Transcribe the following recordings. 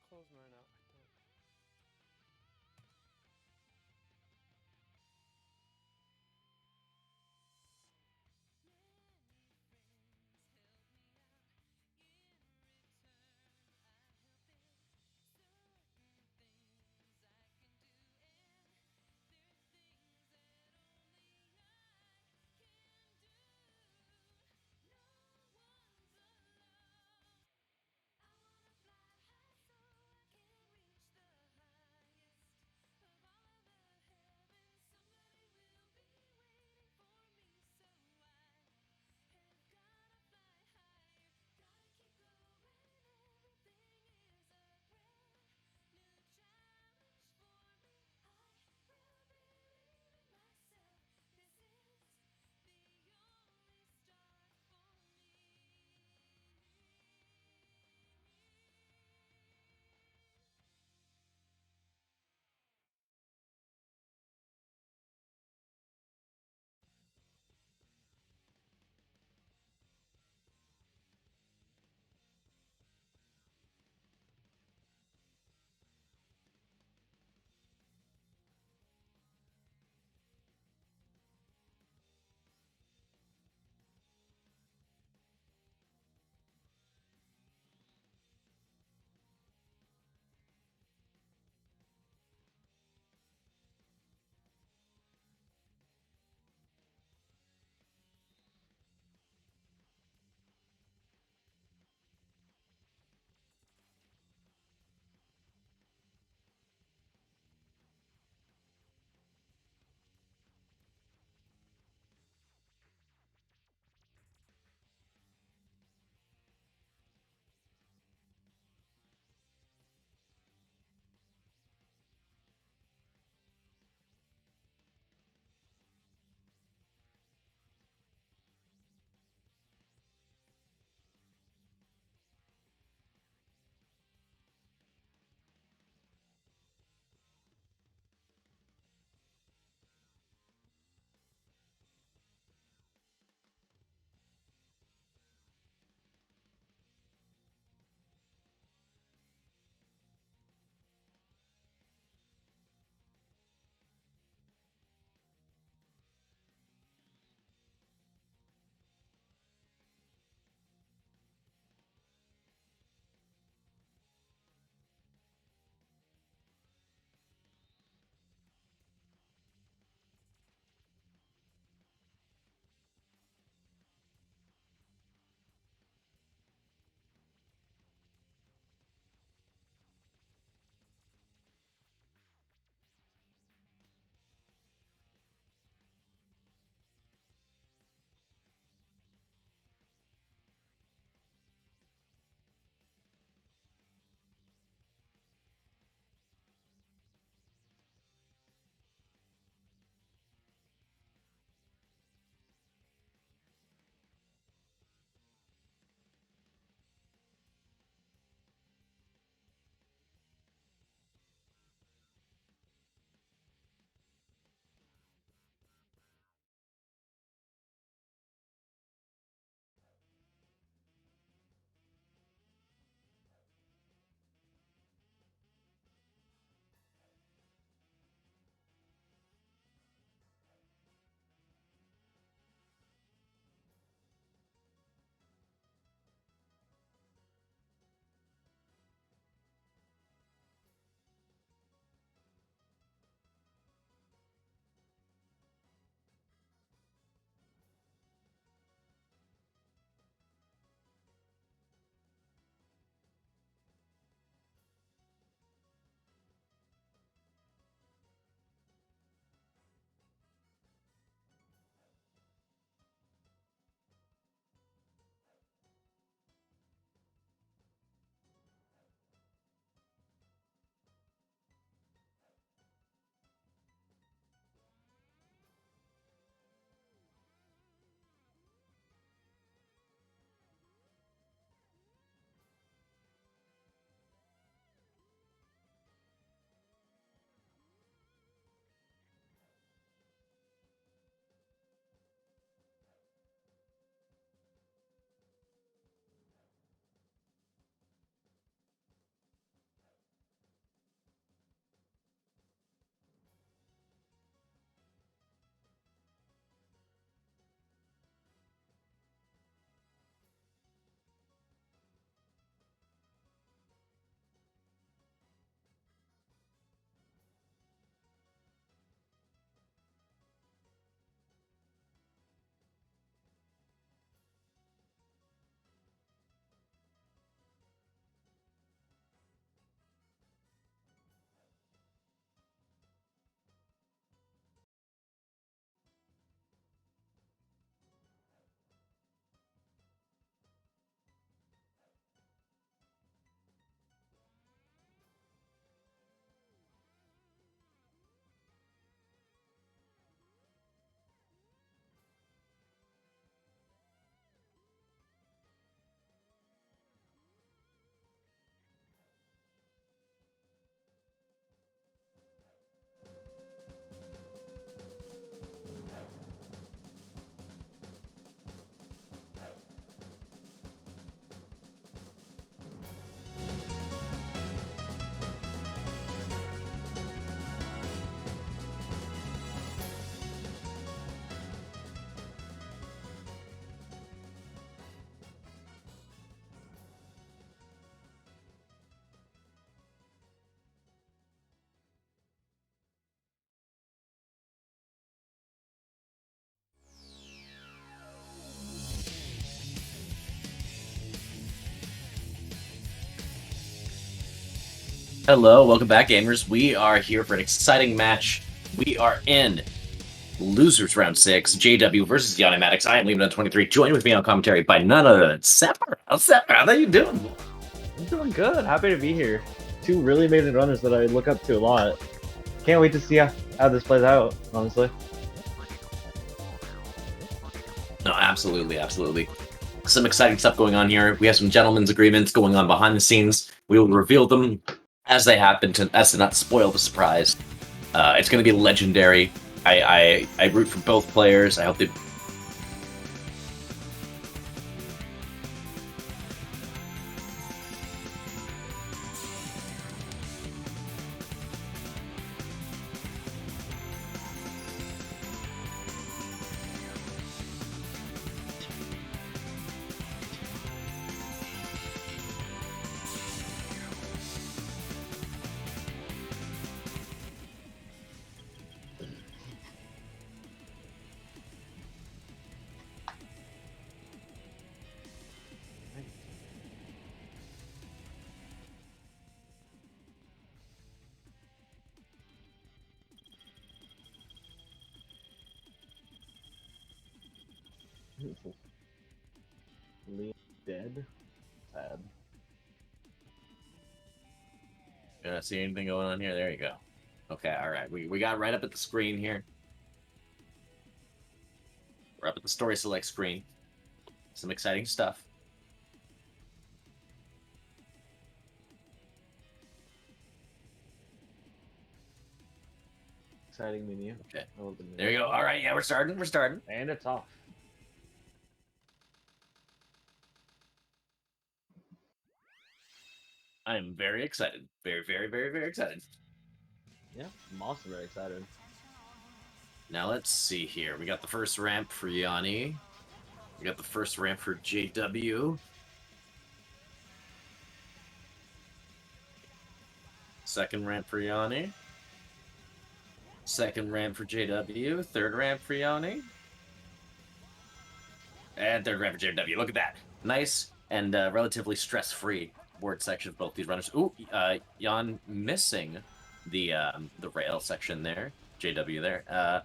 close mine out. I don't. Hello, welcome back, gamers. We are here for an exciting match. We are in Losers Round 6, JW versus Yanni Maddox. I am leaving on 23. Join with me on commentary by none other than Sepper. Sepper, how are you doing? I'm doing good. Happy to be here. Two really amazing runners that I look up to a lot. Can't wait to see how this plays out, honestly. No, absolutely. Some exciting stuff going on here. We have some gentlemen's agreements going on behind the scenes. We will reveal them as they happen as to not spoil the surprise. It's going to be legendary. I root for both players. I hope they Liam dead? Sad. see anything going on here. There you go. Okay, all right. We got right up at the screen here. We're up at the story select screen. Some exciting stuff. Exciting menu. Okay. There you go. All right, yeah, we're starting. And it's off. I'm very excited. Very excited. Yeah, I'm also very excited. Now let's see here. We got the first ramp for Yanni. We got the first ramp for JW. Second ramp for Yanni. Second ramp for JW. Third ramp for Yanni. And third ramp for JW. Look at that. Nice and relatively stress-free board section of both these runners. Ooh, Jan missing the rail section there. JW there.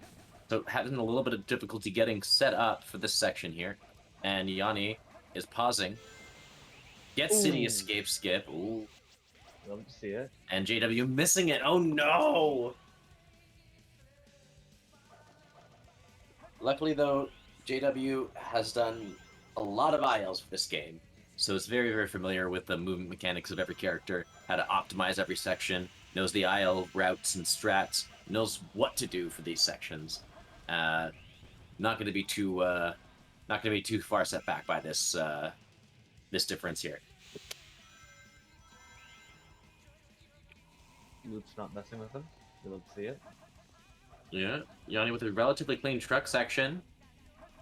So having a little bit of difficulty getting set up for this section here. And Yanni is pausing. Gets City Escape Skip. Ooh. Love to see it. And JW missing it. Oh no! Luckily though, JW has done a lot of ILs for this game. So it's very familiar with the movement mechanics of every character, how to optimize every section, knows the IL routes and strats, knows what to do for these sections. Not going to be too far set back by this this difference here. Loop's not messing with him. We love to see it. Yeah, Yanni with a relatively clean truck section.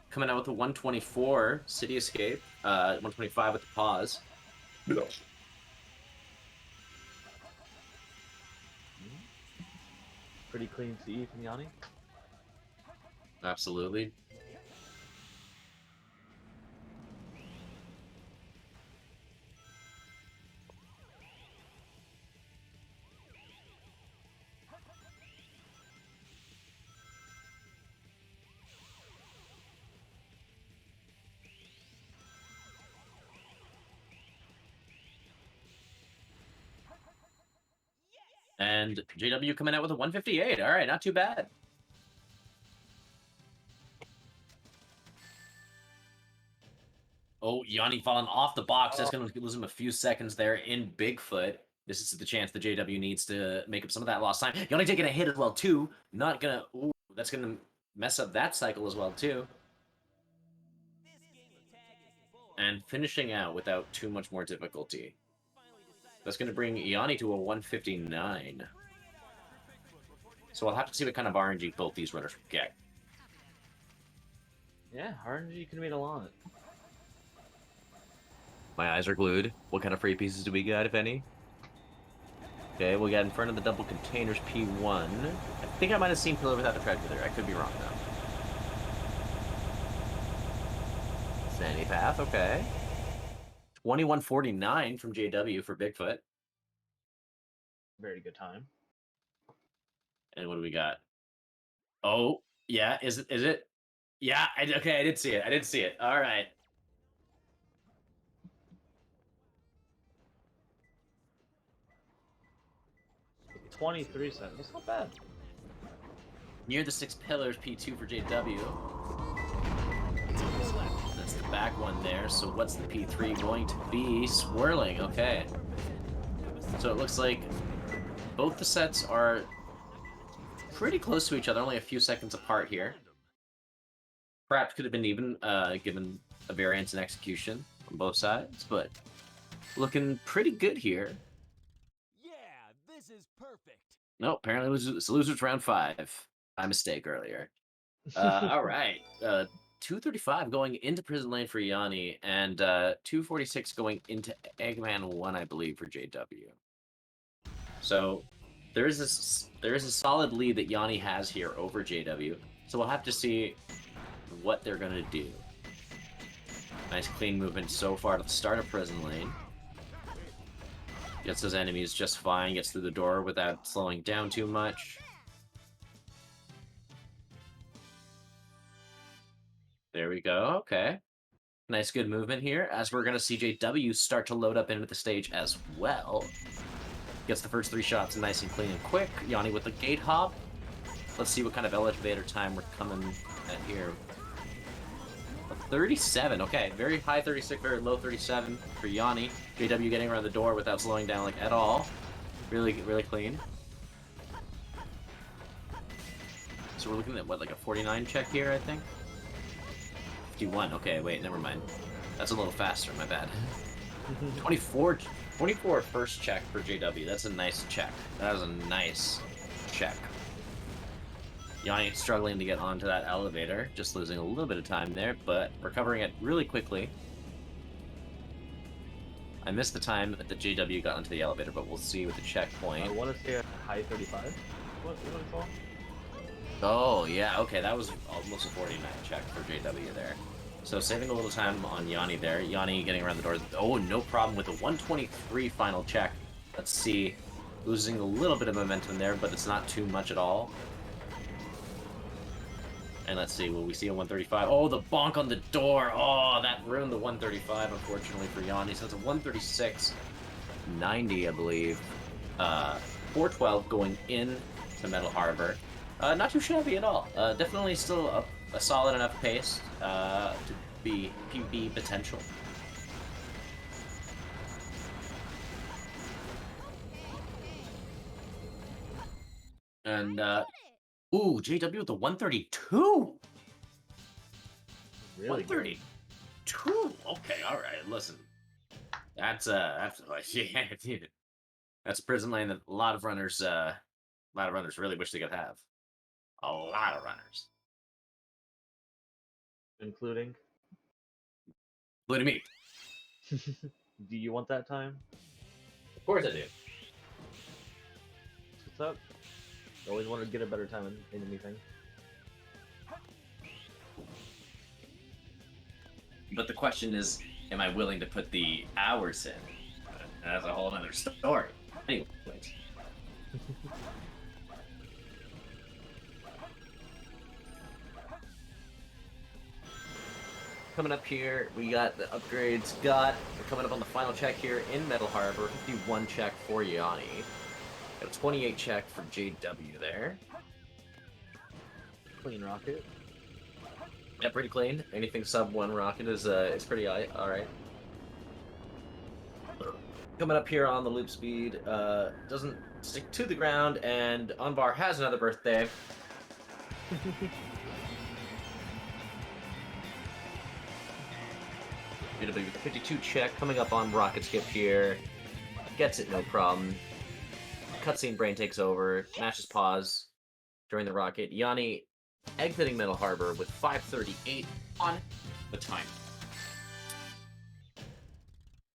Coming out with a 124 City Escape, 125 with the pause. Pretty clean CE from Yanni. Absolutely. And JW coming out with a 158. All right, not too bad. Oh, Yanni falling off the box. That's going to lose him a few seconds there in Bigfoot. This is the chance the JW needs to make up some of that lost time. Yanni taking a hit as well, too. Not going to... Ooh, that's going to mess up that cycle as well, too. And finishing out without too much more difficulty. That's going to bring Yanni to a 159. So I'll have to see what kind of RNG both these runners get. Yeah, RNG can mean a lot. My eyes are glued. What kind of free pieces do we got, if any? Okay, we got in front of the double containers P1. I think I might have seen Pillar without the treasure there. I could be wrong, though. Sandy Path, okay. 2149 from JW for Bigfoot. Very good time. And what do we got? Oh, yeah. Is it? Is it? Yeah. Okay, I did see it. I did see it. All right. 23 cents. That's not bad. Near the 6 pillars, P2 for JW. That's the back one there. So what's the P3 going to be? Swirling. Okay. So it looks like both the sets are pretty close to each other, only a few seconds apart here. Perhaps could have been even, given a variance in execution on both sides, but looking pretty good here. Yeah, this is perfect. No, apparently it's losers round 5. My mistake earlier. All right. 235 going into prison lane for Yanni, and 246 going into Eggman 1, I believe, for JW. So there is a solid lead that Yanni has here over JW. So we'll have to see what they're gonna do. Nice clean movement so far to the start of prison lane. Gets his enemies just fine, gets through the door without slowing down too much. There we go, okay. Nice good movement here, as we're gonna see JW start to load up into the stage as well. Gets the first 3 shots nice and clean and quick. Yanni with the gate hop. Let's see what kind of elevator time we're coming at here. 37, okay. Very high 36, very low 37 for Yanni. JW getting around the door without slowing down like at all. Really, really clean. So we're looking at what, like a 49 check here, I think? 51, okay, wait, never mind. That's a little faster, my bad. 24 first check for JW. That's a nice check. That is a nice check. Yanni struggling to get onto that elevator, just losing a little bit of time there, but recovering it really quickly. I missed the time that JW got onto the elevator, but we'll see with the checkpoint. I want to say a high 35. What it's called? Oh, yeah, okay, that was almost a 49 check for JW there. So saving a little time on Yanni there. Yanni getting around the door. Oh, no problem with the 123 final check. Let's see. Losing a little bit of momentum there, but it's not too much at all. And let's see, will we see a 135? Oh, the bonk on the door! Oh, that ruined the 135, unfortunately, for Yanni. So it's a 136, 90, I believe. 412 going in to Metal Harbor. Not too shabby at all. Definitely still a solid enough pace to be PB potential. And, ooh, JW with the 132! Really 132! Okay, alright, listen. That's yeah, dude. That's a prison lane that a lot of runners really wish they could have. A lot of runners. Including? Including me. Do you want that time? Of course I do. What's up? I always wanted to get a better time in anything. But the question is, am I willing to put the hours in? That's a whole other story. Anyways. Coming up here, we got the upgrades. We're coming up on the final check here in Metal Harbor. 51 check for Yanni. Got a 28 check for JW there. Clean rocket. Yeah, pretty clean. Anything sub 1 rocket is pretty alright. Coming up here on the loop speed, doesn't stick to the ground, and Unbar has another birthday. JW with the 52 check, coming up on rocket skip here. Gets it, no problem. Cutscene brain takes over, mashes pause during the rocket. Yanni exiting Metal Harbor with 5:38 on the timer.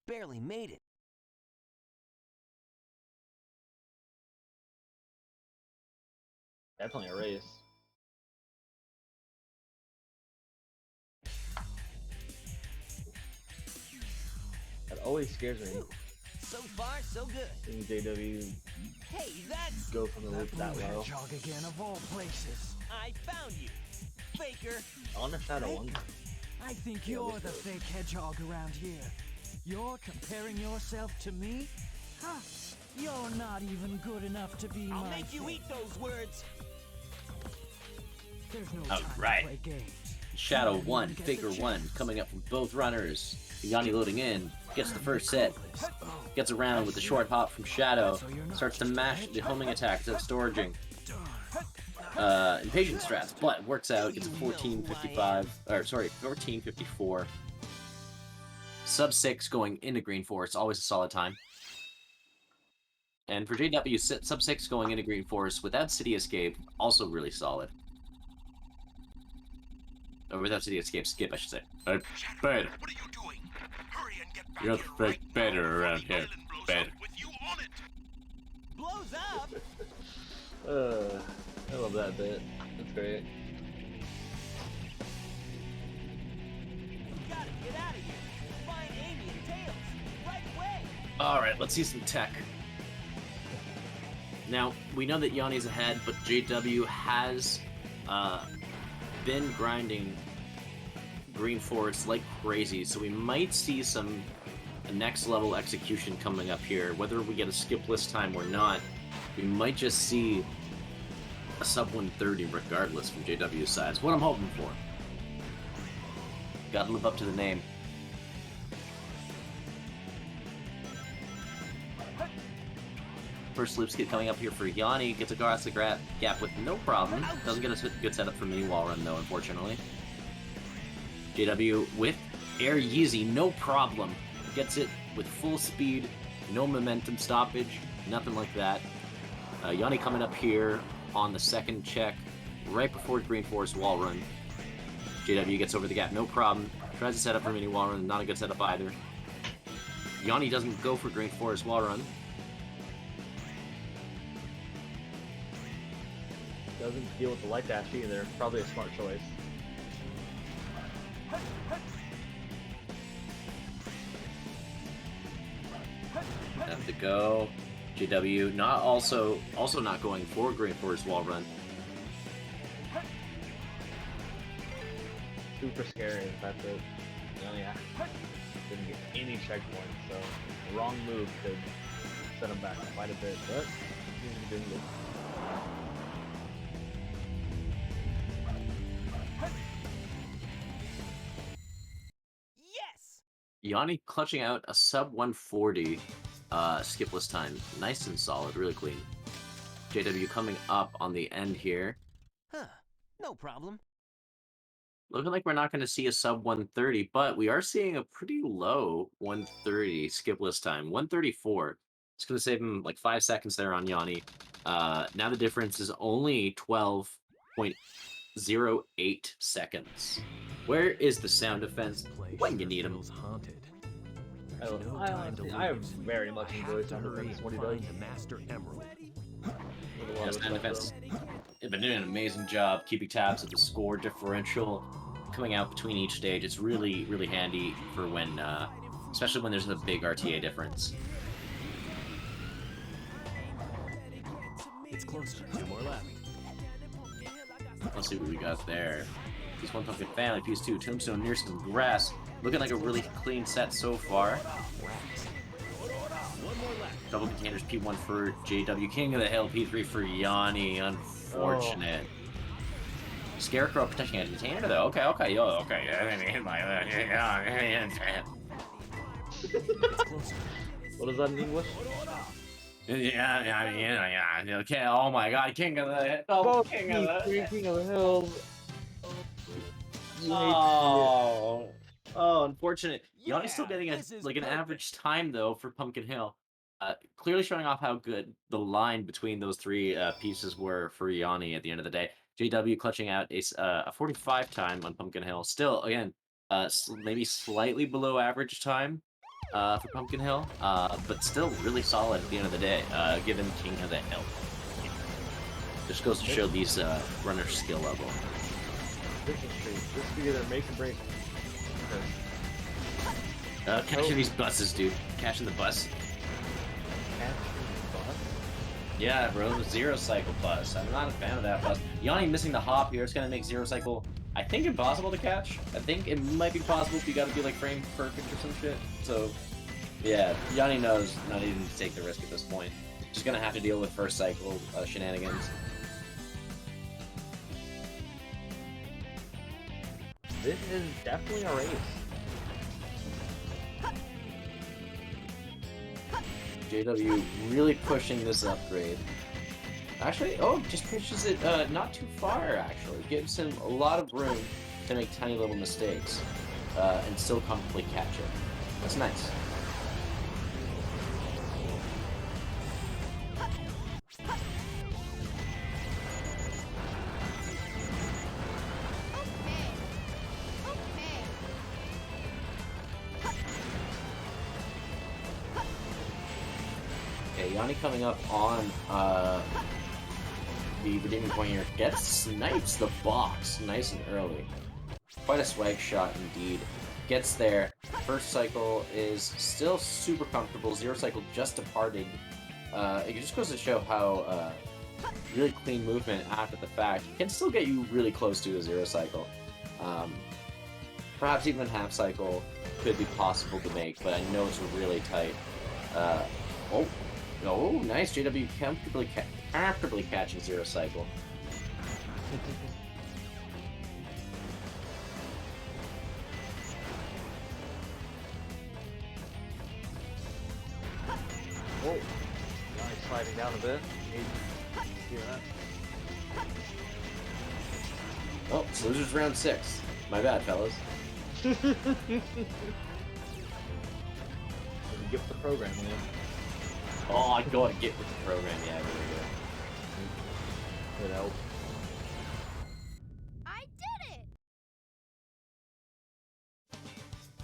Barely made it. Definitely a race. That always scares me. So far, so good. Seeing JW Hey, that's... go from the loop that low. Hedgehog again, of all places. I found you, Faker. On a Shadow one. I think you're the fake hedgehog around here. You're comparing yourself to me? Huh. You're not even good enough to be I'll my make you fake. eat those words. There's no All time right. to play games. Shadow Someone 1, gets a Faker 1 chance. coming up from both runners. Yanni loading in, gets the first set, gets around with the short hop from Shadow, starts to mash the homing attack instead of storaging. Impatient strats, but works out, gets a 1455, or sorry, 1454. Sub 6 going into Green Forest, always a solid time. And for JW, sub 6 going into Green Forest without City Escape, also really solid. Or without City Escape, skip, I should say. Better. What are you doing? Hurry and get back You're here the right better now around before the here. island blows Better. up with you on it. Blows up? I love that bit. That's great. You gotta get out of here. Find Amy and Tails. Right away. Alright, let's see some tech. Now, we know that Yanni's ahead, but JW has been grinding Green Forest like crazy, so we might see some next level execution coming up here. Whether we get a skipless time or not, we might just see a sub 130 regardless from JW's side. It's what I'm hoping for. Gotta live up to the name. First loop skip coming up here for Yanni. Gets across the gap with no problem. Doesn't get a good setup for mini wall run though, unfortunately. JW with Air Yeezy, no problem. Gets it with full speed, no momentum stoppage, nothing like that. Yanni coming up here on the second check, right before Green Forest wall run. JW gets over the gap, no problem. Tries to set up for mini wall run, not a good setup either. Yanni doesn't go for Green Forest wall run. Doesn't deal with the light dash either. Probably a smart choice. Have to go. JW not also not going for Green Forest wall run. Super scary the fact that yeah, didn't get any checkpoints, so the wrong move could set him back quite a bit, but he's doing good. Yes! Yanni clutching out a sub 140 skipless time. Nice and solid, really clean. JW coming up on the end here. Huh. No problem. Looking like we're not going to see a sub 130, but we are seeing a pretty low 130 skipless time. 134. It's going to save him like 5 seconds there on Yanni. Now the difference is only 12.08 seconds. Where is the sound defense when you need him? I very much enjoy sound defense what he does. Master Emerald. Yeah, sound defense. They've been doing an amazing job keeping tabs of the score differential coming out between each stage. It's really, really handy for when, especially when there's a big RTA difference. It's closer. 2 more left. Let's see what we got there. Piece 1 Pumpkin Family, Piece 2 Tombstone near some grass. Looking like a really clean set so far. Double containers, P1 for JW, King of the Hill, P3 for Yanni. Unfortunate. Scarecrow protecting a container though. Okay. What is that in English? Yeah. Okay. Oh my God, King of the Hill. Oh, King of the Hill. King of the Hills. Oh, unfortunate. Yanni's still Yeah, getting this is an perfect. average time though for Pumpkin Hill. Clearly showing off how good the line between those three pieces were for Yanni at the end of the day. JW clutching out a 45 time on Pumpkin Hill. Still, again, maybe slightly below average time for Pumpkin Hill, but still really solid at the end of the day, given King of the Hill. Just goes to show these runners' skill level. This is true. This could either make or break. Cashing these buses, dude. Cashing the bus. Yeah, bro, zero cycle bust. I'm not a fan of that bust. Yanni missing the hop here. It's gonna make zero cycle, I think, impossible to catch. I think it might be possible if you gotta be like frame perfect or some shit. So, yeah, Yanni knows not even to take the risk at this point. Just gonna have to deal with first cycle shenanigans. This is definitely a race. JW really pushing this upgrade. Actually, oh, just pushes it not too far, actually. Gives him a lot of room to make tiny little mistakes and still comfortably catch it. That's nice. Okay, Yanni coming up on the redeeming point here. Snipes the box nice and early. Quite a swag shot indeed. Gets there. First cycle is still super comfortable. Zero cycle just departed. It just goes to show how really clean movement after the fact can still get you really close to a zero cycle. Perhaps even half cycle could be possible to make, but I know it's really tight. Oh, nice. JW comfortably catching zero cycle. Whoa. Nice sliding down a bit. See that? Oh, so this is round 6. My bad, fellas. Get the program, man. Oh, I gotta get with the program. Yeah, there we go. It helped. I did it!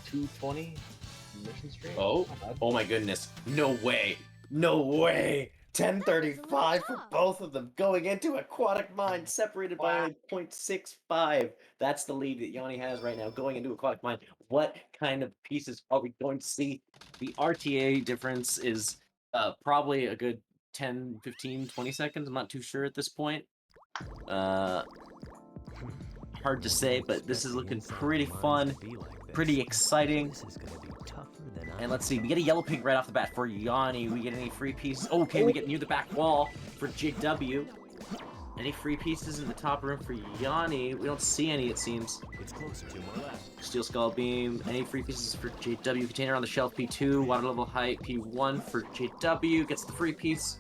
220 mission stream? Oh, oh my goodness. No way. No way. 10:35 for both of them going into Aquatic Mine, separated by only 0.65. That's the lead that Yanni has right now going into Aquatic Mine. What kind of pieces are we going to see? The RTA difference is probably a good 10, 15, 20 seconds. I'm not too sure at this point. Hard to say, but this is looking pretty fun, pretty exciting. And let's see, we get a yellow pig right off the bat for Yanni. We get any free pieces? Okay, we get near the back wall for JW. Any free pieces in the top room for Yanni? We don't see any, it seems. It's closer. 2 more left. Steel Skull Beam. Any free pieces for JW? Container on the shelf, P2. Water level height, P1 for JW. Gets the free piece.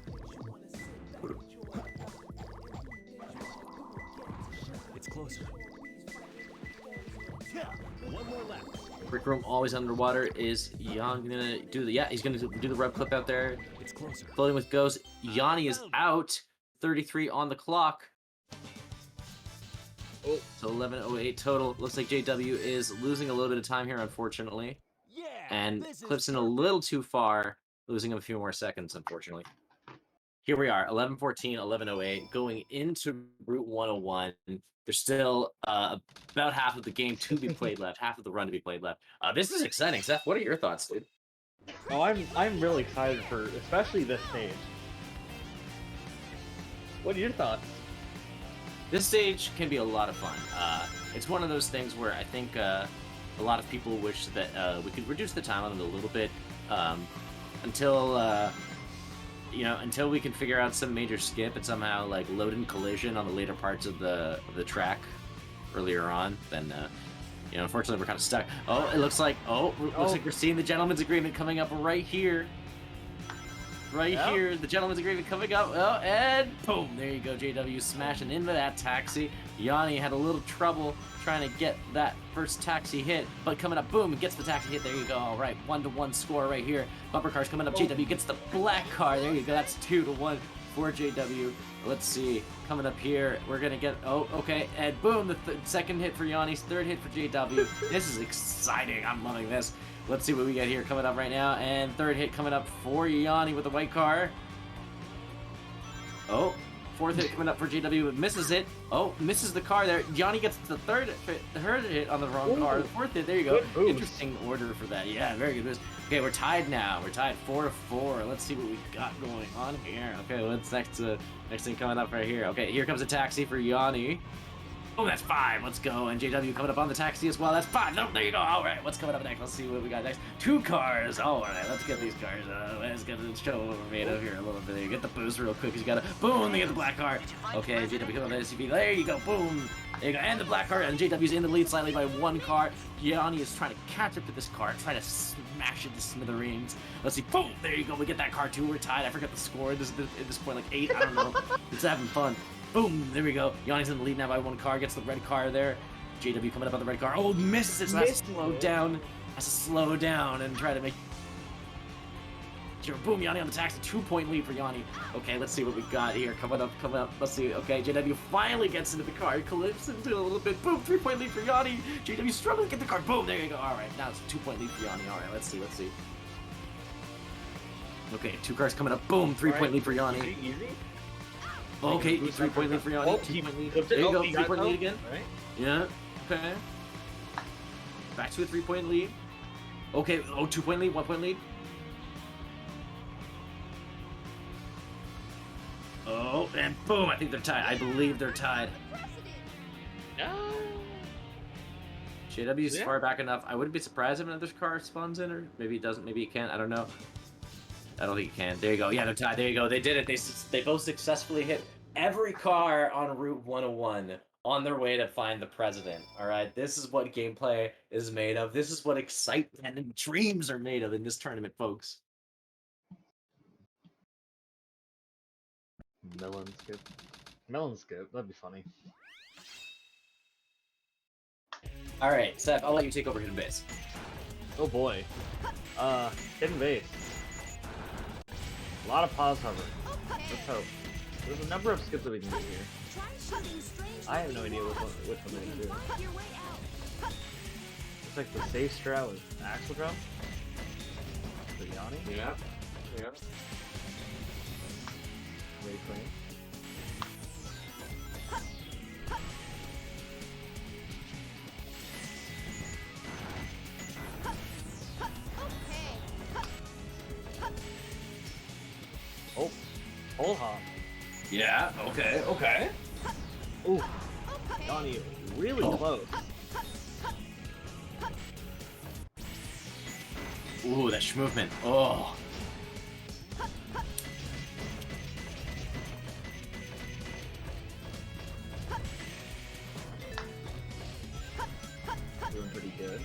It's closer. Yeah, 1 more left. Brick room always underwater. Is Yanni gonna do the... Yeah, he's gonna do the rev clip out there. It's closer. Floating with goes. Yanni is out. 33 on the clock. Oh. So 11:08 total. Looks like JW is losing a little bit of time here, unfortunately. Yeah. And this is clips in a little too far, losing a few more seconds, unfortunately. Here we are, 11:14, 11:08, going into Route 101. There's still about half of the game to be played left, half of the run to be played left. This is exciting. Seth, what are your thoughts, dude? Oh, I'm really excited for especially this stage. What are your thoughts? This stage can be a lot of fun. It's one of those things where I think a lot of people wish that we could reduce the time on it a little bit until until we can figure out some major skip and somehow like load in collision on the later parts of the track earlier on. Then unfortunately we're kind of stuck. Oh, it looks like we're seeing the gentleman's agreement coming up right here. Right here, the gentleman's agreement coming up. Oh, and boom! There you go, JW smashing into that taxi. Yanni had a little trouble trying to get that first taxi hit, but coming up, boom, gets the taxi hit. There you go. All right, 1-1 score right here. Bumper cars coming up. JW gets the black car. There you go. That's 2-1 for JW. Let's see. Coming up here, we're gonna get. Oh, okay, and boom, the second hit for Yanni's, third hit for JW. This is exciting. I'm loving this. Let's see what we get here coming up right now. And third hit coming up for Yanni with the white car. Oh, Fourth hit coming up for JW, but misses it. Oh, misses the car there. Yanni gets the third hit on the wrong car. The fourth hit, there you go. Good boost. Interesting order for that. Yeah, very good boost. Okay, we're tied now. We're tied 4-4. Let's see what we got going on here. Okay, what's next? Next thing coming up right here. Okay, here comes a taxi for Yanni. Oh, that's 5. Let's go. And JW coming up on the taxi as well. That's 5. No, there you go. All right, what's coming up next? Let's see what we got next. 2 cars. All right, let's get these cars. Let's get the show what we're made of here a little bit. Get the boost real quick. You got to boom. They get the black car. Okay, JW coming up on the SUV. There you go. Boom. There you go. And the black car. And JW's in the lead slightly by 1 car. Yanni is trying to catch up to this car, trying to smash it to smithereens. Let's see. Boom. There you go. We get that car too. We're tied. I forget the score at this point, like 8. I don't know. It's having fun. Boom! There we go. Yanni's in the lead now by 1 car. Gets the red car there. JW coming up on the red car. Oh, misses it. So has to slow down. Has to slow down and try to make. Sure. Boom! Yanni on the taxi. 2-point lead for Yanni. Okay, let's see what we got here. Coming up. Let's see. Okay, JW finally gets into the car. He clips into a little bit. Boom! 3-point lead for Yanni. JW struggling to get the car. Boom! There you go. All right, now it's a 2-point lead for Yanni. All right, let's see. Okay, 2 cars coming up. Boom! 3-point lead for Yanni. Easy. Okay, 3-point lead for Yanni. Oh, 2-point lead. flipped There it. you Oh, go, he got 3-point it. lead again. Right. Yeah, okay. Back to a 3-point lead. Okay, 2-point lead, 1-point lead. Oh, and boom, I think they're tied. I believe they're tied. No. JW's Yeah. far back enough. I wouldn't be surprised if another car spawns in, or maybe he doesn't, maybe he can't, I don't know. I don't think he can. There you go. Yeah, they're tied. There you go. They did it. They both successfully hit every car on Route 101 on their way to find the president. All right, this is what gameplay is made of. This is what excitement and dreams are made of in this tournament, folks. Melon skip. Melon skip. That'd be funny. All right, Seth, I'll let you take over hidden base. Oh boy. Hidden base. A lot of pause hover. Let's hope. There's a number of skips that we can do here. I have no idea which one we can do. It's like the safe strat with axle drop. For Yanni. Yeah. Very clean. Oh, pole hop. Yeah. Okay. Ooh, Yanni, really close. Ooh, that movement. Oh. Doing pretty good.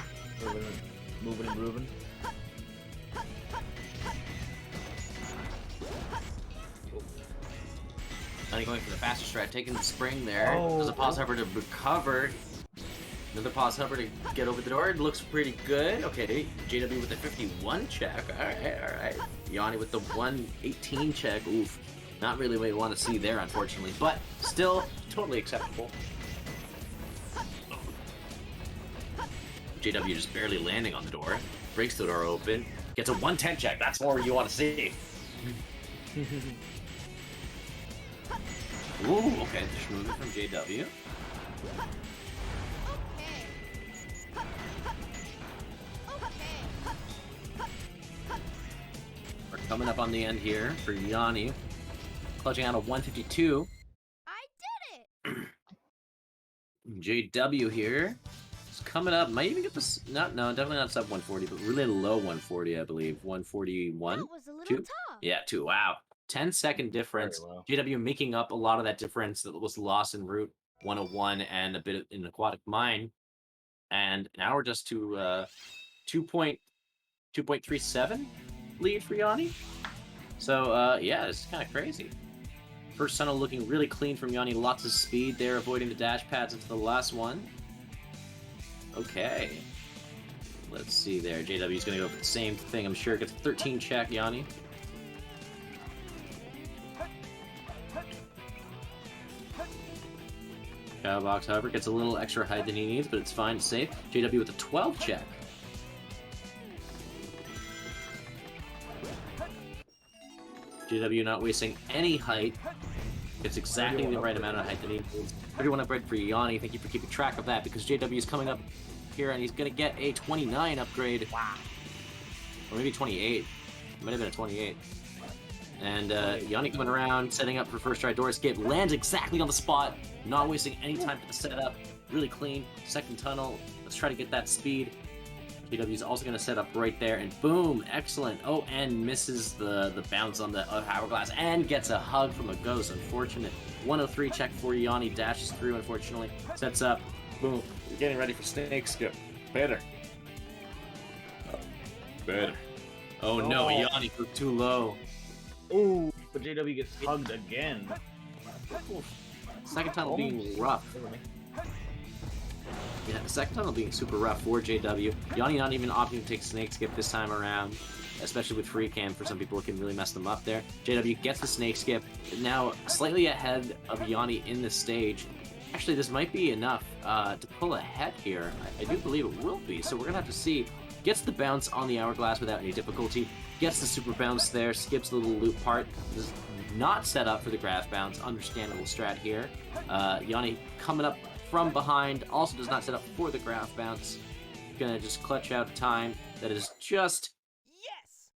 Moving and grooving. Yanni going for the faster strat, taking the spring there. Oh. There's a pause hover to recover. Another pause hover to get over the door. It looks pretty good. Okay, JW with the 51 check. All right. Yanni with the 118 check. Oof. Not really what you want to see there, unfortunately, but still totally acceptable. JW just barely landing on the door. Breaks the door open. Gets a 110 check. That's more you want to see. Ooh, okay. Schmoovin from JW. We're coming up on the end here for Yanni. Clutching out a 152. I did it! JW here. It's coming up. Might even get this. No, definitely not sub 140, but really low 140, I believe. 141. That was a little 2. tough. Yeah, 2. Wow. 10-second difference. Very low. JW making up a lot of that difference that was lost in Route 101 and a bit in Aquatic Mine. And now we're just to 2.37 lead for Yanni. So, yeah, it's kind of crazy. First tunnel looking really clean from Yanni. Lots of speed there, avoiding the dash pads into the last one. Okay. Let's see there. JW's going to go for the same thing. I'm sure gets a 13 check, Yanni. Cowbox, however, gets a little extra height than he needs, but it's fine, it's safe. JW with a 12 check. JW not wasting any height. Gets exactly the right amount of height that he needs. 31 upgrade for Yanni. Thank you for keeping track of that, because JW is coming up here and he's going to get a 29 upgrade. Wow. Or maybe 28. It might have been a 28. And Yanni coming around, setting up for first try door escape. Lands exactly on the spot, not wasting any time for the setup. Really clean. Second tunnel. Let's try to get that speed. JW is also going to set up right there, and boom, excellent. Oh, and misses the bounce on the hourglass, and gets a hug from a ghost. Unfortunate. 103 check for Yanni, dashes through, unfortunately. Sets up, boom. We're getting ready for snake skip. Better. Better. Oh no, Yanni goes too low. Ooh, but JW gets hugged again. Second tunnel being rough. Yeah, the second tunnel being super rough for JW. Yanni not even opting to take snake skip this time around, especially with free cam. For some people, it can really mess them up there. JW gets the snake skip, now slightly ahead of Yanni in the stage. Actually, this might be enough to pull ahead here. I do believe it will be, so we're going to have to see. Gets the bounce on the hourglass without any difficulty. Gets the super bounce there, skips the little loop part. Does not set up for the grass bounce. Understandable strat here. Yanni coming up from behind, also does not set up for the grass bounce. Gonna just clutch out time that is just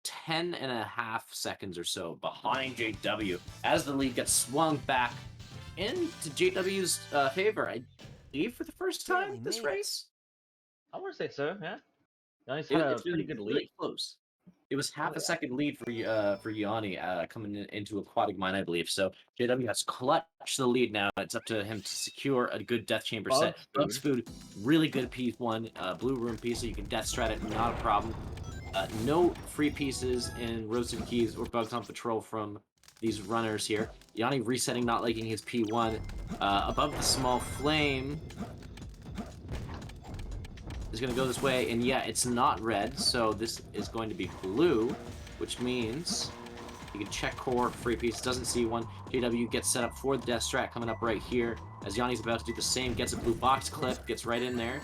10.5 seconds or so behind JW as the lead gets swung back into JW's favor. I believe for the first time this race. I want to say so, yeah. Nice, It's pretty good lead. really close. It was half a second lead for Yanni coming into Aquatic Mine, I believe. So JW has clutched the lead now. It's up to him to secure a good Death Chamber set. Bugs Food, really good piece one. Blue Room piece, so you can Death Strat it, not a problem. No free pieces in Roasted Keys or Bugs on Patrol from these runners here. Yanni resetting, not liking his P1. Above the small flame is going to go this way, and yeah, it's not red, so this is going to be blue, which means you can check core, free piece, doesn't see one. JW gets set up for the Death Strat coming up right here, as Yanni's about to do the same, gets a blue box clip, gets right in there.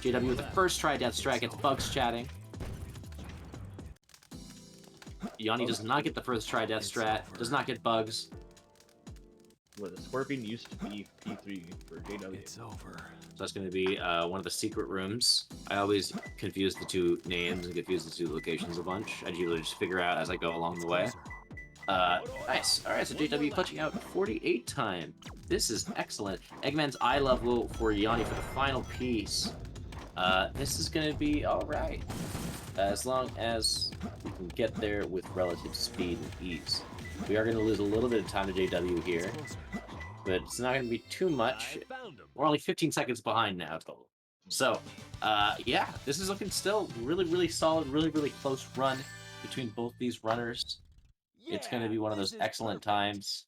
JW with the first try Death Strat gets Bugs chatting. Yanni does not get the first try Death Strat, does not get Bugs. Well, the Scorpion used to be P3 for JW. It's over. So that's going to be one of the secret rooms. I always confuse the two names and confuse the two locations a bunch. I usually just figure out as I go along the way. Nice. Alright, so JW clutching out 48 time. This is excellent. Eggman's eye level for Yanni for the final piece. This is going to be alright. As long as we can get there with relative speed and ease. We are going to lose a little bit of time to JW here, but it's not going to be too much. We're only 15 seconds behind now total. So, yeah, this is looking still really, really solid, really, really close run between both these runners. It's going to be one of those excellent times.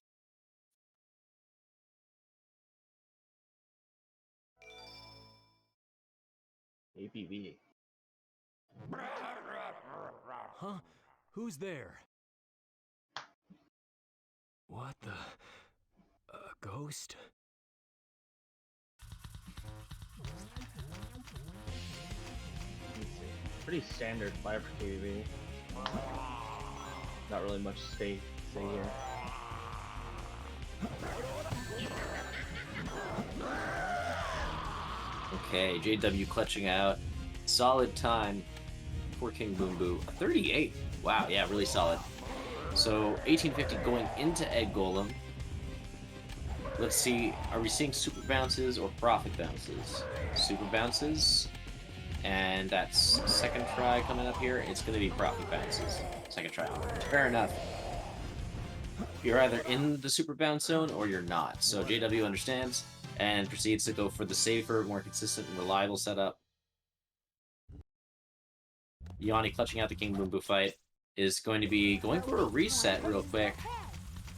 APV. Huh? Who's there? What the? A ghost? Pretty standard fire for KV. Not really much to say here. Okay, JW clutching out. Solid time for King Boom Boo. 38. Wow, yeah, really solid. So 1850 going into Egg Golem. Let's see, are we seeing super bounces or profit bounces? Super bounces. And that's second try coming up here. It's going to be profit bounces. Second try. Fair enough. You're either in the super bounce zone or you're not. So JW understands and proceeds to go for the safer, more consistent, and reliable setup. Yanni clutching out the King Boom Boo fight is going to be going for a reset real quick,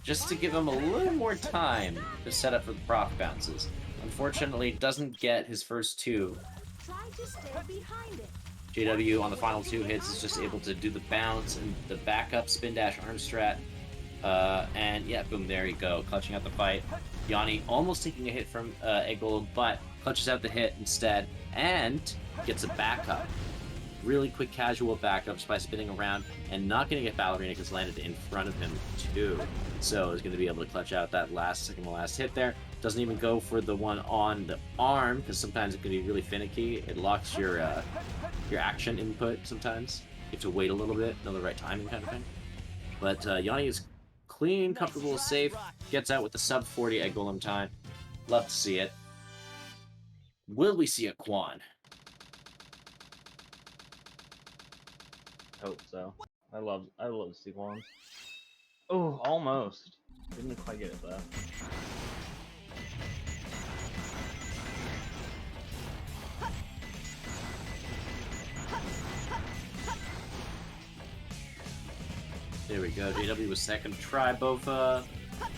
just to give him a little more time to set up for the profit bounces. Unfortunately, doesn't get his first two. Try to stay behind it. JW on the final two hits is just able to do the bounce and the backup spin dash arm strat. And yeah, boom, there you go, clutching out the fight. Yanni almost taking a hit from Egg Golem, but clutches out the hit instead and gets a backup. really quick casual backups by spinning around and not getting it ballerina because landed in front of him too. So is going to be able to clutch out that second to last hit there. Doesn't even go for the one on the arm because sometimes it can be really finicky. It locks your action input sometimes. You have to wait a little bit, know the right timing kind of thing. But Yanni is clean, comfortable, safe. Gets out with the sub 40 egg golem time. Love to see it. Will we see a Quan? Hope so. I love sequels. Oh, almost. Didn't quite get it though. There we go. JW was second try. Both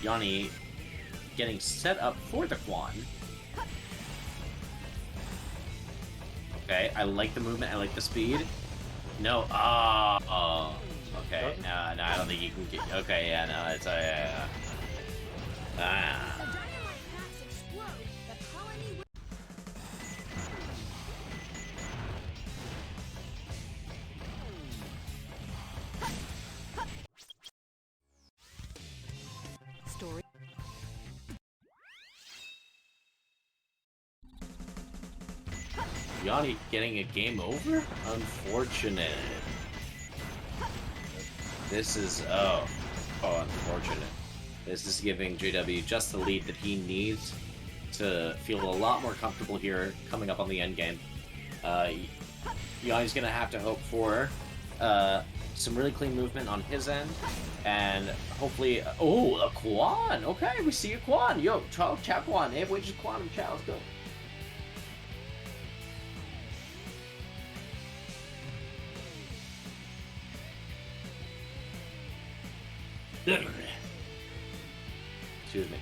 Yanni getting set up for the Quan. Okay, I like the movement. I like the speed. No. Oh. Okay. No, I don't think you can get. Okay. Yeah. No. It's The dynamite packs explode. The colony will... Story. Yanni getting a game over? Unfortunate. This is unfortunate. This is giving JW just the lead that he needs to feel a lot more comfortable here coming up on the end game. Yanni's gonna have to hope for some really clean movement on his end, and hopefully, a Quan. Okay, we see a Quan. Yo, Chow Quan. Hey, which is Quantum Chow? Let's go. Excuse me.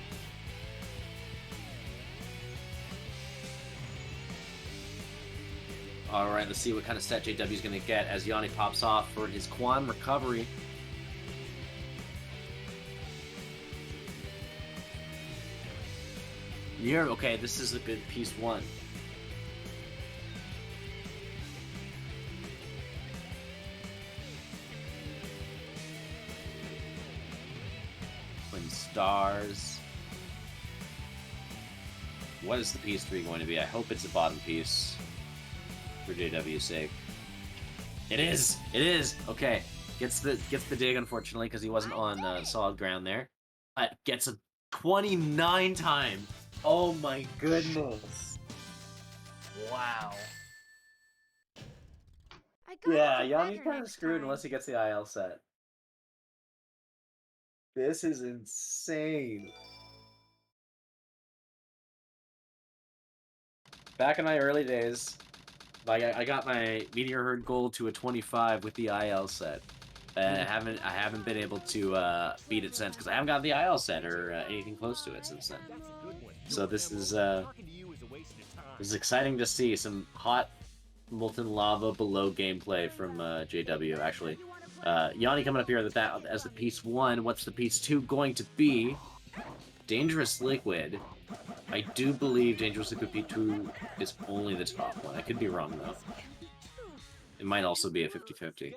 Alright, let's see what kind of set JW's going to get as Yanni pops off for his Quan recovery. Okay, this is a good piece one. Stars. What is the piece 3 going to be? I hope it's a bottom piece for JW's sake. It is! It is! Okay. Gets the dig, unfortunately, because he wasn't on solid ground there. But gets a 29 time. Oh my goodness. Wow. I got Yeah, it Yanni's better kind of next screwed time. unless he gets the IL set. This is insane. Back in my early days, I got my Meteor Herd gold to a 25 with the IL set. I haven't been able to beat it since because I haven't got the IL set or anything close to it since then. So this is exciting to see some hot molten lava below gameplay from JW. Actually, Yanni coming up here that as the piece 1. What's the piece 2 going to be? Dangerous Liquid. I do believe Dangerous Liquid P2 is only the top one. I could be wrong, though. It might also be a 50-50.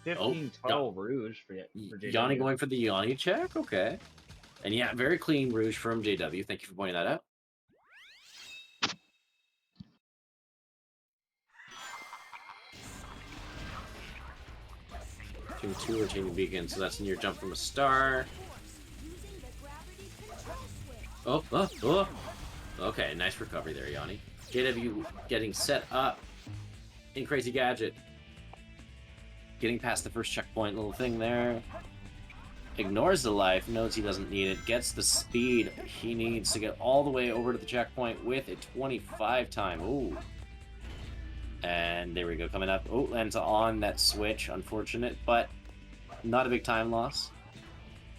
15 total Rouge for JW. Yanni going for the Yanni check? Okay. And yeah, very clean Rouge from JW. Thank you for pointing that out. Team 2 or Team Beacon, so that's near jump from a star. Using the gravity control switch. Oh. Okay, nice recovery there, Yanni. JW getting set up in Crazy Gadget. Getting past the first checkpoint little thing there. Ignores the life, knows he doesn't need it, gets the speed he needs to get all the way over to the checkpoint with a 25 time. Ooh. And there we go, coming up. Oh, lands on that switch. Unfortunate, but not a big time loss.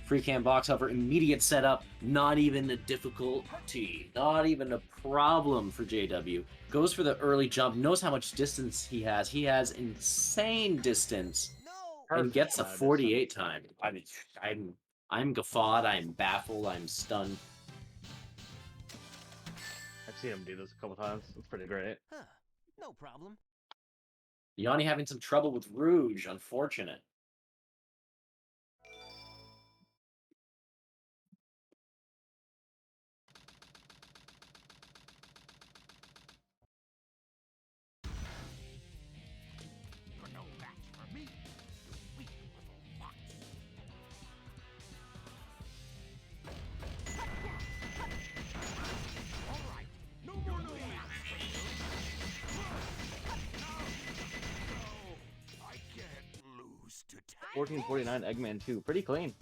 Free cam box hover, immediate setup. Not even a difficulty. Not even a problem for JW. Goes for the early jump, knows how much distance he has. He has insane distance. And gets a 48 time. I mean, I'm guffawed, I'm baffled, I'm stunned. That's seen him do this a couple times. It's pretty great. Huh. No problem. Yanni having some trouble with Rouge. Unfortunate. You're no match for me, you weak little fox. All right, no more no No, I can't lose to 1449 Eggman 2. Pretty clean.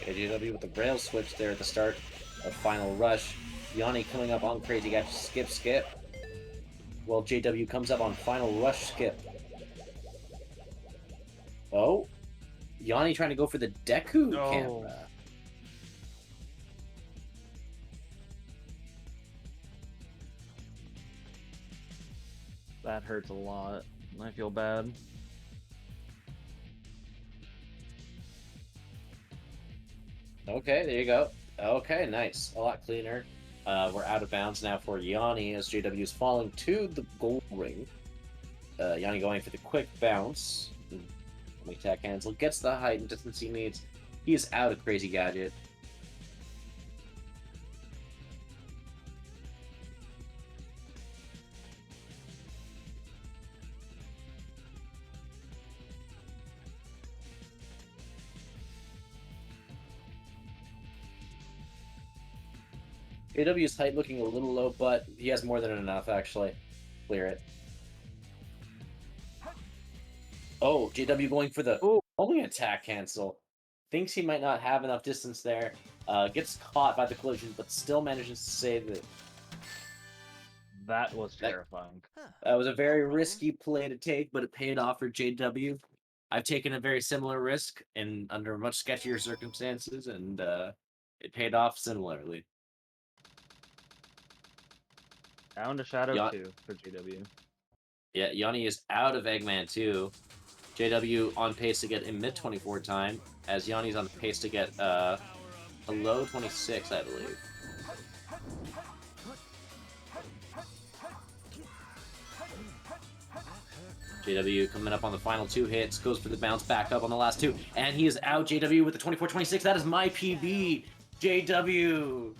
JW with the rail switch there at the start of Final Rush. Yanni coming up on Crazy Catch, skip. Well, JW comes up on Final Rush, skip. Oh, Yanni trying to go for the Deku camera. That hurts a lot. I feel bad. Okay, there you go. Okay, nice. A lot cleaner. We're out of bounds now for Yanni as JW is falling to the gold ring. Yanni going for the quick bounce. Attack cancel. Gets the height and distance he needs. He is out of Crazy Gadget. JW's height looking a little low, but he has more than enough, actually. Clear it. Oh, JW going for the only attack cancel. Thinks he might not have enough distance there. Gets caught by the collision, but still manages to save it. That was terrifying. That was a very risky play to take, but it paid off for JW. I've taken a very similar risk and under much sketchier circumstances, and it paid off similarly. Down to Shadow 2 for JW. Yeah, Yanni is out of Eggman 2. JW on pace to get a mid-24 time, as Yanni's on pace to get a low 26, I believe. JW coming up on the final 2 hits, goes for the bounce back up on the last 2, and he is out. JW with the 24-26. That is my PB. JW,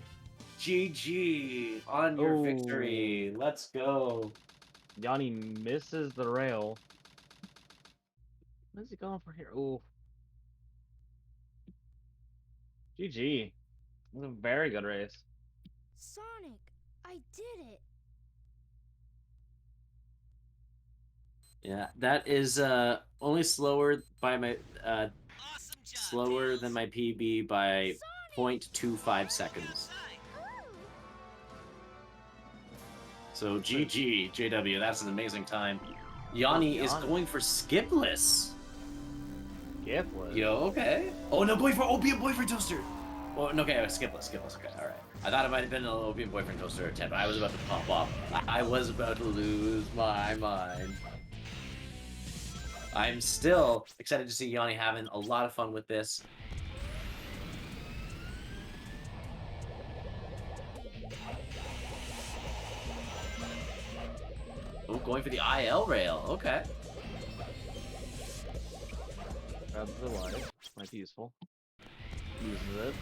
GG on your victory. Let's go. Yanni misses the rail. What is he going for here? Ooh. GG. It was a very good race. Sonic, I did it. Yeah, that is only slower by my slower than my PB by 0.25 seconds. So GG, JW, that's an amazing time. Yanni is going for skipless. Skipless? Yo, okay. Oh, no, opium boyfriend toaster. Oh, no, okay, skipless, okay, all right. I thought it might have been an opium boyfriend toaster attempt, but I was about to pop off. I was about to lose my mind. I'm still excited to see Yanni having a lot of fun with this. Oh, going for the IL rail. Okay. Grabs the life. Might be useful. Uses it.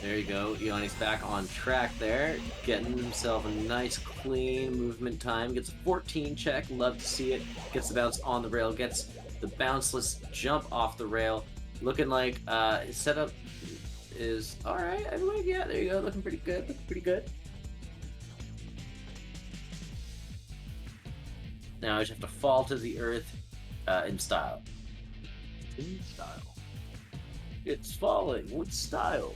There you go. Yanni's back on track there. Getting himself a nice, clean movement time. Gets a 14 check. Love to see it. Gets the bounce on the rail. Gets the bounceless jump off the rail. Looking like his setup is alright, I believe. Yeah, there you go. Looking pretty good. Now I just have to fall to the earth in style. In style. It's falling with style.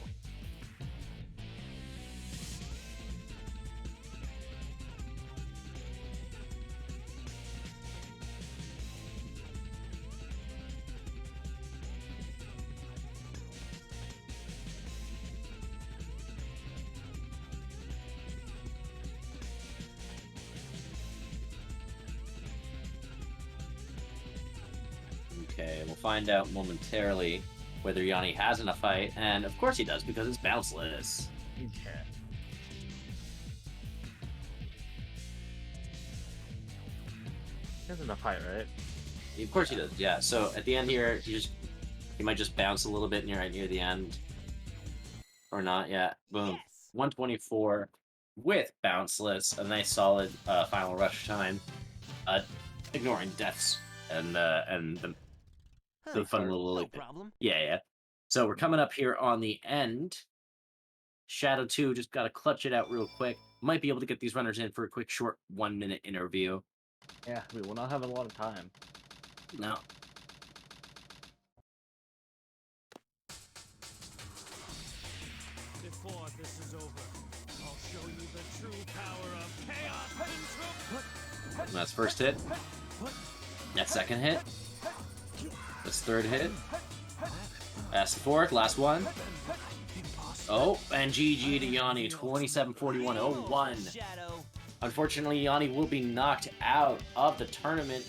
Okay, we'll find out momentarily whether Yanni has in a fight, and of course he does because it's bounceless. Yeah. He has enough height, right? Of course he does, yeah. So at the end here, he might just bounce a little bit right near the end. Or not, yeah. Boom. Yes. 124 with bounceless, a nice solid final rush time. Ignoring deaths and the fun little No problem. yeah. So we're coming up here on the end. Shadow 2 just got to clutch it out real quick. Might be able to get these runners in for a quick short 1-minute interview. Yeah, we will not have a lot of time. No. Before this is over, I'll show you the true power of chaos. That's first hit. That's second hit. That's third hit. That's the fourth. Last one. Oh, and GG to Yanni. 27-41-01. Shadow. Unfortunately, Yanni will be knocked out of the tournament,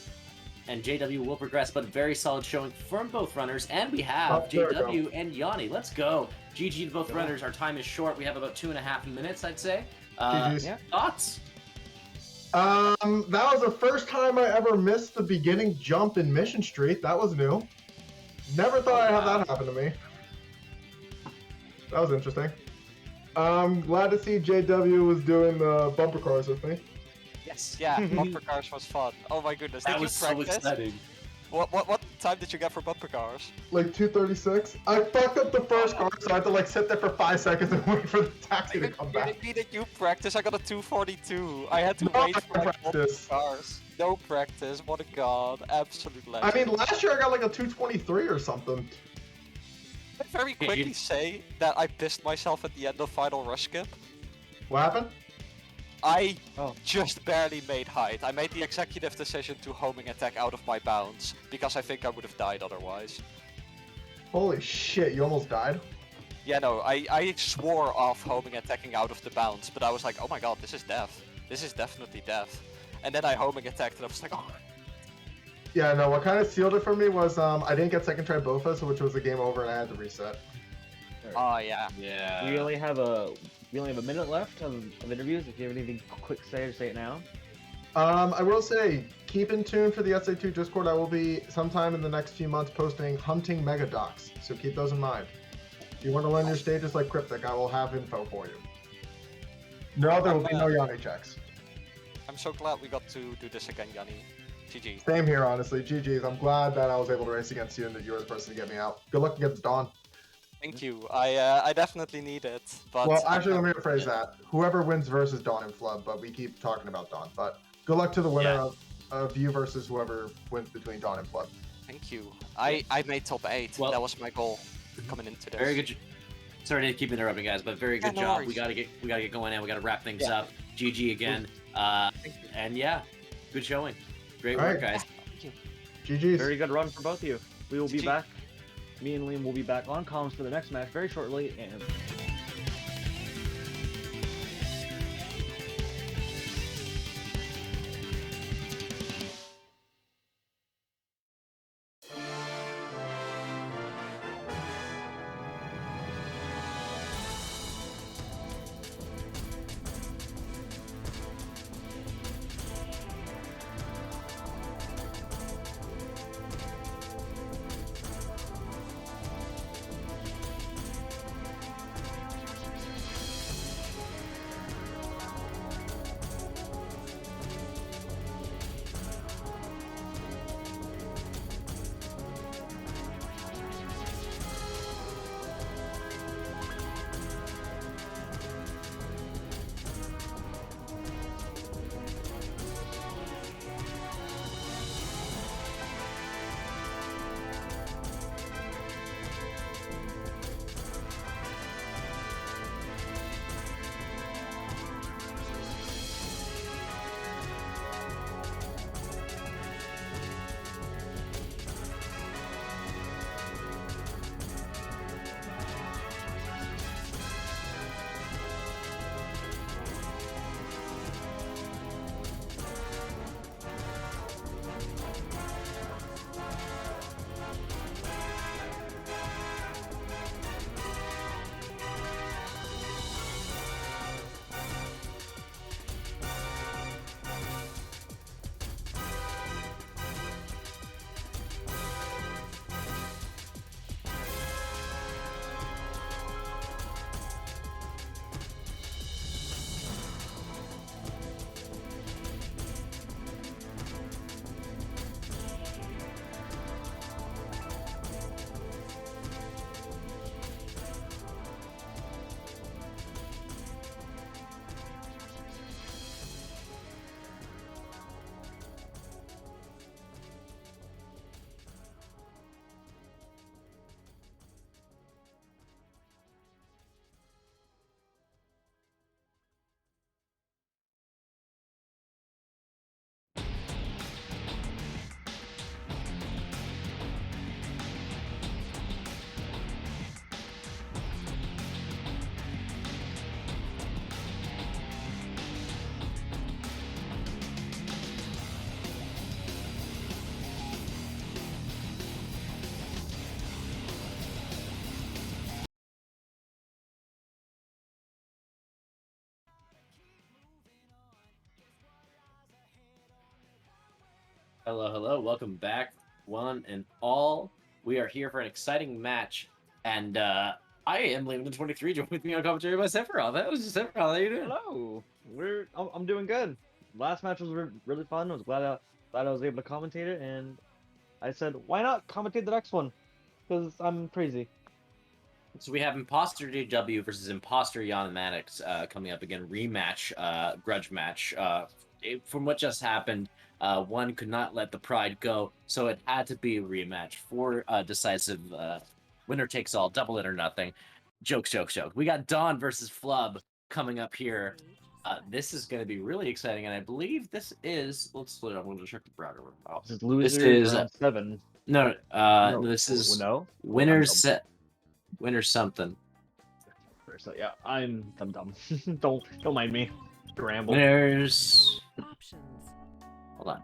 and JW will progress, but a very solid showing from both runners. And we have there we go. JW and Yanni. Let's go. GG to both runners. Our time is short. We have about 2.5 minutes, I'd say. GG's. Yeah. Thoughts? That was the first time I ever missed the beginning jump in Mission Street. That was new. Never thought I'd have that happen to me. That was interesting. I'm glad to see JW was doing the bumper cars with me. Yes, yeah, bumper cars was fun. Oh my goodness, did That you was so practice? exciting. What time did you get for bumper cars? Like 236. I fucked up the first car, so I had to like sit there for 5 seconds and wait for the taxi to come back. Me that you practice, I got a 242. I had to No, wait I for like bumper practice. cars. No practice, what a god, absolute legend. I mean, last year I got like a 223 or something. I very quickly say that I pissed myself at the end of Final Rush Skip. What happened? I just barely made height. I made the executive decision to homing attack out of my bounds, because I think I would have died otherwise. Holy shit, you almost died? Yeah, no, I swore off homing attacking out of the bounds, but I was like, oh my god, this is death. This is definitely death. And then I homing attacked and I was like, oh. Yeah, no, what kind of sealed it for me was I didn't get second try Bofus, which was a game over and I had to reset. Oh yeah. Yeah. We only have a minute left of interviews. If you have anything quick to say it now. I will say, keep in tune for the SA2 Discord. I will be sometime in the next few months posting hunting mega docs, so keep those in mind. If you want to learn your stages like Cryptic, I will have info for you. No, there will be no Yanni checks. I'm so glad we got to do this again, Yanni. GG. Same here, honestly. GG's. I'm glad that I was able to race against you and that you were the person to get me out. Good luck against Dawn. Thank you. I definitely need it. But Well, actually, let me rephrase that. Whoever wins versus Dawn and Flood, but we keep talking about Dawn. But good luck to the winner of you versus whoever wins between Dawn and Flood. Thank you. I made top 8. Well, that was my goal coming into this. Very good. Sorry to keep interrupting, guys, but very good no job. worries. We gotta get going in. We gotta wrap things up. GG again. And yeah, good showing. Great work, guys. Thank you. GG's. Very good run for both of you. We will be GG. back. Me and Liam will be back on comms for the next match very shortly. And Hello, hello. Welcome back, one and all. We are here for an exciting match, and I am Lehman23. Joined with me on commentary by Sephiroth. That was just Sephiroth. How you doing? Hello. I'm doing good. Last match was really fun. I was glad I was able to commentate it, and I said, why not commentate the next one? Because I'm crazy. So we have Imposter JW versus Imposter Jan Maddox coming up again. Rematch, grudge match. From what just happened, one could not let the pride go, so it had to be a rematch for decisive winner takes all, double it or nothing. Jokes. We got Dawn versus Flub coming up here. This is going to be really exciting, and I believe this is. Let's split it up. I'm going to check the browser. Oh, This is loser is round 7. no. No, This is no. winners I'm set. Winners something. So yeah, I'm dumb. don't mind me. Ramble. Winners. Options. Hold on.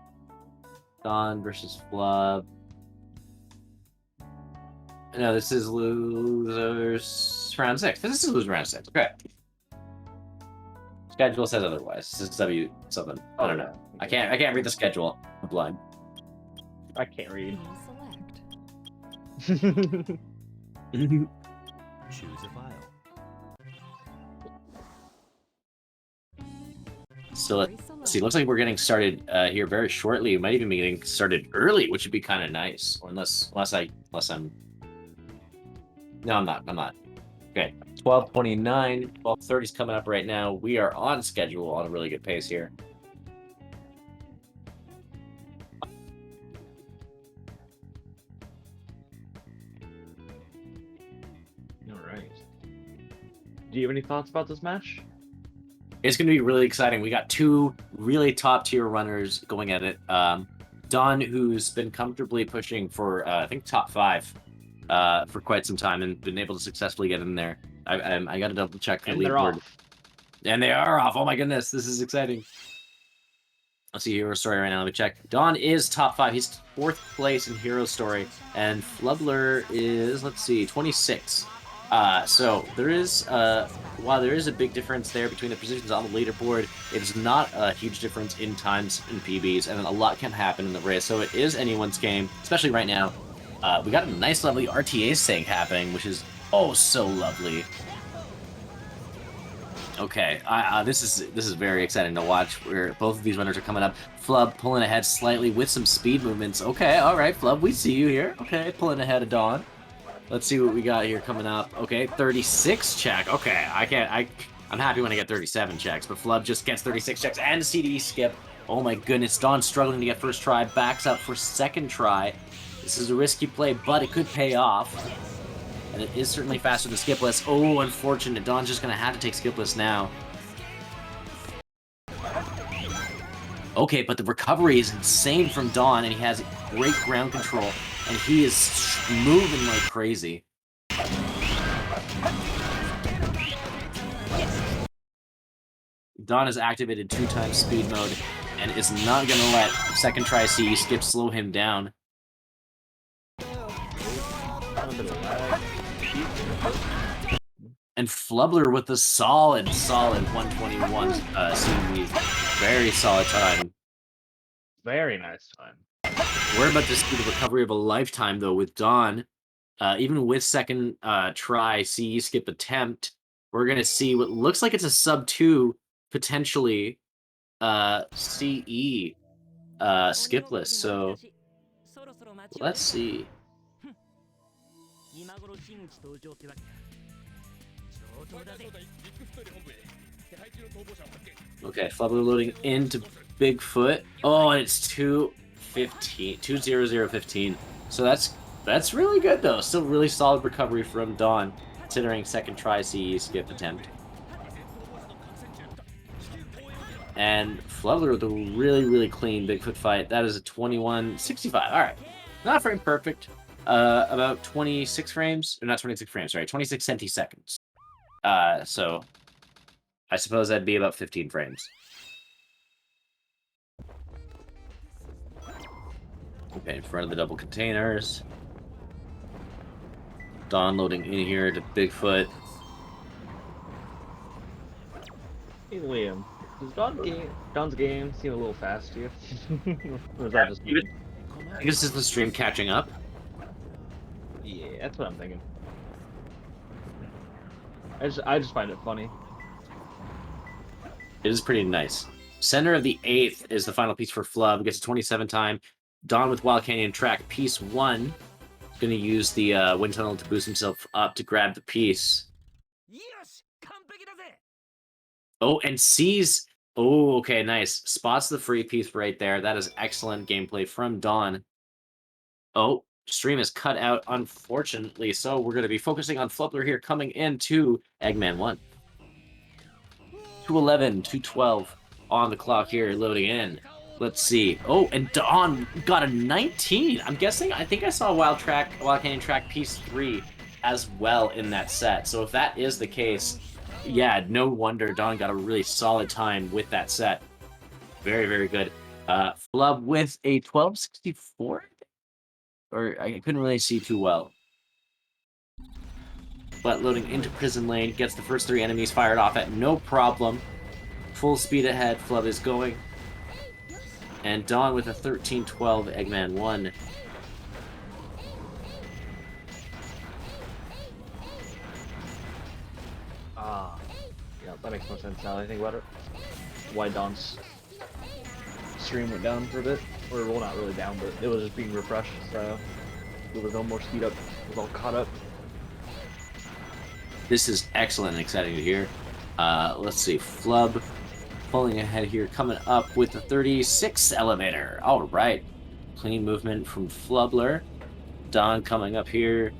Dawn versus Flub. No, this is losers round 6. This is losers round 6. Okay. Schedule says otherwise. This is W something. I don't know. I can't read the schedule. I'm blind. I can't read. Select. Choose a file. So let's see. Looks like we're getting started here very shortly. We might even be getting started early, which would be kind of nice. Or unless I'm. No, I'm not. Okay. 12:29, 12:30 is coming up right now. We are on schedule on a really good pace here. Alright. Do you have any thoughts about this match? It's going to be really exciting. We got two really top tier runners going at it. Don, who's been comfortably pushing for, I think, top 5 for quite some time and been able to successfully get in there. I got to double check the And they're leaderboard. off. And they are off. Oh my goodness, this is exciting. Let's see Hero Story right now. Let me check. Don is top 5. He's 4th place in Hero Story. And Flubler is, let's see, 26. So there is, while there is a big difference there between the positions on the leaderboard, it is not a huge difference in times in PBs, and a lot can happen in the race. So it is anyone's game, especially right now. We got a nice, lovely RTA sync happening, which is oh so lovely. Okay, this is very exciting to watch. Where both of these runners are coming up. Flub pulling ahead slightly with some speed movements. Okay, all right, Flub, we see you here. Okay, pulling ahead of Dawn. Let's see what we got here coming up. Okay, 36 check. Okay, I'm happy when I get 37 checks, but Flub just gets 36 checks and a CDE skip. Oh my goodness, Dawn struggling to get first try, backs up for second try. This is a risky play, but it could pay off. And it is certainly faster than skipless. Oh, unfortunate. Dawn's just going to have to take skipless now. Okay, but the recovery is insane from Dawn, and he has great ground control, and he is moving like crazy. Dawn has activated 2x speed mode, and is not going to let second try CE skip slow him down. And Flubler with a solid 121 CE. Very solid time. Very nice time. We're about to see the recovery of a lifetime, though, with Dawn. Even with second try CE skip attempt, we're going to see what looks like it's a sub 2, potentially, CE skipless. So, let's see. Okay, Flubber loading into Bigfoot. Oh, and it's 2:00:15. So that's really good though. Still really solid recovery from Dawn, considering second try CE skip attempt. And Flubber with a really clean Bigfoot fight. That is a 21:65. All right, not frame perfect. About 26 frames, or not 26 frames, sorry, 26 centiseconds. So I suppose that'd be about 15 frames. Okay, in front of the double containers. Dawn loading in here to Bigfoot. Hey, Liam. Does Don's game seem a little fast to you? Or is Yeah, that just even- me? I guess it's the stream catching up. Yeah, that's what I'm thinking. I just find it funny. It is pretty nice. Center of the 8th is the final piece for Flub. Gets a 27 time. Don with Wild Canyon track. Piece 1. Going to use the wind tunnel to boost himself up to grab the piece. Yes! 完璧だぜ! Oh, and sees. Oh, okay, nice. Spots the free piece right there. That is excellent gameplay from Don. Oh, stream is cut out, unfortunately. So we're going to be focusing on Flubler here coming into Eggman 1. 211, 212 on the clock here, loading in. Let's see. Oh, and Don got a 19. I'm guessing, I think I saw Wild Canyon Track Piece 3 as well in that set. So if that is the case, yeah, no wonder Don got a really solid time with that set. Very, very good. Flub with a 1264? Or I couldn't really see too well. But loading into Prison Lane, gets the first 3 enemies fired off at no problem. Full speed ahead, Flub is going. And Dawn with a 1312 Eggman 1. Ah, yeah, that makes more sense now that I think about it. Why Don's stream went down for a bit. Or, well, not really down, but it was just being refreshed, so there was no more speed up. It was all caught up. This is excellent and exciting to hear. Let's see, Flub pulling ahead here, coming up with the 36 elevator. All right. Clean movement from Flubler. Don coming up here.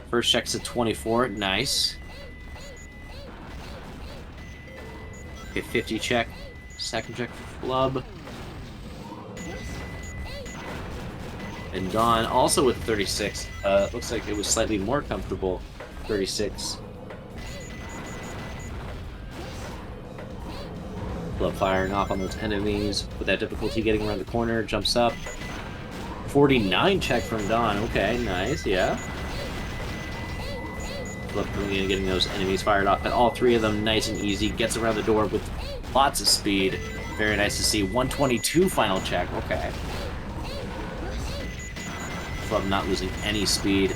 First check's at 24. Nice. Okay, 50 check. Second check for Flub. And Don also with 36. Looks like it was slightly more comfortable. 36. Flub firing off on those enemies without difficulty, getting around the corner, jumps up. 49 check from Don. Okay, nice, yeah. Flub coming in and getting those enemies fired off, and all 3 of them nice and easy. Gets around the door with lots of speed. Very nice to see. 122 final check. Okay. Flub not losing any speed.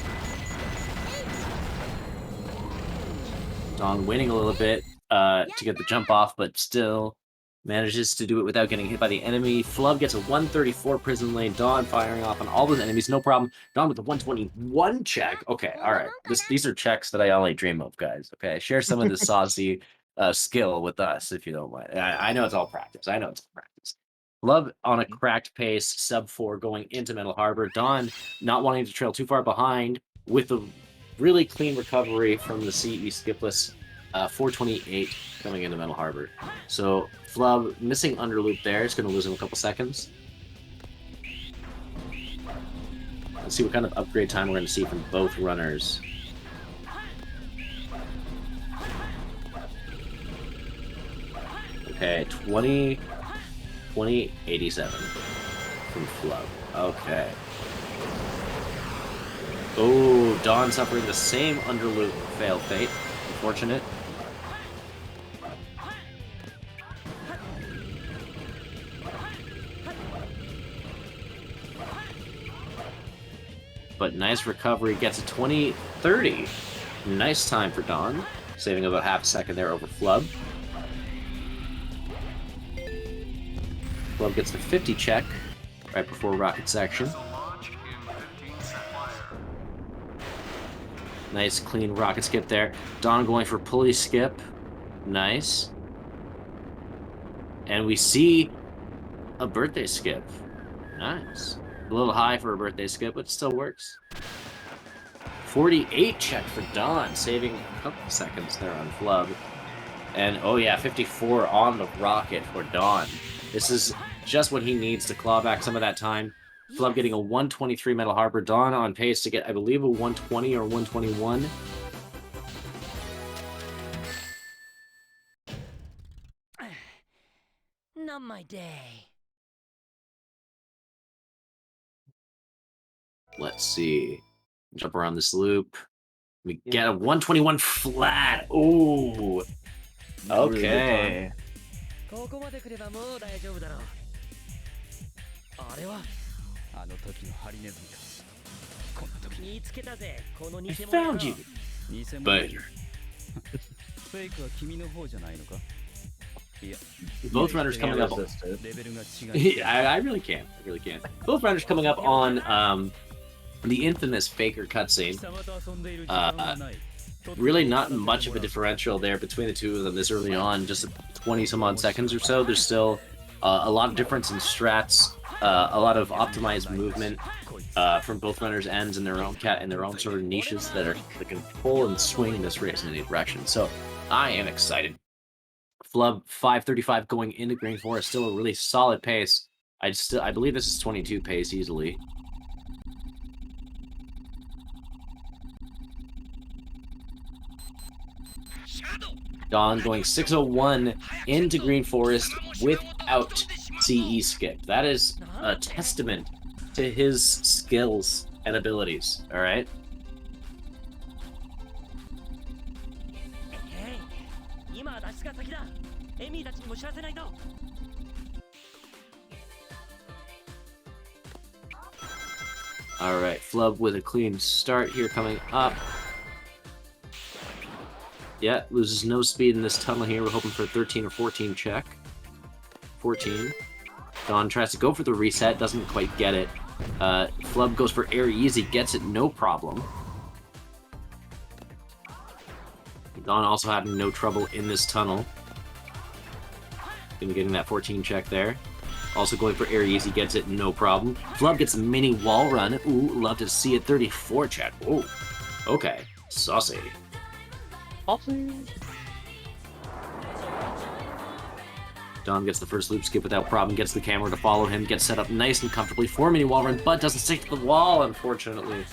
Don waiting a little bit to get the jump off, but still manages to do it without getting hit by the enemy. Flub gets a 134 Prison Lane. Don firing off on all those enemies, no problem. Don with the 121 check. Okay, all right. These are checks that I only dream of, guys. Okay, share some of this saucy skill with us if you don't mind. I know it's all practice. I know it's all practice. Flub on a cracked pace, sub 4 going into Metal Harbor. Don not wanting to trail too far behind with a really clean recovery from the CE skipless 428 coming into Metal Harbor. So Flub missing underloop there. It's going to lose him a couple seconds. Let's see what kind of upgrade time we're going to see from both runners. Okay, 2087 from Flub. Okay. Oh, Dawn suffering the same underloop fail fate. Unfortunate. But nice recovery, gets a 2030. Nice time for Dawn, saving about half a second there over Flub. Flub gets the 50 check right before rocket section. Nice clean rocket skip there. Dawn going for pulley skip. Nice. And we see a birthday skip. Nice. A little high for a birthday skip, but still works. 48 check for Dawn, saving a couple seconds there on Flub. And oh yeah, 54 on the rocket for Dawn. This is just what he needs to claw back some of that time. Flub getting a 123 Metal Harbor. Dawn on pace to get, I believe, a 120 or 121. Not my day. Let's see. Jump around this loop. We get a 121 flat. Ooh. Really good time. Okay. ここまで来ればもう大丈夫だろう。あれはあの時のハリネズミか。こんな時に見つけたぜ、この偽 I 物野郎 found you. 偽物 But フェイクは君の方じゃないのか。いや、 both runners coming up. Resisted. レベルが違う。I really can't. I really can't. Both runners coming up on the infamous Faker cutscene. 貴様と遊んでいる時間はない。 Really not much of a differential there between the two of them this early on, just 20 some odd seconds or so. There's still a lot of difference in strats, a lot of optimized movement from both runners' ends in their own sort of niches that can pull and swing this race in any direction. So I am excited. Flub 5:35 going into Green Forest, still a really solid pace. I believe this is 22 pace easily. Don going 6:01 into Green Forest without CE skip. That is a testament to his skills and abilities. All right. 今は脱出が先だ。エミーたちにも知らせないと。 All right, Flub with a clean start here coming up. Yeah, loses no speed in this tunnel here. We're hoping for a 13 or 14 check. 14. Don tries to go for the reset, doesn't quite get it. Flub goes for air easy, gets it no problem. Don also having no trouble in this tunnel. Getting that 14 check there. Also going for air easy, gets it no problem. Flub gets a mini wall run. Ooh, love to see it. 34 check. Ooh, okay, saucy. Don gets the first loop skip without problem, gets the camera to follow him, gets set up nice and comfortably. 4 mini wall run, but doesn't stick to the wall, unfortunately.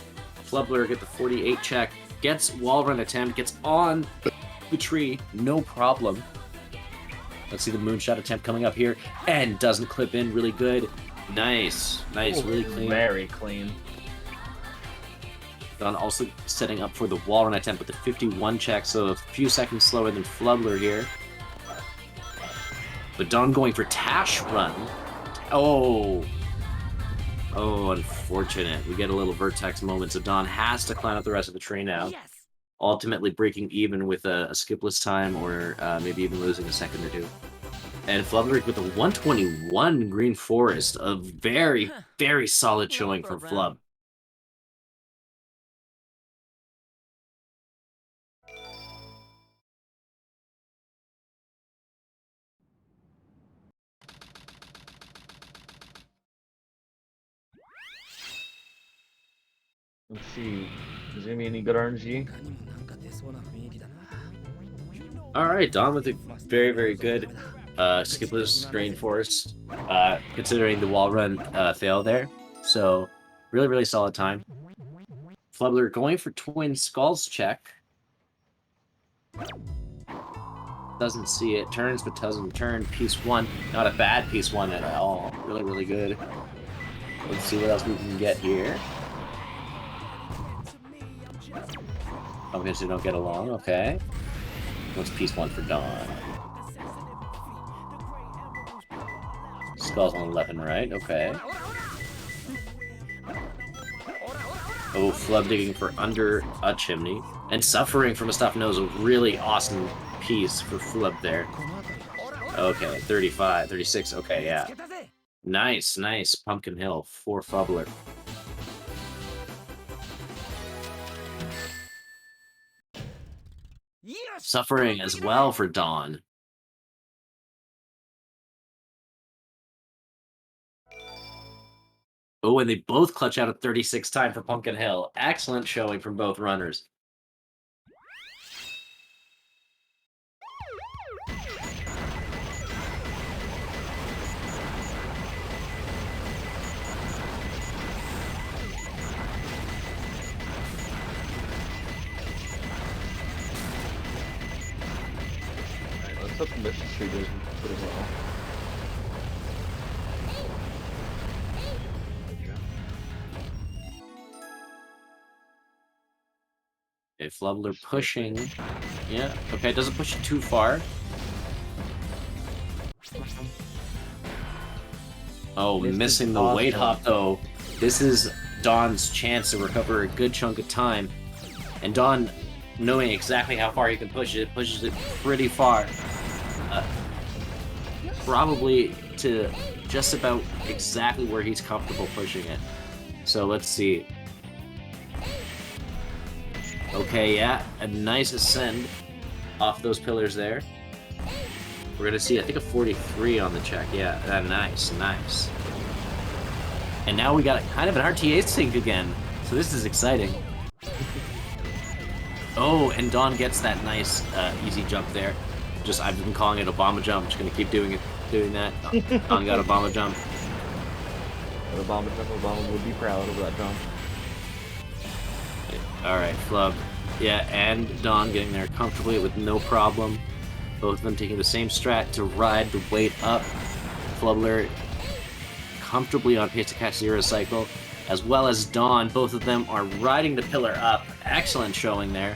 Flubler get the 48 check, gets wall run attempt, gets on the tree, no problem. Let's see the moonshot attempt coming up here, and doesn't clip in, really good. Nice, nice, really clean. Very clean. Don also setting up for the wall run attempt with the 51 check, so a few seconds slower than Flubler here. But Don going for Tash run. Oh, unfortunate. We get a little Vertex moment, so Don has to climb up the rest of the tree now. Yes. Ultimately breaking even with a skipless time, or maybe even losing a second or two. And Flubber with a 121 Green Forest, a very, very solid showing from Flub. Let's see. Is there any good RNG? 他にもなんか出そうな雰囲気だな。 All right, Don with a very, very good skipless Green Forest, considering the wall run fail there. So, really, really solid time. Flubler going for Twin Skulls check. Doesn't see it. Turns, but doesn't turn. Piece 1. Not a bad piece 1 at all. Really, really good. Let's see what else we can get here. Oh, because they don't get along. Okay. What's piece 1 for Dawn? Skulls on left and right. Okay. Oh, Flub digging for under a chimney. And suffering from a stuffed nose. A really awesome piece for Flub there. Okay, 35, 36. Okay, yeah. Nice, nice. Pumpkin Hill for Flubler. Suffering as well for Dawn. Oh, and they both clutch out a 36 time for Pumpkin Hill. Excellent showing from both runners. Let's hope the mission streak does pretty well. Okay, Flubler pushing. Yeah, okay, doesn't push it too far. Oh, Missed missing his the boss weight jump. hop though. This is Don's chance to recover a good chunk of time. And Don, knowing exactly how far he can push it, pushes it pretty far. Probably to just about exactly where he's comfortable pushing it. So let's see. Okay, yeah, a nice ascend off those pillars there. We're gonna see, I think, a 43 on the check. Yeah, nice, nice. And now we got kind of an RTA sync again. So this is exciting. Oh, and Don gets that nice easy jump there. Just, I've been calling it Obama jump. Just gonna keep doing that. Don got Obama jump. Obama would be proud of that jump. Alright, Flub. Yeah, and Don getting there comfortably with no problem. Both of them taking the same strat to ride the weight up. Flubler comfortably on pace to catch Zero Cycle, as well as Don. Both of them are riding the pillar up. Excellent showing there.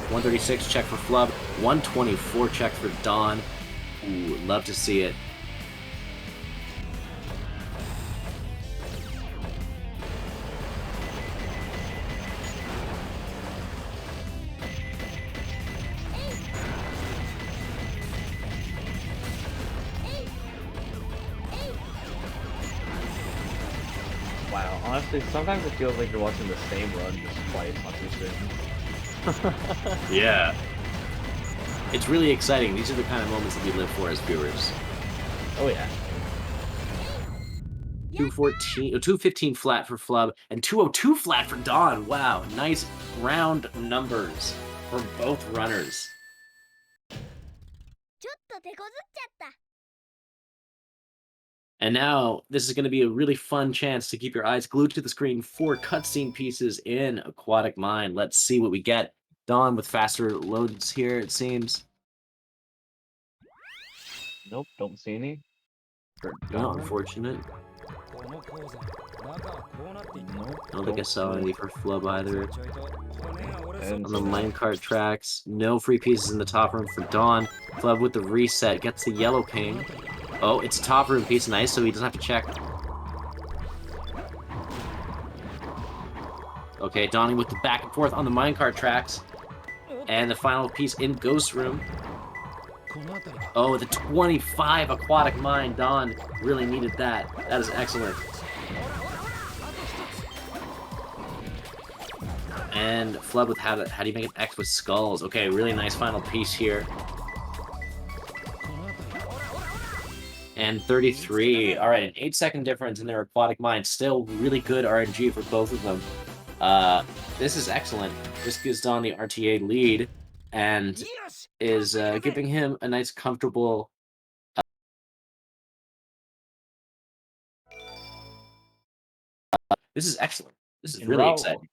136 check for Flub, 124 check for Don. Ooh, love to see it. Wow, honestly, sometimes it feels like you're watching the same run just twice on two streams. Yeah. It's really exciting. These are the kind of moments that we live for as viewers. Oh yeah. 215 flat for Flub, and 202 flat for Don. Wow, nice round numbers for both runners. ちょっと手こずっちゃった And now, this is going to be a really fun chance to keep your eyes glued to the screen for cutscene pieces in Aquatic Mine. Let's see what we get. Don with faster loads here, it seems. Nope, don't see any. No, unfortunate. この鉱山中はこうなっていた Nope. I don't think I saw any for Flub either. ちょいと骨が折れそう And On the minecart tracks, no free pieces in the top room for Dawn. Flub with the reset gets the yellow ping. Oh, it's a top room piece, nice, so he doesn't have to check. Okay, Donnie with the back and forth on the minecart tracks. And the final piece in Ghost Room. この辺りか Oh, the 25 Aquatic Mine. Don really needed that. That is excellent. And Flub with how do you make an X with skulls? Okay, really nice final piece here. And 33. All right, an 8-second difference in their Aquatic Mine. Still really good RNG for both of them. This is excellent. This gives Don the RTA lead and is giving him a nice, comfortable... This is excellent. This is And really exciting.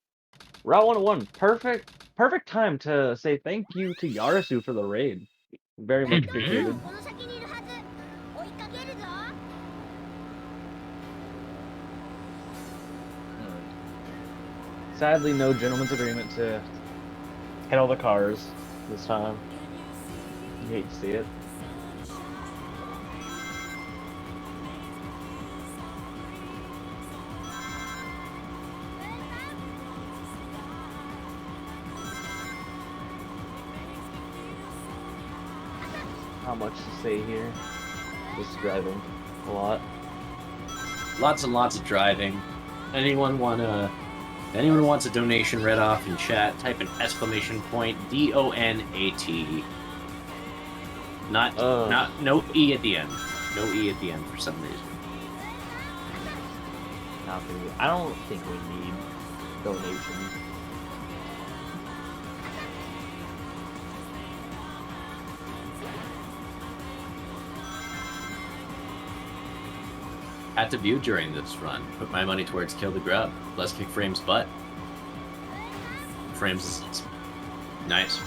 Route 101, perfect time to say thank you to Yarasu for the raid. Very much appreciated. この先にいるはず追いかけるぞ Sadly, no gentleman's agreement to hit all the cars this time. You hate to see it. Not much to say here. Just driving a lot. Lots and lots of driving. Anyone wants a donation read off in chat, type an exclamation point DONAT. Not no E at the end. No E at the end for some reason. I don't think we need donations. Had to view during this run. Put my money towards Kill the Grub. Let's kick Frames' butt. Frames is nice.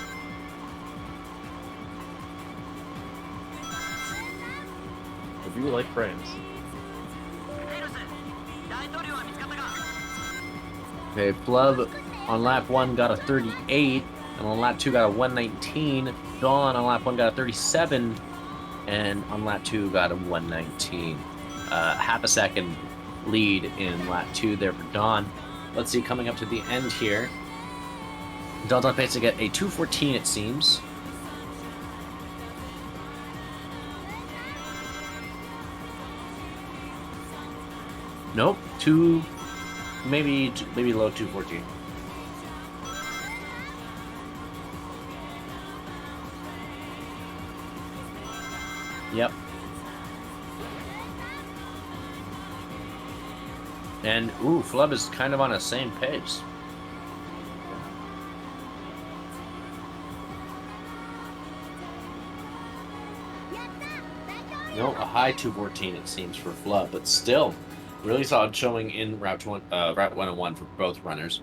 I do like frames. Okay, Flub on lap 1 got a 38, and on lap 2 got a 119. Dawn on lap 1 got a 37. And on lap 2, got a 119. Half a second lead in lap 2 there for Dawn. Let's see, coming up to the end here. Dawn's on pace to get a 214, it seems. Nope, maybe low 214. Yep. And Flub is kind of on the same pace. No, a high 214 it seems for Flub, but still really solid showing in Route 101 for both runners.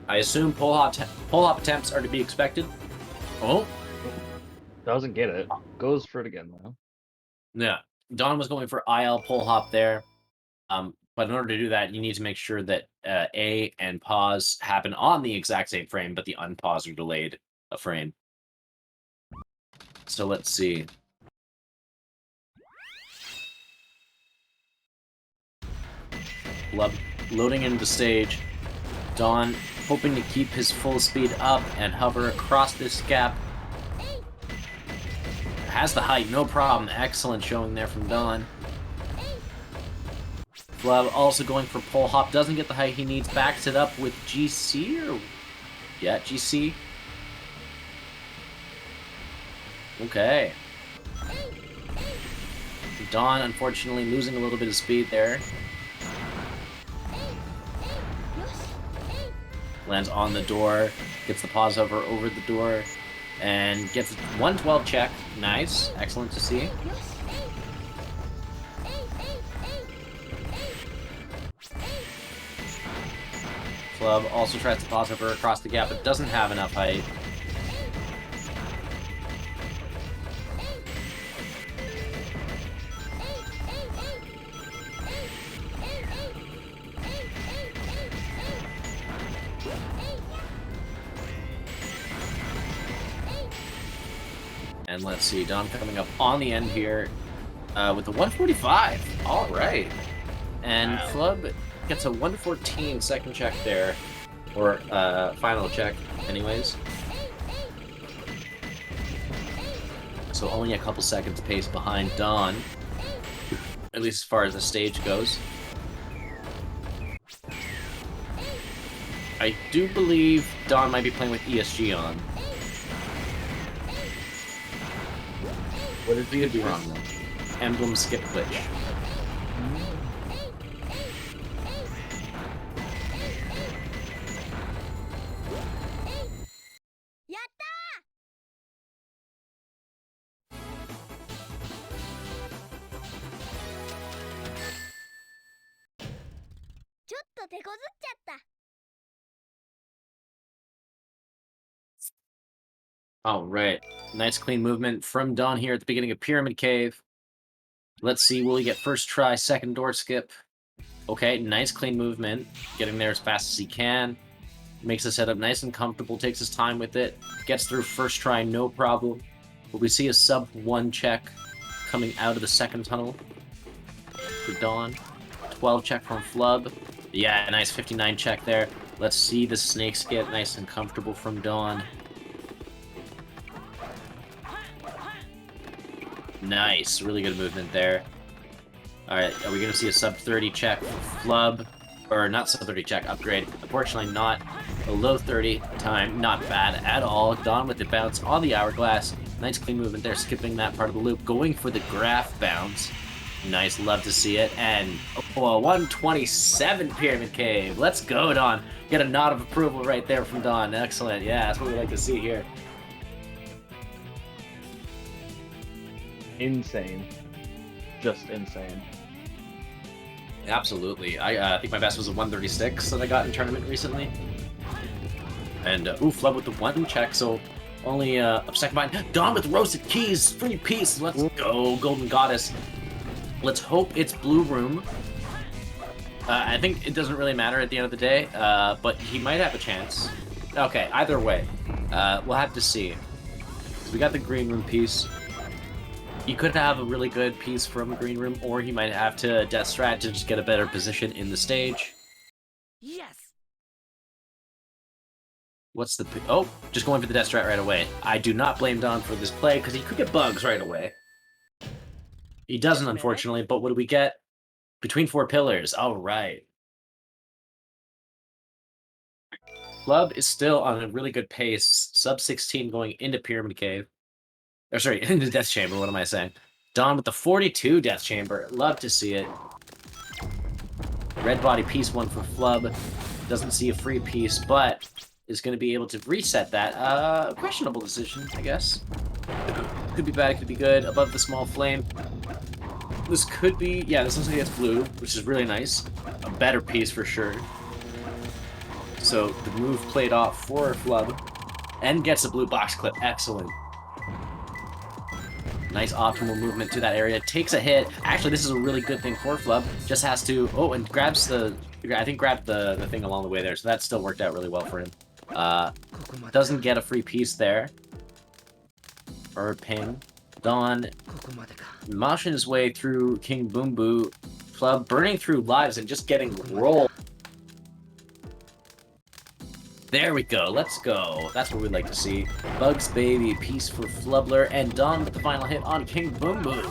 I assume pole hop attempts are to be expected. Oh, Doesn't get it. Goes for it again though. yeah. Don was going for IL pole hop there. But in order to do that, you need to make sure that A and pause happen on the exact same frame, but the unpause are delayed a frame. So let's see. Loading into the stage. Don hoping to keep his full speed up and hover across this gap. Has the height, no problem. Excellent showing there from Don. Flub also going for pole hop. Doesn't get the height he needs. Backs it up with GC or... Yeah, GC. Okay. Don, unfortunately, losing a little bit of speed there. Lands on the door, gets the pause over the door, and gets a 112 check. Nice. Excellent to see. Flub also tries to pause over across the gap, but doesn't have enough height. And let's see, Don coming up on the end here with the 145. All right. And Flub gets a 114 second check there, or final check anyways. So only a couple seconds pace behind Don, at least as far as the stage goes. I do believe Don might be playing with ESG on. What did Could be wrong though. Emblem skip glitch. All right, nice clean movement from Don here at the beginning of Pyramid Cave. Let's see, will he get first try, second door skip? Okay, nice clean movement, getting there as fast as he can. Makes the setup nice and comfortable, takes his time with it, gets through first try, no problem. But we see a sub 1 check coming out of the second tunnel for Don. 12 check from Flub. Yeah, nice 59 check there. Let's see the snakes get nice and comfortable from Don. Nice, really good movement there. Alright, are we going to see a sub 30 check for Flub? Or not sub 30 check, upgrade. Unfortunately not. A low 30 time, not bad at all. Don with the bounce on the hourglass. Nice clean movement there, skipping that part of the loop. Going for the graph bounce. Nice, love to see it. And a 127 Pyramid Cave. Let's go, Don. Get a nod of approval right there from Don. Excellent. Yeah, that's what we like to see here. Insane. Just insane. Absolutely. I think my best was a 136 that I got in tournament recently. And, Flub with the 1 check, so only a second behind. Don with roasted keys, free piece. Let's go, Golden Goddess. Let's hope it's Blue Room. I think it doesn't really matter at the end of the day, but he might have a chance. Okay, either way, we'll have to see. So we got the Green Room piece. You could have a really good piece from Green Room, or he might have to Death Strat to just get a better position in the stage. Yes. What's the... Oh, just going for the Death Strat right away. I do not blame Don for this play, because he could get bugs right away. He doesn't, unfortunately, but what do we get? Between 4 pillars. All right. Club is still on a really good pace. Sub 16 going into Pyramid Cave. Or sorry, into Death Chamber, what am I saying? Don with the 42 Death Chamber. Love to see it. Red body piece 1 for Flub. Doesn't see a free piece, but is going to be able to reset that. Questionable decision, I guess. Could be bad, could be good. Above the small flame. This could be... Yeah, this looks like it's blue, which is really nice. A better piece for sure. So the move played off for Flub. And gets a blue box clip. Excellent. Nice optimal movement to that area. Takes a hit. Actually, this is a really good thing for Flub. Just has to... Oh, and grabs the... I think grabbed the thing along the way there, so that still worked out really well for him. Doesn't get a free piece there. Or ping. Don motion his way through King Boom Boo. Flub burning through lives and just getting rolled. There we go, let's go. That's what we'd like to see. Bugs Baby, piece for Flubler, and Don with the final hit on King Boom Boo.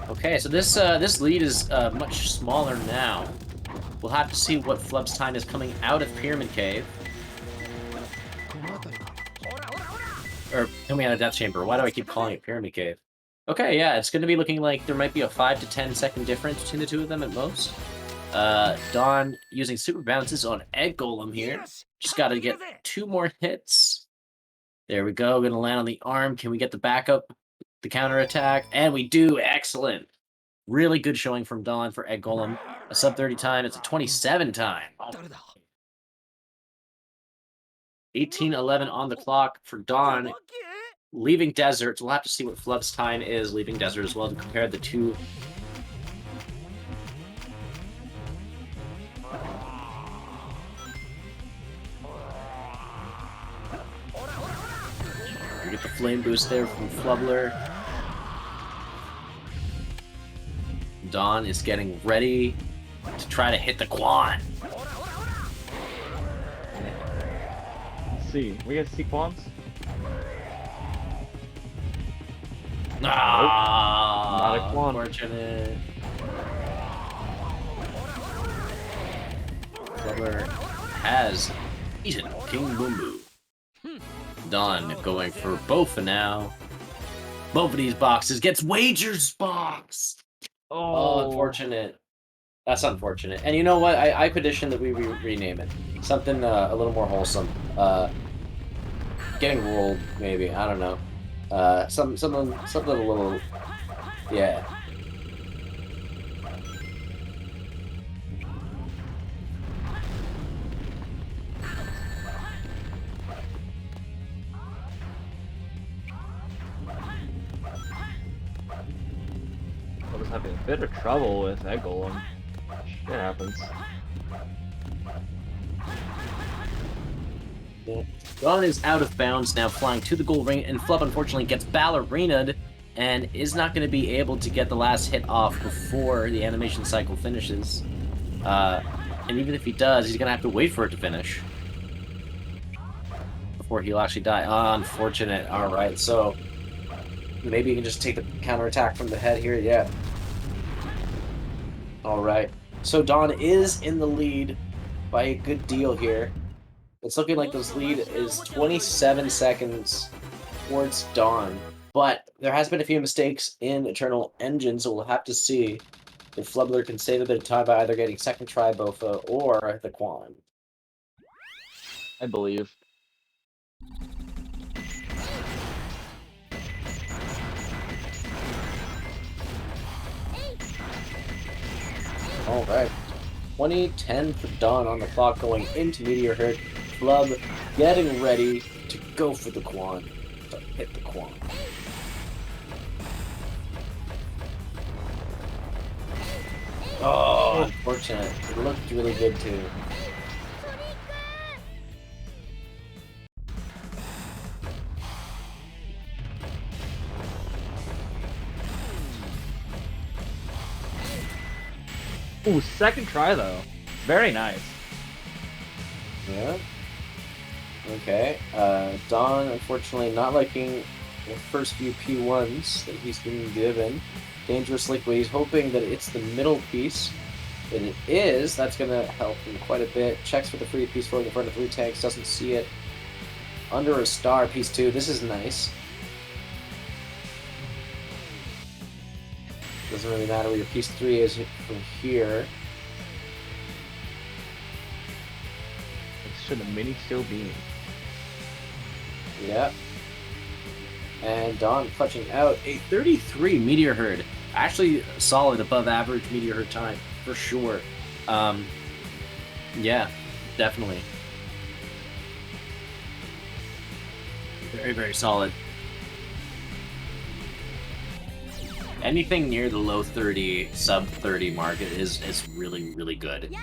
Okay, so this lead is much smaller now. We'll have to see what Flub's time is coming out of Pyramid Cave. Or coming out of Death Chamber. Why do I keep calling it Pyramid Cave? Okay, yeah, it's going to be looking like there might be a 5 to 10 second difference between the two of them at most. Don using super bounces on Egg Golem here. Just got to get 2 more hits. There we go. Going to land on the arm. Can we get the backup? The counter attack? And we do. Excellent. Really good showing from Don for Egg Golem. A sub 30 time. It's a 27 time. 18:11 on the clock for Don. Leaving Deserts. We'll have to see what Flub's time is leaving Desert as well to compare the two. We get the flame boost there from Flubler. Don is getting ready to try to hit the Quan. Let's see. We get sequence. Ah, not a Quan. Unfortunate. Flubber has eaten King Boom Boo. Don going for both for now. Both of these boxes gets Wagers box. Oh, unfortunate. That's unfortunate. And you know what? I petition that we rename it. Something a little more wholesome. Getting rolled, maybe. I don't know. Something a little... Yeah. I was having a bit of trouble with Egg Golem. Shit happens. Don is out of bounds now, flying to the gold ring, and Flub unfortunately gets ballerinaed and is not going to be able to get the last hit off before the animation cycle finishes. And even if he does, he's going to have to wait for it to finish before he'll actually die. Unfortunate. All right, so maybe you can just take the counterattack from the head here. Yeah. All right. So Don is in the lead by a good deal here. It's looking like this lead is 27 seconds towards Dawn, but there has been a few mistakes in Eternal Engine, so we'll have to see if Flubler can save a bit of time by either getting second try Bofa or the Quan. I believe. All right, 20:10 for Dawn on the clock going into Meteor Herd. Flub getting ready to go for the Quan, to hit the Quan. Oh, unfortunate. It looked really good too. Ooh, second try though. Very nice. Yeah. Okay. Don, unfortunately, not liking the first few P1s that he's been given. Dangerous Liquid. He's hoping that it's the middle piece. And it is. That's going to help him quite a bit. Checks for the free piece for in front of 3 tanks. Doesn't see it. Under a star, piece 2. This is nice. Doesn't really matter where your piece 3 is from here. Should the mini still be? Yeah. And Don clutching out a 33 Meteor Herd. Actually solid above average Meteor Herd time, for sure. Yeah, definitely. Very, very solid. Anything near the low 30, sub 30 market is really, really good.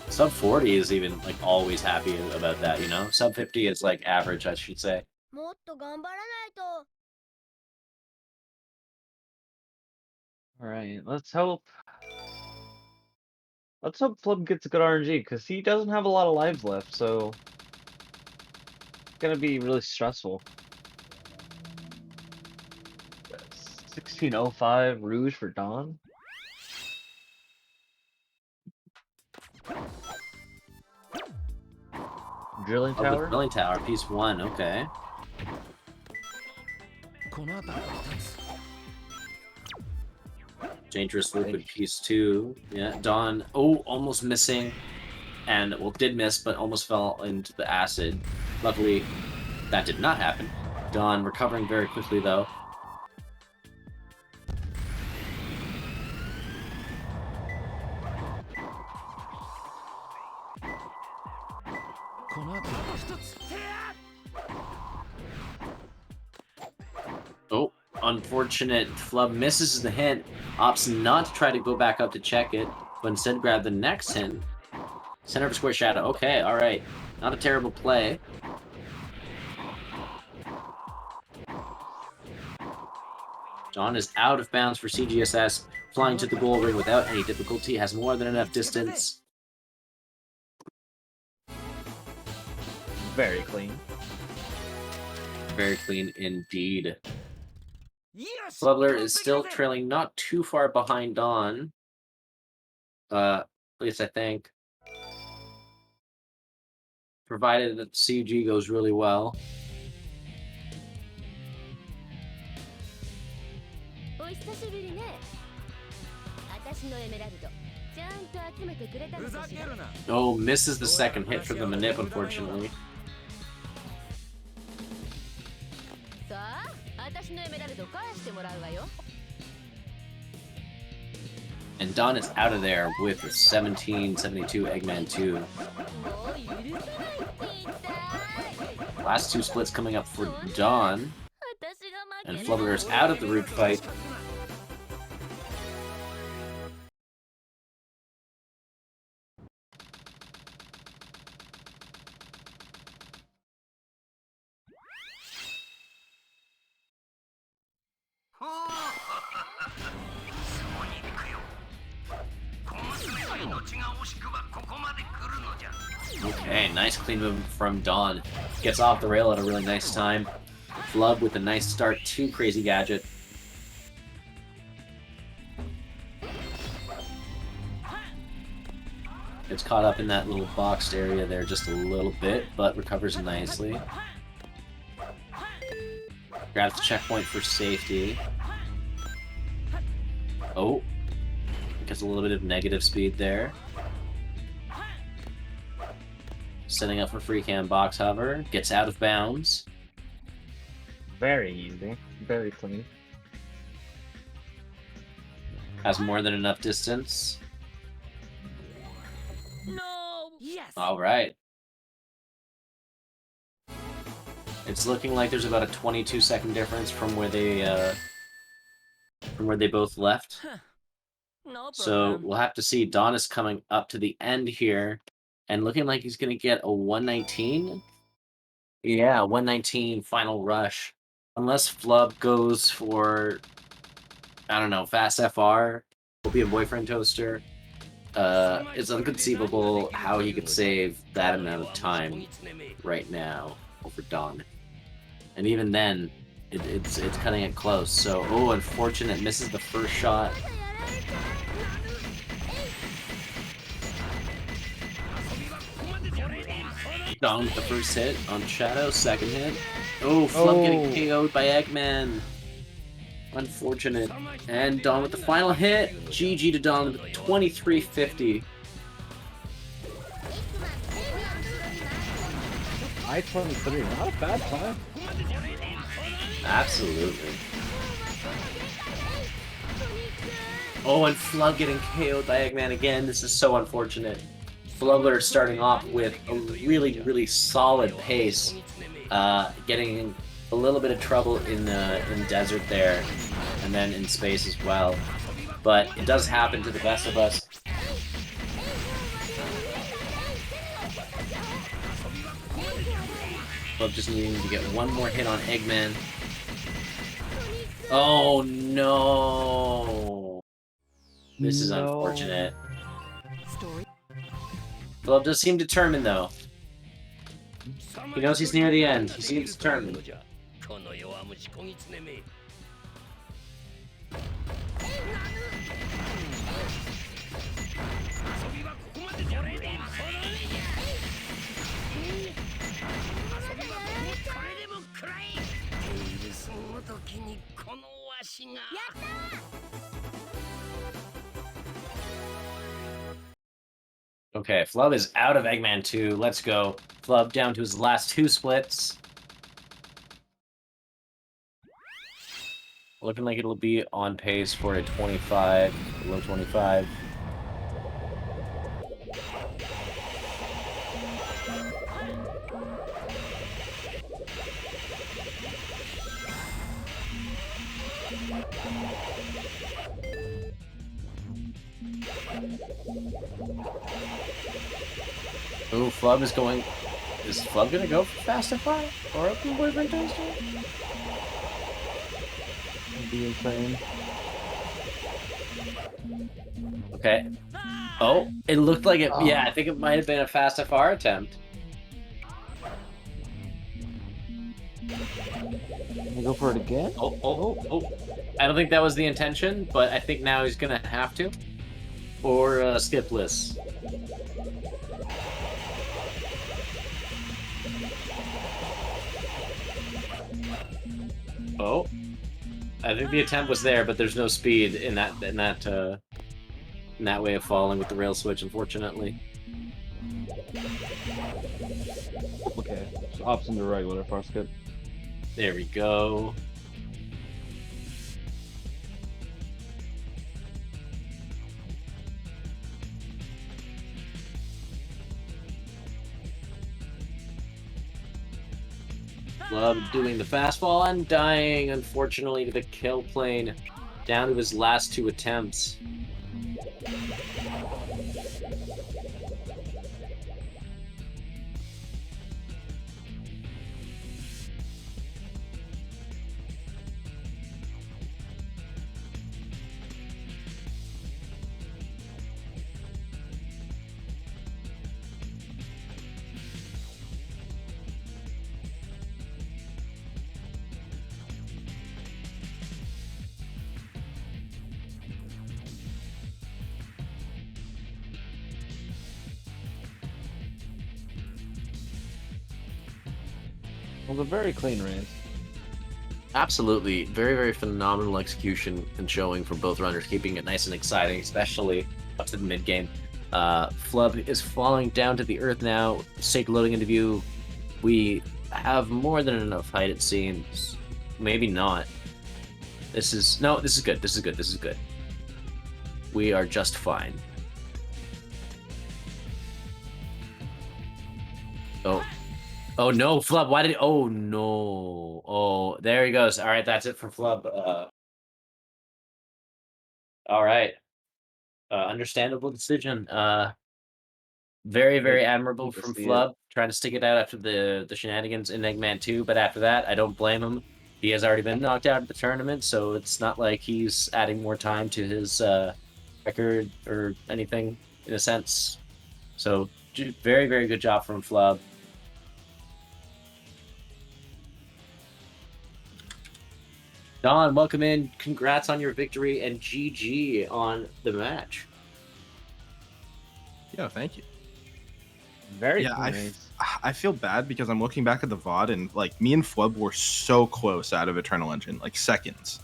Sub 40 is even like always happy about that, you know? Sub 50 is like average, I should say. もっと頑張らないと。 Alright, let's hope. Let's hope Flub gets a good RNG, because he doesn't have a lot of lives left, so it's gonna be really stressful. 1605 Rouge for Dawn. Drilling Oh, the tower. drilling tower, piece 1, okay. この辺りが2つ Dangerous Liquid piece 2. Yeah, Dawn, oh, almost missing. And, well, did miss, but almost fell into the acid. Luckily, that did not happen. Dawn recovering very quickly, though. Oh, unfortunate. Flub misses the hint. Opts not to try to go back up to check it, but instead grab the next hint. Center of Square Shadow. Okay, alright. Not a terrible play. Dawn is out of bounds for CGSS, flying to the goal ring without any difficulty, has more than enough distance. Very clean. Very clean indeed. Flubler is still trailing not too far behind Dawn. At least I think. Provided that CG goes really well. お久しぶりね。私のエメラルド、ちゃんと集めてくれたのかしら。 Oh, misses the second hit for the manip, unfortunately. さあ、私のエメラルド返してもらうわよ。 And Dawn is out of there with the 1772 Eggman 2. もう許さないって言ったい。 Last 2 splits coming up for Dawn. 私が負け And る Flubber is out of the root fight. Okay, nice clean move from Dawn. Gets off the rail at a really nice time. Flub with a nice start to Crazy Gadget. Gets caught up in that little boxed area there just a little bit, but recovers nicely. Grabs the checkpoint for safety. Oh, gets a little bit of negative speed there. Setting up for free cam box hover. Gets out of bounds. Very easy. Very clean. Has more than enough distance. No! Yes! Alright. It's looking like there's about a 22-second difference from where they both left. No So problem. we'll have to see. Dawn is coming up to the end here, and looking like he's going to get a 119. Yeah, 119 final rush. Unless Flub goes for I don't know, Fast FR, Opium Boyfriend Toaster. It's inconceivable how he could save that amount of time right now over Dawn. And even then, it's cutting it close. So, oh, unfortunate, misses the first shot. Dawn with the first hit on Shadow, second hit. Oh, Flub getting KO'd by Eggman. Unfortunate. And Dawn with the final hit. GG to Dawn with 2350. I-23, not a bad time. Absolutely. Oh, and Flub getting KO'd by Eggman again. This is so unfortunate. Flubler starting off with a really, really solid pace. Getting a little bit of trouble in desert there, and then in space as well. But it does happen to the best of us. Flub just needing to get one more hit on Eggman. Oh no! This is unfortunate. Flub does seem determined though. He knows he's near the end. He seems determined. Okay, Flub is out of Eggman 2. Let's go. Flub down to his last 2 splits. Looking like it'll be on pace for a 25, low 25. Ooh, Flub is going... Is Flub gonna go for Fast FR? Or Open Boyfriend Toaster? That'd be insane. Okay. Oh, it looked like it... Yeah, I think it might have been a Fast FR attempt. Can I go for it again? Oh. I don't think that was the intention, but I think now he's gonna have to. Or skipless. Oh, I think the attempt was there, but there's no speed in that way of falling with the rail switch, unfortunately. Okay, so ops into regular far skip. There we go. Flub doing the fastball and dying, unfortunately, to the kill plane. Down to his last 2 attempts. Well, a very clean race. Absolutely. Very, very phenomenal execution and showing from both runners, keeping it nice and exciting, especially up to the mid-game. Flub is falling down to the earth now. State loading into view. We have more than enough height, it seems. Maybe not. This is good. This is good. We are just fine. Oh no, Flub, why did oh no. Oh, there he goes. Alright, that's it for Flub. Alright. Understandable decision. Very, very admirable from Flub. Trying to stick it out after the shenanigans in Eggman 2, but after that, I don't blame him. he has already been knocked out of the tournament, so it's not like he's adding more time to his record or anything in a sense. So very, very good job from Flub. Don, welcome in. Congrats on your victory and GG on the match. Yeah, thank you. Very Yeah, cool race. I feel bad because I'm looking back at the VOD and like me and Flub were so close out of Eternal Engine, like seconds.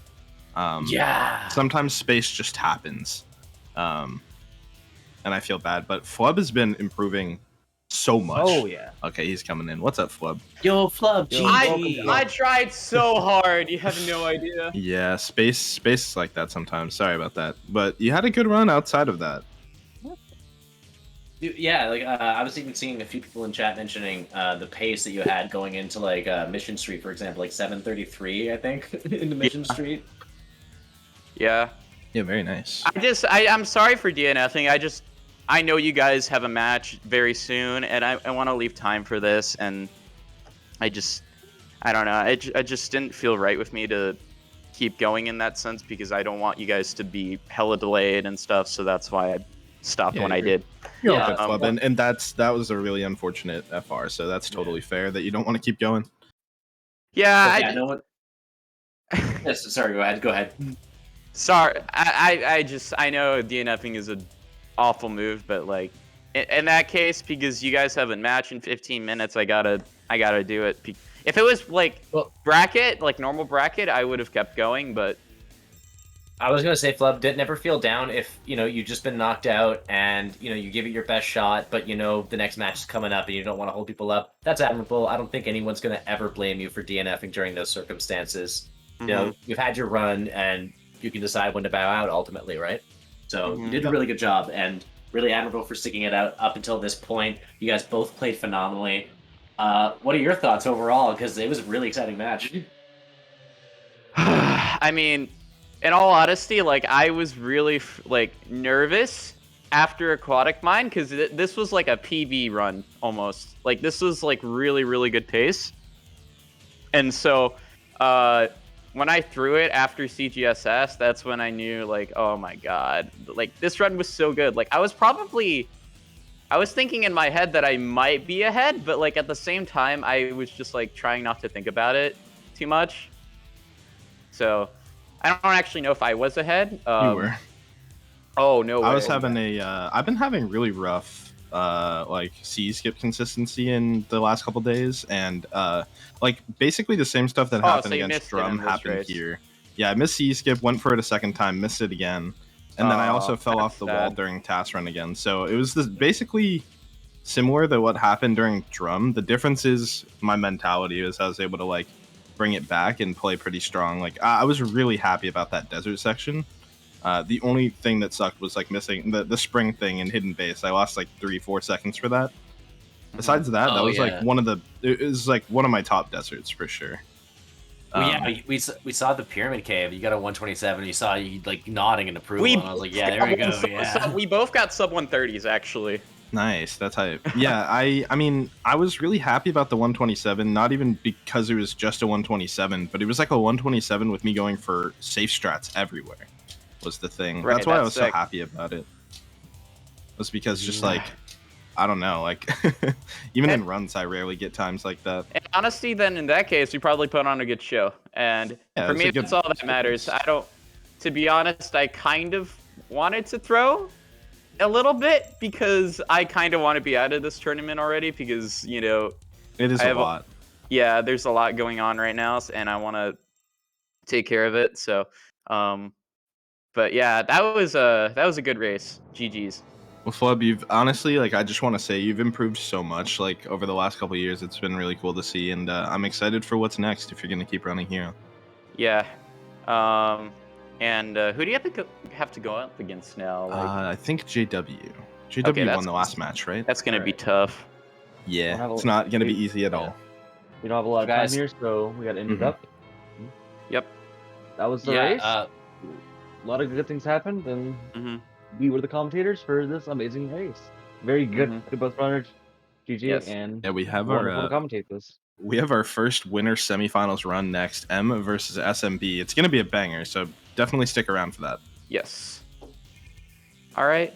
Yeah. Sometimes space just happens. And I feel bad, but Flub has been improving so much. Oh yeah. Okay, he's coming in. What's up, Flub? Yo, Flub, Yo, GG. I tried so hard. You have no idea. Yeah, space is like that sometimes. Sorry about that, but you had a good run outside of that. Yeah, like I was even seeing a few people in chat mentioning the pace that you had going into like Mission Street, for example, like 7:33, I think, into Mission Street. Yeah. Yeah, very nice. I'm sorry for DNFing. I know you guys have a match very soon, and I want to leave time for this, and I don't know. I just didn't feel right with me to keep going in that sense because I don't want you guys to be hella delayed and stuff. So that's why I stopped when I did. You're Yeah, all good, Flub, and that was a really unfortunate FR. So that's totally fair that you don't want to keep going. Yeah. Yeah, no one. Yes, sorry. Go ahead. Sorry. I know DNFing is an awful move, but like in that case, because you guys have a match in 15 minutes, I gotta do it. If it was like bracket, like normal bracket, I would have kept going, but I was gonna say, Flub, never feel down if you've just been knocked out and you give it your best shot, but the next match is coming up and you don't want to hold people up. That's admirable. I don't think anyone's gonna ever blame you for DNFing during those circumstances. You've had your run and you can decide when to bow out ultimately, right? So you did a really good job and really admirable for sticking it out up until this point. You guys both played phenomenally. What are your thoughts overall? Because it was a really exciting match. I mean, in all honesty, like I was really nervous after Aquatic Mine because this was like a PB run almost. Like this was like really, really good pace. And so when I threw it after CGSS, that's when I knew like, oh my god, like this run was so good. Like I was thinking in my head that I might be ahead, but like at the same time, I was just like trying not to think about it too much. So I don't actually know if I was ahead. You were. Oh no way. I was having I've been having really rough like C skip consistency in the last couple days, and like basically the same stuff that happened against Drum happened here. Yeah, I missed C skip, went for it a second time, missed it again, and then I also fell off the wall during task run again. So it was basically similar to what happened during Drum. The difference is my mentality is I was able to like bring it back and play pretty strong. Like I was really happy about that desert section. The only thing that sucked was like missing the spring thing in hidden base. I lost like 3-4 seconds for that. Besides that, that was like it was like one of my top deserts for sure. Well, yeah, we saw the Pyramid Cave. You got a 127. You saw you like nodding in approval. And I was like, yeah, there we go. Yeah. We both got sub 130s actually. Nice, that's hype. Yeah, I mean, I was really happy about the 127, not even because it was just a 127, but it was like a 127 with me going for safe strats everywhere was the thing. Right, that's why I was so happy about it. Was because just like, I don't know, like even in runs, I rarely get times like that. And honestly, then in that case, we probably put on a good show. And for me, that's all that matters. To be honest, I kind of wanted to throw a little bit because I kind of want to be out of this tournament already because, it is a lot. Yeah, there's a lot going on right now and I want to take care of it. So, but yeah, that was a good race. GG's. Well, Flub, you've honestly, like, I just want to say you've improved so much, like, over the last couple of years. It's been really cool to see, and I'm excited for what's next if you're going to keep running Hero. Yeah. And who do you have to go up against now? Like... I think JW. JW won the last match, right? That's going to be tough. Yeah, it's not going to be easy at all. We don't have a lot of time here, so we got ended up. Yep. That was the race. A lot of good things happened, and we were the commentators for this amazing race. Very good to both runners, GG, and we have our commentate this. we have our first winner semifinals run next, M versus SMB. It's going to be a banger, so definitely stick around for that. Yes. All right.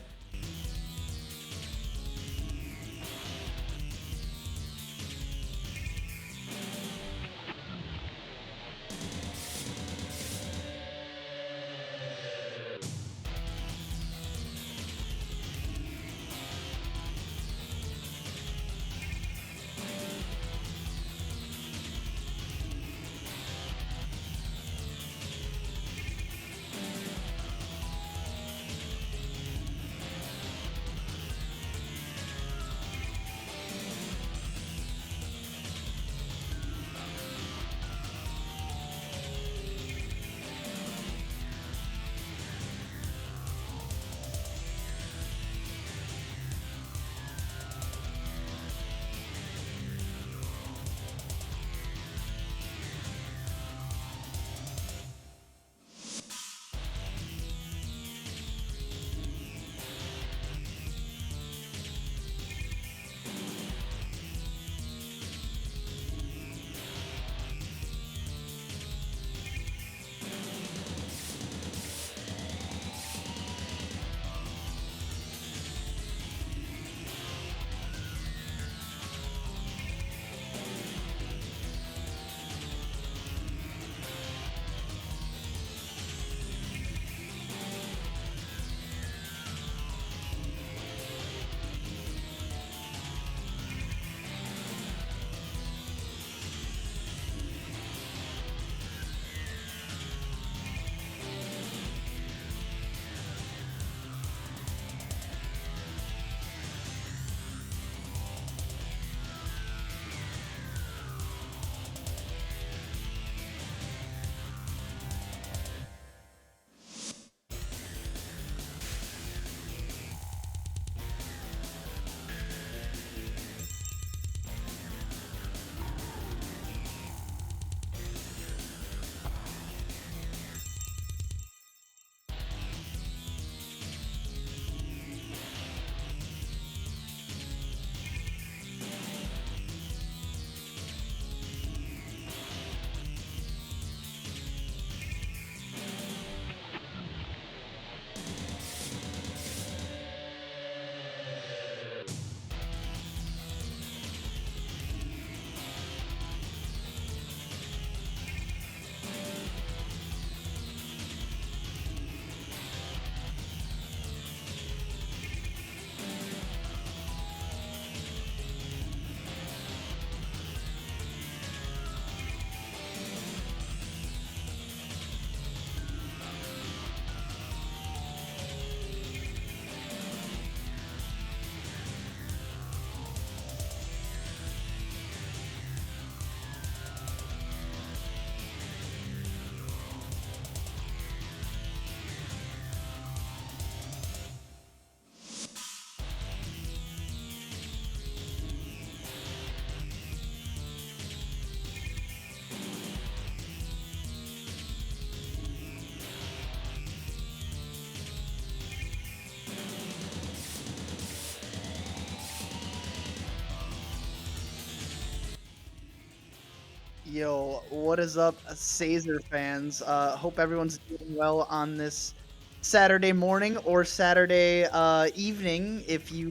Yo, what is up, Caesar fans? Hope everyone's doing well on this Saturday morning or Saturday evening if you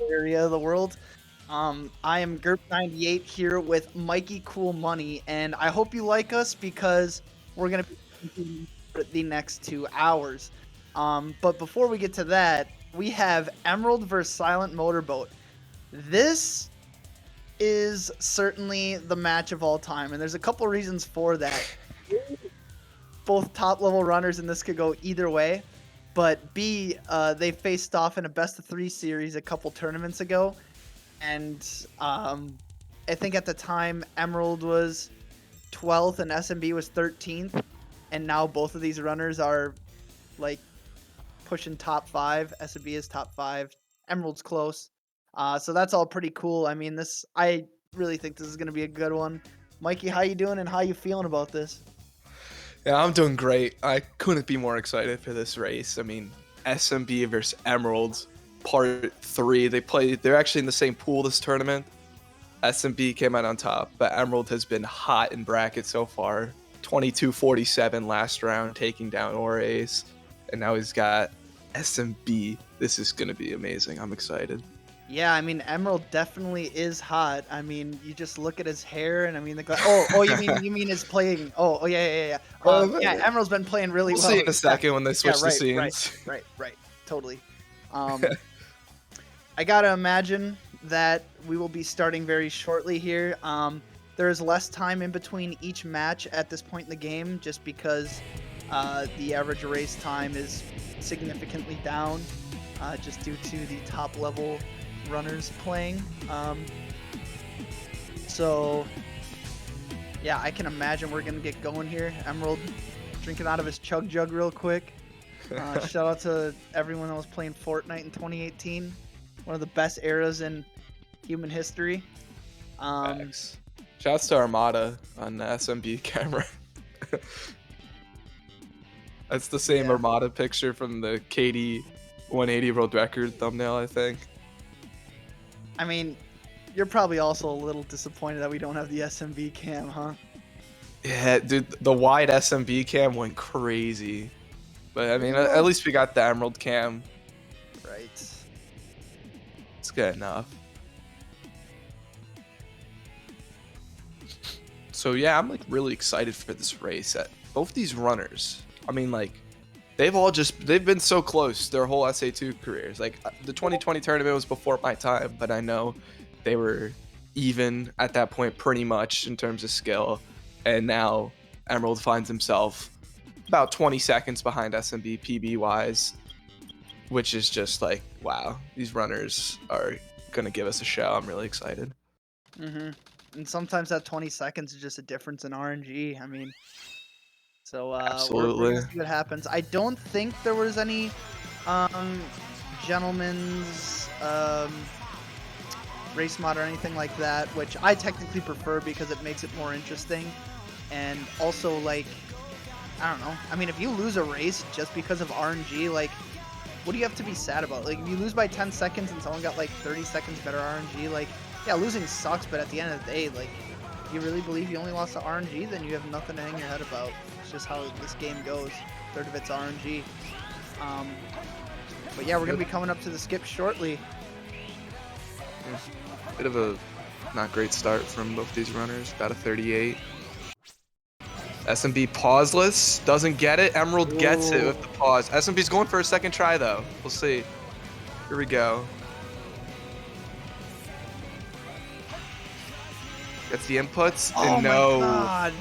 area of the world. I am GURP98 here with Mikey Cool Money, and I hope you like us because we're gonna be continuing for the next 2 hours. But before we get to that, we have Emerald vs Silent Motorboat. This is certainly the match of all time, and there's a couple reasons for that. Both top level runners, and this could go either way. But B, they faced off in a best of 3 series a couple tournaments ago, and I think at the time Emerald was 12th and SMB was 13th, and now both of these runners are like pushing top 5. SMB is top 5. Emerald's close. So that's all pretty cool. I mean, I really think this is going to be a good one. Mikey, how you doing and how you feeling about this? Yeah, I'm doing great. I couldn't be more excited for this race. I mean, SMB versus Emeralds, part 3. They're actually in the same pool this tournament. SMB came out on top, but Emerald has been hot in bracket so far. 22-47 last round, taking down Ace, and now he's got SMB. This is gonna be amazing. I'm excited. Yeah, I mean, Emerald definitely is hot. I mean, you just look at his hair, and I mean, you mean his playing? Yeah. Yeah, Emerald's been playing really well. We'll see in a second when they switch the scenes. Right, totally. I gotta imagine that we will be starting very shortly here. There is less time in between each match at this point in the game, just because the average race time is significantly down, just due to the top level runners playing. So yeah, I can imagine we're gonna get going here. Emerald drinking out of his chug jug real quick. Shout out to everyone that was playing Fortnite in 2018, one of the best eras in human history. Shouts to Armada on the SMB camera. That's the same Armada picture from the KD 180 world record thumbnail, I think. I mean, you're probably also a little disappointed that we don't have the SMB cam, huh? Yeah, dude, the wide SMB cam went crazy. But I mean, at least we got the Emerald cam. Right. It's good enough. So yeah, I'm like really excited for this race. Both these runners, I mean, like, they've been so close their whole SA2 careers. Like, the 2020 tournament was before my time, but I know they were even at that point pretty much in terms of skill. And now Emerald finds himself about 20 seconds behind SMB PB wise, which is just like, wow, these runners are gonna give us a show. I'm really excited. And sometimes that 20 seconds is just a difference in RNG. I mean, so Absolutely. we're gonna see what happens. I don't think there was any gentleman's race mod or anything like that, which I technically prefer because it makes it more interesting. And also, like, I don't know. I mean, if you lose a race just because of RNG, like, what do you have to be sad about? Like, if you lose by 10 seconds and someone got like 30 seconds better RNG, like, yeah, losing sucks, but at the end of the day, like, if you really believe you only lost to RNG, then you have nothing to hang your head about. It's just how this game goes. A third of it's RNG. But yeah, we're gonna be coming up to the skip shortly. Bit of a not great start from both these runners. About a 38. SMB pauseless, doesn't get it. Emerald gets it with the pause. SMB's going for a second try though. We'll see. Here we go. Gets the inputs and no. My God.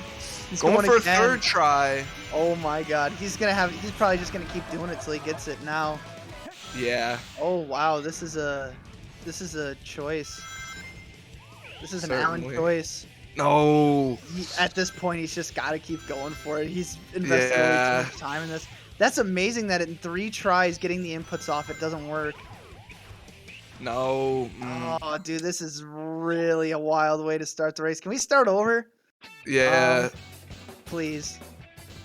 He's going for again. a third try. Oh my God. He's probably just gonna keep doing it till he gets it now. Yeah. Oh wow, this is a choice. This is an Allen choice. No. At this point, he's just got to keep going for it. He's invested way too much time in this. That's amazing that in 3 tries, getting the inputs off, it doesn't work. No. Oh, dude, this is really a wild way to start the race. Can we start over? Yeah. Please.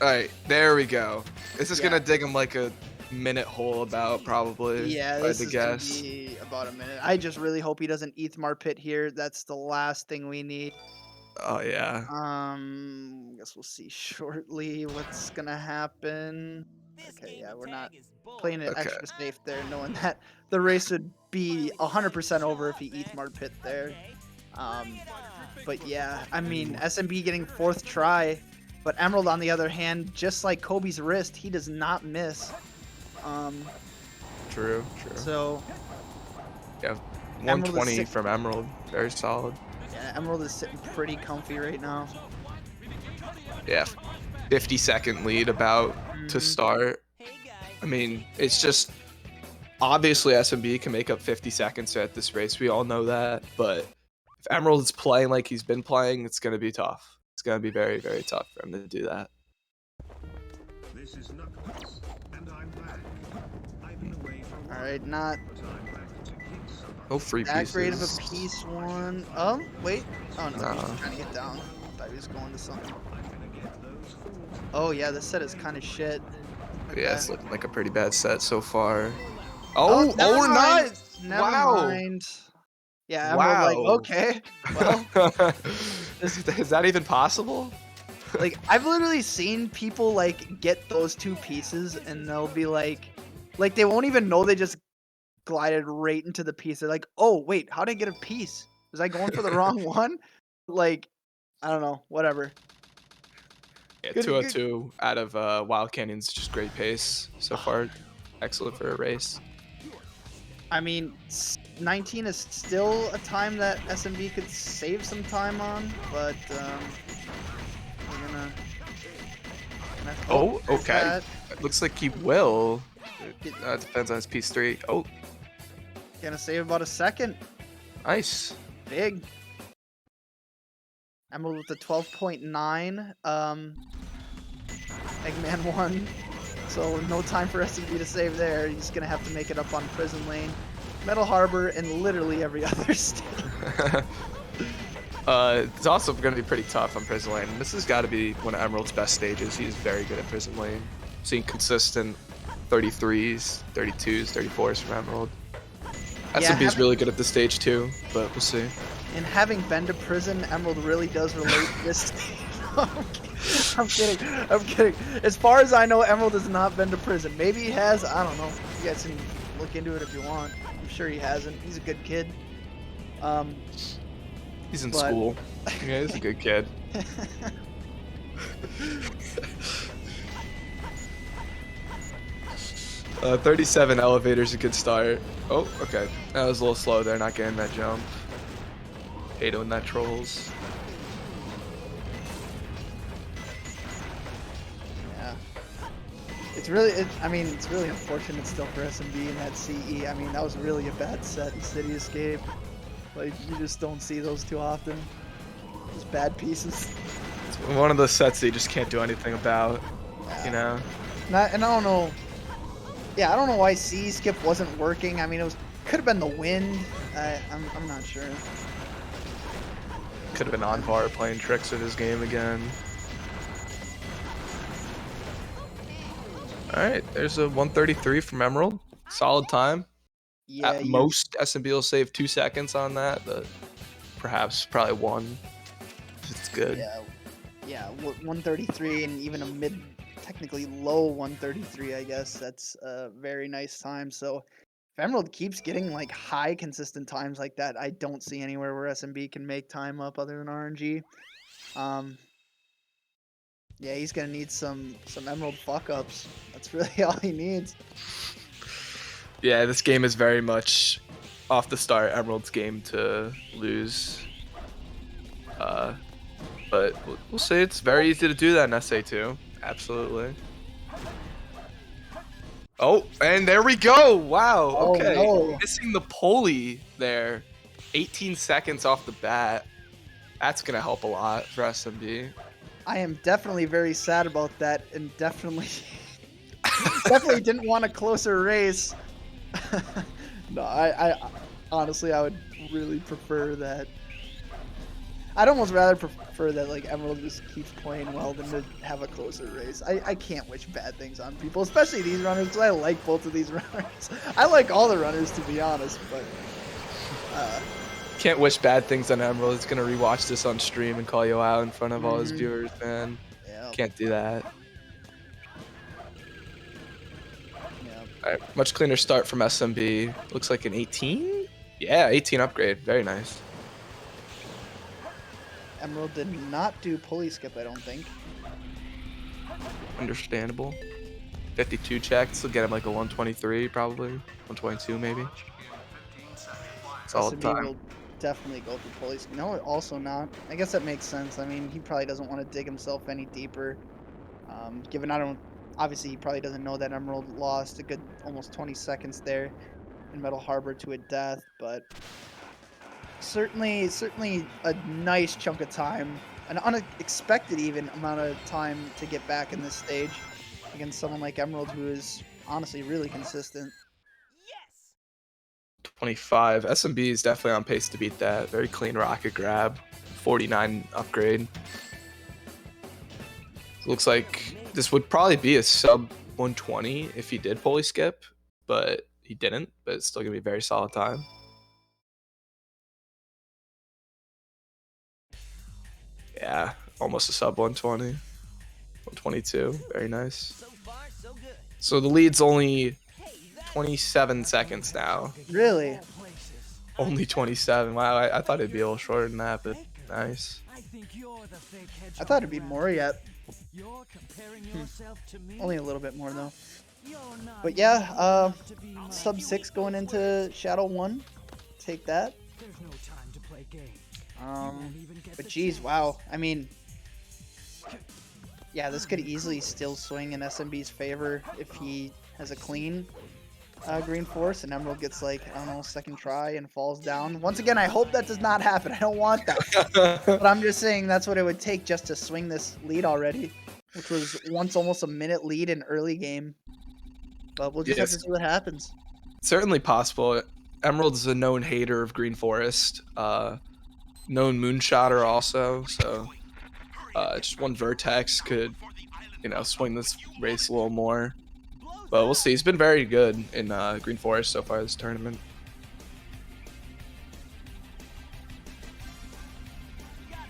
All right, there we go. This is gonna dig him like a minute hole about probably. Yeah, this is gonna be about a minute. I just really hope he doesn't Ethmar pit here. That's the last thing we need. Oh yeah. I guess we'll see shortly what's gonna happen. Okay, yeah, we're not playing it extra safe there, knowing that the race would be 100% over if he Ethmar pit there. But yeah, I mean, SMB getting 4th try, but Emerald on the other hand, just like Kobe's wrist, he does not miss. True. So yeah, 120 from Emerald, very solid. Yeah, Emerald is sitting pretty comfy right now. Yeah, 50-second lead about to start. I mean, it's just obviously SMB can make up 50 seconds at this race. We all know that, but if Emerald is playing like he's been playing, it's going to be tough. It's going to be very, very tough for him to do that. This is Knuckles, and I'm back. I've been away for a while, All right, not but I'm back to kick some no free that pieces. great of a piece one. Wait. Oh no, he's trying to get down. I thought he was going to something. Oh yeah, this set is kind of shit. Okay. Yeah, it's looking like a pretty bad set so far. Oh, never we're mind. not. Never Wow. mind. Yeah, Emerald like, Wow. okay, well, is that even possible? like I've literally seen people like get those 2 pieces and they'll be like they won't even know they just glided right into the piece. They're like, oh wait, how did I get a piece? Was I going for the wrong one? Like, I don't know, whatever. Yeah, Good, 202 out of Wild Canyon's just great pace so far. Excellent for a race. I mean, 19 is still a time that SMB could save some time on, but we're gonna Oh, there's okay. that. It looks like he will. It depends on his piece 3. Oh, Gonna save about a second. nice. Big. Emerald with the 12.9. Eggman 1. So no time for SMB to save there. He's gonna have to make it up on Prison Lane, Metal Harbor, and literally every other stage. It's also going to be pretty tough on Prison Lane. This has got to be one of Emerald's best stages. He's very good at Prison Lane. Seeing consistent 33s, 32s, 34s from Emerald. SMB's really good at this stage too, but we'll see. And having been to prison, Emerald really does relate to this stage. I'm kidding. I'm kidding. As far as I know, Emerald has not been to prison. Maybe he has. I don't know. You guys can look into it if you want. I'm sure he hasn't. He's a good kid. He's in school. Yeah, he's a good kid. 37 elevator's a good start. Oh, okay. That was a little slow there, not getting that jump. Hating that trolls. Yeah. It's really, I mean, it's really unfortunate still for SMB in that CE. I mean, that was really a bad set in City Escape. Like, you just don't see those too often. Just bad pieces. It's one of those sets that you just can't do anything about, you know? And I don't know. Yeah, I don't know why C skip wasn't working. I mean, could have been the wind. I'm not sure. Could have been Anvar playing tricks with his game again. Alright, there's a 133 from Emerald. Solid time. Yeah, At most, SMB will save 2 seconds on that, but perhaps probably 1. It's good. Yeah, 133 and even a technically low 133, I guess. That's a very nice time. So if Emerald keeps getting like high consistent times like that, I don't see anywhere where SMB can make time up other than RNG. Yeah, he's gonna need some Emerald fuck ups. That's really all he needs. Yeah, this game is very much off the start Emerald's game to lose. But we'll see. It's very easy to do that in SA2. Absolutely. Oh, and there we go. Wow. Okay. Oh, no. Missing the pulley there. 18 seconds off the bat. That's going to help a lot for SMB. I am definitely very sad about that and definitely didn't want a closer race. No, I honestly, I would really prefer that. I'd almost rather prefer that like Emerald just keeps playing well than to have a closer race. I can't wish bad things on people, especially these runners, because I like both of these runners. I like all the runners, to be honest, but... Can't wish bad things on Emerald. He's going to rewatch this on stream and call you out in front of all his viewers, man. Yeah. Can't do that. Yeah. Alright, much cleaner start from SMB. Looks like an 18? Yeah, 18 upgrade. Very nice. Emerald did not do pulley skip, I don't think. Understandable. 52 checks will get him like a 123 probably. 122 maybe. Solid SMB time. will definitely go for pulley skip. No, also not. I guess that makes sense. I mean, he probably doesn't want to dig himself any deeper. Given obviously he probably doesn't know that Emerald lost a good almost 20 seconds there in Metal Harbor to a death, but certainly a nice chunk of time, an unexpected even amount of time to get back in this stage against someone like Emerald, who is honestly really consistent. 25. SMB is definitely on pace to beat that. Very clean rocket grab. 49 upgrade. Looks like this would probably be a sub 120 if he did pulley skip, but he didn't. But it's still gonna be a very solid time. Yeah, almost a sub 120. 122. Very nice. So the lead's only 27 seconds now. Really? Only 27. Wow, I thought it'd be a little shorter than that, but nice. I thought it'd be more yet. Only a little bit more though. But yeah, sub 6 going into Shadow 1. Take that. But geez, wow. I mean, yeah, this could easily still swing in SMB's favor if he has a clean Green Force and Emerald gets like, I don't know, second try and falls down. Once again, I hope that does not happen. I don't want that. But I'm just saying that's what it would take just to swing this lead already, which was once almost a minute lead in early game. But we'll just have to see what happens. Certainly possible. Emerald is a known hater of Green Forest. Known moonshotter also, so just one Vertex could, you know, swing this race a little more. But we'll see. He's been very good in Green Forest so far this tournament.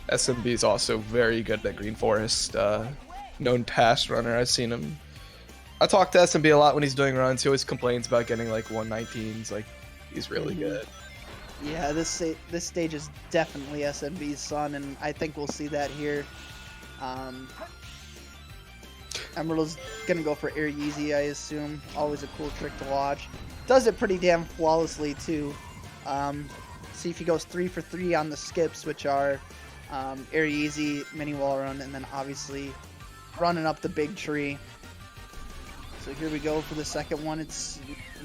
SMB is also very good at Green Forest. Known pass runner. I've seen him. I talk to SMB a lot when he's doing runs. He always complains about getting like 119s. Like, he's really good. Yeah, this stage is definitely SMB's son, and I think we'll see that here. Emerald's gonna go for Air Yeezy, I assume. Always a cool trick to watch. Does it pretty damn flawlessly too. See if he goes 3 for 3 on the skips, which are Air Yeezy, mini wall run, and then obviously running up the big tree. So here we go for the second one. It's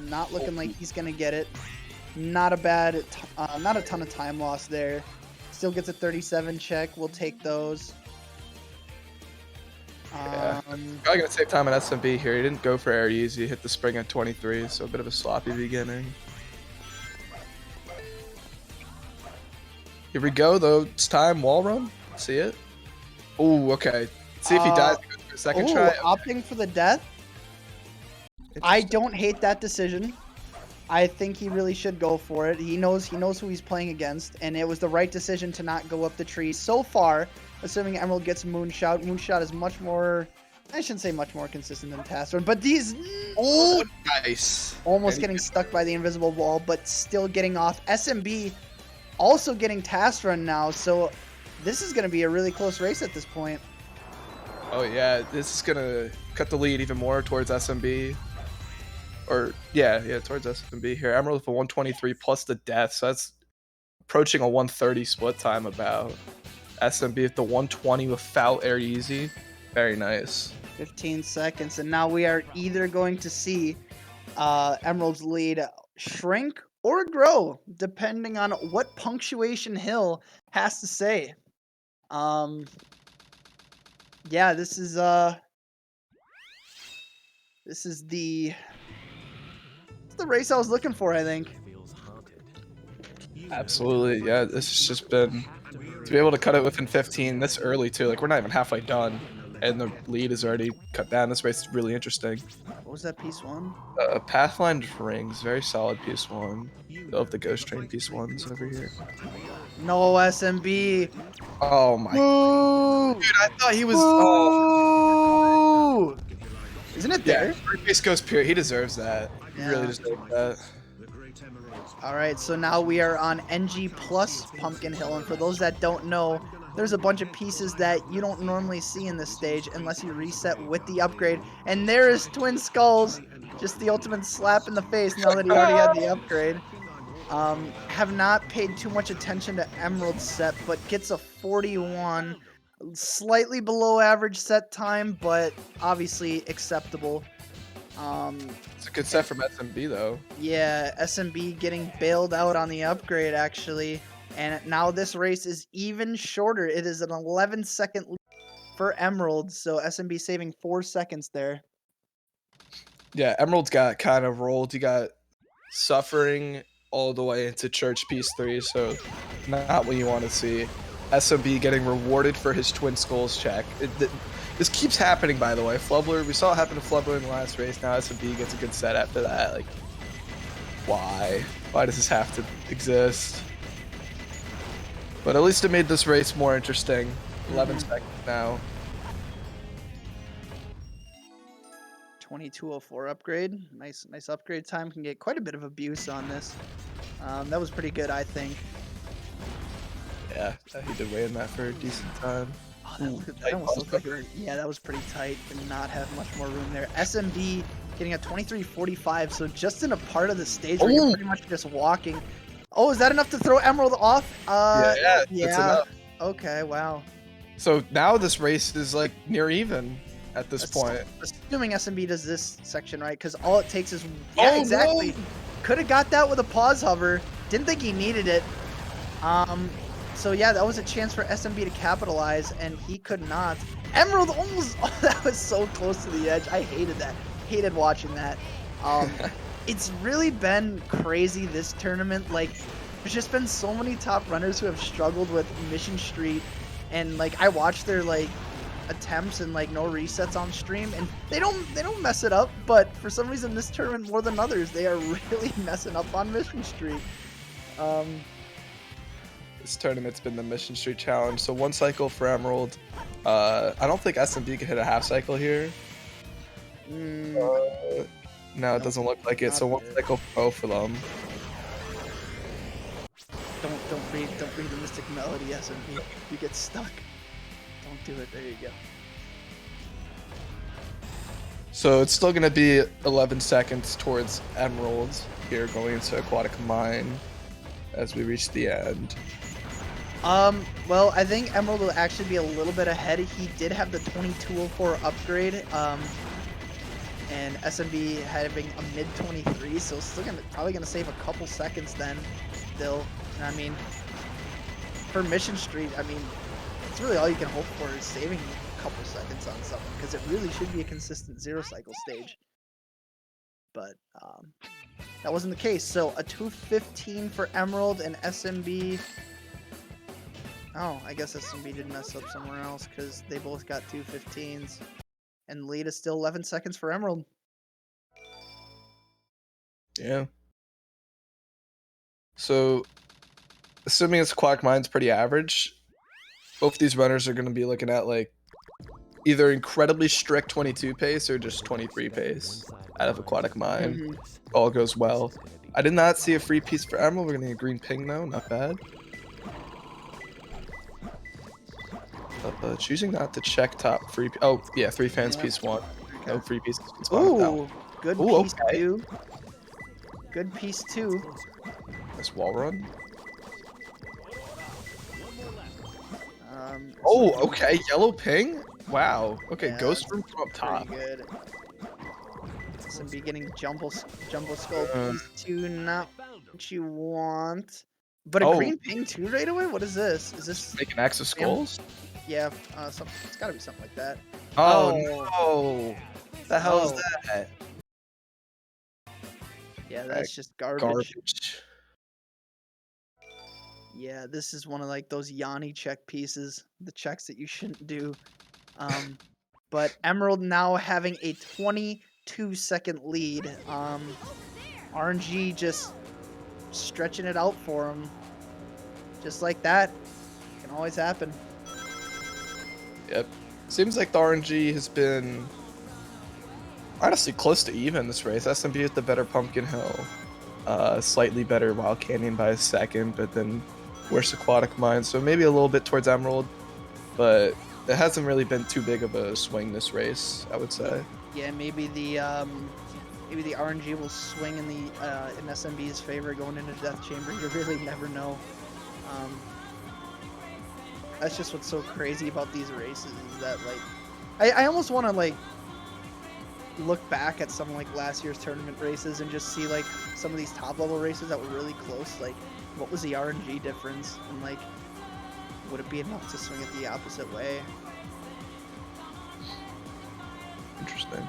not looking like he's gonna get it. Not a bad, not a ton of time loss there. Still gets a 37 check. We'll take those. Yeah. Probably gonna save time on SMB here. He didn't go for Air Easy. Hit the spring at 23, so a bit of a sloppy beginning. Here we go though. It's time. Wall run. See it? Oh, okay. See if he dies. He goes for a second try. Opting for the death. I don't hate that decision. I think he really should go for it. He knows who he's playing against, and it was the right decision to not go up the tree so far. Assuming Emerald gets Moonshot. Moonshot is much more, I shouldn't say much more consistent than Task Run, but these... Oh, nice. Almost getting stuck by the invisible wall, but still getting off. SMB also getting Task Run now, so this is going to be a really close race at this point. Oh yeah, this is going to cut the lead even more towards SMB. Or, yeah, towards SMB here. Emerald with a 123 plus the death, so that's approaching a 130 split time about. SMB with the 120 without Air Easy. Very nice. 15 seconds, and now we are either going to see Emerald's lead shrink or grow, depending on what Punctuation Hill has to say. Yeah, this is the race I was looking for, I think. Absolutely, yeah. This has just been to be able to cut it within 15 this early too. Like, we're not even halfway done, and the lead is already cut down. This race is really interesting. What was that piece one? Pathfinder rings, very solid piece one. Of the Ghost Train piece ones over here. No SMB. Oh my. Woo! Dude, I thought he was. Oh. Isn't it there? Yeah, Ghost Ghost Pure. He deserves that. Yeah. He really deserves that. All right, so now we are on NG plus Pumpkin Hill, and for those that don't know, there's a bunch of pieces that you don't normally see in this stage unless you reset with the upgrade. And there is Twin Skulls, just the ultimate slap in the face now that he already had the upgrade. Have not paid too much attention to Emerald's set, but gets a 41, slightly below average set time, but obviously acceptable. It's a good set from SMB though. Yeah, SMB getting bailed out on the upgrade actually. And now this race is even shorter. It is an 11-second lead for Emerald, so SMB saving 4 seconds there. Yeah, Emerald's got kind of rolled. He got Suffering all the way into Church Piece 3, so not what you want to see. SMB getting rewarded for his Twin Skulls check. This keeps happening, by the way. Flubber, we saw it happen to Flubber in the last race. Now SMB gets a good set after that. Like, why? Why does this have to exist? But at least it made this race more interesting. 11 seconds now. 2204 upgrade. Nice upgrade time. Can get quite a bit of abuse on this. That was pretty good, I think. Yeah, he did weigh in that for a decent time. Oh, that almost looked like yeah, that was pretty tight. Did not have much more room there. SMB getting a 2345, so just in a part of the stage where you're pretty much just walking. Oh, is that enough to throw Emerald off? Yeah, that's enough. Okay, wow. So now this race is like near even at this point. Assuming SMB does this section right, because all it takes is exactly. No. Could have got that with a pause hover. Didn't think he needed it. So yeah, that was a chance for SMB to capitalize, and he could not. Emerald almost. Oh, that was so close to the edge. I hated that. Hated watching that. It's really been crazy this tournament. Like, there's just been so many top runners who have struggled with Mission Street, and like I watched their like attempts and like no resets on stream, and they don't mess it up. But for some reason, this tournament more than others, they are really messing up on Mission Street. This tournament's been the Mission Street Challenge. So 1 cycle for Emerald. I don't think SMB can hit a half cycle here. No, it doesn't look like it. So 1 cycle for both of them. Don't read the Mystic Melody, SMB. You get stuck. Don't do it. There you go. So it's still gonna be 11 seconds towards Emerald here going into Aquatic Mine as we reach the end. Well, I think Emerald will actually be a little bit ahead. He did have the 2204 upgrade, and SMB having a mid 23, so still probably gonna save a couple seconds then. Still, I mean, for Mission Street, I mean, it's really all you can hope for is saving a couple seconds on someone, because it really should be a consistent 0 cycle stage. But that wasn't the case. So a 215 for Emerald and SMB. Oh, I guess SMB did mess up somewhere else because they both got 215s. And lead is still 11 seconds for Emerald. Yeah. So, assuming it's Aquatic Mine's pretty average, both these runners are going to be looking at like either incredibly strict 22 pace or just 23 pace out of Aquatic Mine. All goes well. I did not see a free piece for Emerald. We're going to get a green ping though, not bad. Choosing not to check top free. Oh yeah, 3 fans piece 1. No free piece. Ooh, good piece 2. Good piece 2. Nice wall run. Oh, okay, yellow ping. Wow. Okay, yeah, ghost room from up top. Good. Some beginning jumbo skull piece 2, not what you want. But a green ping 2 right away. What is this? Is this make an axe of skulls? Yeah, it's gotta be something like that. Oh no! What the hell is that? Yeah, that's just garbage. Yeah, this is one of like those Yanni check pieces, the checks that you shouldn't do. But Emerald now having a 22-second lead. RNG just stretching it out for him, just like that. Can always happen. Yep. Seems like the RNG has been honestly close to even this race. SMB with the better Pumpkin Hill. Slightly better Wild Canyon by a second, but then worse Aquatic Mine. So maybe a little bit towards Emerald, but it hasn't really been too big of a swing this race, I would say. Yeah, maybe the RNG will swing in SMB's favor going into Death Chamber. You really never know. That's just what's so crazy about these races is that like I almost want to like look back at some like last year's tournament races and just see like some of these top level races that were really close. Like, what was the RNG difference, and like would it be enough to swing it the opposite way? Interesting.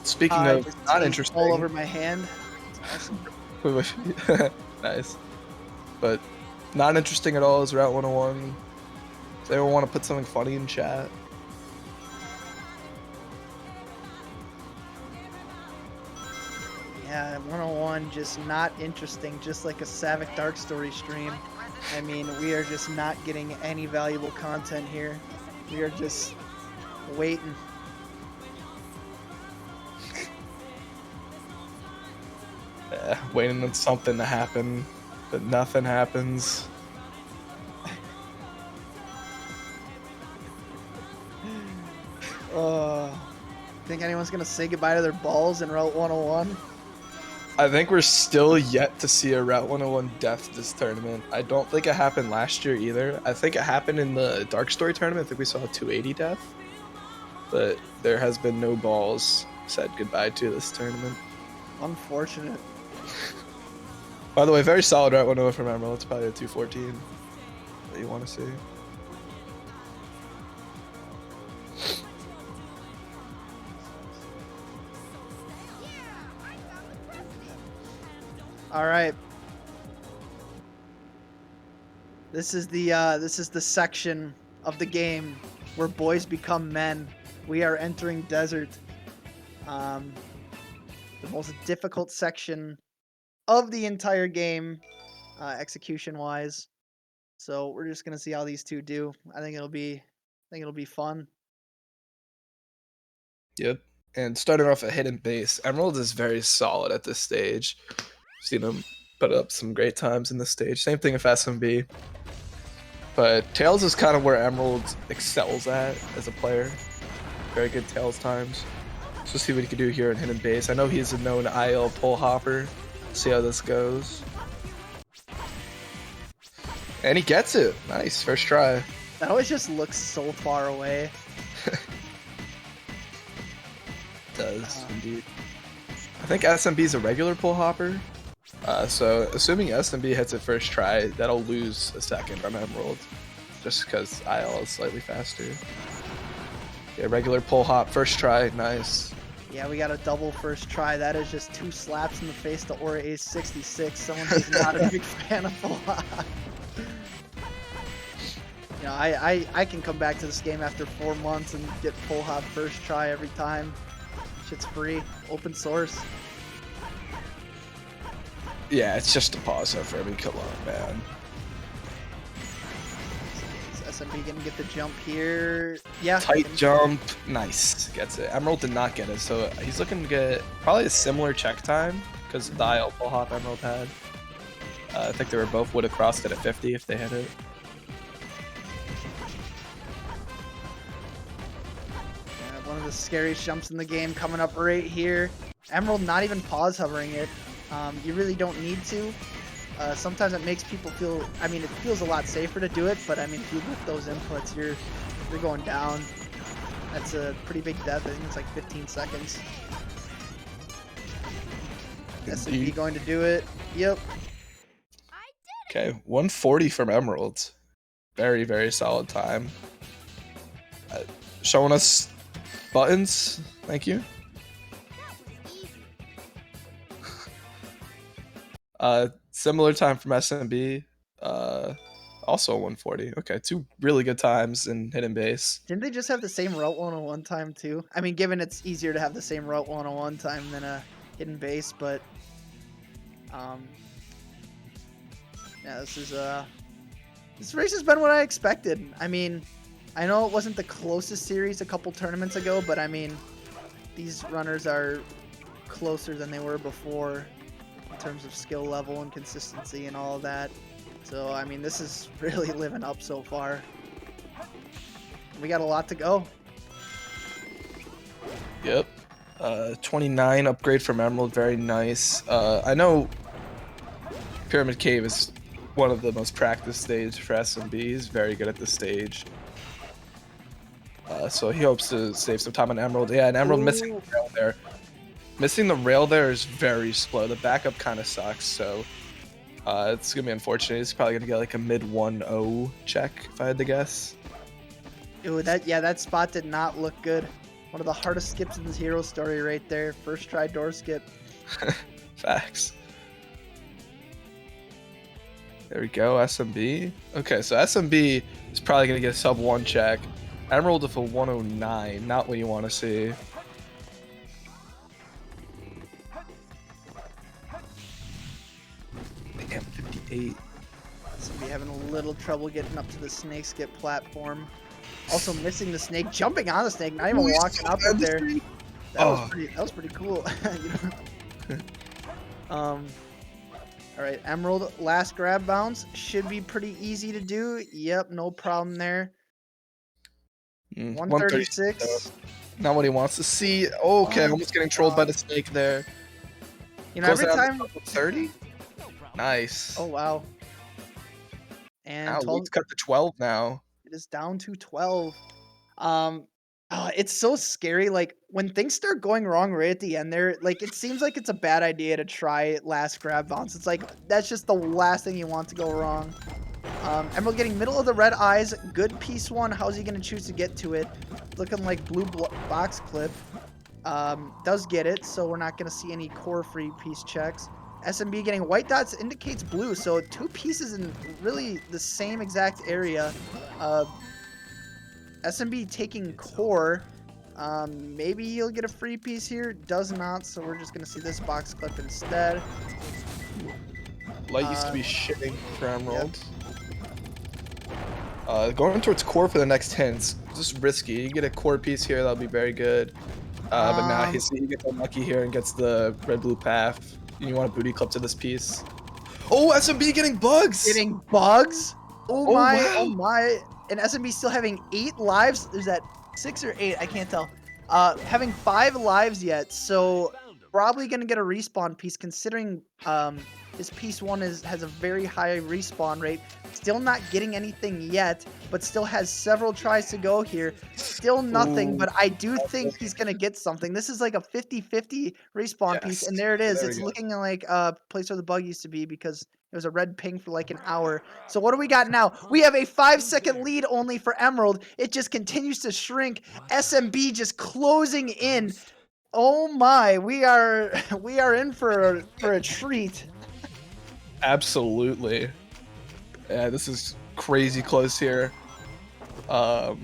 Speaking of not interesting, all over my hand. It's awesome. Nice. But not interesting at all is Route 101. Does anyone want to put something funny in chat? Yeah, 101 just not interesting, just like a Savic Dark Story stream. I mean, we are just not getting any valuable content here. We are just waiting. Waiting on something to happen, but nothing happens. Think anyone's gonna say goodbye to their balls in Route 101? I think we're still yet to see a Route 101 death this tournament. I don't think it happened last year either. I think it happened in the Dark Story tournament. I think we saw a 280 death. But there has been no balls said goodbye to this tournament. Unfortunate. By the way, very solid Route 101 from Emerald. It's probably a 214 that you want to see. All right. This is the section of the game where boys become men. We are entering desert. The most difficult section of the entire game, execution-wise. So we're just gonna see how these two do. I think it'll be fun. Yep. And starting off at hidden base, Emerald is very solid at this stage. Seen him put up some great times in this stage. Same thing with SMB. But Tails is kind of where Emerald excels at as a player. Very good Tails times. So let's see what he can do here in hidden base. I know he's a known IL pull hopper. See how this goes. And he gets it. Nice, first try. That always just looks so far away. Does indeed. I think SMB is a regular pull hopper. So assuming SMB hits it first try, that'll lose a second on Emerald. Just because IL is slightly faster. Yeah, regular pull hop, first try, nice. Yeah, we got a double first try. That is just 2 slaps in the face to Aura Ace 66. Someone who's not a big fan of pull hop. You know, I can come back to this game after 4 months and get pull hop first try every time. Shit's free, open source. Yeah, it's just a pause for me. Come on, man. Is SMB gonna get the jump here? Yeah. Tight jump, nice. Gets it. Emerald did not get it, so he's looking to get probably a similar check time because of the IL pull hop Emerald had. I think they were both would have crossed it at 50 if they hit it. One of the scariest jumps in the game coming up right here. Emerald not even pause hovering it. You really don't need to. Sometimes it makes people feel, I mean, it feels a lot safer to do it, but I mean, if you lift those inputs, you're going down. That's a pretty big death. I think it's like 15 seconds. SMB going to do it. Yep. Okay, 140 from Emerald. Very, very solid time. Showing us buttons. Thank you. Similar time from SMB. Also 140. Okay, 2 really good times in hidden base. Didn't they just have the same Route 101 time too? I mean, given it's easier to have the same Route 101 time than a hidden base, but yeah, this race has been what I expected. I mean, I know it wasn't the closest series a couple tournaments ago, but I mean, these runners are closer than they were before in terms of skill level and consistency and all of that. So, I mean, this is really living up so far. We got a lot to go. Yep. 29 upgrade from Emerald, very nice. I know Pyramid Cave is one of the most practiced stages for SMB. He's very good at this stage. So he hopes to save some time on Emerald. Yeah, and Emerald missing the rail there. Missing the rail there is very slow. The backup kind of sucks, so it's going to be unfortunate. He's probably going to get like a mid 1-0 check, if I had to guess. Ooh, that spot did not look good. One of the hardest skips in this hero story right there. First try door skip. Facts. There we go, SMB. Okay, so SMB is probably going to get a sub 1 check. Emerald with a 109, not what you want to see. Damn, 58. Gonna be having a little trouble getting up to the snake skip platform. Also missing the snake, jumping on the snake, not even walking up there. That was pretty cool. You know? All right, Emerald, last grab bounce should be pretty easy to do. Yep, no problem there. 136. Not what he wants to see. Okay, almost getting trolled by the snake there. You know, every time 30. Nice. Oh wow. And Lead's cut to 12 now. It is down to 12. It's so scary. Like when things start going wrong right at the end there, like it seems like it's a bad idea to try last grab bounce. It's like that's just the last thing you want to go wrong. Emerald getting middle of the red eyes. Good piece one. How's he gonna choose to get to it? Looking like blue box clip. Does get it, so we're not gonna see any core free piece checks. SMB getting white dots indicates blue, so 2 pieces in really the same exact area. SMB taking core. Maybe he'll get a free piece here. Does not, so we're just going to see this box clip instead. Light used to be shitting for Emerald. Going towards core for the next hints. Just risky. You get a core piece here, that'll be very good. But now he gets unlucky here and gets the red-blue path. You want a booty clip to this piece. Oh, SMB getting bugs! Getting bugs? Oh my, wow. Oh my. And SMB still having 8 lives. Is that 6 or 8? I can't tell. Having 5 lives yet, so probably gonna get a respawn piece considering his piece 1 has a very high respawn rate. Still not getting anything yet, but still has several tries to go here. Still nothing, but I do think he's gonna get something. This is like a 50-50 respawn piece, and there it is. It's looking like a place where the bug used to be because there was a red ping for like an hour. So what do we got now? We have a 5-second lead only for Emerald. It just continues to shrink. SMB just closing in. Oh my, we are in for a treat. Absolutely. Yeah, this is crazy close here. Well,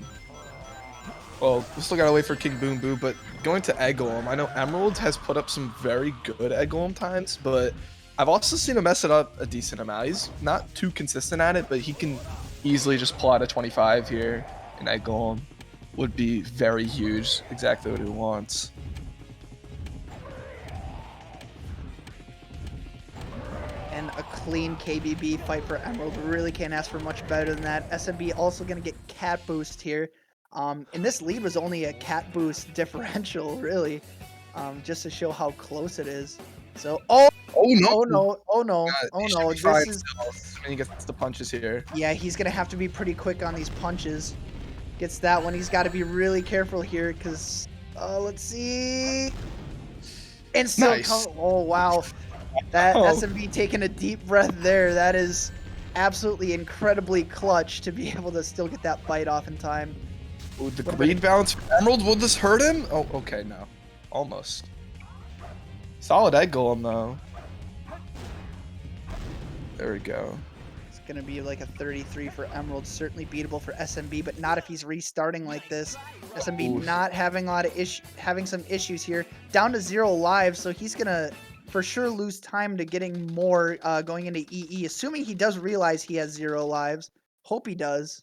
we still gotta wait for King Boom Boo, but going to Egg Golem, I know Emerald has put up some very good Egg Golem times, but I've also seen him mess it up a decent amount. He's not too consistent at it, but he can easily just pull out a 25 here, and Egg Golem would be very huge, exactly what he wants. And a clean KBB fight for Emerald. Really can't ask for much better than that. SMB also going to get cat boost here. And this lead was only a cat boost differential, really, just to show how close it is. So, oh no. This is. When he gets the punches here. Yeah, he's going to have to be pretty quick on these punches. Gets that one. He's got to be really careful here because, let's see. And still, nice. Oh, wow. That SMB taking a deep breath there. That is absolutely incredibly clutch to be able to still get that bite off in time. Ooh, the greed bounce for Emerald, will this hurt him? Oh, okay, no. Almost. Solid Egg Golem, though. There we go. It's going to be like a 33 for Emerald. Certainly beatable for SMB, but not if he's restarting like this. SMB not having a lot of having some issues here. Down to 0 lives, so he's going to for sure lose time to getting more going into EE, assuming he does realize he has 0 lives. Hope he does.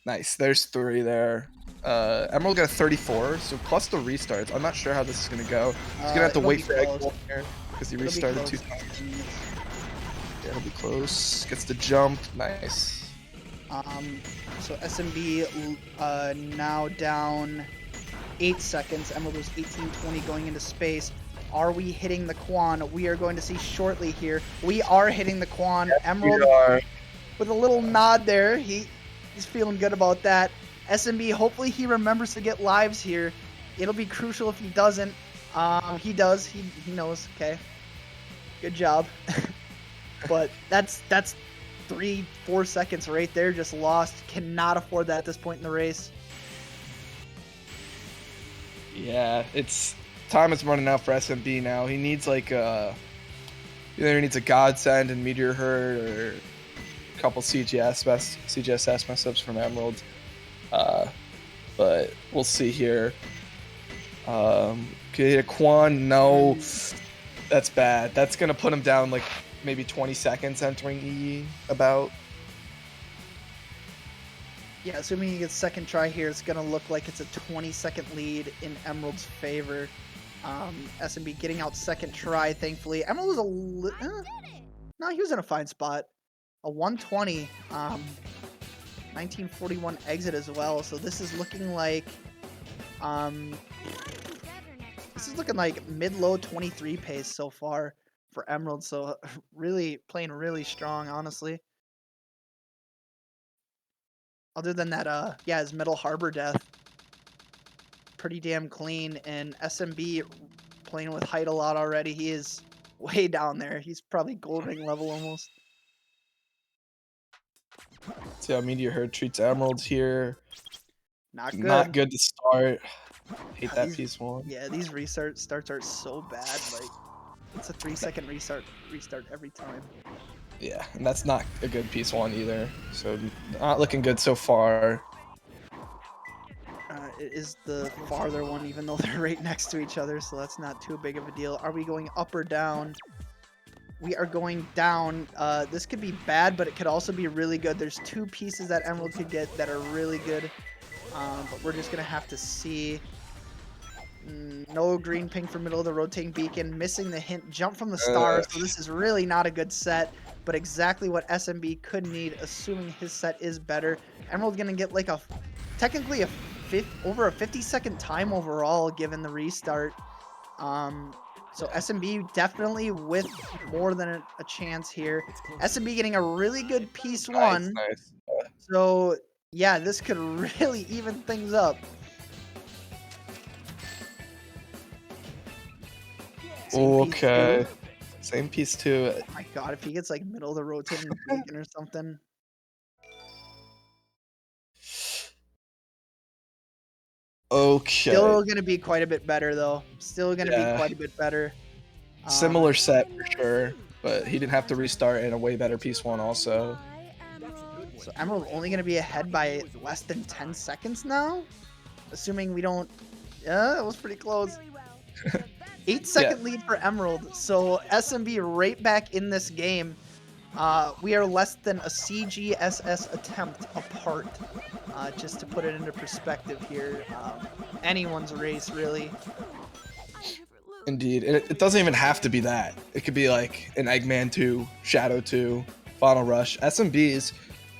Nice. There's 3 there. Emerald got a 34, so plus the restarts. I'm not sure how this is going to go. He's going to have to wait for Egg Golem here because he restarted 2 times. Yeah, it'll be close. Gets the jump. Nice. So SMB now down 8 seconds. Emerald was 18-20 going into space. Are we hitting the Quan? We are going to see shortly here. We are hitting the Quan. Yes, Emerald with a little nod there. He's feeling good about that. SMB, hopefully he remembers to get lives here. It'll be crucial if he doesn't. He does. He knows. Okay. Good job. But that's 3-4 seconds right there just lost. Cannot afford that at this point in the race. Yeah, time is running out for SMB now. He needs like either he needs a Godsend and Meteor Herd or a couple CGSS mess ups from Emerald. But we'll see here. Can he hit a Quan? No. That's bad. That's gonna put him down like maybe 20 seconds entering EE about. Yeah, assuming he gets second try here, it's going to look like it's a 20-second lead in Emerald's favor. SMB getting out second try, thankfully. Emerald was no, he was in a fine spot. A 120, 1941 exit as well. So this is looking like, mid-low 23 pace so far for Emerald. So really playing really strong, honestly. Other than that, yeah, his Middle Harbor death, pretty damn clean. And SMB playing with height a lot already. He is way down there. He's probably gold ring level almost. See how Meteor Herd treats Emeralds here. Not good. Not good to start. Hate God, that these, piece one. Yeah, these restart starts are so bad. Like, it's a 3-second restart every time. Yeah, and that's not a good piece one either. So not looking good so far. It is the farther one, even though they're right next to each other, so that's not too big of a deal. Are we going up or down? We are going down. This could be bad, but it could also be really good. There's two pieces that Emerald could get that are really good, but we're just going to have to see. No green ping for middle of the rotating beacon. Missing the hint. Jump from the stars. So this is really not a good set, but exactly what SMB could need, assuming his set is better. Emerald going to get like technically over a 50-second time overall, given the restart. So SMB definitely with more than a chance here. SMB getting a really good piece one. Nice. So yeah, this could really even things up. Okay. Same piece two. Oh my god, if he gets like middle of the rotating beacon or something. Okay. Still gonna be quite a bit better though. Still gonna be quite a bit better. Similar set for sure, but he didn't have to restart in a way better piece one also. So Emerald only gonna be ahead by less than 10 seconds now? Assuming we don't... Yeah, it was pretty close. 8-second lead for Emerald. So SMB right back in this game. We are less than a CGSS attempt apart. Just to put it into perspective here. Anyone's race, really. Indeed. And it doesn't even have to be that. It could be like an Eggman 2, Shadow 2, Final Rush. SMBs,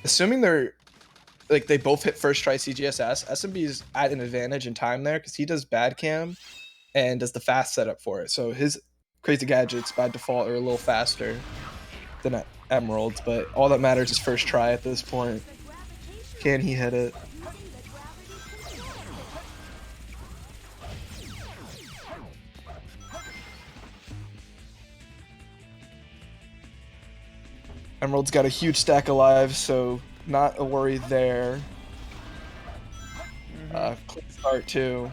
assuming they both hit first try CGSS, SMB's at an advantage in time there because he does bad cam and does the fast setup for it. So his crazy gadgets by default are a little faster than Emerald's, but all that matters is first try at this point. Can he hit it? Emerald's got a huge stack of lives, so not a worry there. Quick start too.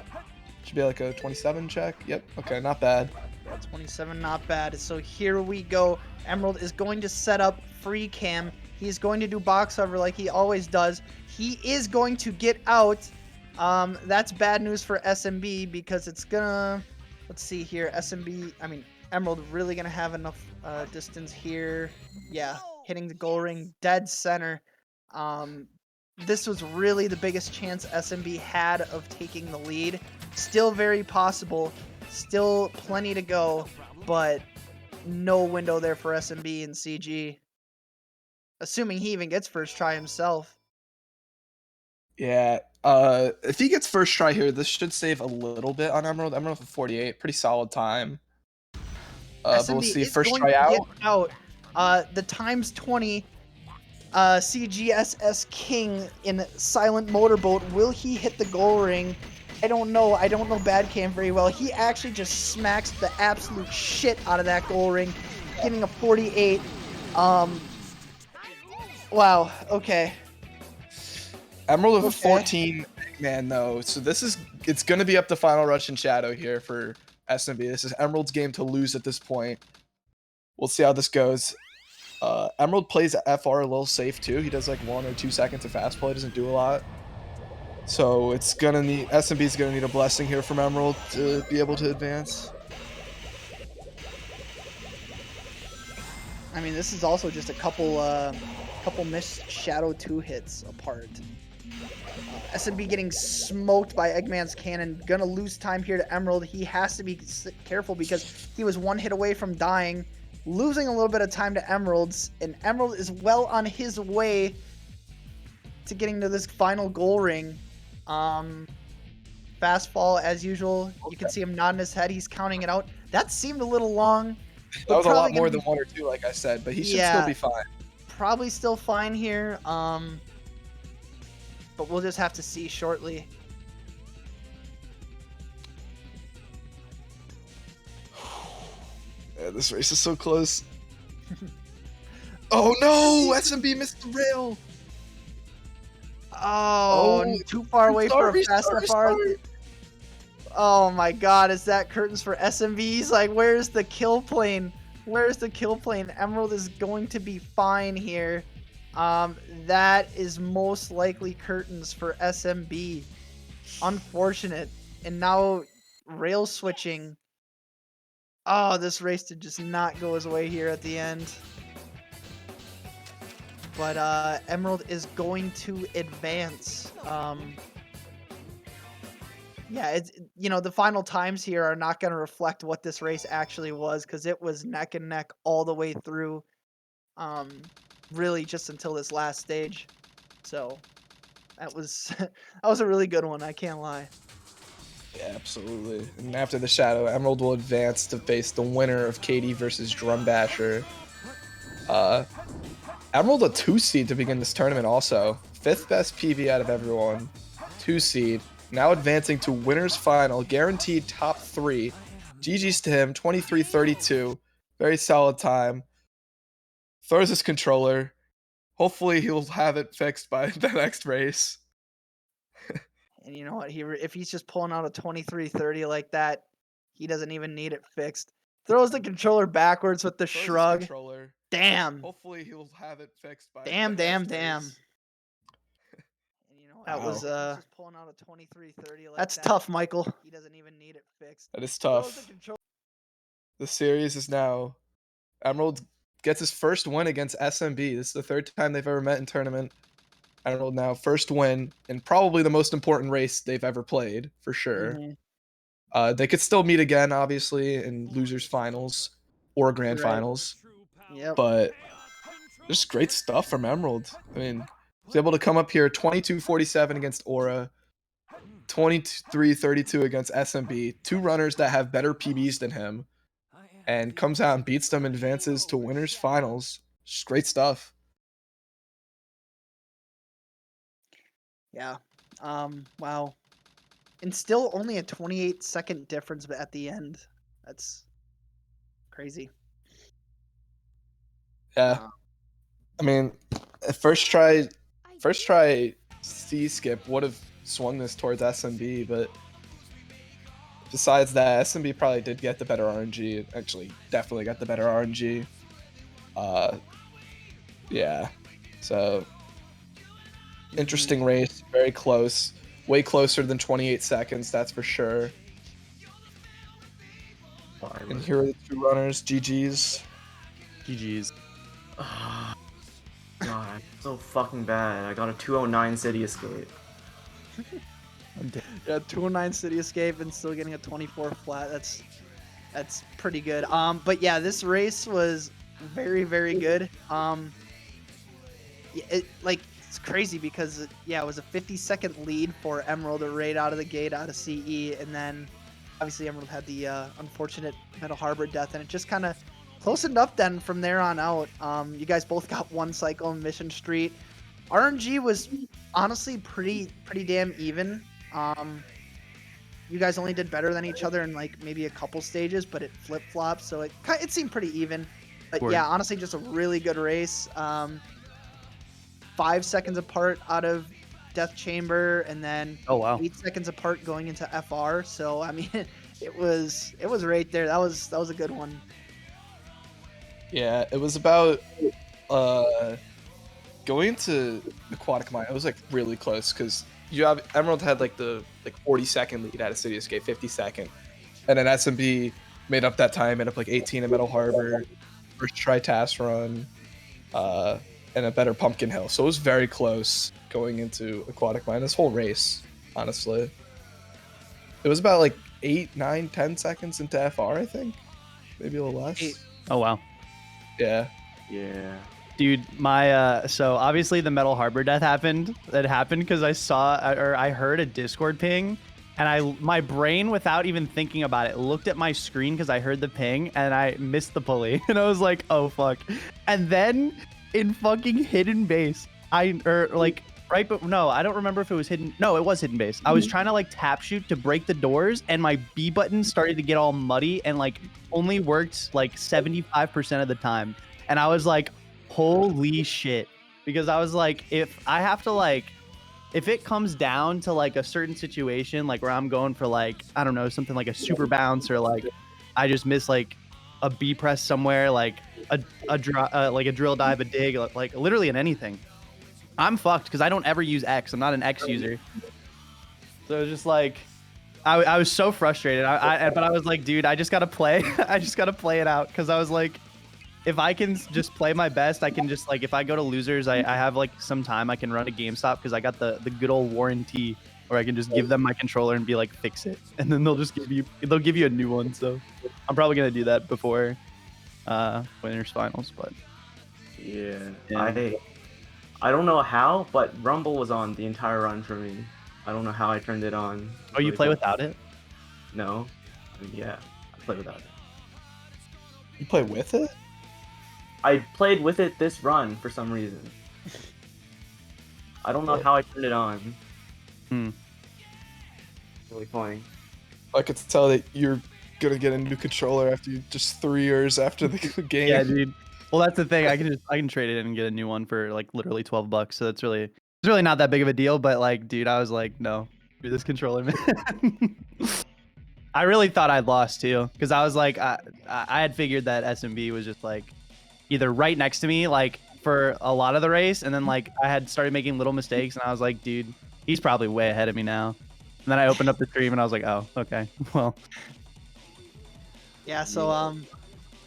Should be like a 27 check. Yep. Okay, not bad. Yeah, 27, not bad. So here we go. Emerald is going to set up free cam. He's going to do box hover like he always does. He is going to get out. That's bad news for SMB because it's gonna... Let's see here. Emerald really gonna have enough distance here. Yeah, hitting the goal ring dead center. This was really the biggest chance SMB had of taking the lead. Still very possible. Still plenty to go, but no window there for SMB and CG. Assuming he even gets first try himself. Yeah, if he gets first try here, this should save a little bit on Emerald. Emerald for 48, pretty solid time. But we'll see. First try out. The times 20 CGSS King in Silent Motorboat. Will he hit the goal ring? I don't know. I don't know bad cam very well. He actually just smacks the absolute shit out of that goal ring, getting a 48. Wow. Okay. Emerald with 14 man though, so it's gonna be up to Final Rush and Shadow here for SMB. This is Emerald's game to lose at this point. We'll see how this goes. Emerald plays FR a little safe too. He does like 1 or 2 seconds of fast play, doesn't do a lot. So it's gonna need SMB's gonna need a blessing here from Emerald to be able to advance. I mean, this is also just a couple missed Shadow 2 hits apart. SMB getting smoked by Eggman's cannon. Gonna lose time here to Emerald. He has to be careful because he was one hit away from dying. Losing a little bit of time to Emeralds. And Emerald is well on his way to getting to this final goal ring. Fast fall as usual. You can see him nodding his head. He's counting it out. That seemed a little long. That was a lot more than 1 or 2, like I said, but he should still be fine. Probably still fine here. But we'll just have to see shortly. Yeah, this race is so close. Oh no! SMB missed the rail! Oh, too far away for a fast FR. Oh my god, is that curtains for SMB? He's like, where's the kill plane? Where's the kill plane? Emerald is going to be fine here. That is most likely curtains for SMB. Unfortunate. And now rail switching. Oh, this race did just not go his way here at the end. But Emerald is going to advance. Yeah, it's, you know, the final times here are not going to reflect what this race actually was, because it was neck and neck all the way through. Really just until this last stage. So that was that was a really good one, I can't lie. Yeah, absolutely. And after the Shadow, Emerald will advance to face the winner of KD versus Drumbasher. Emerald a 2 seed to begin this tournament also. 5th best PV out of everyone. 2 seed. Now advancing to winners final, guaranteed top 3. GG's to him, 23-32. Very solid time. Throws his controller. Hopefully he'll have it fixed by the next race. And you know what? If he's just pulling out a 23-30 like that, he doesn't even need it fixed. Throws the controller backwards with the shrug. Damn. Hopefully he'll have it fixed by damn. race. That Wow. was that's tough, Michael. He doesn't even need it fixed. That is tough. The series is now Emerald gets his first win against SMB. This is the 3rd time they've ever met in tournament. Emerald now first win in probably the most important race they've ever played, for sure. They could still meet again, obviously, in losers finals or grand finals. Yep. But just great stuff from Emerald. I mean, he's able to come up here 22-47 against Aura, 23-32 against SMB, 2 runners that have better PBs than him, and comes out and beats them and advances to winners finals. Just great stuff. Yeah. Wow. And still only a 28-second difference at the end. That's crazy. Yeah. I mean, first try C skip would have swung this towards SMB, but besides that, SMB probably did get the better RNG. Actually, definitely got the better RNG. Yeah. So interesting race, very close. Way closer than 28 seconds, that's for sure. And here are the 2 runners. GG's. GG's. Oh, God, so fucking bad. I got a 209 City Escape. Yeah, 209 City Escape and still getting a 24 flat. That's pretty good. But yeah, this race was very, very good. It's crazy because it was a 50-second lead for Emerald right out of the gate out of CE, and then obviously Emerald had the unfortunate Metal Harbor death, and it just kind of closened up then from there on out. You guys both got 1 cycle in Mission Street. RNG was honestly pretty damn even. You guys only did better than each other in like maybe a couple stages, but it flip-flopped, so it seemed pretty even. But yeah, honestly, just a really good race. 5 seconds apart out of Death Chamber, and then 8 seconds apart going into FR. So I mean, it was right there. That was a good one. Yeah, it was about going to Aquatic Mine. It was like really close because Emerald had like the 40-second lead out of City Escape, 52nd, and then SMB made up that time, made up like 18 in Metal Harbor. first tri-task run, and a better pumpkin hill. So it was very close going into Aquatic Mine. This whole race, honestly. It was about like 8, 9, 10 seconds into FR, I think. Maybe a little less. Oh, wow. Yeah. Yeah. Dude, my so obviously the Metal Harbor death happened. That happened because I heard a Discord ping, and my brain, without even thinking about it, looked at my screen because I heard the ping and I missed the pulley, and I was like, oh fuck. And then in fucking hidden base, no, I don't remember if it was hidden. No, it was hidden base. I was trying to like tap shoot to break the doors, and my B button started to get all muddy and like only worked like 75% of the time. And I was like, holy shit. Because I was like, if it comes down to like a certain situation, like where I'm going for like, I don't know, something like a super bounce, or like I just miss like a B press somewhere, like a drill dive, a dig, like literally in anything, I'm fucked because I don't ever use X. I'm not an X user. So it was just like, I was so frustrated. But I was like, dude, I just gotta play. I just gotta play it out, because I was like, if I can just play my best, I can just like, if I go to losers, I have like some time I can run a GameStop, because I got the good old warranty, where I can just give them my controller and be like, fix it, and then they'll give you a new one. So I'm probably gonna do that before winners finals. But yeah. Yeah. I don't know how, but Rumble was on the entire run for me. I don't know how I turned it on. Oh, you play without it? No. Yeah, I play without it. You play with it? I played with it this run for some reason. I don't know how I turned it on. Really funny. I could tell that you're gonna get a new controller after just 3 years after the game. Yeah, dude. Well, that's the thing. I can trade it in and get a new one for like literally $12. So it's really not that big of a deal. But like, dude, I was like, no, dude, this controller, man. I really thought I'd lost too, because I was like, I had figured that SMB was just like either right next to me like for a lot of the race, and then like I had started making little mistakes, and I was like, dude, he's probably way ahead of me now. And then I opened up the stream and I was like, oh, okay, well. Yeah, so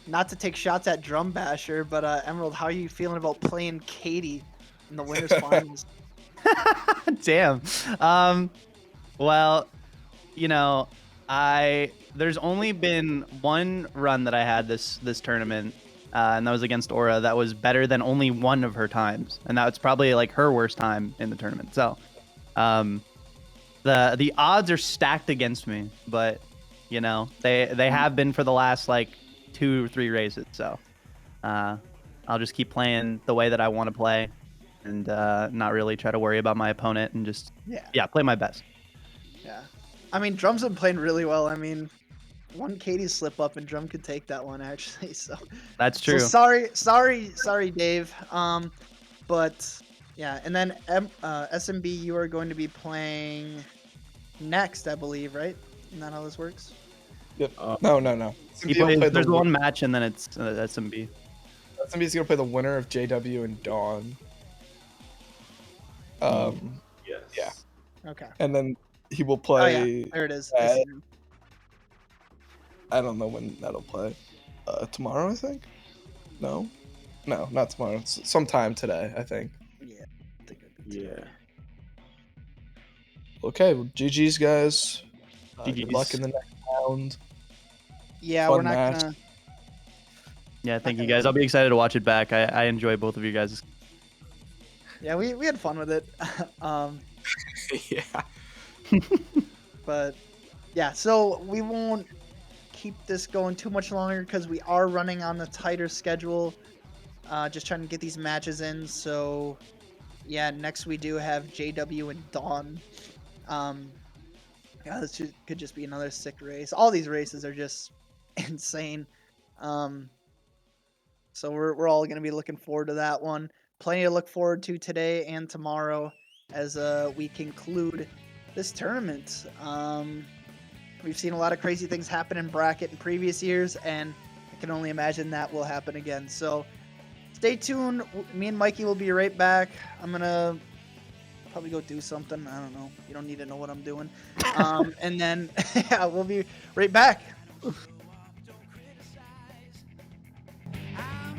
not to take shots at Drum Basher, but Emerald, how are you feeling about playing Katie in the winners finals? Damn. Well, you know, there's only been one run that I had this tournament, and that was against Aura. That was better than only one of her times, and that was probably like her worst time in the tournament. So, the odds are stacked against me, but you know, they have been for the last like 2 or 3 races. So, I'll just keep playing the way that I want to play, and not really try to worry about my opponent, and just play my best. Yeah, I mean, Drum's been playing really well. I mean, one Katie slip up and Drum could take that one actually. So that's true. So sorry, Dave. But yeah, and then SMB, you are going to be playing next, I believe, right? Isn't that how this works? Yep. No. There's one match, and then it's SMB. SMB's gonna play the winner of JW and Dawn. Yes. Yeah. Okay. And then he will play. Oh, yeah. There it is. I don't know when that'll play. Tomorrow, I think. No, not tomorrow. It's sometime today, I think. Yeah. Yeah. Okay. Well, GG's, guys. GG's. Good luck in the next round. Yeah, Fun we're not match. gonna. Yeah, thank you guys. I'll be excited to watch it back. I enjoy both of you guys. Yeah, we had fun with it. Yeah. But yeah, so we won't keep this going too much longer because we are running on a tighter schedule. Just trying to get these matches in. So yeah, next we do have JW and Dawn. Yeah, this could just be another sick race. All these races are just insane. So we're all gonna be looking forward to that one. Plenty to look forward to today and tomorrow as we conclude this tournament. We've seen a lot of crazy things happen in bracket in previous years, and I can only imagine that will happen again. So stay tuned. Me and Mikey will be right back. I'm gonna probably go do something. I don't know. You don't need to know what I'm doing. And then yeah, we'll be right back. I'm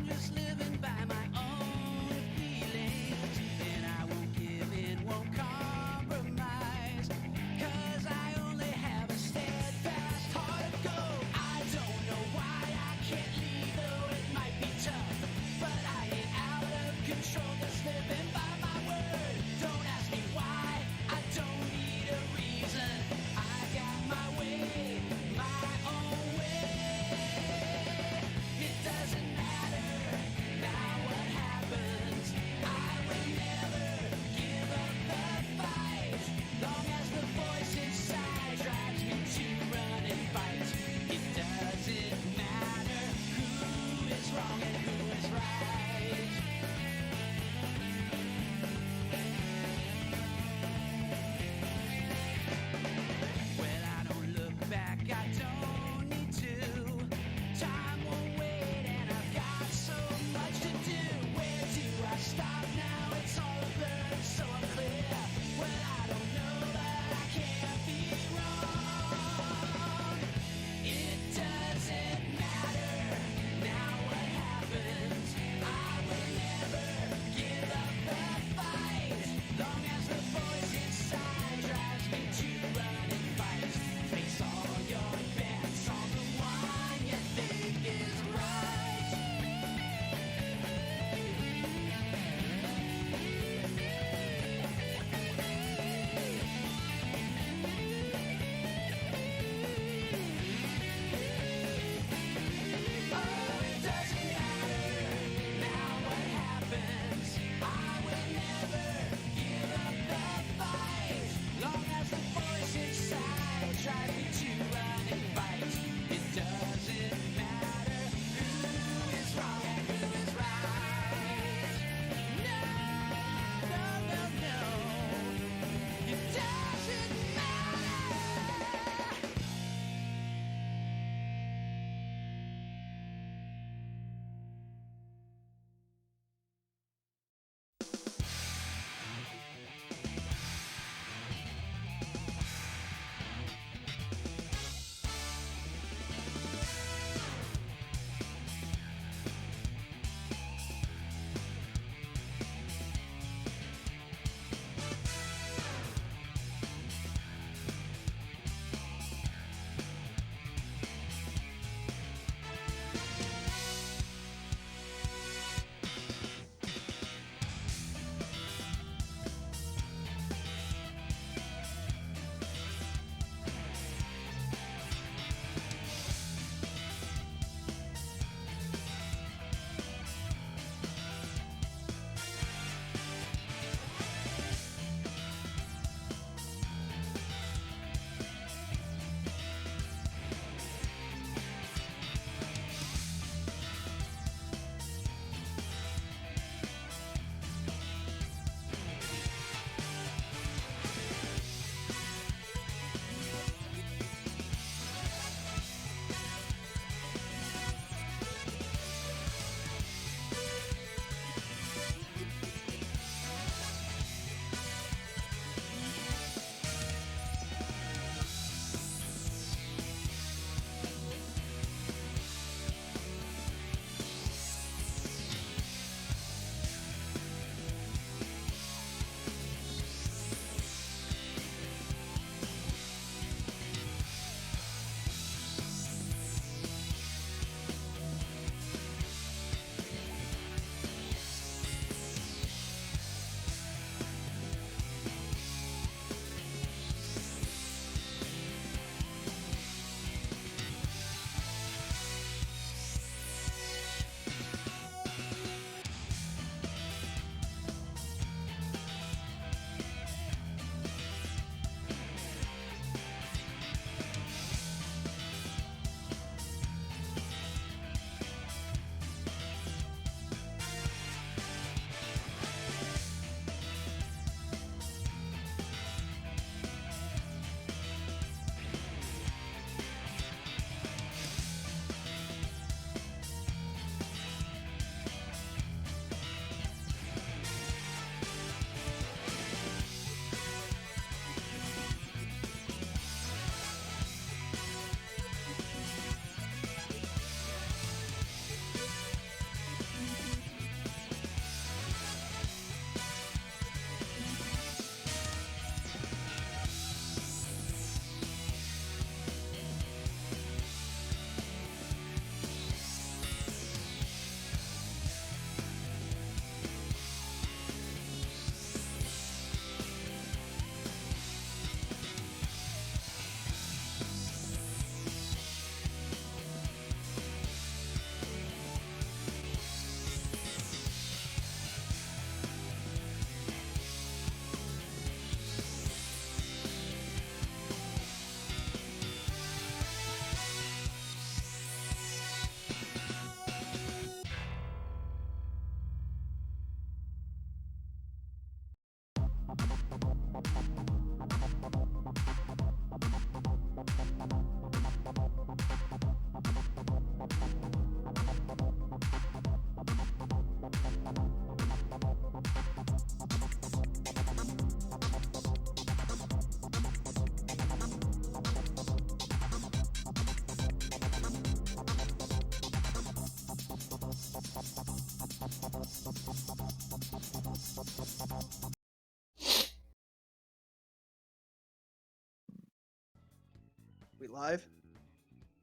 We live?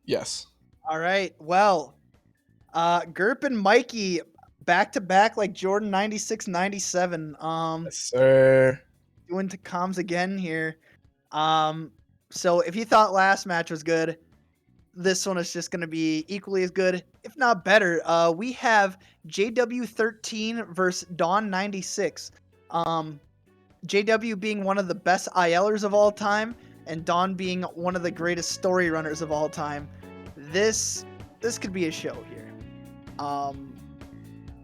Yes. All right. Well, Gerp and Mikey back to back like Jordan 96 97. Yes, sir. Doing to comms again here. So if you thought last match was good, this one is just going to be equally as good, if not better. We have JW13 versus Dawn 96. JW being one of the best ILers of all time, and Dawn being one of the greatest story runners of all time. This could be a show here.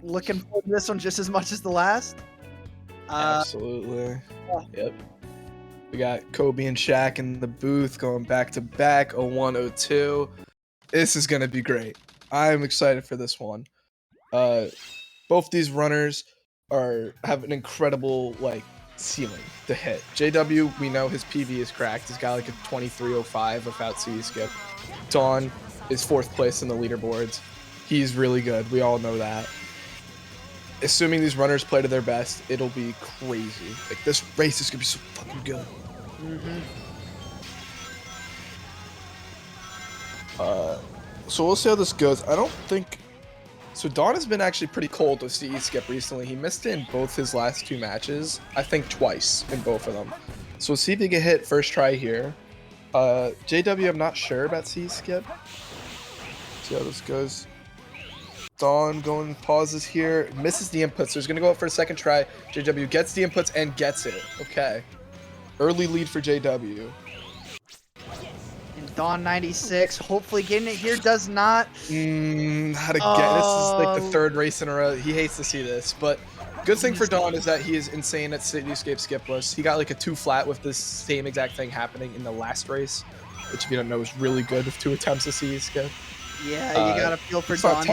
Looking forward to this one just as much as the last. Absolutely. Yep. We got Kobe and Shaq in the booth going back to back 01-02. This is going to be great. I'm excited for this one. Both these runners have an incredible like ceiling to hit. JW, we know his PV is cracked. He's got like a 23:05 without CE skip. Dawn is 4th place in the leaderboards. He's really good. We all know that. Assuming these runners play to their best, it'll be crazy. Like, this race is gonna be so fucking good. So we'll see how this goes. I don't think... So Dawn has been actually pretty cold with CE skip recently. He missed it in both his last 2 matches. I think twice in both of them. So we'll see if he can hit first try here. JW, I'm not sure about CE skip. See how this goes. Dawn going pauses here. Misses the inputs, so he's going to go up for a second try. JW gets the inputs and gets it. Okay. Early lead for JW. And Dawn 96, hopefully getting it here, does not. How to get this is like the 3rd race in a row. He hates to see this, but good thing for Dawn is that he is insane at Cityscape skipless. He got like a 2 flat with this same exact thing happening in the last race, which if you don't know is really good with 2 attempts to CE skip. Yeah, you gotta feel for Dawn.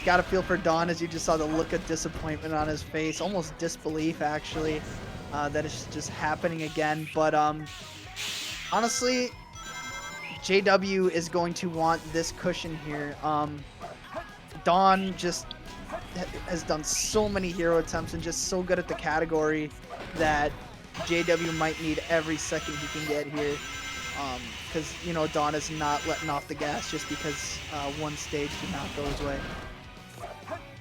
Gotta feel for Dawn as you just saw the look of disappointment on his face, almost disbelief actually, that it's just happening again. But honestly, JW is going to want this cushion here. Dawn just has done so many hero attempts and just so good at the category that JW might need every second he can get here. Because, you know, Dawn is not letting off the gas just because one stage did not go his way.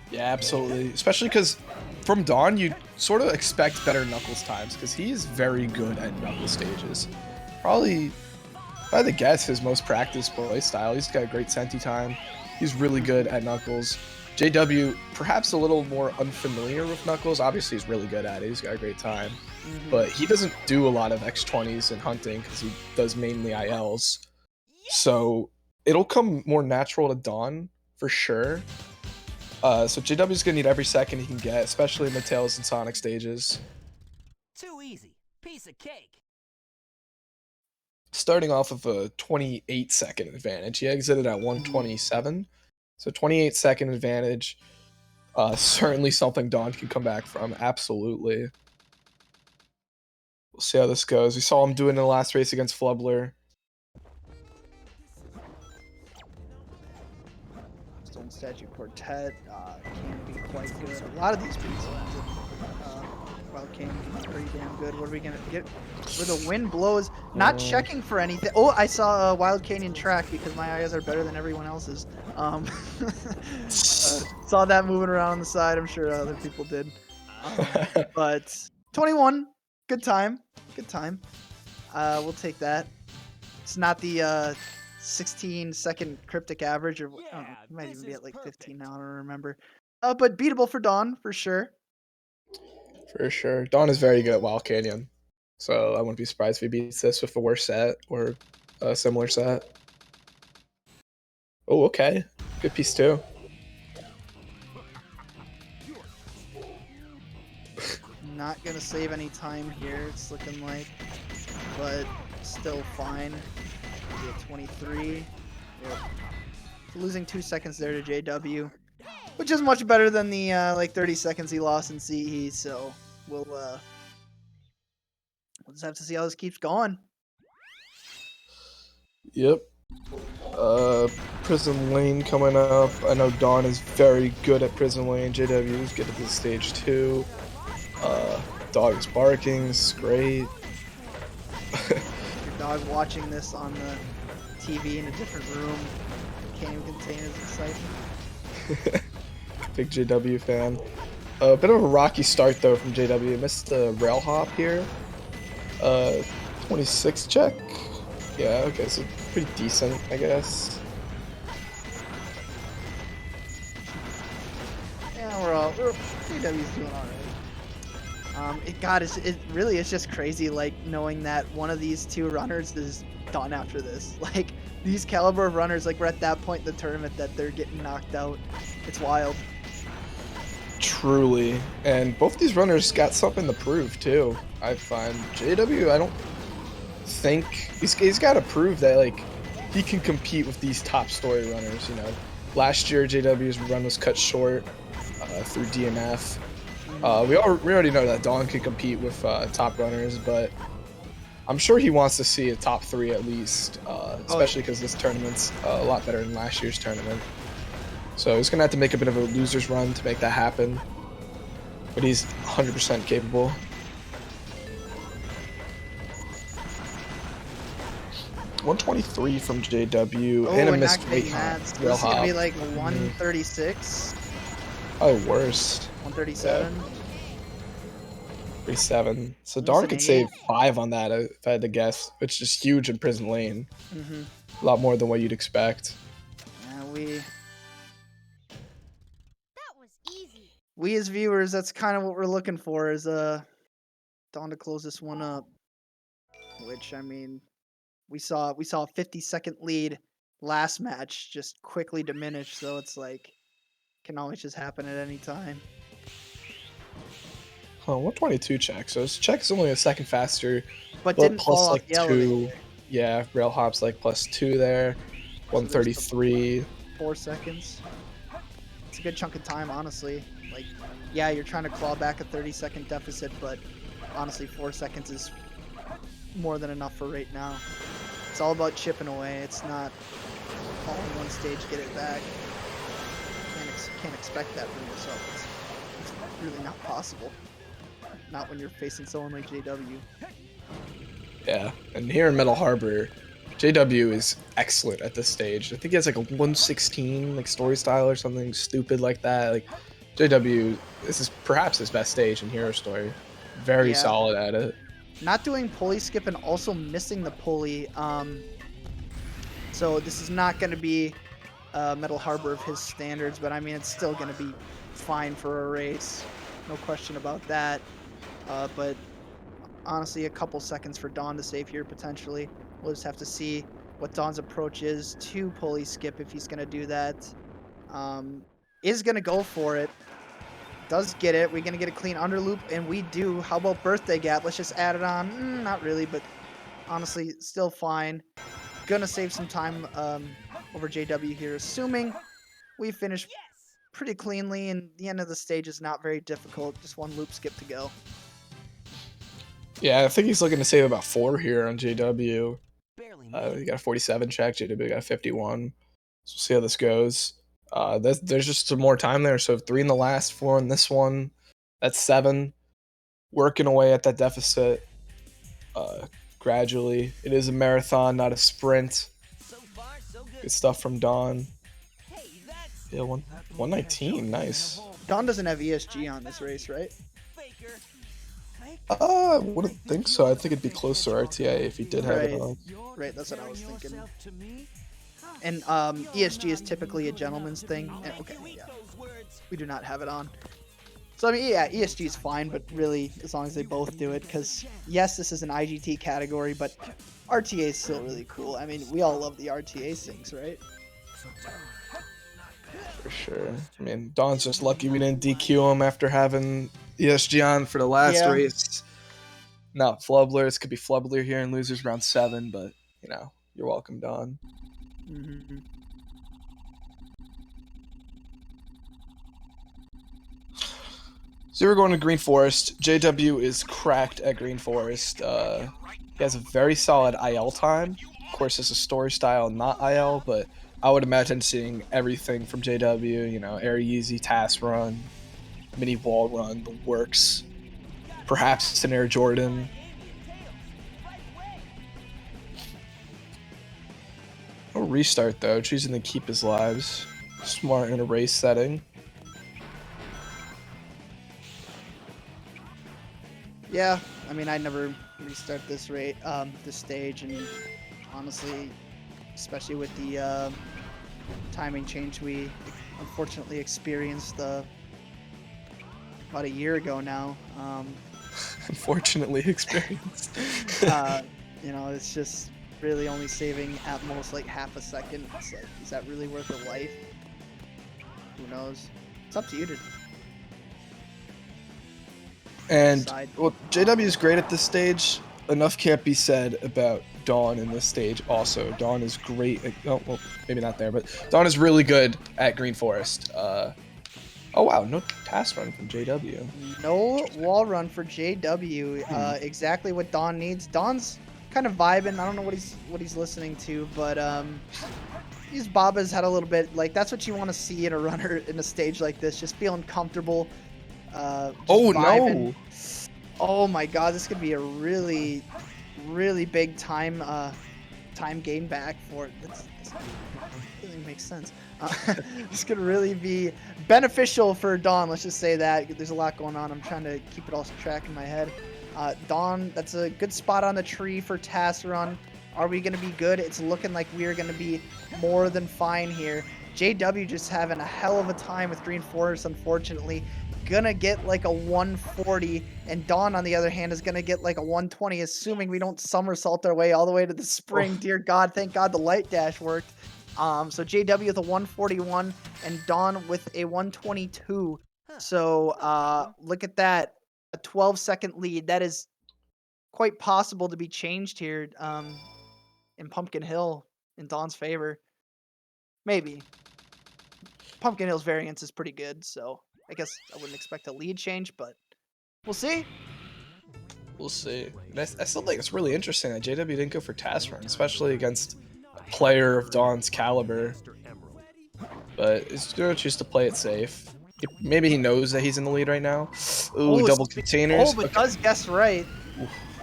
Yeah, absolutely. Especially because from Dawn, you sort of expect better Knuckles times because he is very good at Knuckles stages. Probably, if I had to guess, his most practiced play style. He's got a great Senti time. He's really good at Knuckles. JW, perhaps a little more unfamiliar with Knuckles. Obviously, he's really good at it. He's got a great time. But he doesn't do a lot of X20s in hunting because he does mainly ILs. So it'll come more natural to Dawn for sure. So JW's gonna need every second he can get, especially in the Tails and Sonic stages. Too easy. Piece of cake. Starting off of a 28-second advantage. He exited at 127. So 28-second advantage. Certainly something Dawn can come back from. Absolutely. We'll see how this goes. We saw him do it in the last race against Flubler. Stone Statue Quartet can be quite good. A lot of these beats, Wild Canyon can be pretty damn good. What are we gonna get? Where the wind blows, not checking for anything. Oh, I saw a Wild Canyon track because my eyes are better than everyone else's. Saw that moving around on the side. I'm sure other people did. But 21, good time. Good time. We'll take that. It's not the 16-second cryptic average, or it might even be at like 15 now. I don't remember. But beatable for Dawn for sure. For sure. Dawn is very good at Wild Canyon. So I wouldn't be surprised if he beats this with a worse set or a similar set. Oh, okay. Good piece too. Not gonna save any time here, it's looking like, but still fine. Be at 23. Yep. Losing 2 seconds there to JW, which is much better than the like 30 seconds he lost in CE. So we'll just have to see how this keeps going. Yep. Prison Lane coming up. I know Dawn is very good at Prison Lane. JW is good at this stage too. Dog is barking. This is great. Your dog watching this on the TV in a different room can't even contain his excitement. Big JW fan. A bit of a rocky start though from JW. Missed the rail hop here. 26 check. Yeah, okay, so pretty decent, I guess. Yeah, JW's doing alright. It really is just crazy, like, knowing that one of these two runners is done after this. Like, these caliber of runners, like, we're at that point in the tournament that they're getting knocked out. It's wild. Truly. And both these runners got something to prove, too, I find. JW, I don't think... He's got to prove that, like, he can compete with these top story runners, you know. Last year, JW's run was cut short through DNF. We already know that Dawn can compete with top runners, but I'm sure he wants to see a top 3 at least, especially because this tournament's a lot better than last year's tournament. So he's gonna have to make a bit of a loser's run to make that happen, but he's 100% capable. .123 from JW and a missed weight hop. This is gonna be like 136. Oh, worst. 137. 37. So Dawn could save 5 on that if I had to guess, which is huge in Prison Lane. A lot more than what you'd expect. We as viewers, that's kind of what we're looking for, is Dawn to close this one up. Which, I mean, we saw a 50-second lead last match just quickly diminish, so it's like can always just happen at any time. Oh, 122 check. So his check is only a second faster, but didn't plus fall like off the elevator. Yeah, rail hops like +2 there. 133. 4 seconds. It's a good chunk of time, honestly. Like, yeah, you're trying to claw back a 30-second deficit, but honestly, 4 seconds is more than enough for right now. It's all about chipping away. It's not all in one stage, get it back. Can't expect that from yourself. It's really not possible. Not when you're facing someone like JW. Yeah, and here in Metal Harbor, JW is excellent at this stage. I think he has like a 116 like story style or something stupid like that. Like JW, this is perhaps his best stage in Hero Story. Very solid at it. Not doing pulley skip and also missing the pulley. So this is not going to be Metal Harbor of his standards, but I mean it's still going to be fine for a race. No question about that. But honestly, a couple seconds for Dawn to save here potentially. We'll just have to see what Dawn's approach is to pulley skip if he's going to do that. Is going to go for it. Does get it. We're going to get a clean underloop, and we do. How about birthday gap? Let's just add it on. Not really, but honestly, still fine. Gonna save some time over JW here, assuming we finish pretty cleanly, and the end of the stage is not very difficult. Just one loop skip to go. Yeah, I think he's looking to save about 4 here on JW. He got a 47 check, JW got a 51. So we'll see how this goes. There's just some more time there, so 3 in the last, 4 in this one. That's 7. Working away at that deficit gradually. It is a marathon, not a sprint. Good stuff from Dawn. Yeah, 119, nice. Dawn doesn't have ESG on this race, right? Wouldn't think so. I think it'd be close to RTA if he did have it on. Right, that's what I was thinking. And ESG is typically a gentleman's thing. And, okay, yeah. We do not have it on. So, I mean, yeah, ESG is fine, but really, as long as they both do it, because, yes, this is an IGT category, but RTA is still really cool. I mean, we all love the RTA things, right? For sure. I mean, Dawn's just lucky we didn't DQ him after having ESG on for the last race. Not Flubblers. Could be Flubbler here in losers round 7, but, you know, you're welcome, Dawn. Mm-hmm. So we're going to Green Forest. JW is cracked at Green Forest. He has a very solid IL time. Of course, it's a story style, not IL, but I would imagine seeing everything from JW, you know, Air Yeezy, Task Run, Mini Wall Run, the works. Perhaps an Air Jordan. No restart though, choosing to keep his lives. Smart in a race setting. Yeah, I mean, I never restart this this stage, and honestly, especially with the timing change we unfortunately experienced about a year ago now. Unfortunately experienced. You know, it's just really only saving at most like half a second. It's like, is that really worth a life? Who knows? It's up to you to And decide. well, JW is great at this stage. Enough can't be said about Dawn in this stage also. Dawn is great at, oh, well, maybe not there, but Dawn is really good at Green Forest. Oh wow, no pass run from JW. No wall run for JW. Exactly what Don needs. Don's kind of vibing. I don't know what he's listening to, but these Baba's had a little bit like that's what you want to see in a runner in a stage like this. Just feeling comfortable. Just vibing. No! Oh my God, this could be a really, really big time gain back for it. This doesn't make sense. This could really be beneficial for Dawn. Let's just say that. There's a lot going on. I'm trying to keep it all track in my head. Dawn, that's a good spot on the tree for Task Run. Are we going to be good? It's looking like we're going to be more than fine here. JW just having a hell of a time with Green Forest, unfortunately. Gonna get like a 140, and Dawn, on the other hand, is gonna get like a 120, assuming we don't somersault our way all the way to the spring. Dear God, thank God the light dash worked. So JW with a 141 and Dawn with a 122. So look at that, a 12-second lead. That is quite possible to be changed here in Pumpkin Hill in Dawn's favor. Maybe. Pumpkin Hill's variance is pretty good, so I guess I wouldn't expect a lead change, but we'll see. We'll see. I still think it's really interesting that JW didn't go for task run, especially against a player of Dawn's caliber. But he's going to choose to play it safe. Maybe he knows that he's in the lead right now. Ooh, double containers. Oh, but does guess right.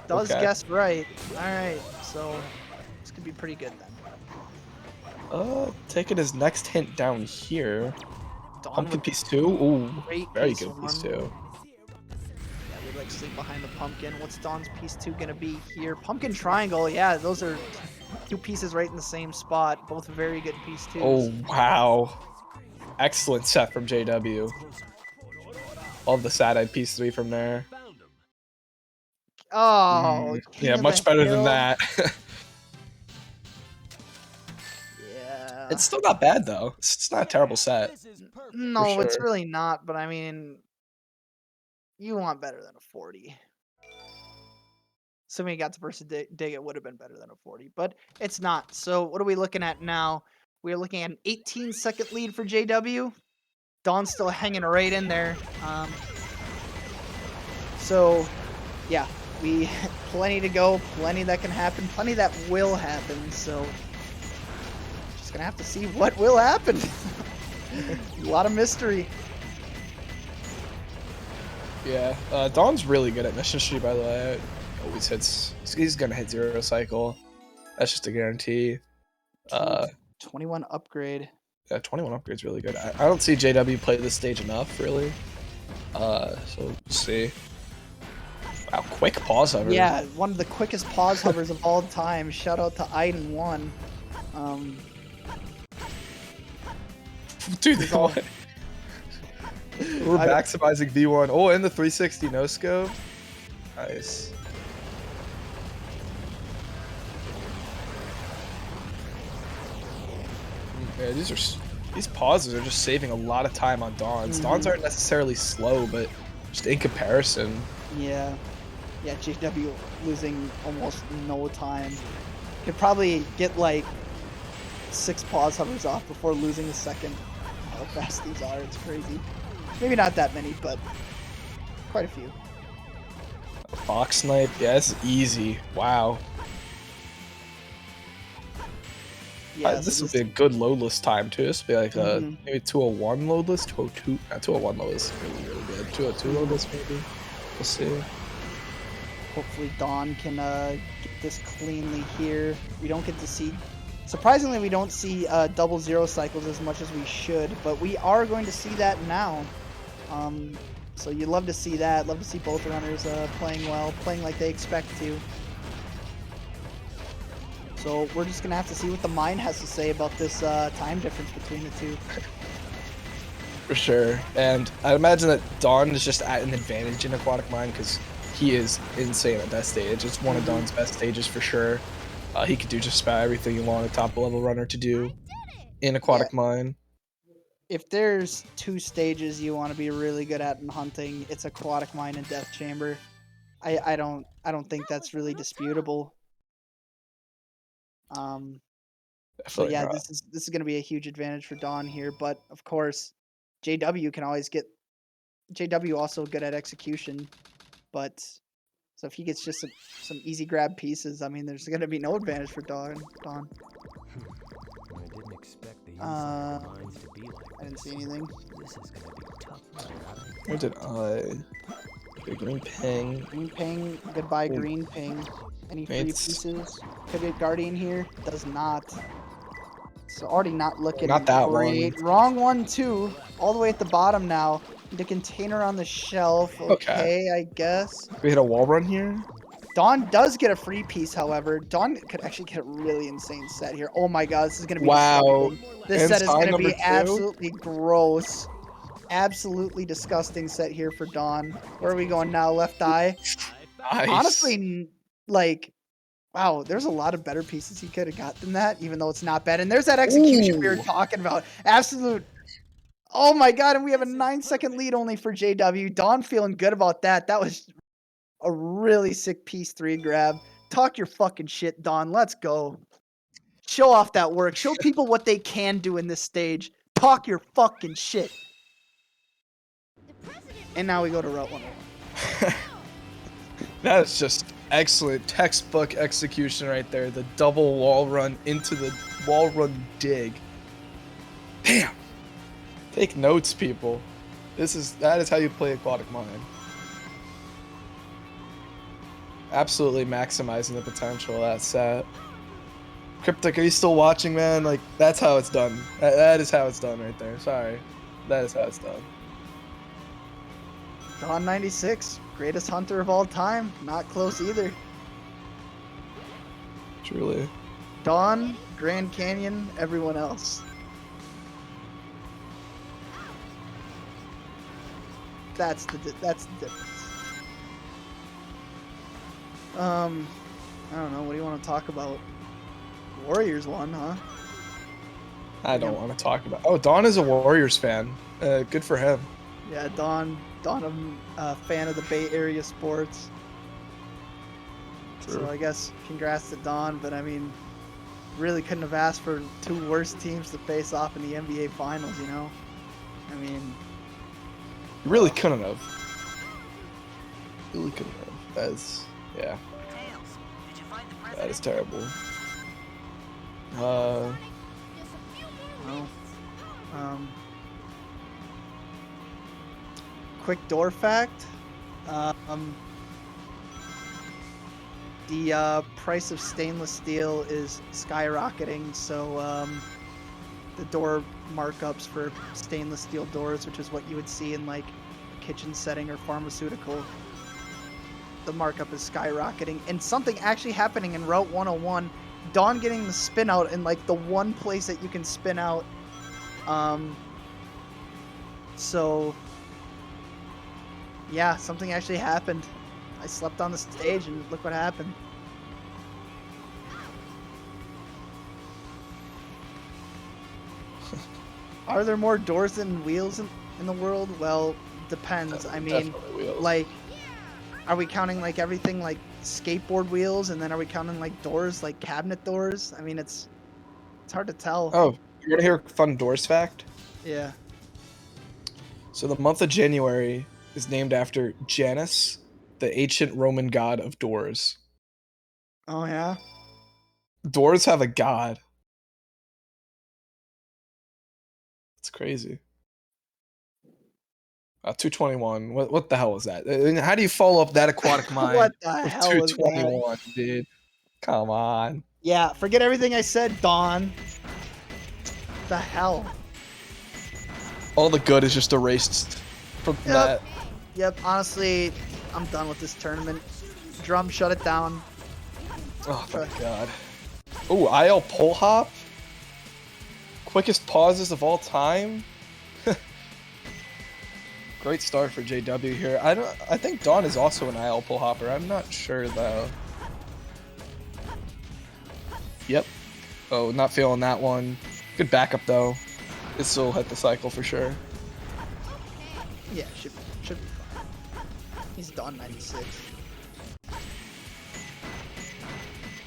Does okay. guess right. All right, so this could be pretty good then. Taking his next hint down here. Dawn Pumpkin piece 2. Ooh, very piece good piece 2. Yeah, we like sleep behind the pumpkin. What's Dawn's piece 2 gonna be here? Pumpkin triangle. Yeah, those are 2 pieces right in the same spot. Both very good piece 2s. Oh wow, excellent set from JW. Love the sad-eyed piece 3 from there. Oh, yeah, much better than that. Yeah. It's still not bad though. It's not a terrible set. No, sure. it's really not. But I mean, you want better than a 40. Assuming he got to versus dig, it would have been better than a 40, but it's not. So what are we looking at now? We're looking at an 18-second lead for JW. Dawn's still hanging right in there. So, yeah, we plenty to go, plenty that can happen, plenty that will happen. So, just gonna have to see what will happen. A lot of mystery. Yeah, Dawn's really good at Mission Street, by the way. Always hits. He's gonna hit 0 cycle. That's just a guarantee. 21 upgrade. Yeah, 21 upgrade's really good. I don't see JW play this stage enough, really. So we'll see. Wow, quick pause hover. Yeah, one of the quickest pause hovers of all time. Shout out to Iden1. Dude, what? We're maximizing V1. Oh, and the 360 no scope. Nice. Yeah, these pauses are just saving a lot of time on Dawns. Dawns aren't necessarily slow, but just in comparison. Yeah. Yeah, JW losing almost no time. Could probably get like 6 pause hovers off before losing a second. How fast these are, it's crazy. Maybe not that many, but quite a few. Box snipe, yeah, it's easy. Wow. Yeah, this would be a good loadless time too. This would be like maybe 201 loadless, 202, 201 loadless, really good. 202 loadless maybe. We'll see. Hopefully Dawn can get this cleanly here. We don't get to see, surprisingly, we don't see double 0 cycles as much as we should, but we are going to see that now. So you love to see that. Love to see both runners playing well, playing like they expect to. So we're just going to have to see what the mind has to say about this time difference between the two. For sure. And I imagine that Dawn is just at an advantage in Aquatic Mine because he is insane at that stage. It's one of Dawn's best stages for sure. He could do just about everything you want a top level runner to do in Aquatic Mine. If there's 2 stages you want to be really good at in hunting, it's Aquatic Mine and Death Chamber. I don't think that's really disputable. So yeah, this is going to be a huge advantage for Dawn here, but of course, JW can always get JW also good at execution, but so if he gets just some easy grab pieces, I mean, there's gonna be no advantage for Dawn. I didn't expect the inside lines to be like I didn't see anything. This is gonna be tough. Where did I? Okay, green ping. Green ping. Goodbye, Ooh. green ping. Any free It's- pieces? Could get Guardian here. Does not. So already not looking Not that great. one. Wrong one too. All the way at the bottom now. The container on the shelf. Okay, I guess. We hit a wall run here. Dawn does get a free piece, however. Dawn could actually get a really insane set here. Oh my god, this is gonna be Wow. disgusting. This And set is sign gonna number be 2? absolutely gross. Absolutely disgusting set here for Dawn. Where are we going now? Left eye. Nice. Honestly, like, wow, there's a lot of better pieces he could have got than that, even though it's not bad. And there's that execution we were Ooh. talking about. Absolute. Oh my god, and we have a 9-second lead only for JW. Dawn feeling good about that. That was a really sick piece 3 grab. Talk your fucking shit, Dawn. Let's go. Show off that work. Show people what they can do in this stage. Talk your fucking shit. And now we go to Route 101. That is just excellent textbook execution right there. The double wall run into the wall run dig. Damn. Take notes, people. That is how you play Aquatic Mine. Absolutely maximizing the potential of that set. Cryptic, are you still watching, man? Like, that's how it's done. That is how it's done right there. Sorry. That is how it's done. Dawn 96, greatest hunter of all time. Not close either. Truly. Dawn, Grand Canyon, everyone else. That's the difference. I don't know. What do you want to talk about? Warriors won, huh? I don't want to talk about. Oh, Don is a Warriors fan. Good for him. Yeah, Dawn, a fan of the Bay Area sports. True. So I guess congrats to Dawn, but I mean, really couldn't have asked for 2 worst teams to face off in the NBA Finals, you know? I mean, You really couldn't have. Really couldn't have. That's yeah. That is terrible. well, quick door fact. The price of stainless steel is skyrocketing, so the door markups for stainless steel doors, which is what you would see in like a kitchen setting or pharmaceutical, the markup is skyrocketing. And something actually happening in Route 101, Dawn getting the spin out in like the one place that you can spin out. So yeah, something actually happened. I slept on the stage and look what happened. Are there more doors than wheels in the world? Well, depends. I mean, like, are we counting like everything like skateboard wheels, and then are we counting like doors like cabinet doors? I mean, it's hard to tell. Oh, you want to hear a fun doors fact? Yeah. So the month of January is named after Janus, the ancient Roman god of doors. Oh yeah. Doors have a god. It's crazy. 221. What the hell was that? I mean, how do you follow up that aquatic mind What the with hell was 221, dude? Come on. Yeah, forget everything I said, Dawn. The hell? All the good is just erased from that. Yep, honestly, I'm done with this tournament. Drum, shut it down. Oh, thank God. Ooh, IL pole hop? Quickest pauses of all time? Great start for JW here. I think Dawn is also an IL pull hopper. I'm not sure though. Yep. Oh, not feeling that one. Good backup though. It still hit the cycle for sure. Yeah, should be fine. He's Dawn 96.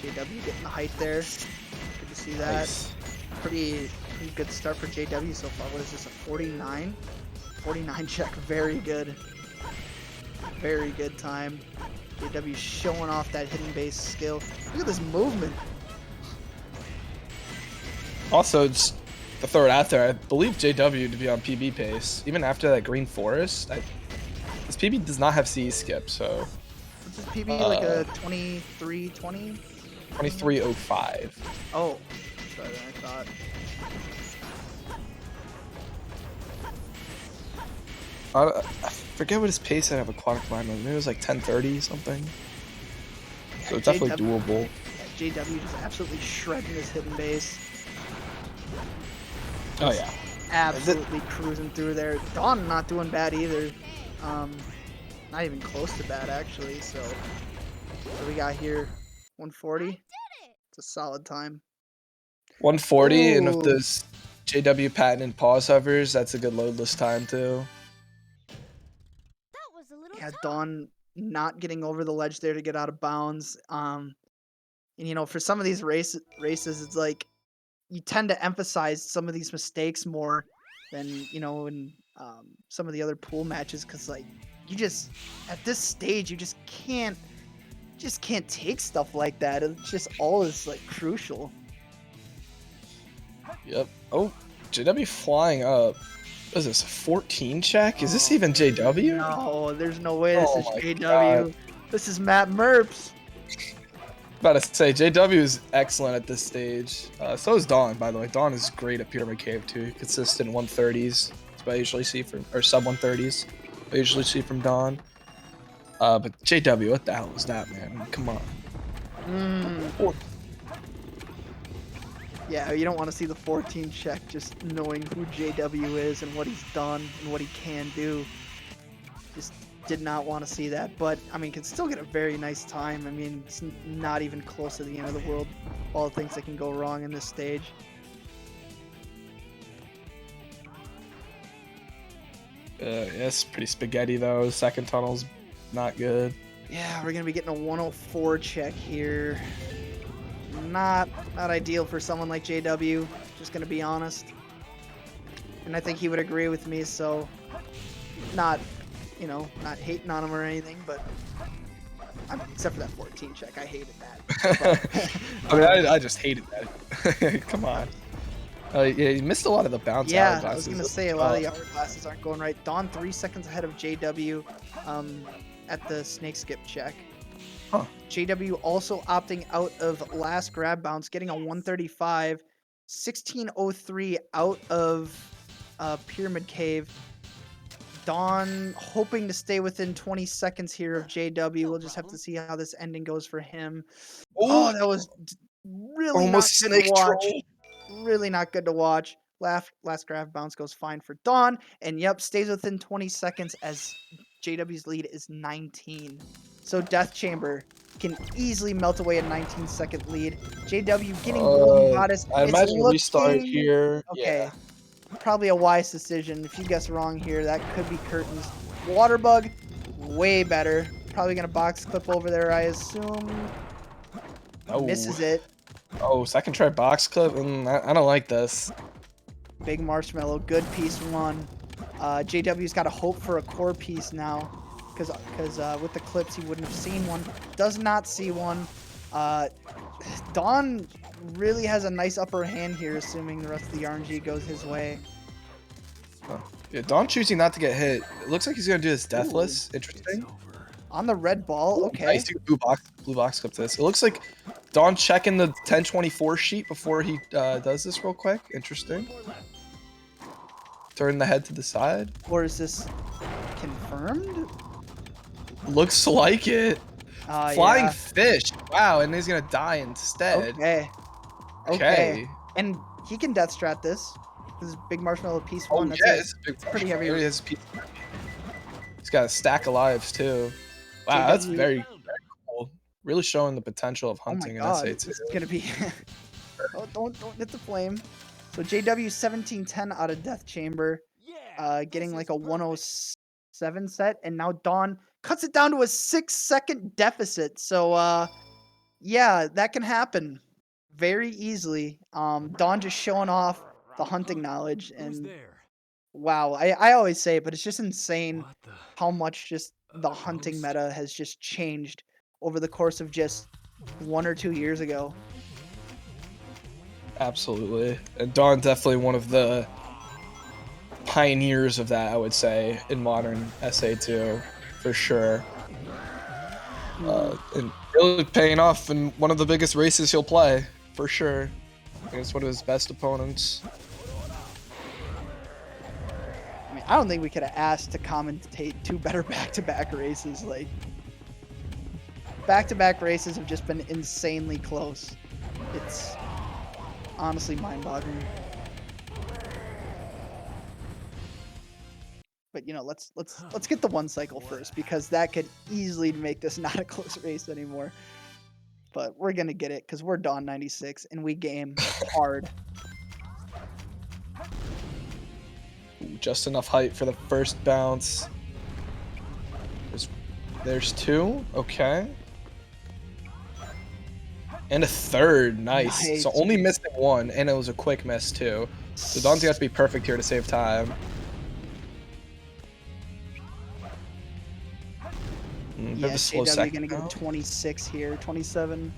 JW getting the height there. Good to see that. Nice. Pretty good start for JW so far. What is this, a 49? 49 check, very good. Very good time. JW showing off that hidden base skill. Look at this movement. Also, just to throw it out there, I believe JW to be on PB pace. Even after that Green Forest, this PB does not have CE skip, so... What's this PB, like a 2320? 2305. Oh, sorry, I thought. I forget what his pace at of Aquatic Mine was. Maybe it was like 1030 something. So it's definitely doable. Yeah, JW just absolutely shredding his hidden base. Oh yeah. Absolutely cruising through there. Dawn not doing bad either. Not even close to bad actually. So what do we got here? 140. It's a solid time. 140, and Ooh. with those JW patent and pause hovers, that's a good loadless time too. Yeah, Dawn not getting over the ledge there to get out of bounds. And you know, for some of these races, it's like you tend to emphasize some of these mistakes more than, you know, in some of the other pool matches, because like you just at this stage you just can't take stuff like that. It's just all is like crucial. Yep. Oh, JW flying up. What is this, a 14 check? Is this even JW? No, there's no way this is my JW. God. This is Matt Merps. About to say, JW is excellent at this stage. So is Dawn, by the way. Dawn is great at Pyramid Cave too. Consistent 130s. That's what I usually see from, or sub 130s. I usually see from Dawn. But JW, what the hell was that, man? Come on. Yeah, you don't want to see the 14 check, just knowing who JW is and what he's done and what he can do. Just did not want to see that, but I mean, can still get a very nice time. I mean, it's not even close to the end of the world. All the things that can go wrong in this stage. Yes, pretty spaghetti though. Second tunnel's not good. Yeah, we're gonna be getting a 104 check here. Not ideal for someone like JW, just gonna be honest. And I think he would agree with me, so not, you know, not hating on him or anything, but I mean, except for that 14 check, I hated that. I mean, I just hated that. Come on. Yeah, he missed a lot of the bounce hourglasses. I was gonna say a lot of the hourglasses aren't going right. Dawn 3 seconds ahead of JW at the snake skip check. Huh. JW also opting out of last grab bounce, getting a 135, 1603 out of Pyramid Cave. Dawn hoping to stay within 20 seconds here of JW. We'll just have to see how this ending goes for him. Oh, that was really almost not good to snake watch. troll. Really not good to watch. Last grab bounce goes fine for Dawn, and yep, stays within 20 seconds as JW's lead is 19. So Death Chamber can easily melt away a 19-second lead. JW getting Golden Goddess. I imagine restart here. Okay. Yeah. Probably a wise decision. If you guess wrong here, that could be curtains. Water Bug, way better. Probably gonna box clip over there, I assume. Oh. Misses it. Oh, second try box clip? I don't like this. Big Marshmallow, good piece one. JW's got to hope for a core piece now, because with the clips he wouldn't have seen one. Does not see one. Dawn really has a nice upper hand here, assuming the rest of the RNG goes his way. Yeah, Dawn choosing not to get hit. It looks like he's gonna do this deathless. Interesting. On the red ball, okay. Nice, blue box clip this. It looks like Dawn checking the 1024 sheet before he does this real quick. Interesting. Turn the head to the side. Or is this confirmed? Looks like it. Flying yeah. fish. Wow, and he's gonna die instead. Okay. And he can death strat this. This is Big Marshmallow piece one. That's it's a big pretty heavy. He's got a stack of lives too. Wow, that's very, very cool. Really showing the potential of hunting in SA2. This is gonna be. don't hit the flame. So JW 1710 out of Death Chamber, getting like a 107 set, and now Dawn cuts it down to a 6-second deficit. So yeah, that can happen very easily. Dawn just showing off the hunting knowledge, and Wow, I always say it, but it's just insane how much just the hunting meta has just changed over the course of just 1 or 2 years ago. Absolutely. And Dawn definitely one of the pioneers of that, I would say, in modern SA2, for sure. And really paying off in one of the biggest races he'll play, for sure. Against one of his best opponents. I mean, I don't think we could have asked to commentate 2 better back-to-back races. Like, back-to-back races have just been insanely close. It's honestly mind-boggling. But you know, let's get the 1 cycle first, because that could easily make this not a close race anymore. But we're gonna get it because we're Dawn 96 and we game hard. Just enough height for the first bounce. There's 2. Okay. And a third. Nice. So only missing 1, and it was a quick miss too. So Dawn's got to be perfect here to save time. Yeah, JW gonna go 26 here, 27.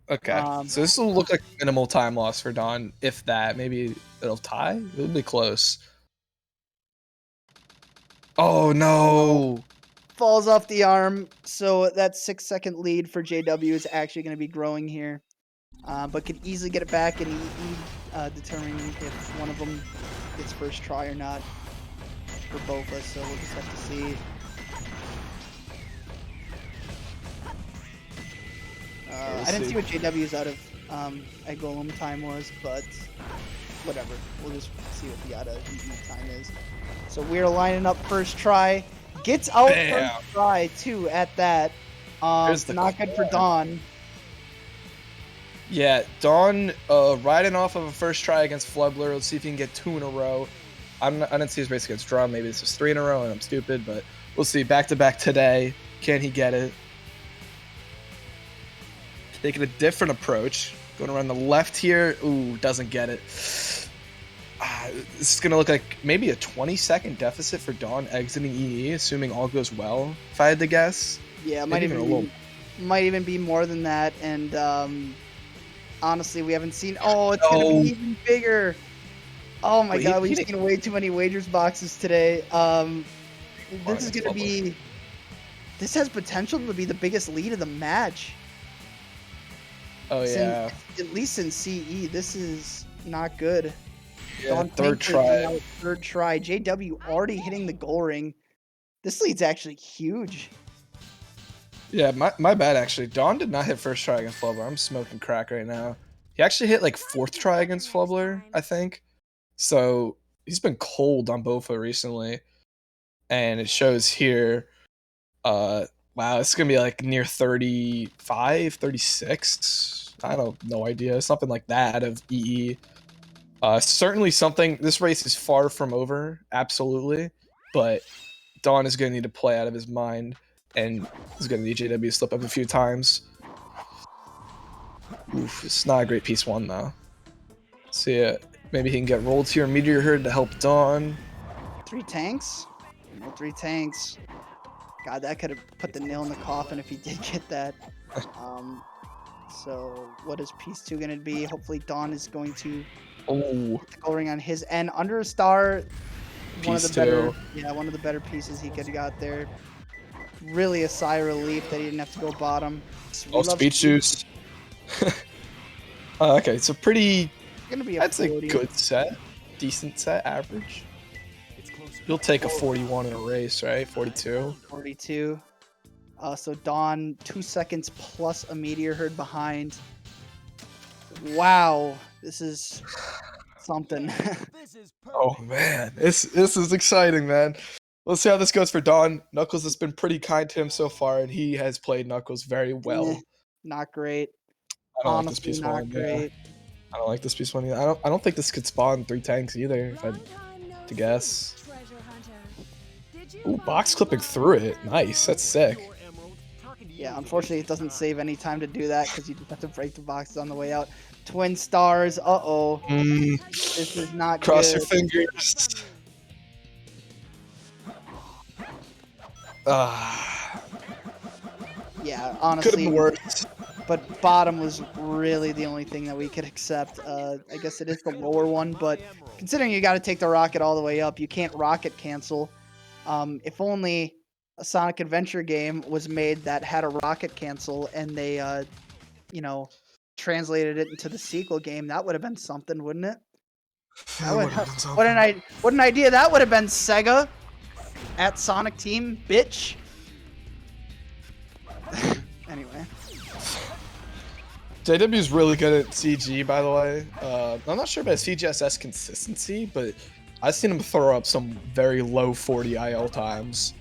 Okay, so this will look like minimal time loss for Dawn, if that. Maybe it'll tie? It'll be close. Oh, no! Falls off the arm, so that 6-second lead for JW is actually going to be growing here. But could easily get it back and determining if one of them gets first try or not for both of us, so we'll just have to see. I didn't see what JW's out of Egg Golem time was, but whatever. We'll just see what the out of EE time is. So we're lining up first try. Gets out first try, too, at that. Not good for Dawn. Yeah, Dawn riding off of a first try against Flubler. Let's see if he can get 2 in a row. I didn't see his race against Drum. Maybe this is 3 in a row and I'm stupid, but we'll see. Back-to-back today. Can he get it? Taking a different approach. Going around the left here. Ooh, doesn't get it. This is going to look like maybe a 20-second deficit for Dawn exiting EE, assuming all goes well, if I had to guess. Yeah, it might even be more than that. And honestly, we haven't seen... Oh, it's going to be even bigger. Oh my god, we've seen way too many wagers boxes today. This is going to be... This has potential to be the biggest lead of the match. Oh, yeah. At least in CE, this is not good. Yeah, third try. Third try. JW already hitting the goal ring. This lead's actually huge. Yeah, my bad, actually. Dawn did not hit first try against Flubler. I'm smoking crack right now. He actually hit, like, 4th try against Flubler, I think. So, he's been cold on Bofa recently. And it shows here... Wow, it's going to be like near 35, 36. I don't no idea. Something like that of EE. Certainly something. This race is far from over. Absolutely. But Dawn is going to need to play out of his mind. And is going to need JW to slip up a few times. Oof, it's not a great piece 1, though. See, maybe he can get rolled here. Meteor Herd to help Dawn. 3 tanks? No 3 tanks. God, that could have put the nail in the coffin if he did get that. So what is piece 2 going to be? Hopefully Dawn is going to get the goal ring on his end. Under a star, one of the better pieces he could have got there. Really a sigh of relief that he didn't have to go bottom. Speed juice. Okay, so pretty. That's a good set, decent set, average. You'll take a 41 in a race, right? 42. 42. So Dawn 2 seconds plus a Meteor Herd behind. Wow, this is something. Oh man, this is exciting, man. Let's see how this goes for Dawn. Knuckles has been pretty kind to him so far, and he has played Knuckles very well. Not great. I don't like this piece not 1. great. Yeah. I don't like this piece 1 either. I don't think this could spawn 3 tanks either, if I had to guess. Ooh, box clipping through it. Nice. That's sick. Yeah, unfortunately, it doesn't save any time to do that because you just have to break the boxes on the way out. Twin stars. Uh-oh. This is not Cross good. your fingers. Yeah, honestly. Could have been worse. But bottom was really the only thing that we could accept. I guess it is the lower one, but considering you got to take the rocket all the way up, you can't rocket cancel. If only a Sonic Adventure game was made that had a rocket cancel and they, you know, translated it into the sequel game, that would have been something, wouldn't it? What an idea that would have been, Sega at Sonic Team, bitch. Anyway. JW's really good at CG, by the way. I'm not sure about CGSS consistency, but I've seen him throw up some very low 40 IL times.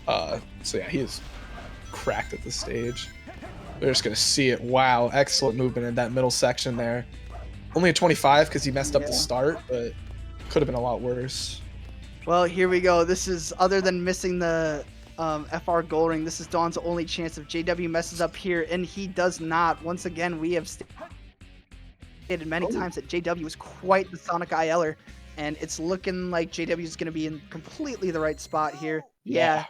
So yeah, he is cracked at this stage. We're just gonna see it. Wow, excellent movement in that middle section there. Only a 25 because he messed up the start, but could have been a lot worse. Well, here we go. This is, other than missing the FR gold ring, this is Dawn's only chance if JW messes up here, and he does not. Once again, we have stated many times that JW is quite the Sonic ILer, and it's looking like JW is going to be in completely the right spot here. Yeah.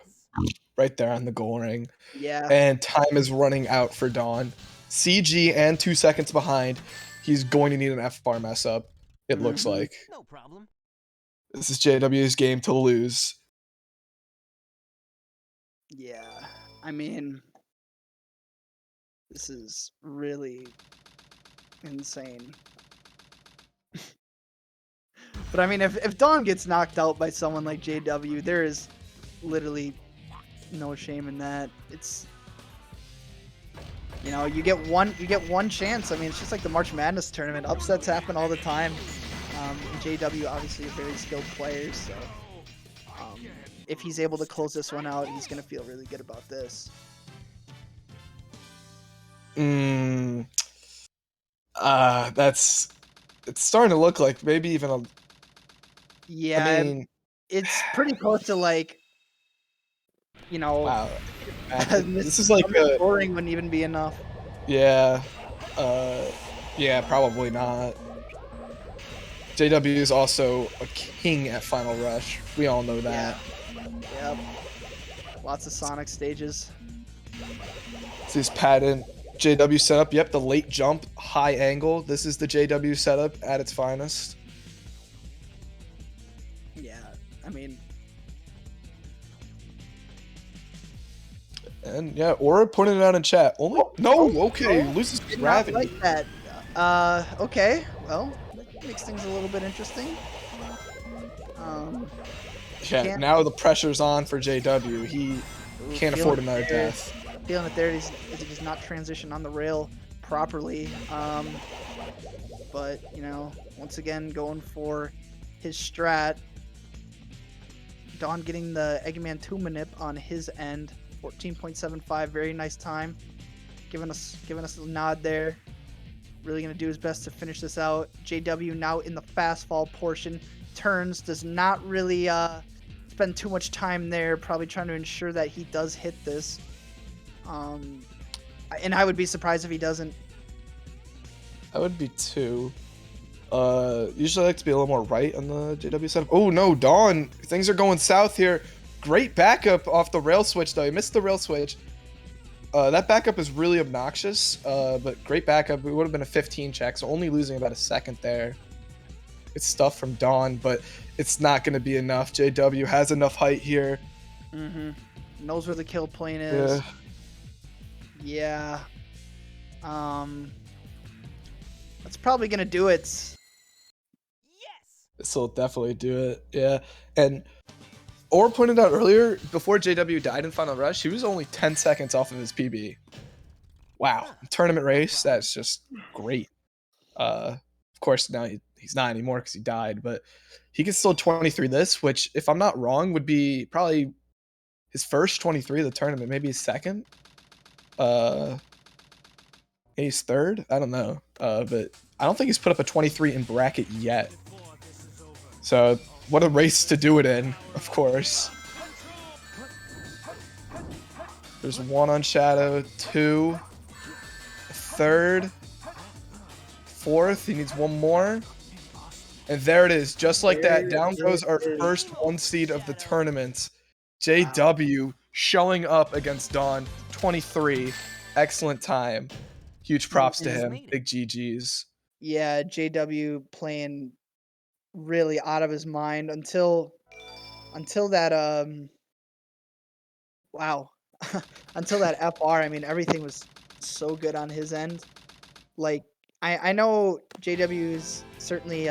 Right there on the goal ring. Yeah. And time is running out for Dawn. CG and 2 seconds behind. He's going to need an FR mess up, it looks like. No problem. This is JW's game to lose. Yeah. I mean, this is really insane. But I mean, if Dawn gets knocked out by someone like JW, there is literally no shame in that. It's, you know, you get one chance. I mean, it's just like the March Madness tournament. Upsets happen all the time. And JW obviously a very skilled player, so if he's able to close this one out, he's gonna feel really good about this. It's starting to look like maybe even a. Yeah, I mean, it's pretty close to, like, you know. Wow. This is like a scoring wouldn't even be enough. Yeah. Yeah, probably not. JW is also a king at Final Rush. We all know that. Yep. Lots of Sonic stages. This is patent JW setup. Yep, the late jump, high angle. This is the JW setup at its finest. Yeah, I mean. And yeah, Aura pointed it out in chat. Only okay, loses gravity. Like that. Okay. Well, that makes things a little bit interesting. Yeah, now the pressure's on for JW. He can't afford another death. Feeling it there, he does not transition on the rail properly. But, you know, once again, going for his strat. Dawn getting the Eggman 2 manip on his end. 14.75, very nice time. Giving us a nod there. Really gonna do his best to finish this out. JW now in the fast fall portion. Turns, does not really spend too much time there. Probably trying to ensure that he does hit this. And I would be surprised if he doesn't. I would be too. Usually I like to be a little more right on the JW setup. Oh no, Dawn! Things are going south here. Great backup off the rail switch though. He missed the rail switch. That backup is really obnoxious, but great backup. It would have been a 15 check, so only losing about a second there. It's stuff from Dawn, but it's not going to be enough. JW has enough height here. Knows where the kill plane is. Yeah. That's probably going to do it. This will definitely do it. Yeah. And Or pointed out earlier, before JW died in Final Rush, he was only 10 seconds off of his PB. Wow. Tournament race, that's just great. Of course, now he's not anymore because he died, but he can still 23 this, which, if I'm not wrong, would be probably his first 23 of the tournament, maybe his second. He's third? I don't know. But I don't think he's put up a 23 in bracket yet. So, what a race to do it in, of course. There's 1 on Shadow, 2, 3rd, 4th. He needs 1 more. And there it is. Just like that, down goes our first 1 seed of the tournament. JW showing up against Dawn, 23. Excellent time. Huge props to him. Big GGs. Yeah, JW playing really out of his mind until that wow. Until that FR, I mean everything was so good on his end. Like I know JW's certainly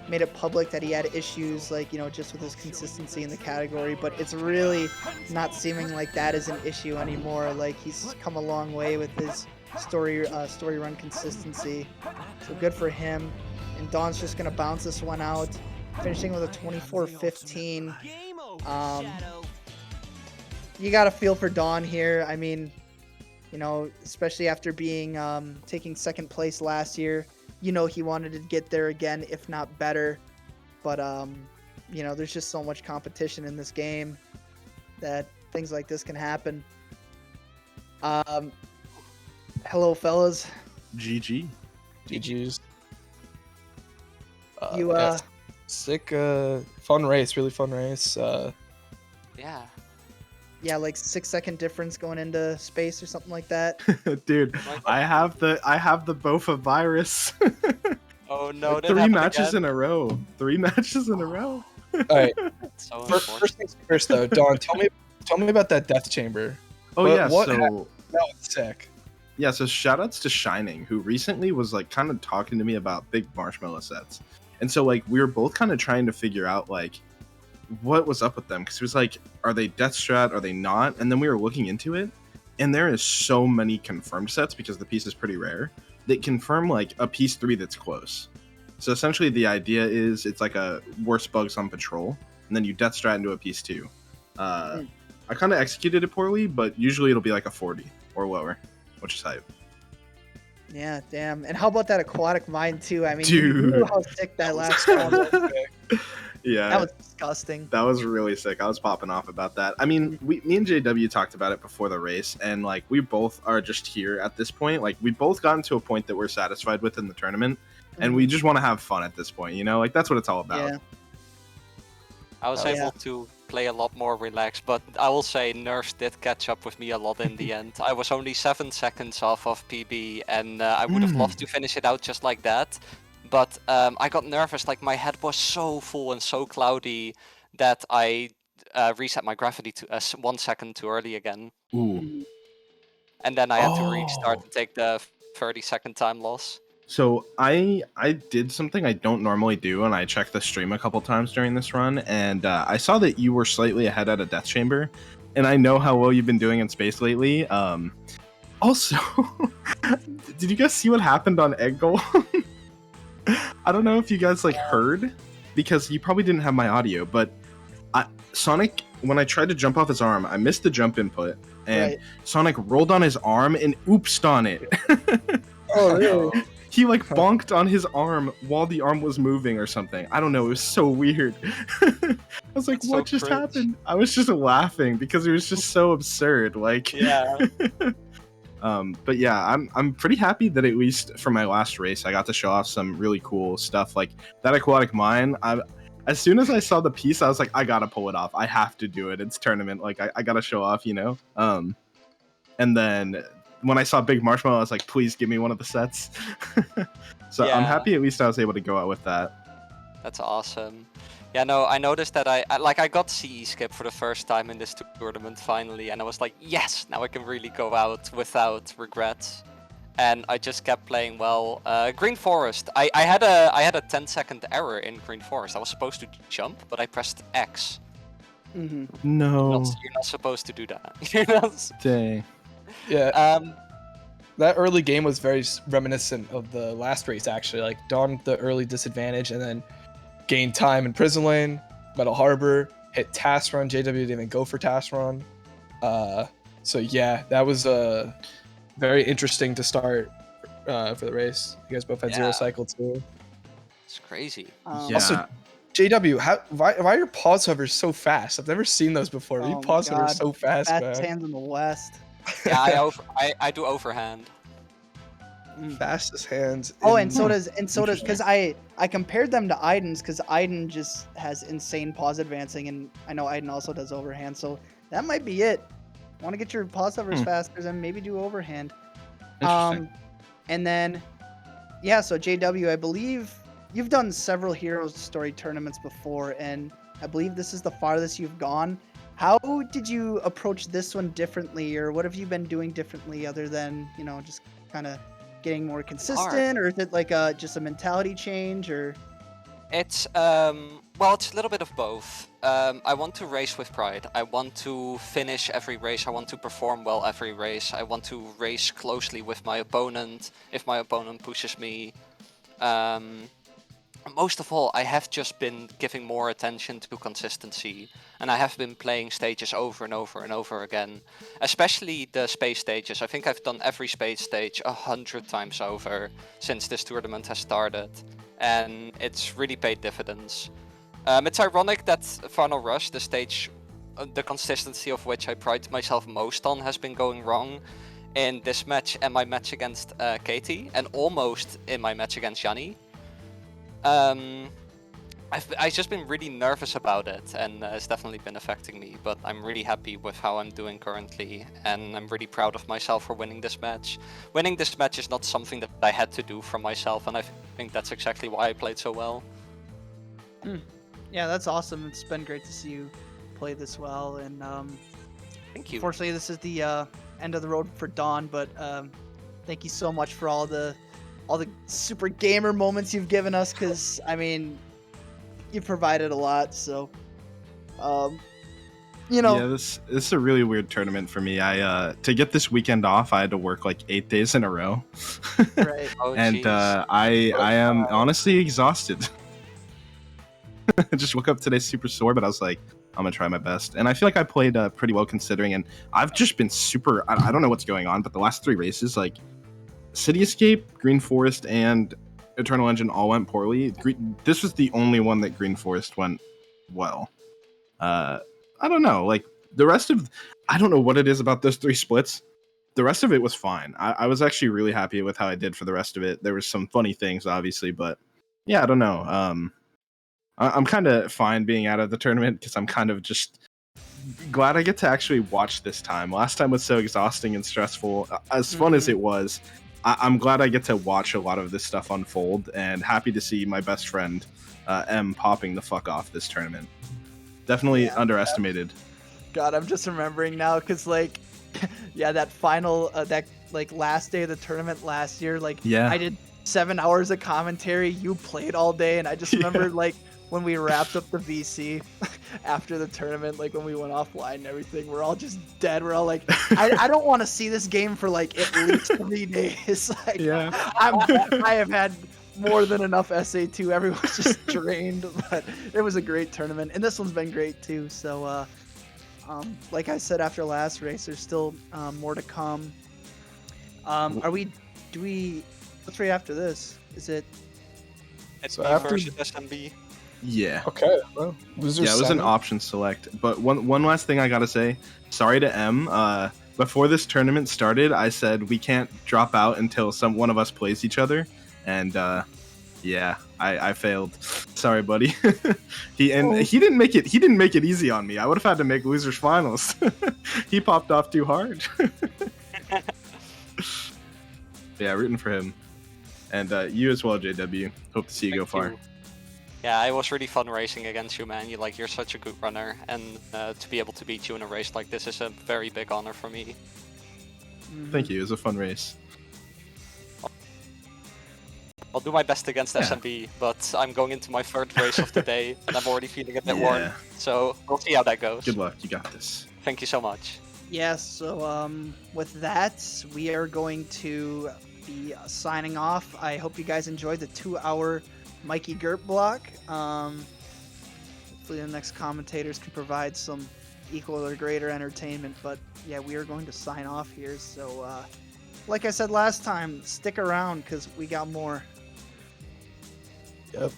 made it public that he had issues, like, you know, just with his consistency in the category, but it's really not seeming like that is an issue anymore. Like, he's come a long way with his story run consistency, so good for him. And Dawn's just gonna bounce this one out, finishing with a 24-15. You gotta feel for Dawn here. I mean, you know, especially after being taking 2nd place last year, you know, he wanted to get there again, if not better. But you know, there's just so much competition in this game that things like this can happen. Hello, fellas. GG. GG's. You yeah, sick, fun race, really fun race. Yeah. Yeah, like 6-second difference going into space or something like that. Dude, I have the Bofa virus. Oh no! 3 matches in a row. 3 matches in a row. All right. So First things first, though, Dawn, tell me about that death chamber. Oh yeah, so that was sick. Yeah, so shoutouts to Shining, who recently was like kind of talking to me about big marshmallow sets, and so like we were both kind of trying to figure out like what was up with them, because it was like, are they death strat, are they not? And then we were looking into it, and there is so many confirmed sets, because the piece is pretty rare, that confirm like a piece 3 that's close. So essentially the idea is it's like a worst bugs on patrol, and then you death strat into a piece 2. I kind of executed it poorly, but usually it'll be like a 40 or lower, which is hype. Yeah, damn. And how about that aquatic mine too? I mean, Dude. you knew how sick that last one was. Yeah, That was disgusting. that was really sick. I was popping off about that. I mean, me and JW talked about it before the race, and like we both are just here at this point. Like we both gotten to a point that we're satisfied with in the tournament, and we just want to have fun at this point. You know, like that's what it's all about. Yeah. I was able to play a lot more relaxed, but I will say nerfs did catch up with me a lot in the end. I was only 7 seconds off of PB, and I would have loved to finish it out just like that. But I got nervous, like my head was so full and so cloudy that I reset my gravity to 1 second too early again. Ooh. And then I had to restart and take the 30-second time loss. So I did something I don't normally do, and I checked the stream a couple times during this run, and I saw that you were slightly ahead at a death chamber, and I know how well you've been doing in space lately. Also, did you guys see what happened on Egg Goal? I don't know if you guys like heard, because you probably didn't have my audio, but Sonic, when I tried to jump off his arm, I missed the jump input, and Sonic rolled on his arm and oopsed on it. Oh, really? He like bonked on his arm while the arm was moving or something. I don't know. It was so weird. I was like, what just happened? I was just laughing because it was just so absurd. Like, yeah. But yeah, I'm pretty happy that at least for my last race, I got to show off some really cool stuff. Like that aquatic mine. As soon as I saw the piece, I was like, I gotta pull it off. I have to do it. It's tournament. Like I gotta show off, you know? And then when I saw Big Marshmallow, I was like, please give me one of the sets. So I'm happy at least I was able to go out with that. That's awesome. Yeah, no, I noticed that I got CE skip for the first time in this tournament finally, and I was like, yes, now I can really go out without regrets. And I just kept playing well. Green Forest, I had a 10-second error in Green Forest. I was supposed to jump, but I pressed X. No. You're not supposed to do that. Dang. Yeah. That early game was very reminiscent of the last race, actually. Like, Dawn, the early disadvantage, and then gained time in Prison Lane, Metal Harbor, hit Task Run. JW didn't even go for Task Run. So, yeah, that was very interesting to start for the race. You guys both had 0 cycle, too. It's crazy. Yeah. JW, why are your pause hovers so fast? I've never seen those before. Oh You my pause hovers God. so fast, Fastest man. hands in the West. Yeah, I do overhand. Fastest hands. Oh, and so does because I compared them to Aiden's because Aiden just has insane pause advancing, and I know Aiden also does overhand, so that might be it. Want to get your pause hovers faster, then maybe do overhand. Interesting. And then yeah, so JW, I believe you've done several Heroes Story tournaments before, and I believe this is the farthest you've gone. How did you approach this one differently, or what have you been doing differently other than, you know, just kind of getting more consistent, or is it like just a mentality change, or? It's well, it's a little bit of both. I want to race with pride. I want to finish every race. I want to perform well every race. I want to race closely with my opponent if my opponent pushes me. Most of all, I have just been giving more attention to consistency, and I have been playing stages over and over and over again, especially the space stages. I think I've done every space stage 100 times over since this tournament has started, and it's really paid dividends. It's ironic that Final Rush, the stage, the consistency of which I pride myself most on, has been going wrong in this match and my match against Katie, and almost in my match against Yanni. I've just been really nervous about it, and it's definitely been affecting me, but I'm really happy with how I'm doing currently, and I'm really proud of myself for winning this match. Winning this match is not something that I had to do for myself, and I think that's exactly why I played so well. Yeah, that's awesome. It's been great to see you play this well, and thank you. Unfortunately, this is the end of the road for Dawn, but thank you so much for all the super gamer moments you've given us, because I mean, you provided a lot. So, you know, yeah, this is a really weird tournament for me. I to get this weekend off, I had to work like 8 days in a row, right? and I am honestly exhausted. I just woke up today super sore, but I was like, I'm gonna try my best, and I feel like I played pretty well considering. And I've just been super. I don't know what's going on, but the last 3 races, like City Escape, Green Forest, and Eternal Engine all went poorly. This was the only one that Green Forest went well. I don't know. Like the rest of, I don't know what it is about those 3 splits. The rest of it was fine. I was actually really happy with how I did for the rest of it. There was some funny things, obviously, but yeah, I don't know. I'm kind of fine being out of the tournament because I'm kind of just glad I get to actually watch this time. Last time was so exhausting and stressful. As fun as it was, I'm glad I get to watch a lot of this stuff unfold, and happy to see my best friend M popping the fuck off this tournament. Definitely underestimated. God, I'm just remembering now because like, yeah, that final that like last day of the tournament last year, like I did 7 hours of commentary. You played all day, and I just remember like when we wrapped up the VC after the tournament, like when we went offline and everything, we're all just dead. We're all like, I don't want to see this game for like at least 3 days. Like, I have had more than enough SA2. Everyone's just drained, but it was a great tournament, and this one's been great too. So, like I said after last race, there's still more to come. What's right after this? Is it? It's so after versus SMB. Yeah. Okay. Well, it was an option select. But one last thing I gotta say. Sorry to M. Before this tournament started, I said we can't drop out until one of us plays each other, and yeah, I failed. Sorry, buddy. He didn't make it. He didn't make it easy on me. I would have had to make losers finals. He popped off too hard. Yeah, rooting for him, and you as well, JW. Hope to see you go far. Yeah, it was really fun racing against you, man. You're such a good runner, and to be able to beat you in a race like this is a very big honor for me. Thank you. It was a fun race. I'll do my best against SMB, but I'm going into my 3rd race of the day, and I'm already feeling a bit worn. So we'll see how that goes. Good luck. You got this. Thank you so much. Yes. So with that, we are going to be signing off. I hope you guys enjoyed the 2-hour Mikey Gert block. Hopefully the next commentators can provide some equal or greater entertainment, but yeah, we are going to sign off here. So like I said last time, stick around because we got more. Yep.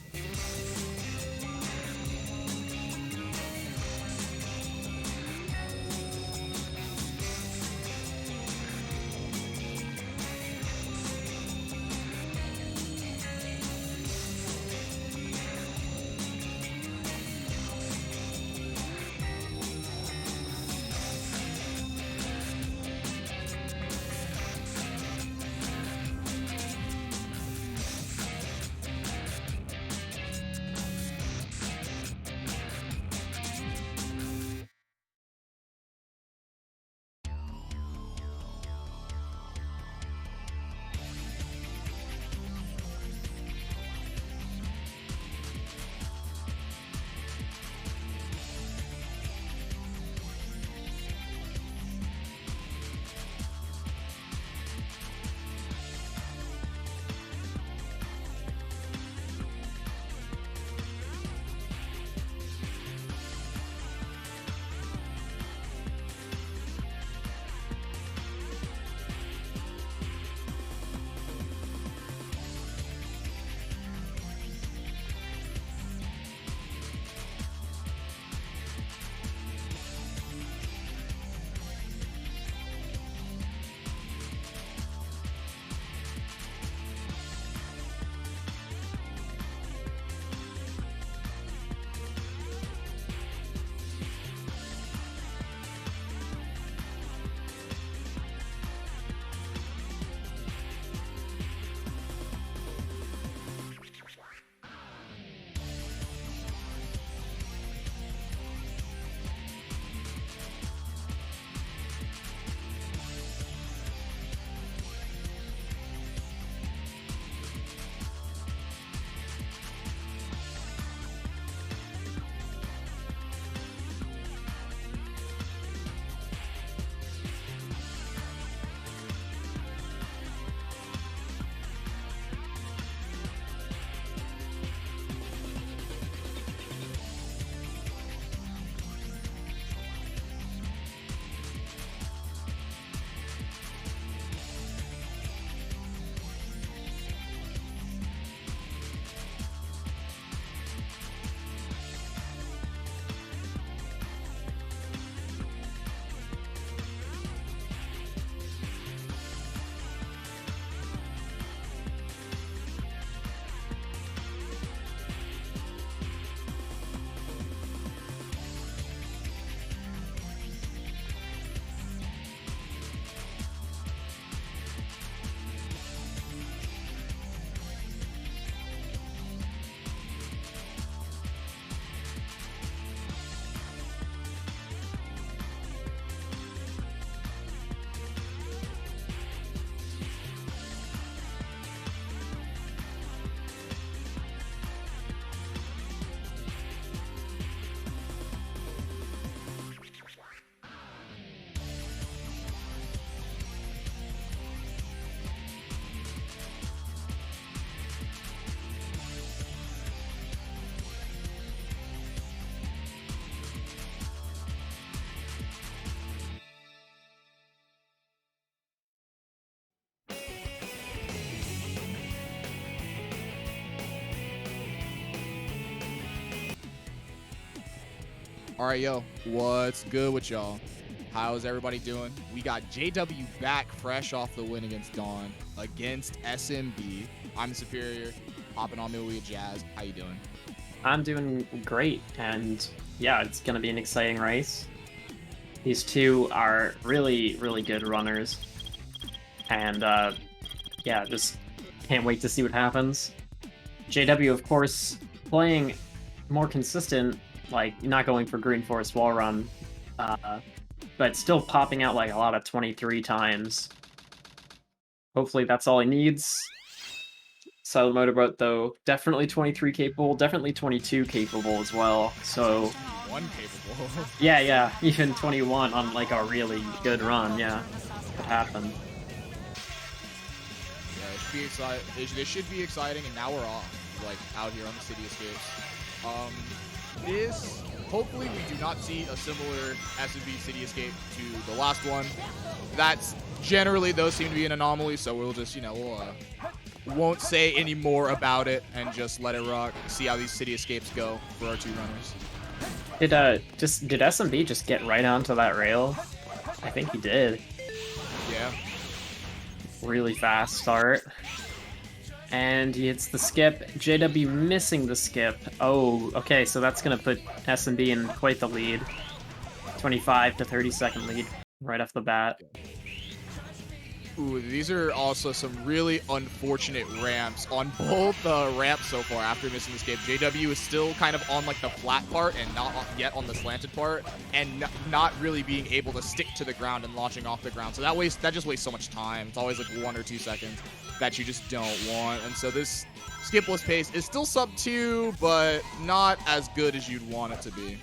All right, yo, what's good with y'all? How's everybody doing? We got JW back fresh off the win against Dawn, against SMB. I'm Superior, hopping on Millie Jazz. How you doing? I'm doing great, and yeah, it's going to be an exciting race. These two are really, really good runners, and yeah, just can't wait to see what happens. JW, of course, playing more consistent, like not going for Green Forest Wall Run, but still popping out like a lot of 23 times. Hopefully that's all he needs. Silent Motorboat, though, definitely 23 capable, definitely 22 capable as well, so... 21 capable? yeah, even 21 on like a really good run, yeah, could happen. Yeah, it should be exciting. This should be exciting, and now we're off, like, out here on the City Escapes. Hopefully we do not see a similar SMB City Escape to the last one. That's generally, those seem to be an anomaly, so we'll just, won't say any more about it and just let it rock. See how these City Escapes go for our two runners. Did SMB just get right onto that rail? I think he did. Yeah. Really fast start. And he hits the skip. JW missing the skip. Oh, okay, so that's gonna put SMB in quite the lead. 25 to 30 second lead right off the bat. Ooh, these are also some really unfortunate ramps on both ramps so far after missing the skip. JW is still kind of on like the flat part and not yet on the slanted part, and not really being able to stick to the ground and launching off the ground. So that just wastes so much time. It's always like 1 or 2 seconds that you just don't want. And so this skipless pace is still sub 2, but not as good as you'd want it to be.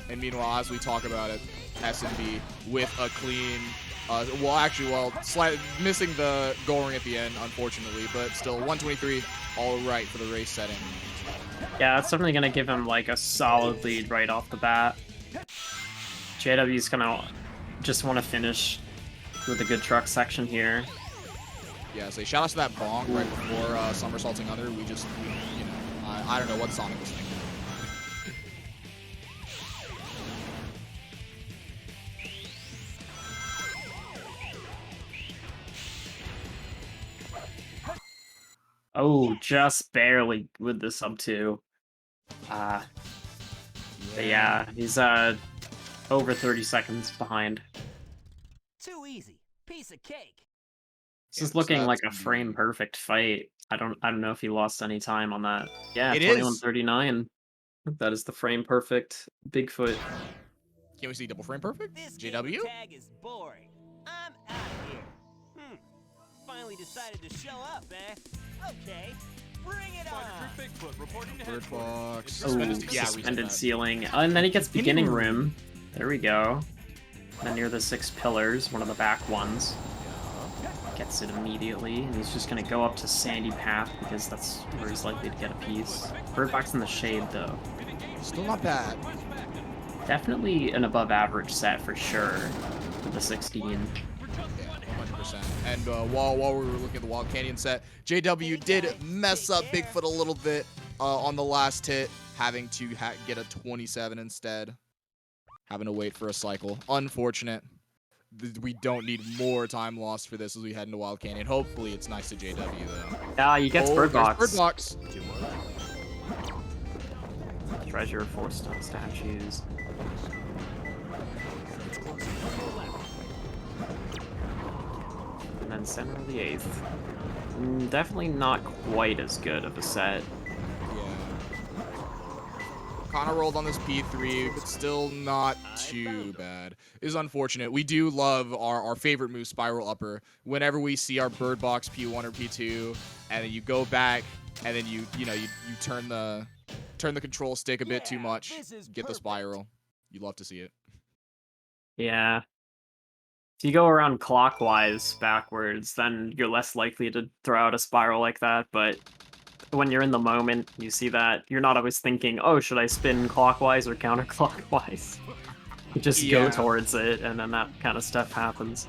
And meanwhile, as we talk about it, SMB with a clean, missing the goal ring at the end, unfortunately, but still 123, all right for the race setting. Yeah, that's definitely going to give him like a solid lead right off the bat. JW's going to just want to finish with a good truck section here. Yeah, so shout out to that bonk right before somersaulting under. I don't know what Sonic was thinking. Oh, just barely with the sub 2. But yeah, he's over 30 seconds behind. Too easy. Piece of cake. This is looking like a frame perfect fight. I don't know if he lost any time on that. Yeah, 21:39. That is the frame perfect Bigfoot. Can we see double frame perfect? JW? Tag is boring. I'm out of here. Finally decided to show up, eh? Okay, bring it on. Bird box. Suspended ceiling. And then he gets beginning room. There we go. And then near the 6 pillars, one of the back ones. Gets it immediately, and he's just gonna go up to Sandy Path because that's where he's likely to get a piece. Bird box in the shade, though. Still not bad. Definitely an above average set for sure with the 16. 100%. And while we were looking at the Wild Canyon set, JW did mess up Bigfoot a little bit on the last hit, having to get a 27 instead. Having to wait for a cycle. Unfortunate. We don't need more time lost for this as we head into Wild Canyon. Hopefully it's nice to JW, though. Yeah, he gets Bird Box. Bird Box. Treasure, 4 stone statues. And then center of the 8th. Definitely not quite as good of a set. Connor rolled on this P3, but still not too bad. It is unfortunate. We do love our favorite move, Spiral Upper. Whenever we see our Bird Box P1 or P2, and then you go back, and then you turn the control stick a bit too much, get the spiral. You love to see it. Yeah. If you go around clockwise backwards, then you're less likely to throw out a spiral like that, but when you're in the moment, you see that, you're not always thinking, oh, should I spin clockwise or counterclockwise? You just go towards it, and then that kind of stuff happens.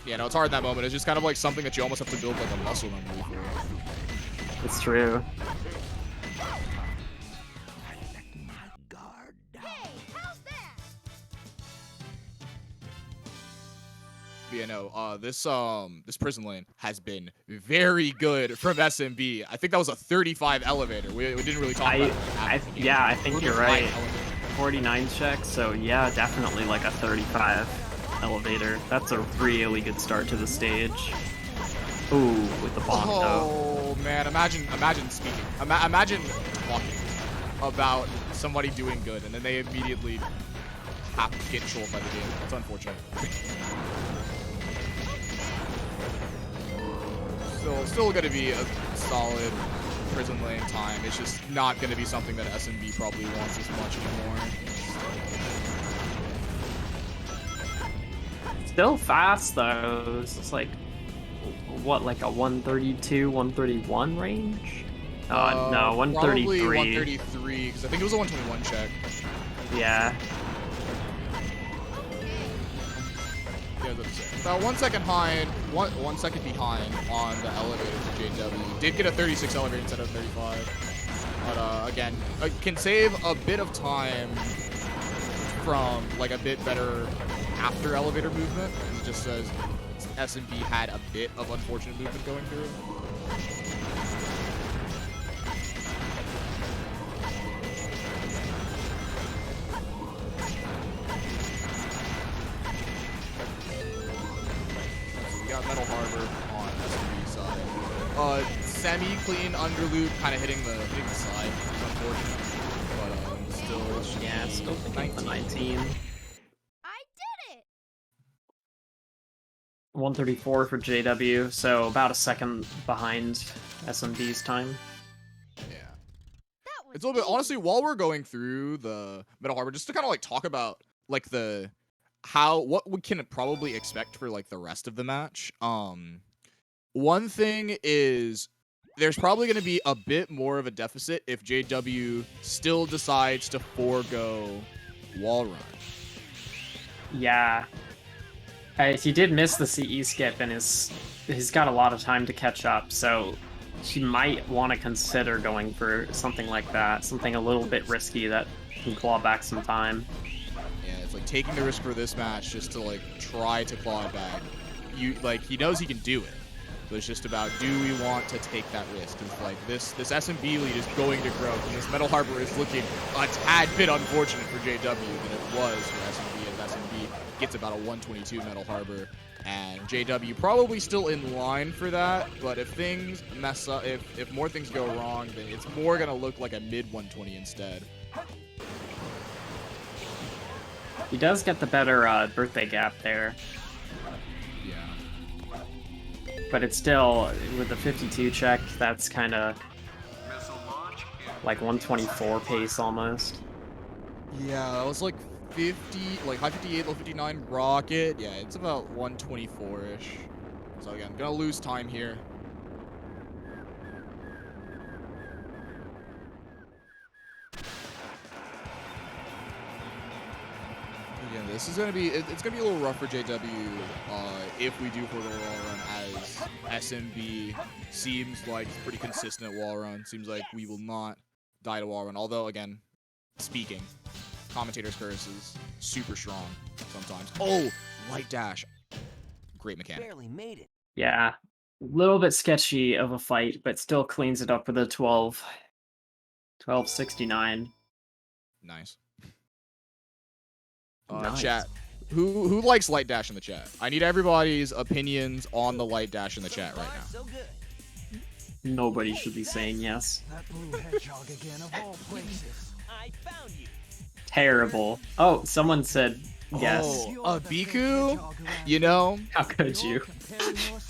Yeah, no, it's hard in that moment. It's just kind of like something that you almost have to build like a muscle memory for. It's true. yeah, no. This prison lane has been very good from SMB. I think that was a 35 elevator. We didn't really talk about it. Yeah, I think you're right. 49 check, so yeah, definitely like a 35 elevator. That's a really good start to the stage. Ooh, with the bomb though. Oh man, imagine speaking. Imagine talking about somebody doing good, and then they immediately have to get trolled by the game. That's unfortunate. Still going to be a solid prison lane time. It's just not going to be something that SMB probably wants as much anymore. Still fast though. It's like what, like a 132, 131 range? No, 133. Probably 133 because I think it was a 121 check. Yeah. Yeah, about 1 second behind, one second behind on the elevator for JW. Did get a 36 elevator instead of 35, but again, can save a bit of time from like a bit better after elevator movement. It just says SMB had a bit of unfortunate movement going through. Metal Harbor on SMB side. Semi-clean underloop, kind of hitting the side. It's unfortunate, but still. Yeah, still thinking the 19. I did it. 134 for JW, so about a second behind SMB's time. Yeah. It's a little bit, honestly, while we're going through the Metal Harbor, just to kind of like talk about like what we can probably expect for like the rest of the match. One thing is there's probably going to be a bit more of a deficit if JW still decides to forego wall run. Yeah. He did miss the CE skip and he's got a lot of time to catch up, so he might want to consider going for something like that, something a little bit risky that can claw back some time. Yeah, it's like taking the risk for this match just to like try to claw it back. He knows he can do it, but it's just about, do we want to take that risk? Because like this SMB lead is going to grow, and this Metal Harbor is looking a tad bit unfortunate for JW than it was for SMB, as SMB gets about a 122 Metal Harbor, and JW probably still in line for that. But if things mess up, if more things go wrong, then it's more gonna look like a mid 120 instead. He does get the better birthday gap there. Yeah. But it's still, with the 52 check, that's kind of like 124 pace almost. Yeah, that was like 50, like high 58, low 59 rocket. Yeah, it's about 124-ish. So again, gonna lose time here. Again, this is gonna be, it's gonna be a little rough for JW if we do forego wall run, as SMB seems like pretty consistent at wall run. Seems like we will not die to wall run. Although again, speaking, commentator's curse is super strong sometimes. Oh, light dash, great mechanic. Barely made it. Yeah, a little bit sketchy of a fight, but still cleans it up with a 1269. Nice. Nice. Chat, who likes light dash in the chat? I need everybody's opinions on the light dash in the chat right now. So good. Nobody should be saying yes. That blue hedgehog again of all places. I found you. Terrible. Oh, someone said yes. Oh, Biku? You know? How could you?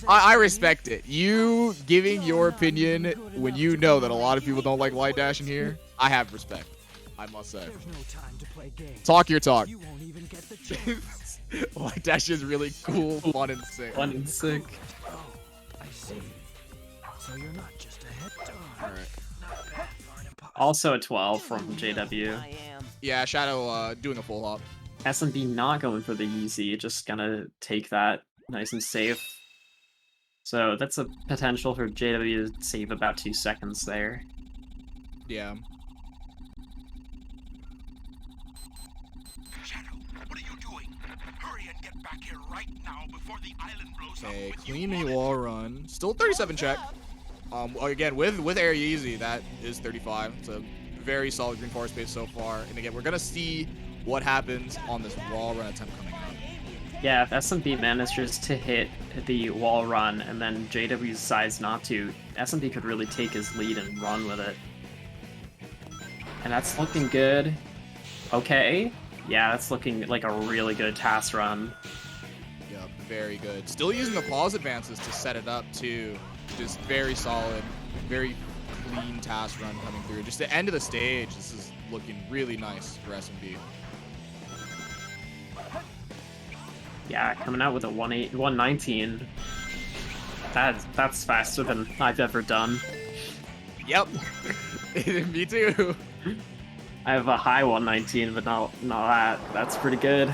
I respect it. You giving your opinion when you know that a lot of people don't like light dash in here, I have respect, I must say. Talk your talk. Light dash is really cool, fun, and sick. Fun and sick. Oh, I see. So you're not just a head dog. Alright. Also a 12 from JW. Yeah, Shadow doing a full hop. SMB not going for the easy, just gonna take that nice and safe. So that's a potential for JW to save about 2 seconds there. Yeah. Shadow, what are you doing? Hurry and Okay, clean me wall run. Still 37 check. Again, with area easy, that is 35. It's a very solid green forest base so far. And again, we're gonna see what happens on this wall run attempt coming up. Yeah, if SMP manages to hit the wall run and then JW decides not to, SMP could really take his lead and run with it. And that's looking good. Okay. Yeah, that's looking like a really good task run. Yep, very good. Still using the pause advances to set it up too. Just very solid, very clean task run coming through. Just the end of the stage, this is looking really nice for SMP. Yeah, coming out with a 119. That's faster than I've ever done. Yep. Me too. I have a high 119, but not that. That's pretty good.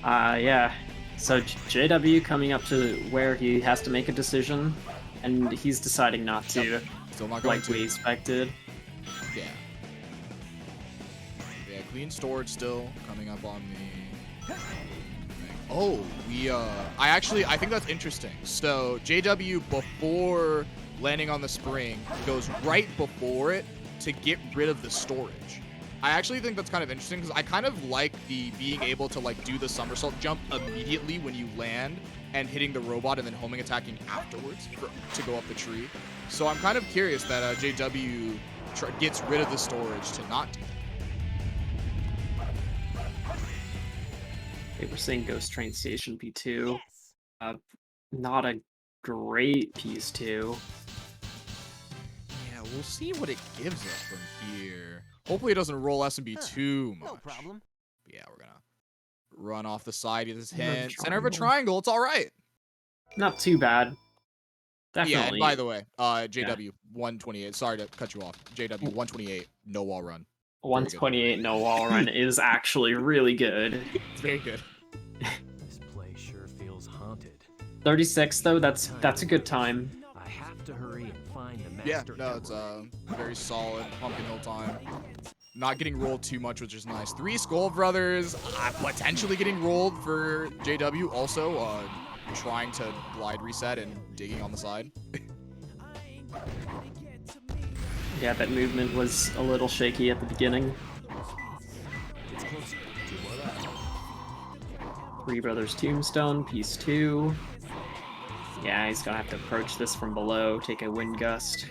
Yeah. So JW coming up to where he has to make a decision, and he's deciding not to. Yep. Still not going like to. we expected. Yeah. Yeah, clean storage still coming up on the. Oh, I think that's interesting. So JW, before landing on the spring, goes right before it to get rid of the storage. I actually think that's kind of interesting because I kind of like the being able to like do the somersault jump immediately when you land and hitting the robot and then homing attacking afterwards to go up the tree. So I'm kind of curious that JW gets rid of the storage to not. We're seeing Ghost Train Station P2. Not a great piece 2. Yeah, we'll see what it gives us from here. Hopefully it doesn't roll SMB too much. No problem. But yeah, we're gonna run off the side of this hint. Center of a triangle, it's all right. Not too bad. Definitely. Yeah, and by the way, JW 128. Sorry to cut you off. JW 128, no wall run. 128 no wall run is actually really good. It's very good. This place sure feels haunted. 36 though, that's a good time. I have to hurry and find the Yeah, master. no, it's very solid Pumpkin Hill time. Not getting rolled too much, which is nice. 3 Skull Brothers, potentially getting rolled for JW. Also, trying to glide reset and digging on the side. Yeah, that movement was a little shaky at the beginning. Three Brothers Tombstone, piece 2. Yeah, he's gonna have to approach this from below, take a wind gust.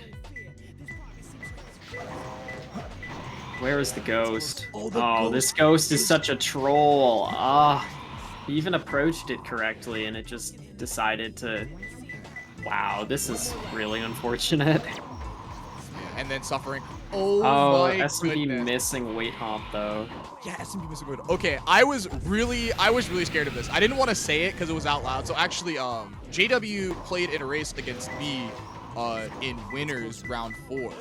Where is the ghost? Oh, this ghost is such a troll. He even approached it correctly and it just decided to... Wow, this is really unfortunate. And then suffering. Oh my SMB goodness. missing weight hop though. Yeah, SMB missing weight. Okay, I was really scared of this. I didn't want to say it because it was out loud. So actually, JW played in a race against me in winners round 4 a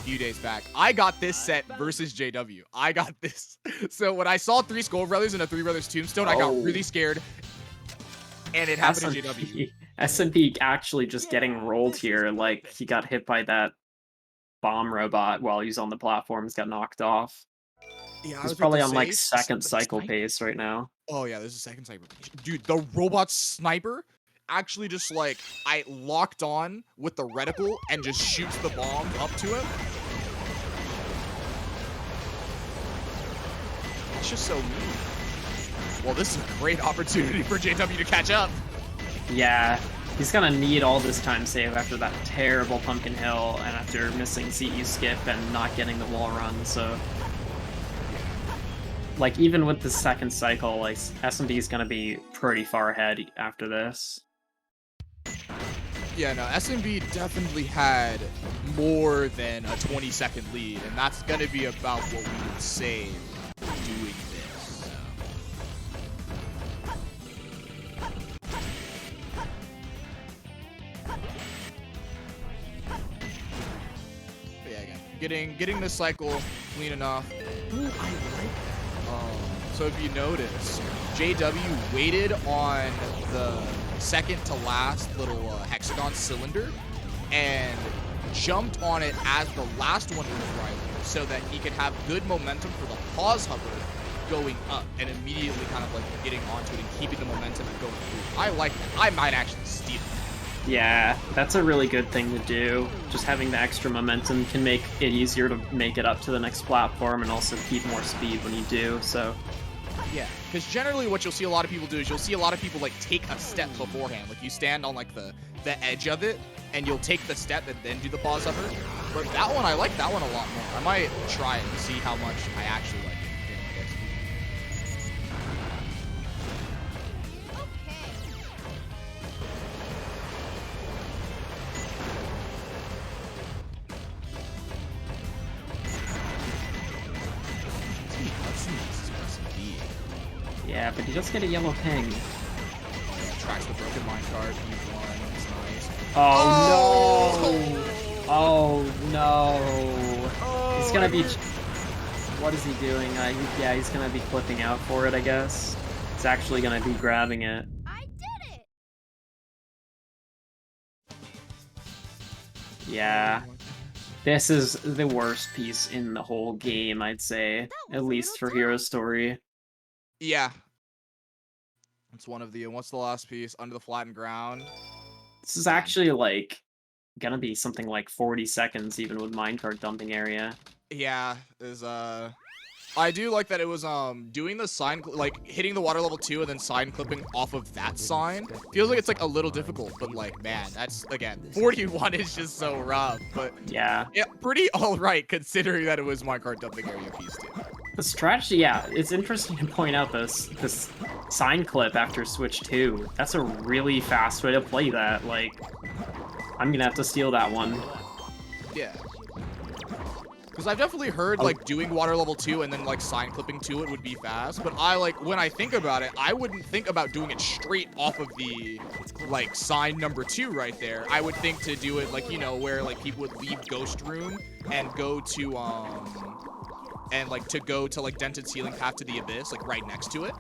few days back. I got this set versus JW. I got this. So when I saw 3 Skull Brothers and a 3 Brothers Tombstone, I got really scared. And it happened to JW. SMP actually just getting rolled here, like he got hit by that bomb robot while he's on the platforms, got knocked off. Yeah, he's probably on like second cycle pace right now. Oh yeah, this is second cycle. Dude, the robot sniper actually just like I locked on with the reticle and just shoots the bomb up to him. It's just so mean. Well, this is a great opportunity for JW to catch up. Yeah, he's gonna need all this time save after that terrible Pumpkin Hill and after missing CE skip and not getting the wall run, so... Like, even with the second cycle, like, SMD is gonna be pretty far ahead after this. Yeah, no, SMB definitely had more than a 20-second lead, and that's gonna be about what we would say doing this. Getting this cycle clean enough. Ooh, I like. So if you notice, JW waited on the second to last little hexagon cylinder and jumped on it as the last one was driving, so that he could have good momentum for the pause hover going up and immediately kind of like getting onto it and keeping the momentum and going through. I like that. I might actually steal it. Yeah, that's a really good thing to do. Just having the extra momentum can make it easier to make it up to the next platform and also keep more speed when you do, so... Yeah, because generally what you'll see a lot of people do is you'll see a lot of people like take a step beforehand. Like you stand on like the edge of it, and you'll take the step and then do the pause upper. But that one, I like that one a lot more. I might try it and see how much I actually like it. Yeah, but you just get a yellow ping. Tracks the broken minecart. It's nice. Oh, no! Oh no! He's gonna be. What is he doing? Yeah, he's gonna be clipping out for it, I guess. He's actually gonna be grabbing it. I did it. Yeah. This is the worst piece in the whole game, I'd say. At least for Hero Story. Yeah. It's one of the. What's the last piece? Under the flattened ground. This is actually like gonna be something like 40 seconds, even with minecart dumping area. Yeah, I do like that it was doing the sign, like hitting the water level 2 and then sign clipping off of that sign. Feels like it's like a little difficult, but like man, that's again 41 is just so rough. But yeah, pretty all right considering that it was minecart dumping area piece 2. The strategy, yeah, it's interesting to point out this sign clip after Switch 2. That's a really fast way to play that. Like, I'm gonna have to steal that one. Yeah. Because I've definitely heard, like, doing water level 2 and then, like, sign clipping to it would be fast. But I, like, when I think about it, I wouldn't think about doing it straight off of the, like, sign number 2 right there. I would think to do it, like, you know, where, like, people would leave Ghost Room and go to, like, Dented Ceiling Path to the Abyss, like, right next to it.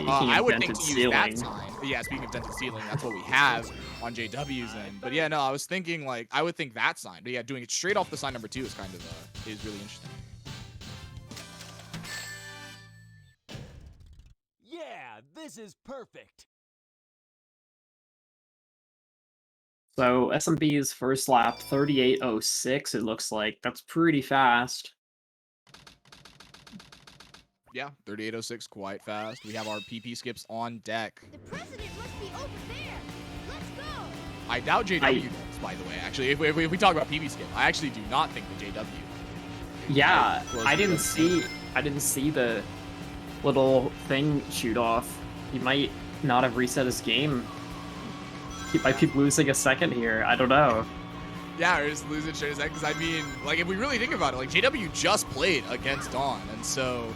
I would think to use that sign. Yeah, speaking of Dented Ceiling, that's what we have on JW's end. But yeah, no, I was thinking, like, I would think that sign. But yeah, doing it straight off the sign number 2 is kind of, is really interesting. Yeah, this is perfect. So SMB's first lap, 38.06, it looks like. That's pretty fast. Yeah, 38.06, quite fast. We have our PP skips on deck. The president must be over there. Let's go. I doubt JW does, by the way. Actually, if we talk about PP skip, I actually do not think the JW. Yeah, I didn't see the little thing shoot off. He might not have reset his game. He might be losing a second here. I don't know. Yeah, or just losing straight a second. Because I mean, like, if we really think about it, like, JW just played against Dawn, and so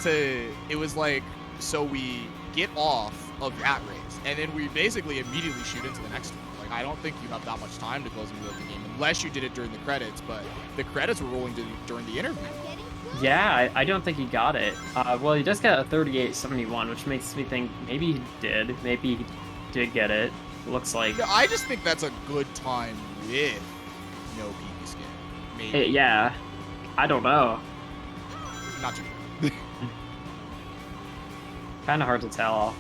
it was like, so we get off of that race, and then we basically immediately shoot into the next one. Like, I don't think you have that much time to close the middle of the game, unless you did it during the credits, but the credits were rolling during the interview. Yeah, I don't think he got it. Well, he does get a 38.71, which makes me think maybe he did. Maybe he did get it. Looks like. No, I just think that's a good time with no PP skin. Maybe. Yeah, I don't know. Not too. Kind of hard to tell.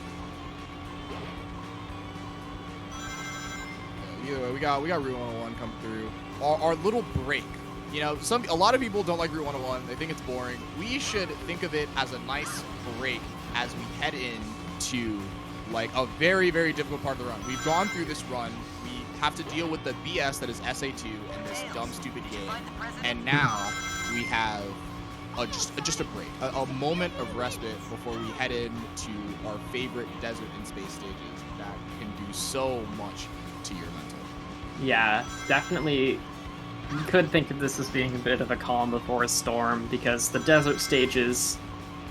Either way, we got Route 101 come through. Our little break. You know, a lot of people don't like Route 101. They think it's boring. We should think of it as a nice break as we head into like a very, very difficult part of the run. We've gone through this run. We have to deal with the BS that is SA2 and this dumb, stupid game. And now we have just a break, a moment of respite before we head into our favorite desert and space stages that can do so much to your mental. Yeah, definitely. You could think of this as being a bit of a calm before a storm, because the desert stages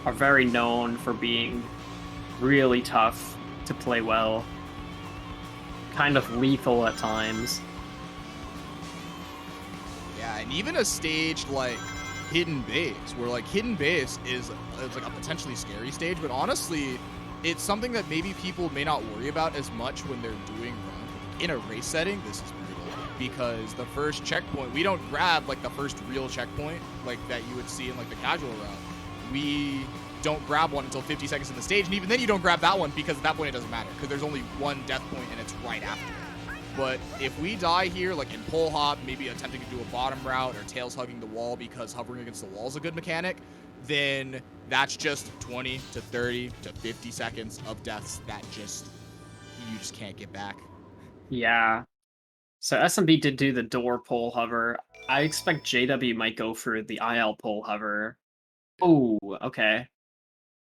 are very known for being really tough to play well. Kind of lethal at times. Yeah, and even a stage like Hidden Base, where like Hidden Base is like a potentially scary stage, but honestly, it's something that maybe people may not worry about as much when they're doing runs. In a race setting, this is brutal, because the first checkpoint, we don't grab like the first real checkpoint like that you would see in like the casual route. We don't grab one until 50 seconds in the stage, and even then you don't grab that one because at that point it doesn't matter because there's only one death point and it's right after it. But if we die here, like in pole hop, maybe attempting to do a bottom route or tails hugging the wall because hovering against the wall is a good mechanic, then that's just 20 to 30 to 50 seconds of deaths that you just can't get back. Yeah. So SMB did do the door pole hover. I expect JW might go for the IL pole hover. Oh, okay.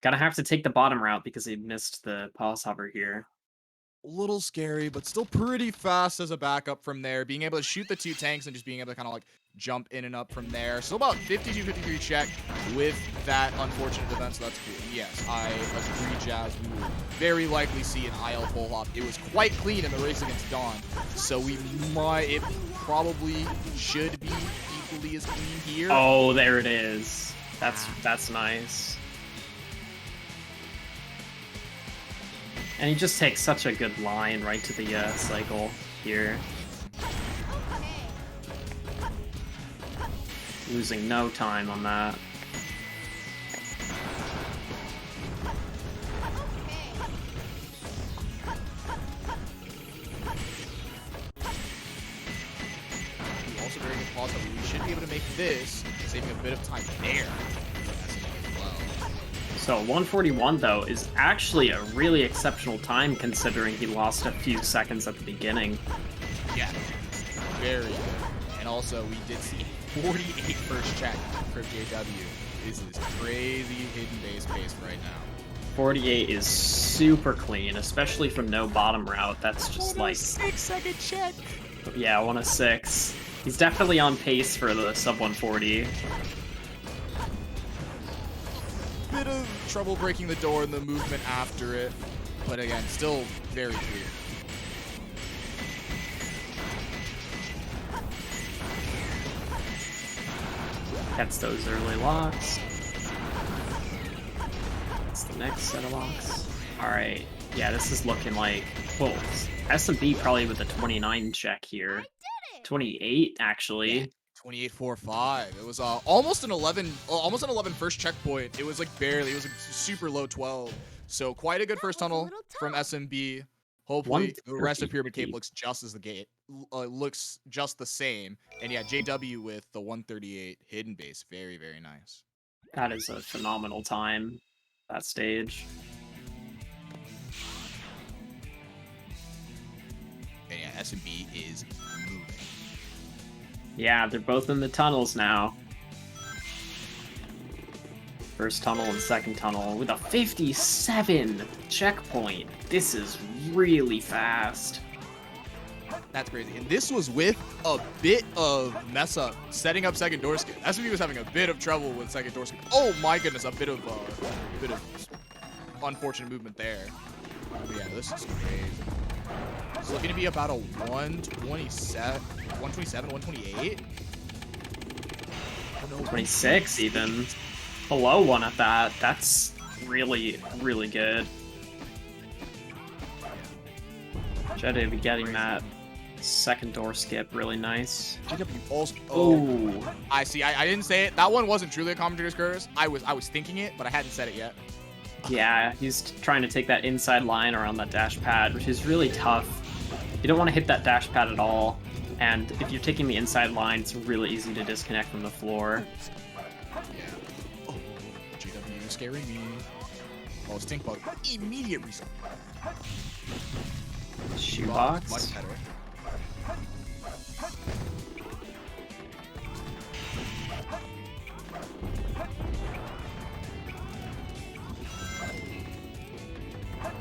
Gonna have to take the bottom route because he missed the pause hover here. A little scary, but still pretty fast as a backup from there. Being able to shoot the 2 tanks and just being able to kind of like jump in and up from there. Still about 52-53 check with that unfortunate event, so that's cool. And yes, I agree, Jazz. We will very likely see an IL full hop. It was quite clean in the race against Dawn, so it probably should be equally as clean here. Oh, there it is. That's nice. And he just takes such a good line right to the cycle here. Losing no time on that. Also very good pause hover. We should be able to make this, saving a bit of time there. So 141 though is actually a really exceptional time considering he lost a few seconds at the beginning. Yeah, very good. And also we did see 48 first check for JW. This is crazy hidden base pace right now. 48 is super clean, especially from no bottom route. That's just like 6-second check. Yeah, 106. He's definitely on pace for the sub 140. Bit of trouble breaking the door and the movement after it, but again, still very clear. Gets those early locks. That's the next set of locks. Alright, yeah, this is looking like, well, S&B probably with a 29 check here. 28, actually. Yeah. 28.45. It was almost an 11 first checkpoint. It was like barely. It was a super low 12. So quite a good first tunnel from SMB. Hopefully the rest of Pyramid Cape looks just as the gate looks just the same. And yeah, JW with the 138 hidden base, very very nice. That is a phenomenal time. That stage. And yeah, SMB is moving. Yeah, they're both in the tunnels now. First tunnel and second tunnel with a 57 checkpoint. This is really fast. That's crazy. And this was with a bit of mess up setting up second door skip. SMB was having a bit of trouble with second door skip. Oh my goodness, a bit of unfortunate movement there. But yeah, this is crazy. It's looking to be about a 127, 128. 26 even. Below one at that. That's really, really good. Should be getting that second door skip really nice. JW also. Oh, I see. I didn't say it. That one wasn't truly a commentator's curse. I was thinking it, but I hadn't said it yet. Yeah, he's trying to take that inside line around that dash pad, which is really tough. You don't want to hit that dash pad at all, and if you're taking the inside line, it's really easy to disconnect from the floor. Yeah. Oh, JW is scaring me. Oh, stink bug. Immediate reset. Shoebox. Much better.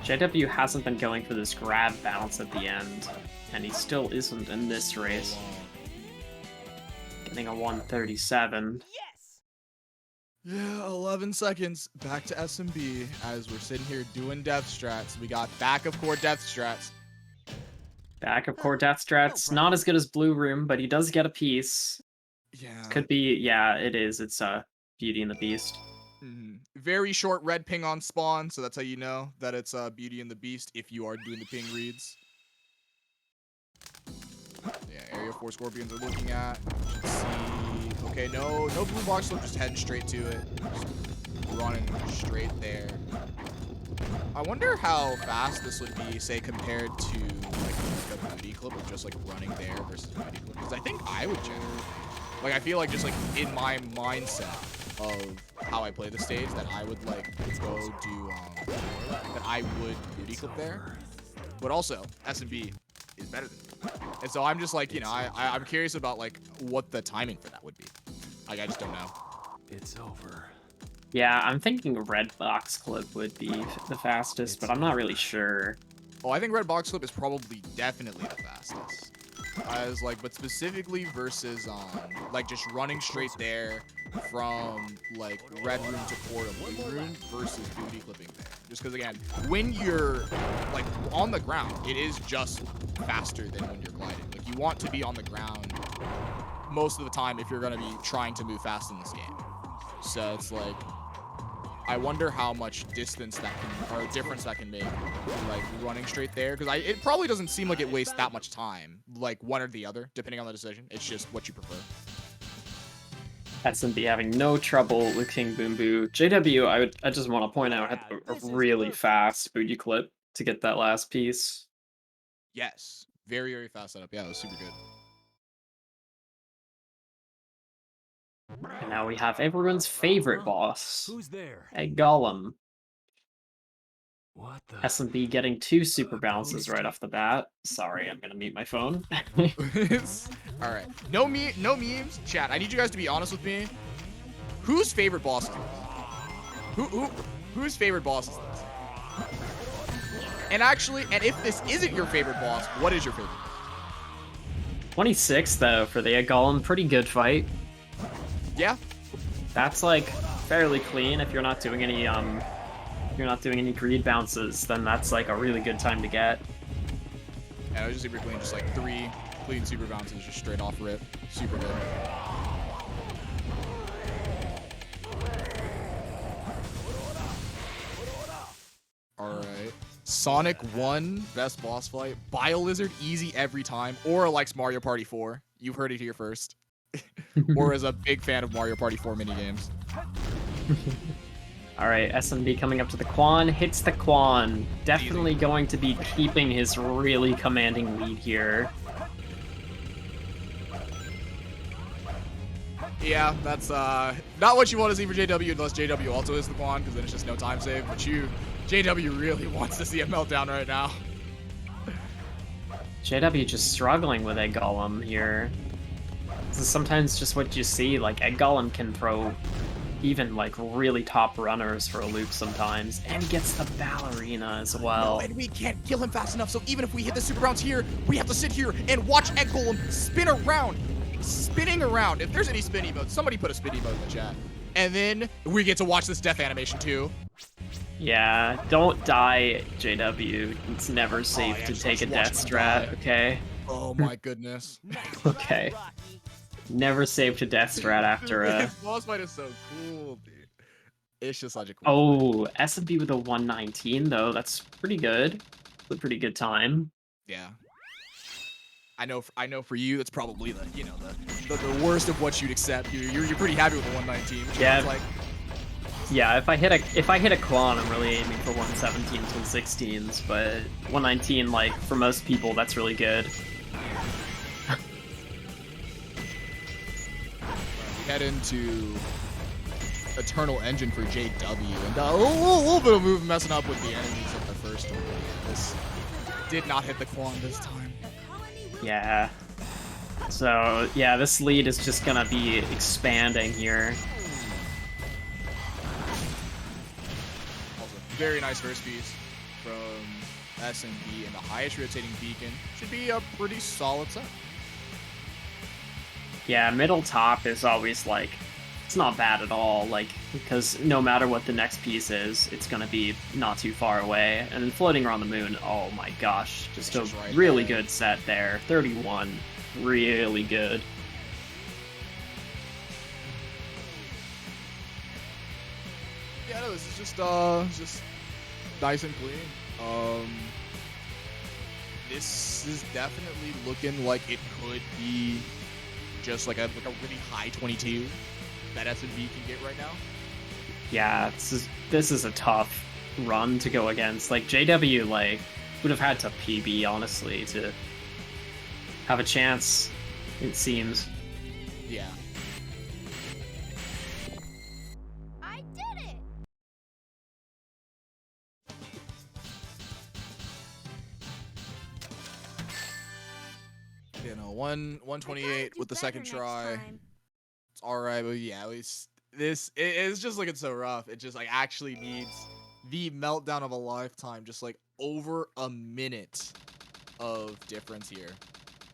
JW hasn't been going for this grab bounce at the end, and he still isn't in this race. Getting a 137. Yeah, 11 seconds. Back to SMB as we're sitting here doing death strats. We got back of core death strats. Back of core death strats. Not as good as Blue Room, but he does get a piece. Yeah. Could be, yeah, it is. It's Beauty and the Beast. Very short red ping on spawn, so that's how you know that it's Beauty and the Beast if you are doing the ping reads. Yeah, area 4 Scorpions are looking at. Let's see. Okay, no blue box, so just heading straight to it. running straight there. I wonder how fast this would be, say, compared to like a booty clip of just like running there versus booty clip. Because I think I would generally, like, I feel like just like in my mindset of how I play the stage, that I would like go do that I would booty clip there. But also S&B is better than me. And so I'm just like, you know, I'm curious about like what the timing for that would be. Like, I just don't know. It's over. Yeah, I'm thinking red box clip would be the fastest, but I'm not really sure. Oh, I think red box clip is probably definitely the fastest. As like, but specifically versus like just running straight there from like red room to portal blue room versus booty clipping there. Just because again, when you're like on the ground, it is just faster than when you're gliding. Like you want to be on the ground most of the time if you're gonna be trying to move fast in this game. So it's like, I wonder how much distance that can, or difference that can make, like running straight there. Because it probably doesn't seem like it wastes that much time, like one or the other, depending on the decision. It's just what you prefer. S&B having no trouble with King Boom Boo. JW, I just want to point out, had a really fast booty clip to get that last piece. Yes, very, very fast setup. Yeah, it was super good. And now we have everyone's favorite boss. Who's there? A Golem. What the? S&B getting 2 super bounces right off the bat. Sorry, I'm gonna mute my phone. All right, no memes, chat. I need you guys to be honest with me. Whose favorite boss is this? Whose favorite boss is this? And actually, and if this isn't your favorite boss, what is your favorite? 26 though for the Golem, pretty good fight. Yeah, that's like fairly clean. If you're not doing any greed bounces, then that's like a really good time to get. Yeah, it was just super clean, just like 3 clean super bounces, just straight off rip, super good. All right, Sonic 1 best boss fight. Biolizard easy every time, or likes Mario Party 4. You've heard it here first. Or is a big fan of Mario Party 4 minigames. Alright, S&B coming up to the Quan, hits the Quan. Definitely going to be keeping his really commanding lead here. Yeah, that's not what you want to see for JW unless JW also is the Quan, because then it's just no time save. But JW really wants to see a meltdown right now. JW just struggling with Egg Golem here. This is sometimes just what you see, like Egg Golem can throw even like really top runners for a loop sometimes, and he gets the ballerina as well. No, and we can't kill him fast enough, so even if we hit the super bounce here, we have to sit here and watch Egg Golem spin around, spinning around. If there's any spin emotes, somebody put a spin emote in the chat. And then we get to watch this death animation too. Yeah, don't die, JW. It's never safe to take a death strat, okay? Oh my goodness. Okay. Never safe to death strat after a... This boss fight is so cool, dude. It's just such a cool Oh, S&B with a 119 though. That's pretty good. It's a pretty good time. Yeah. I know for you, that's probably the the worst of what you'd accept. You're pretty happy with the 119. Yeah. Like, yeah, if I hit a Quan, I'm really aiming for 117s, 116s, but 119, like for most people, that's really good. we head into Eternal Engine for JW, and a little bit of move messing up with the enemies at the first one. This did not hit the Quan this time. Yeah. So yeah, this lead is just gonna be expanding here. Very nice first piece from S&B, and the highest rotating beacon should be a pretty solid set. Yeah, middle top is always like, it's not bad at all, like, because no matter what the next piece is, it's gonna be not too far away. And then floating around the moon, oh my gosh, just a really good set there. 31, really good. Yeah, no, this is just nice and clean. This is definitely looking like it could be just like a really high 22 that S&B can get right now. Yeah, this is a tough run to go against. Like JW, like would have had to PB honestly to have a chance. It seems. Yeah. I did it. You know, 128 with the second try. It's all right, but yeah, at least it's just looking so rough. It just like actually needs the meltdown of a lifetime, just like over a minute of difference here.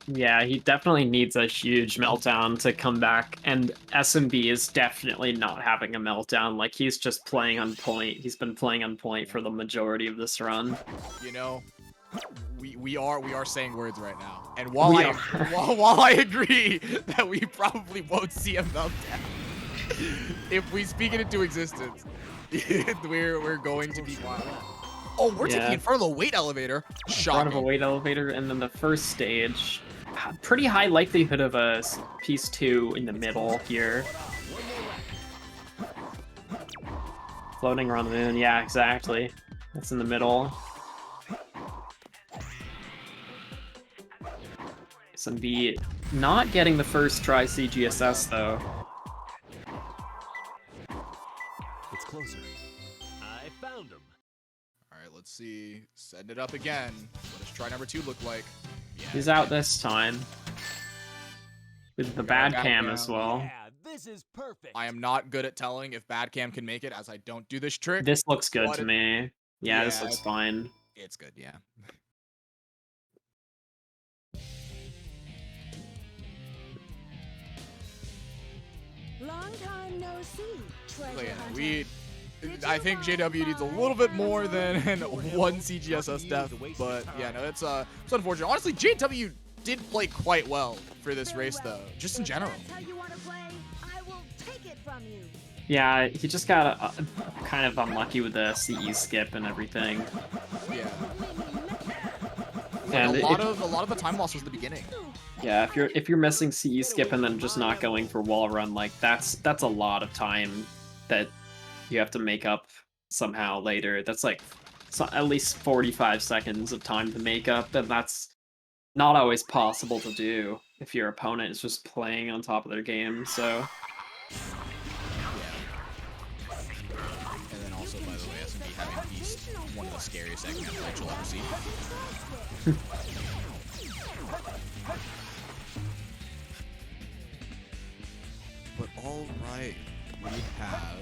Yeah, he definitely needs a huge meltdown to come back, and SMB is definitely not having a meltdown. Like, he's just playing on point. He's been playing on point for the majority of this run. You know, we are saying words right now, and while I agree that we probably won't see a meltdown, if we speak it into existence, we're going to be wild. Oh, we're taking in front of the weight elevator. Shocking. In front of a weight elevator, and then the first stage. Pretty high likelihood of a piece 2 in the middle here. Floating around the moon, yeah, exactly. That's in the middle. SMB not getting the first try CGSS though. It's closer. I found him. All right, let's see. Setting it up again. What does try number 2 look like? Yeah, He's out this time. With the bad cam as well. Yeah, this is perfect. I am not good at telling if bad cam can make it, as I don't do this trick. This looks good to me. Yeah, this looks fine. It's good, yeah. Long time no see. Treasure hunter. I think JW needs a little bit more than one CGSS death, but yeah, no, it's unfortunate. Honestly, JW did play quite well for this race, though, just in general. Yeah, he just got kind of unlucky with the CE skip and everything. Yeah. And a lot of the time loss was the beginning. Yeah, if you're missing CE skip and then just not going for wall run, like that's a lot of time that you have to make up somehow later. That's like at least 45 seconds of time to make up, and that's not always possible to do if your opponent is just playing on top of their game, so... And then also, by the way, SMB having Beast, one of the scariest egg gameplays you'll ever see. But alright, we have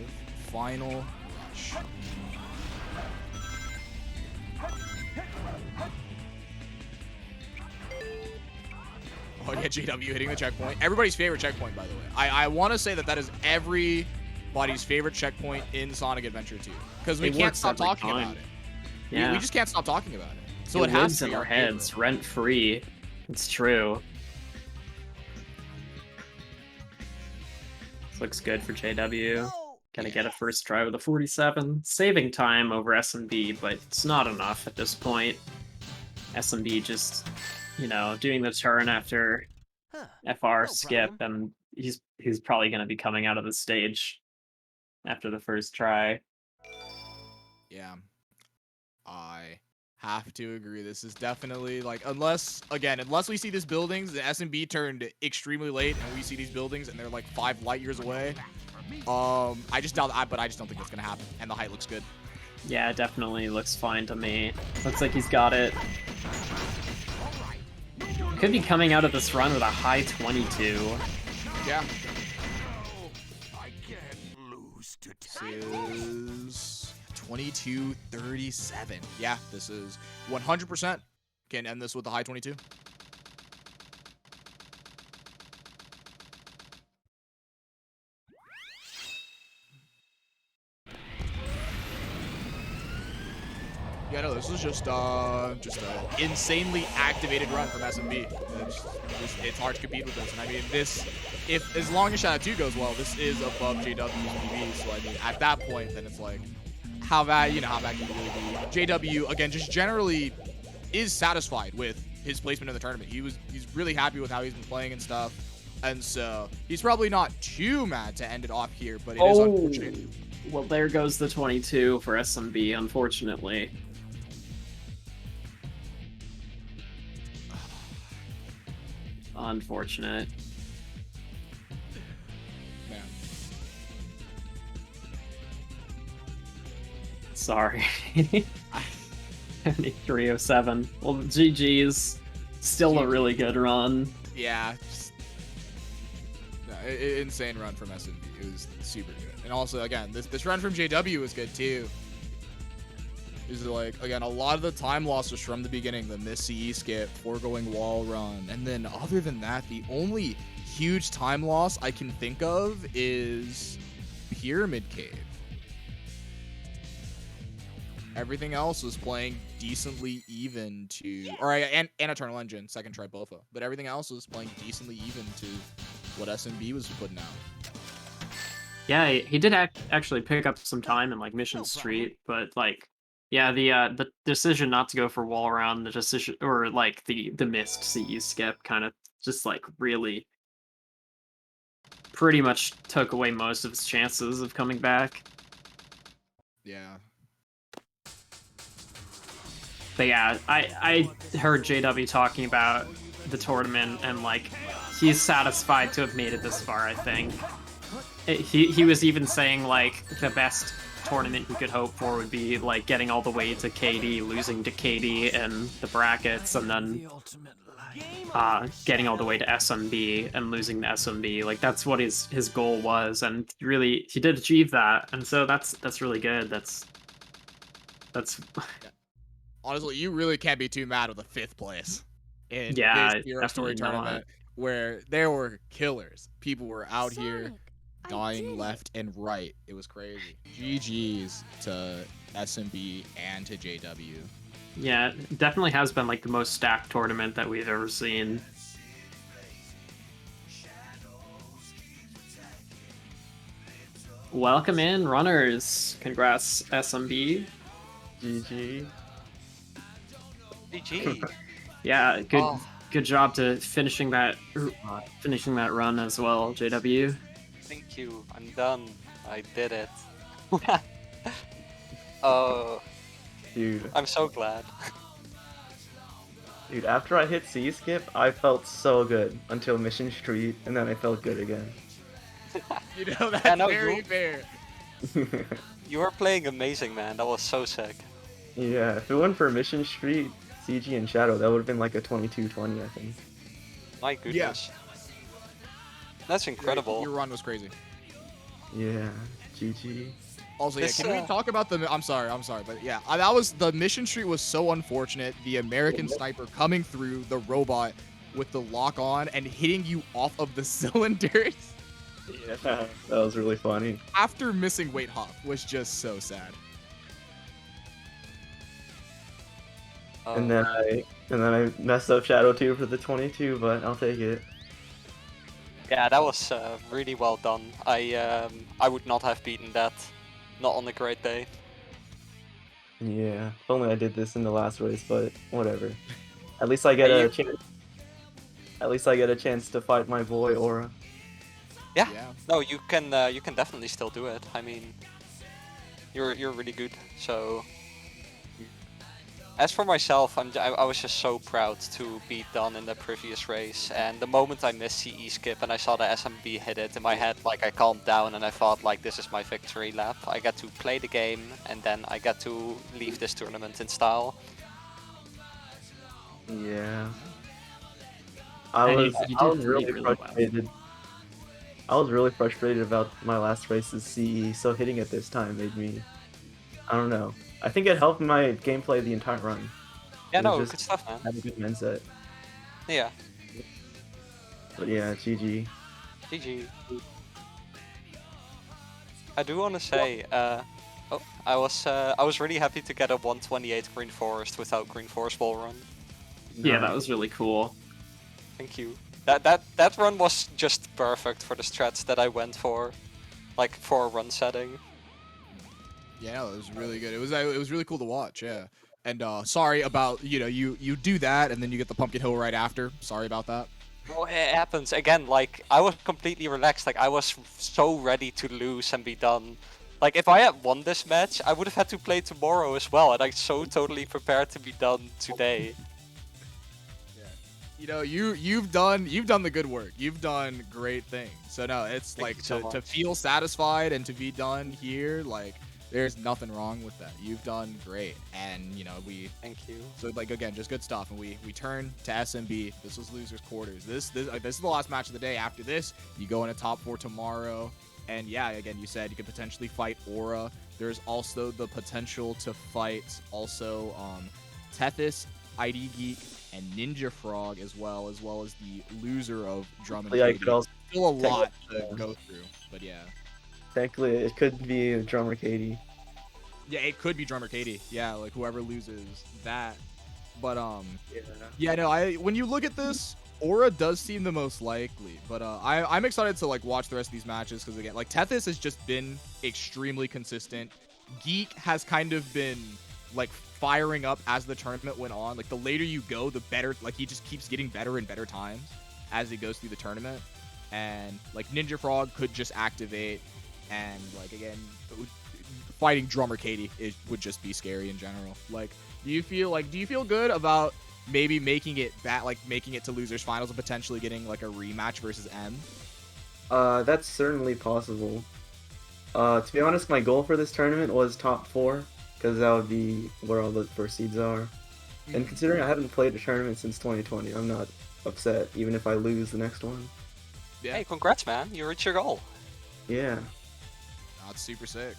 Final Rush. Oh yeah, JW hitting the checkpoint. Everybody's favorite checkpoint, by the way. I want to say that is everybody's favorite checkpoint in Sonic Adventure 2. Because we can't stop talking about it. Yeah. We just can't stop talking about it. So it has lives to in be our heads, rent-free. It's true. This looks good for JW. Gonna get a first try with a 47. Saving time over SMB, but it's not enough at this point. SMB just, you know, doing the turn after FR skip, and he's probably gonna be coming out of the stage after the first try. Yeah. I have to agree. This is definitely, like, unless we see these buildings, the SMB turned extremely late, and we see these buildings, and they're, like, 5 light years away. I just doubt that, but I just don't think that's gonna happen, and the height looks good. Yeah, it definitely looks fine to me. Looks like he's got it. Could be coming out of this run with a high 22. Yeah. This is 22:37. Yeah, this is 100% can end this with the high 22. Yeah, no, this is just an insanely activated run from SMB. It's hard to compete with this, and I mean, as long as Shadow 2 goes well, this is above JW's PB. So I mean, at that point, then it's like, how bad can you really be? JW again, just generally is satisfied with his placement in the tournament. He's really happy with how he's been playing and stuff, and so he's probably not too mad to end it off here. But it is unfortunate. Well, there goes the 22 for SMB, unfortunately. Unfortunate. Man. Sorry. 307. Well, GG's. Still a really good run. Yeah. Insane run from SMB. It was super good. And also, again, this run from JW was good too. Is like, again, a lot of the time loss was from the beginning, the miss CE skip, foregoing wall run. And then other than that, the only huge time loss I can think of is Pyramid Cave. Everything else was playing decently even to, and Eternal Engine, second try Bofa. But everything else was playing decently even to what SMB was putting out. Yeah, he did actually pick up some time in like Mission Street, but like, yeah, the decision not to go for wall around, the decision, or like the missed CE skip, kind of just like really, pretty much took away most of his chances of coming back. Yeah. But yeah, I heard JW talking about the tournament, and like, he's satisfied to have made it this far, I think. He was even saying like the best tournament he could hope for would be like getting all the way to KD, losing to KD in the brackets, and then getting all the way to SMB and losing to SMB. Like that's what his goal was, and really he did achieve that, and so that's really good. That's honestly, you really can't be too mad with a 5th place in this Hero Story tournament where there were killers. People were out here dying left and right. It was crazy. GG's to SMB and to JW. Yeah, it definitely has been like the most stacked tournament that we've ever seen. Welcome in, runners. Congrats, SMB. GG. GG. Yeah, good job to finishing that run as well, JW. Thank you. I'm done. I did it. Oh. Dude. I'm so glad. Dude, after I hit C skip, I felt so good until Mission Street, and then I felt good again. You know, that's very fair. You were playing amazing, man. That was so sick. Yeah, if it went for Mission Street, CG, and Shadow, that would have been like a 22-20, I think. My goodness. Yeah. That's incredible. Your run was crazy. Yeah, GG. Also, yeah, can we talk about the... I'm sorry, but yeah, that was... The Mission Street was so unfortunate. The American Sniper coming through the robot with the lock on and hitting you off of the cylinders. Yeah, that was really funny. After missing Weight Hop was just so sad. And then I messed up Shadow 2 for the 22, but I'll take it. Yeah, that was really well done. I would not have beaten that. Not on a great day. Yeah, if only I did this in the last race, but whatever. At least I get a chance. At least I get a chance to fight my boy Aura. Yeah. No, you can definitely still do it. I mean, you're really good. So, as for myself, I was just so proud to be done in the previous race. And the moment I missed CE skip and I saw the SMB hit it in my head, like I calmed down and I thought like this is my victory lap. I got to play the game and then I got to leave this tournament in style. Yeah. I was really frustrated. I was really frustrated about my last race's CE, so hitting it this time made me, I don't know. I think it helped my gameplay the entire run. Yeah, no, good stuff, man. Had a good mindset. Yeah. But yeah, GG. GG. I do want to say, I was really happy to get a 128 Green Forest without Green Forest wall run. Yeah, that was really cool. Thank you. That run was just perfect for the strats that I went for, like for a run setting. Yeah, no, it was really good. It was really cool to watch. Yeah, and sorry about you do that and then you get the Pumpkin Hill right after. Sorry about that. Well, it happens again. Like I was completely relaxed. Like I was so ready to lose and be done, Like, if I had won this match, I would have had to play tomorrow as well, and I'm so totally prepared to be done today. You know, you've done the good work. You've done great things. So no, it's Thank like you so to much. feel satisfied and to be done here, like there's nothing wrong with that. You've done great, and you know Thank you. So like again, just good stuff. And we turn to SMB. This was losers quarters. This is the last match of the day. After this, you go in a top 4 tomorrow. And yeah, again, you said you could potentially fight Aura. There's also the potential to fight also Tethys, ID Geek, and Ninja Frog as well as the loser of Drum and Yeah, I Katie. could also Still a lot to go through, but yeah. Technically, it could be Drummer Katie. Yeah, it could be Drummer Katie. Yeah, like whoever loses that. But yeah, no, when you look at this, Aura does seem the most likely. But I'm excited to like watch the rest of these matches because again, like Tethys has just been extremely consistent. Geek has kind of been like firing up as the tournament went on. Like the later you go, the better. Like he just keeps getting better and better times as he goes through the tournament. And like Ninja Frog could just activate, and like again, fighting Drummer Katie would just be scary in general. Like, do you feel good about maybe making it to losers finals and potentially getting like a rematch versus M? That's certainly possible. To be honest, my goal for this tournament was top 4, because that would be where all the first seeds are. And considering I haven't played a tournament since 2020, I'm not upset, even if I lose the next one. Yeah. Hey, congrats, man! You reached your goal. Yeah. That's super sick.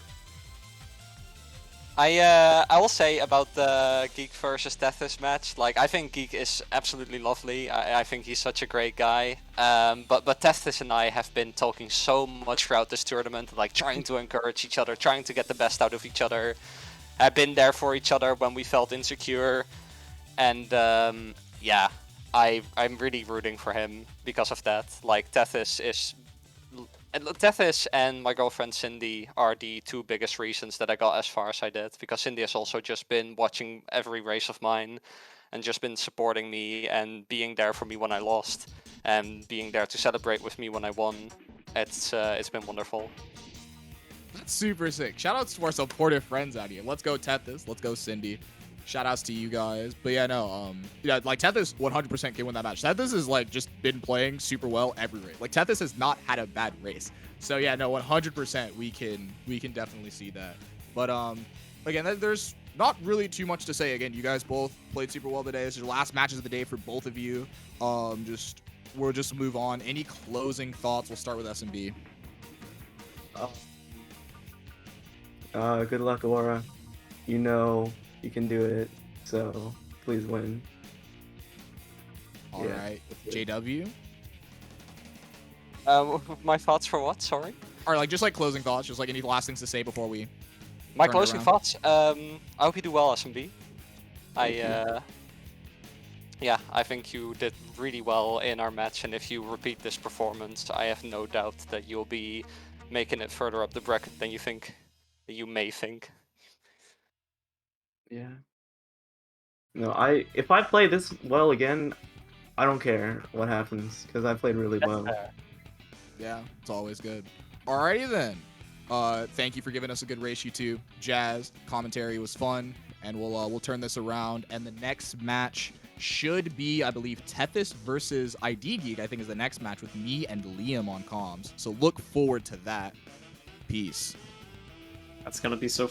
I will say about the Geek versus Tethys match, like I think Geek is absolutely lovely. I think he's such a great guy. But Tethys and I have been talking so much throughout this tournament, like trying to encourage each other, trying to get the best out of each other. I've been there for each other when we felt insecure, and yeah, I'm really rooting for him because of that. Like Tethys and my girlfriend Cindy are the 2 biggest reasons that I got as far as I did, because Cindy has also just been watching every race of mine and just been supporting me and being there for me when I lost and being there to celebrate with me when I won. It's been wonderful. That's super sick. Shout outs to our supportive friends out here. Let's go Tethys. Let's go Cindy. Shout outs to you guys. But yeah, no, yeah, like Tethys 100% can win that match. Tethys has like just been playing super well every race. Like Tethys has not had a bad race. So yeah, no, 100% we can definitely see that. But again, there's not really too much to say. Again, you guys both played super well today. This is your last matches of the day for both of you. We'll just move on. Any closing thoughts? We'll start with SMB. Good luck, Aura. You know you can do it, so please win. All right, JW. My thoughts for what? Sorry. Or like just like closing thoughts, just like any last things to say before we. My closing thoughts. I hope you do well, SMB. Yeah, I think you did really well in our match, and if you repeat this performance, I have no doubt that you'll be making it further up the bracket than you think. You may think. Yeah. No, if I play this well again, I don't care what happens, because I played really well. Yeah, it's always good. Alrighty then. Thank you for giving us a good race, you two. Jazz, commentary was fun, and we'll turn this around. And the next match should be, I believe, Tethys versus ID Geek, I think is the next match with me and Liam on comms. So look forward to that. Peace. That's gonna be so.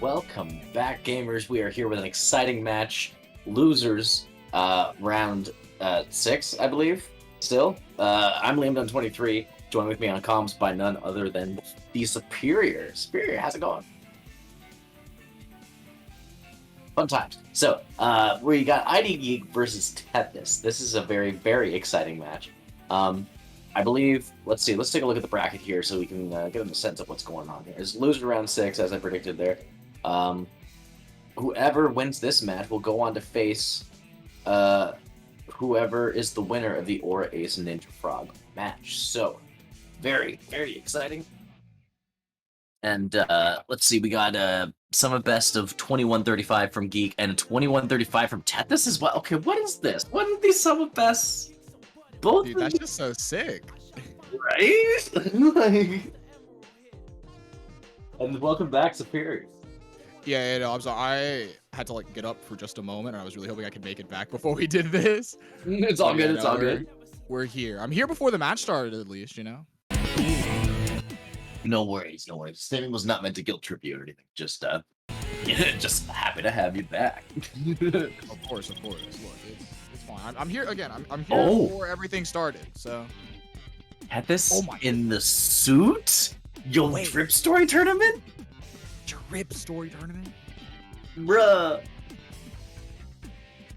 Welcome back, gamers. We are here with an exciting match. Losers, round 6, I believe. Still, I'm Liam Dunn 23. Joined with me on comms by none other than the Superior. Superior, how's it going? Fun times. So, we got ID Geek versus Tethys. This is a very, very exciting match. I believe, let's see, let's take a look at the bracket here so we can get a sense of what's going on here. It's loser round 6, as I predicted there. Whoever wins this match will go on to face whoever is the winner of the Aura Ace Ninja Frog match. So, very, very exciting. And let's see, we got Summer Best of 2135 from Geek and a 2135 from Tethys as well. Okay, what is this? What are these Summer Bests? Both Dude, that's just so sick. Right? Like... And welcome back, Superior. Yeah, no, I'm sorry. I had to like get up for just a moment, and I was really hoping I could make it back before we did this. It's all good. Yeah, It's all good. We're here. I'm here before the match started, at least, you know. No worries, no worries. This was not meant to guilt trip you or anything. Just just happy to have you back. Of course, of course. Look, it's fine. I'm here again. I'm here before everything started. So. Tethys in the suit? Yo, Drip Story tournament? Drip Story tournament? Bruh.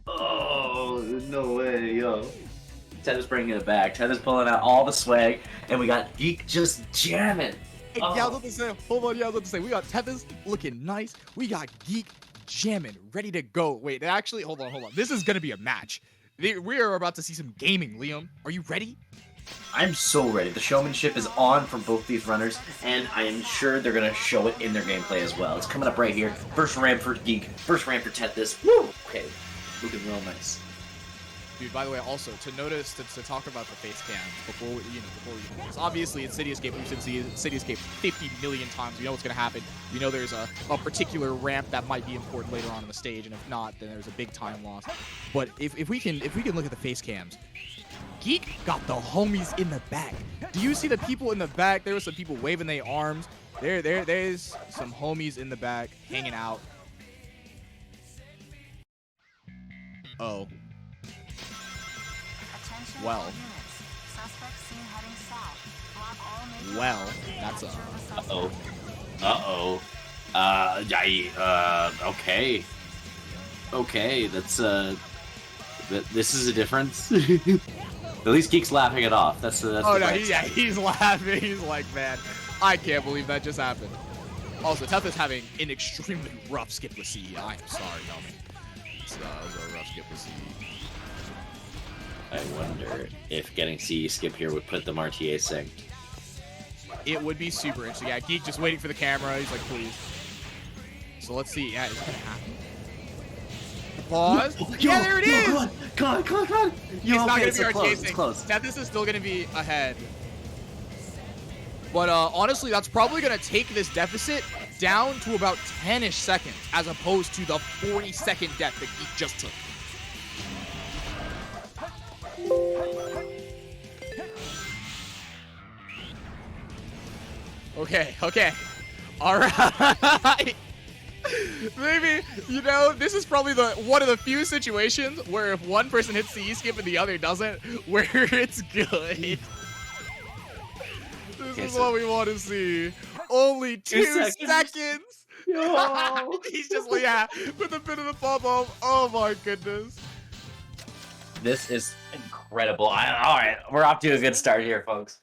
Oh, no way, yo. Tethys bringing it back. Tethys pulling out all the swag, and we got Geek just jamming. Hey, yeah, I was about to say, hold on, yeah, I was about to say, we got Tethys looking nice. We got Geek jamming, ready to go. Wait, actually, hold on. This is gonna be a match. We are about to see some gaming, Liam. Are you ready? I'm so ready. The showmanship is on from both these runners, and I am sure they're going to show it in their gameplay as well. It's coming up right here. First ramp for Geek, first ramp for Tethys. Woo! Okay, looking real nice. Dude, by the way, also, to notice, to talk about the face cam before we do this. Obviously, in City Escape, we've seen City Escape 50 million times. We know what's going to happen. We know there's a particular ramp that might be important later on in the stage, and if not, then there's a big time loss. But if we can look at the face cams, Geek got the homies in the back. Do you see the people in the back? There were some people waving their arms. There's some homies in the back hanging out. Oh. Well. Well, that's a. Okay. Okay, that's this is a difference. At least Geek's laughing it off. That's oh no, he's laughing. He's like, man, I can't believe that just happened. Also, Tethys having an extremely rough skip with CE. I am sorry, homie. It was a rough skip with CE. I wonder if getting CE skip here would put the RTA synced. It would be super interesting. Yeah, Geek just waiting for the camera. He's like, please. So let's see. Yeah, it's gonna happen. Pause. Yeah, there it is. Come on. It's not gonna be our chasing. Tethys is still gonna be ahead. But honestly, that's probably gonna take this deficit down to about 10-ish seconds, as opposed to the 40-second death that Geek just took. Okay. All right. Maybe, you know, this is probably one of the few situations where if one person hits the E-skip and the other doesn't, where it's good. This is what we want to see. Only 2 seconds. Yo. He's just like, yeah, with a bit of the pop-up. Oh my goodness. This is incredible. All right, we're off to a good start here, folks.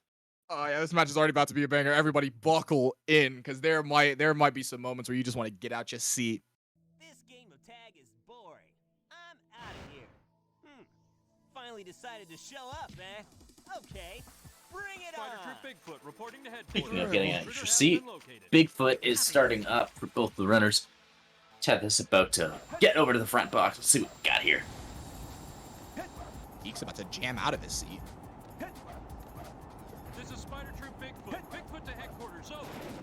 Oh yeah, this match is already about to be a banger. Everybody buckle in, because there might be some moments where you just want to get out your seat. This game of tag is boring. I'm out of here. Finally decided to show up, eh? Okay, bring it on. Bigfoot reporting to headquarters. Speaking of getting an extra seat, Bigfoot is starting up for both the runners. Tethys about to get over to the front box. Let's see what we got here. Geek's about to jam out of his seat. This is Spider Troop Bigfoot. Bigfoot to headquarters.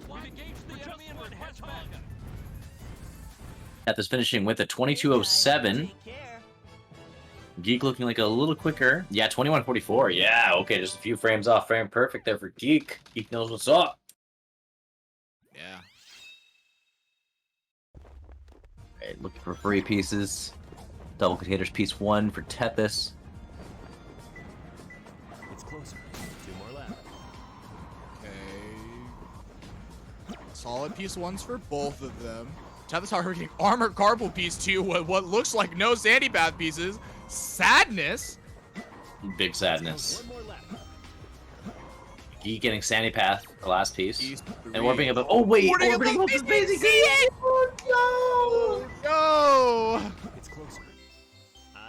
We've engaged the enemy and we're hedgehog. Tethys finishing with a 22:07. Geek looking like a little quicker. Yeah, 21:44. Yeah, okay, just a few frames off. Frame perfect there for Geek. Geek knows what's up. Yeah. Alright, looking for free pieces. Double containers piece 1 for Tethys. It's closer. 2 more left. Okay. Solid piece 1s for both of them. Tethys are getting armor carpal piece 2 with what looks like no sandy path pieces. Sadness. Big sadness. Geek getting Sandy Path, the last piece. And orbiting above. Oh, wait! Orbiting above is basic! Oh, no! It's closer.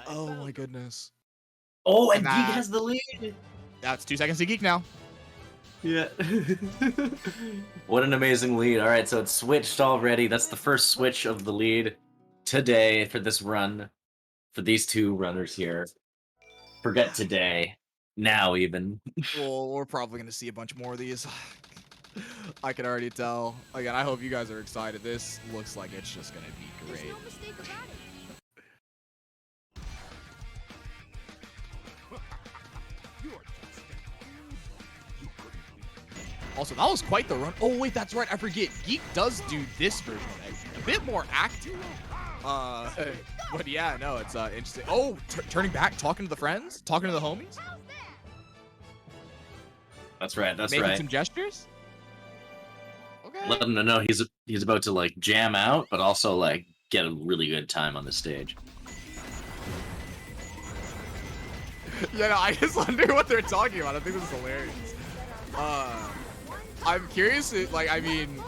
Oh, my goodness. Oh, and Geek has the lead! That's 2 seconds to Geek now. Yeah. What an amazing lead. All right, so it's switched already. That's the first switch of the lead today for this run. For these two runners here. Forget today. Now, even. Well, we're probably going to see a bunch more of these. I can already tell. Again, I hope you guys are excited. This looks like it's just going to be great. Also, that was quite the run. Oh, wait, that's right. I forget. Geek does do this version of it. A bit more active. But yeah, no, it's interesting. Oh, turning back, talking to the friends, talking to the homies. That's right. That's Making right. some gestures. Okay. Let him know he's about to like jam out, but also like get a really good time on the stage. Yeah, no, I just wonder what they're talking about. I think this is hilarious. I'm curious. Like, I mean,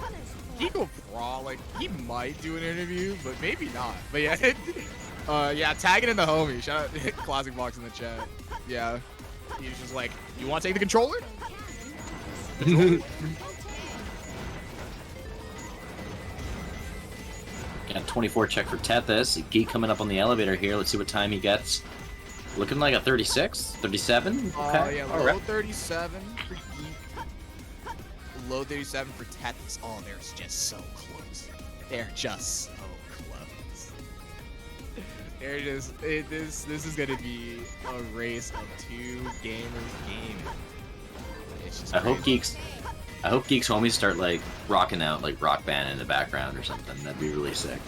he he might do an interview, but maybe not. But yeah, yeah, tagging in the homie. Shout out Classic Box in the chat. Yeah, he's just like, you want to take the controller? Got 24 check for Tethys. Geek coming up on the elevator here. Let's see what time he gets. Looking like a 36, 37. Okay. Yeah, low 37 for Geek. Low 37 for Tethys. Oh, they're just so close. They're just so close. They're just this is gonna be a race of 2 gamers gaming. It's just I hope Geek's homies start like rocking out like Rock Band in the background or something. That'd be really sick.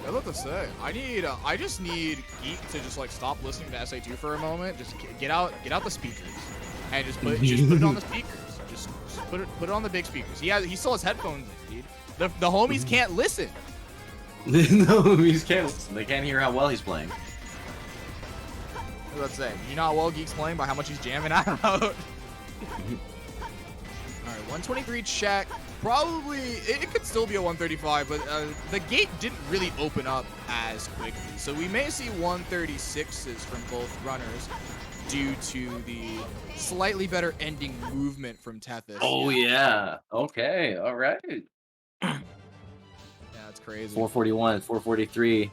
I was about to say, I just need Geek to just like stop listening to SA2 for a moment. Just get out the speakers and just put it on the speakers. Just put it on the big speakers. He still has headphones in, dude. The homies can't listen. The homies can't listen. They can't hear how well he's playing. I was about to say, you know how well Geek's playing by how much he's jamming out. Alright, 123 check. Probably, it could still be a 135, but the gate didn't really open up as quickly. So we may see 136s from both runners due to the slightly better ending movement from Tethys. Oh, yeah. Okay. All right. Yeah, it's crazy. 441, 443.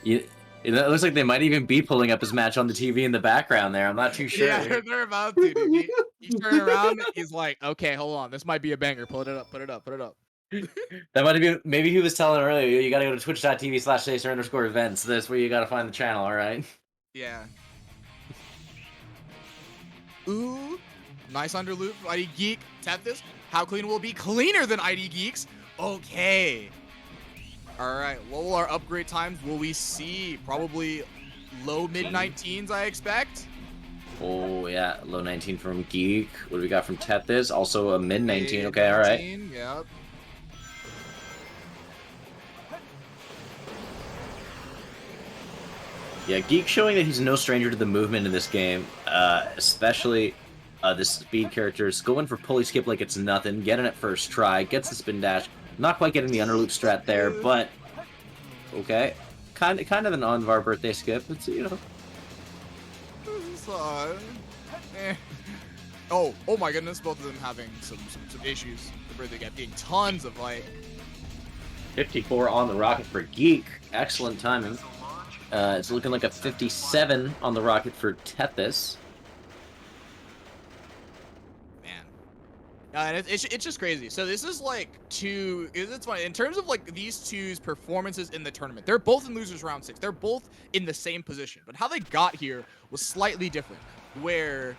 It looks like they might even be pulling up his match on the TV in the background there. I'm not too sure. Yeah, they're about to. Dude. He turned around. He's like, okay, hold on. This might be a banger. Put it up. Put it up. Put it up. That might have been, maybe he was telling earlier, you got to go to twitch.tv/Chaser_events. That's where you got to find the channel, all right? Yeah. Ooh. Nice underloop. ID Geek. Tethys. How clean will it be? Cleaner than ID Geeks. Okay. All right. What will our upgrade times? Will we see probably low mid-19s, I expect? Oh, yeah. Low 19 from Geek. What do we got from Tethys? Also a mid 19. Okay, all right. Yep. Yeah, Geek showing that he's no stranger to the movement in this game, especially this speed characters. Going for pulley skip like it's nothing, getting it first try, gets the spin dash. Not quite getting the underloop strat there, but okay. Kind of an on-var birthday skip. It's, you know. Oh my goodness, both of them having some issues. The birthday gap getting tons of light. 54 on the rocket for Geek. Excellent timing. It's looking like a 57 on the rocket for Tethys. And it's just crazy. So this is like it's funny in terms of like these two's performances in the tournament. They're both in losers round 6. They're both in the same position, but how they got here was slightly different. Where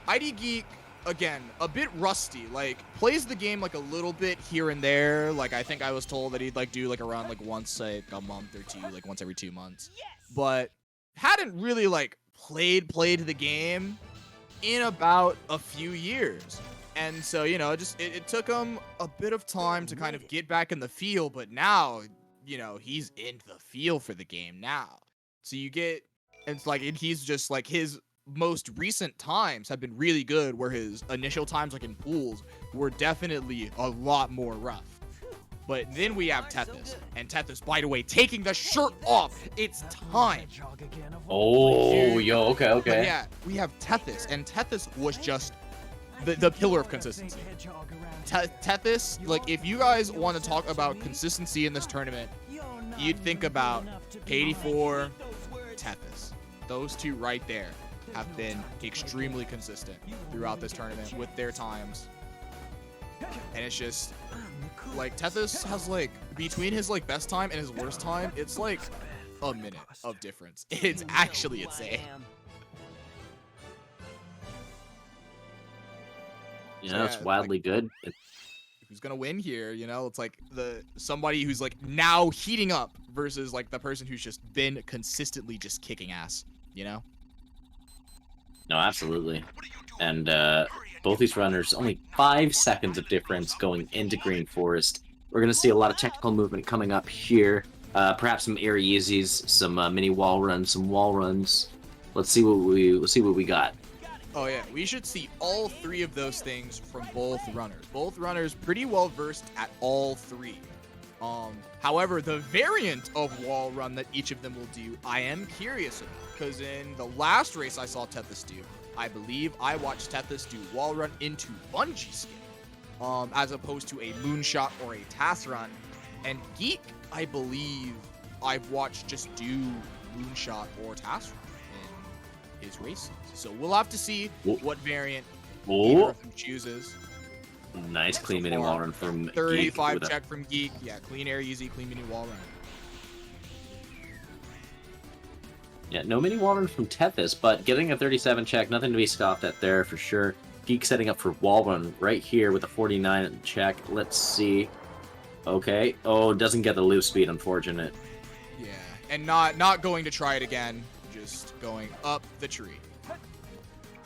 ID Geek again, a bit rusty. Like, plays the game like a little bit here and there. Like, I think I was told that he'd like do like around like once like a month or two, like once every 2 months. But hadn't really like played the game in about a few years. And so, you know, it took him a bit of time to kind of get back in the feel, but now, you know, he's in the feel for the game now. So you get, it's like, and he's just like, his most recent times have been really good, where his initial times like in pools were definitely a lot more rough. But then we have Tethys, and Tethys, by the way, taking the shirt off. It's time. Oh, yo, okay. But yeah, we have Tethys, and Tethys was just the pillar of consistency. Tethys, like, if you guys want to talk about consistency in this tournament, you'd think about K84, Tethys. Those two right there have been extremely consistent throughout this tournament with their times. And it's just, like, Tethys has, like, between his, like, best time and his worst time, it's, like, a minute of difference. It's actually insane. You know, it's wildly like, good. Who's gonna win here? You know, it's like somebody who's like now heating up versus like the person who's just been consistently just kicking ass. You know? No, absolutely. And both these runners, only 5 seconds of difference going into Green Forest. We're gonna see a lot of technical movement coming up here. Perhaps some air easies, some mini wall runs, some wall runs. Let's see what we got. Oh yeah, we should see all 3 of those things from both runners. Both runners pretty well versed at all 3. However, the variant of wall run that each of them will do, I am curious about, because in the last race I saw Tethys do, I believe I watched Tethys do wall run into bungee skip, as opposed to a moonshot or a TAS run. And Geek, I believe I've watched just do moonshot or TAS run in his races. So we'll have to see what variant either of them chooses. Nice clean mini wall run from 35 check from Geek. Yeah, clean air easy, clean mini wall run. Yeah, no mini wall run from Tethys, but getting a 37 check, nothing to be scoffed at there for sure. Geek setting up for wall run right here with a 49 check. Let's see. Okay. Oh, doesn't get the loop speed, unfortunate. Yeah, and not going to try it again. Just going up the tree.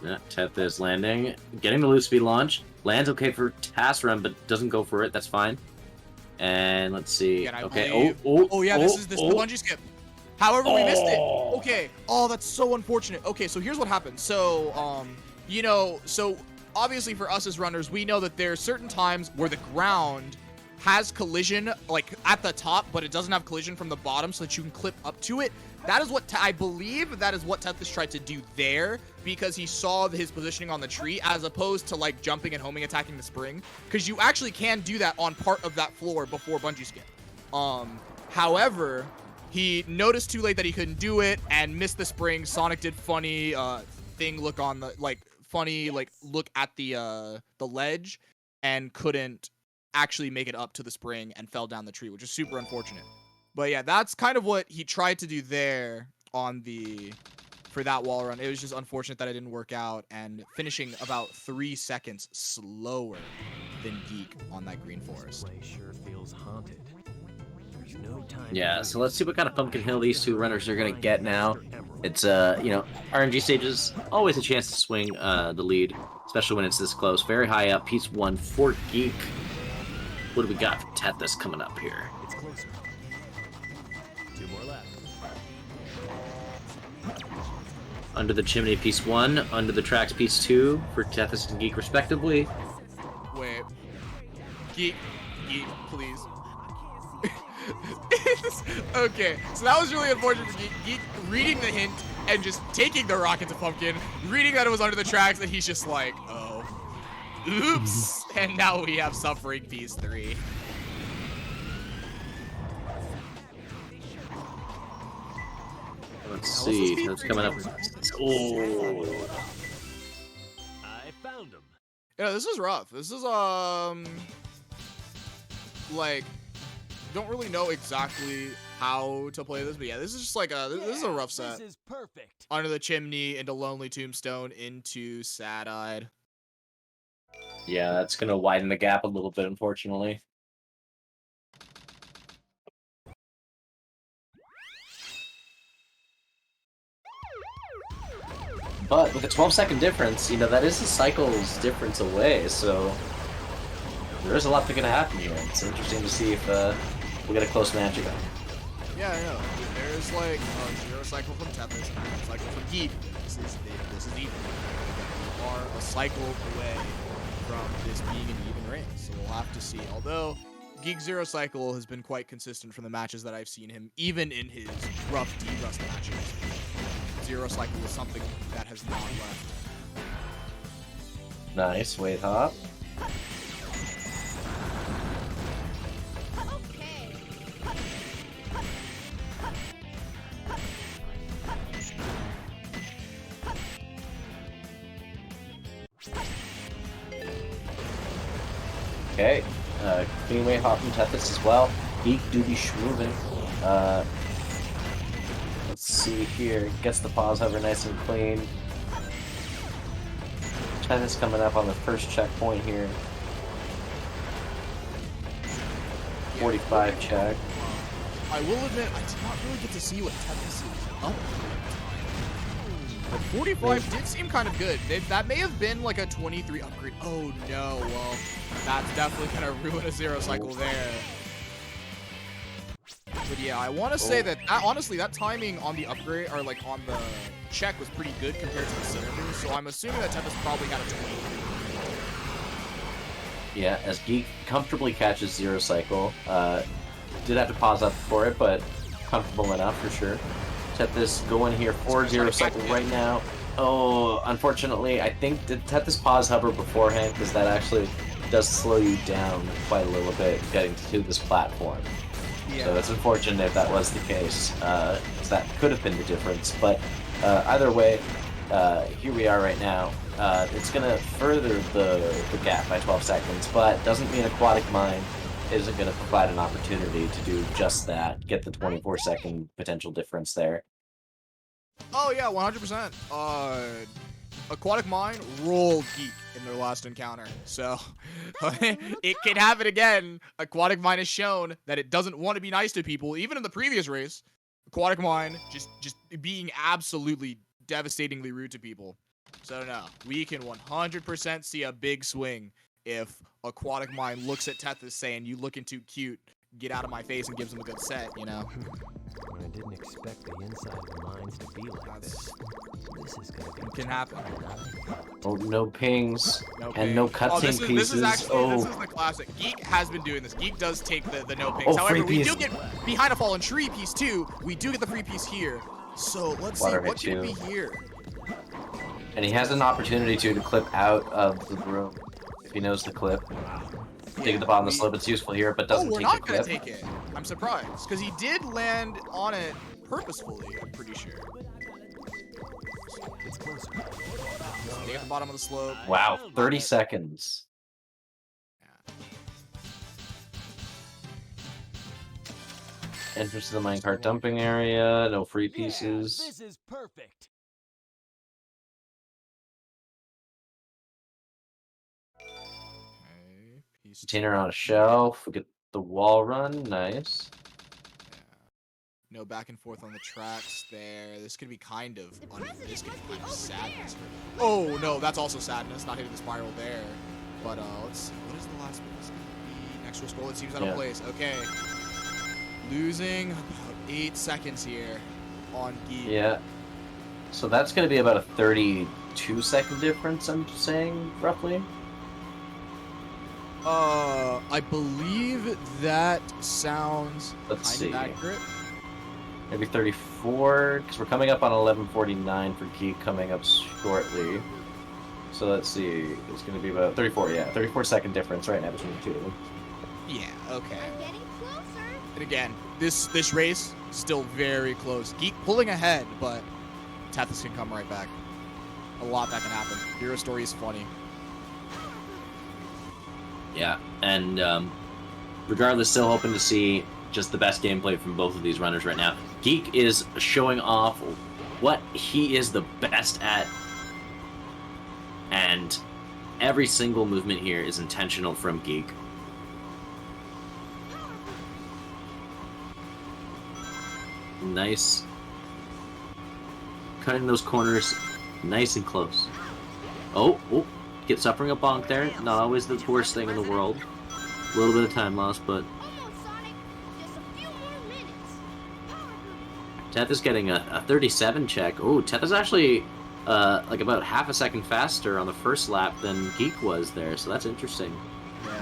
Yeah, Tethys landing, getting the loop speed launch. Lands okay for TAS run, but doesn't go for it. That's fine. And let's see. Okay. This is the bungee skip. However, we missed it. Okay. Oh, that's so unfortunate. Okay, so here's what happened. So, you know, so obviously for us as runners, we know that there are certain times where the ground has collision like at the top, but it doesn't have collision from the bottom, so that you can clip up to it. That is what I believe that is what Tethys tried to do there, because he saw his positioning on the tree as opposed to like jumping and homing attacking the spring, because you actually can do that on part of that floor before bungee skip. However, he noticed too late that he couldn't do it and missed the spring. Sonic did funny thing look on the funny look at the ledge and couldn't actually make it up to the spring and fell down the tree, which is super unfortunate. But yeah, that's kind of what he tried to do there for that wall run. It was just unfortunate that it didn't work out, and finishing about 3 seconds slower than Geek on that Green Forest. Sure feels haunted. There's no time. Yeah, so let's see what kind of Pumpkin Hill these 2 runners are gonna get now. It's you know, RNG stages, always a chance to swing the lead, especially when it's this close. Very high up, piece 1 for Geek. What do we got from Tethys coming up here? It's closer. 2 more left. Under the chimney, piece 1. Under the tracks, piece 2 for Tethys and Geek, respectively. Wait. Geek, please. Okay, so that was really unfortunate for Geek. Geek reading the hint and just taking the rocket to Pumpkin, reading that it was under the tracks, and he's just like, oh. Oops! And now we have Suffering piece 3. Let's see. That's coming up. Oh. I found him. Yeah, this is rough. This is like, don't really know exactly how to play this, but yeah, this is just like this is a rough set. This is perfect. Under the chimney into Lonely Tombstone into Sad-Eyed. Yeah, that's going to widen the gap a little bit, unfortunately. But with a 12-second difference, you know, that is a cycle's difference away, so there is a lot that's going to happen here. It's interesting to see if we'll get a close match again. Yeah, I know. There's like a 0 cycle from Tempest and a cycle from Geek. This is even. We are a cycle away from this being an even race, so we'll have to see. Although Geek 0 cycle has been quite consistent from the matches that I've seen him, even in his rough D-Rust matches. 0 cycle is something that has not left. Nice, wait hop. Okay, clean way hop from Tethys as well. Geek duty schmoovin. Let's see here. Gets the pause hover nice and clean. Tethys coming up on the first checkpoint here. 45 check. I will admit, I did not really get to see what Tethys is up. But 45 did seem kind of good. That may have been like a 23 upgrade. Oh no, well, that's definitely gonna ruin a 0 cycle there. But yeah, I want to say that honestly, that timing on the upgrade, or like on the check, was pretty good compared to the cylinders. So I'm assuming that Tempest probably got a 20. Yeah, as Geek comfortably catches 0 cycle. Did have to pause up for it, but comfortable enough for sure. Tethys going here for 0 cycle right now. Oh, unfortunately, I think did Tethys pause hover beforehand, because that actually does slow you down quite a little bit getting to this platform. Yeah. So it's unfortunate if that was the case, because that could have been the difference. But either way, here we are right now. It's going to further the gap by 12 seconds, but doesn't mean Aquatic Mine isn't going to provide an opportunity to do just that, get the 24-second potential difference there. Oh yeah, 100%. Aquatic Mine rolled Geek in their last encounter, so it can happen again. Aquatic Mine has shown that it doesn't want to be nice to people, even in the previous race. Aquatic Mine just being absolutely devastatingly rude to people. So no, we can 100% see a big swing if Aquatic Mine looks at Tethys saying, "You looking too cute, get out of my face," and gives him a good set, you know? I didn't expect the inside of the mines to be like this. This is gonna be can happen. Oh, no pings. No and no cutscene pieces. This is actually this is the classic. Geek has been doing this. Geek does take the no pings. However, we do get behind a fallen tree piece too. We do get the free piece here. So let's see what can be here. And he has an opportunity to clip out of the room if he knows the clip. Dig at the bottom of the slope, it's useful here, but doesn't take the clip. We're not gonna take it. I'm surprised, because he did land on it purposefully, I'm pretty sure. It's closer. Dig at the bottom of the slope. Wow, 30 seconds. Entrance to the minecart dumping area, no free pieces. This is perfect. Container on a shelf. We get the wall run. Nice. Yeah. No back and forth on the tracks there. This could be kind of this could be kind of sadness. Oh no, that's also sadness. Not hitting the spiral there. But let's see. What is the last one? It's gonna be next to a scroll. It seems out of place. Okay. Losing about 8 seconds here on Geek. Yeah. So that's gonna be about a 32-second difference, I'm saying, roughly. I believe that sounds kind of accurate. Maybe 34, because we're coming up on 11:49 for Geek coming up shortly. So let's see, it's going to be about 34, yeah, 34-second difference right now between the two of them. Yeah, okay. And again, this race still very close. Geek pulling ahead, but Tethys can come right back. A lot that can happen. Hero Story is funny. Yeah, and regardless, still hoping to see just the best gameplay from both of these runners right now. Geek is showing off what he is the best at, and every single movement here is intentional from Geek. Nice. Cutting those corners nice and close. Oh, get suffering a bonk there. Not always the worst thing in the world. A little bit of time loss, but Teth is getting a 37 check. Oh, Teth is actually like about half a second faster on the first lap than Geek was there, so that's interesting. Yeah.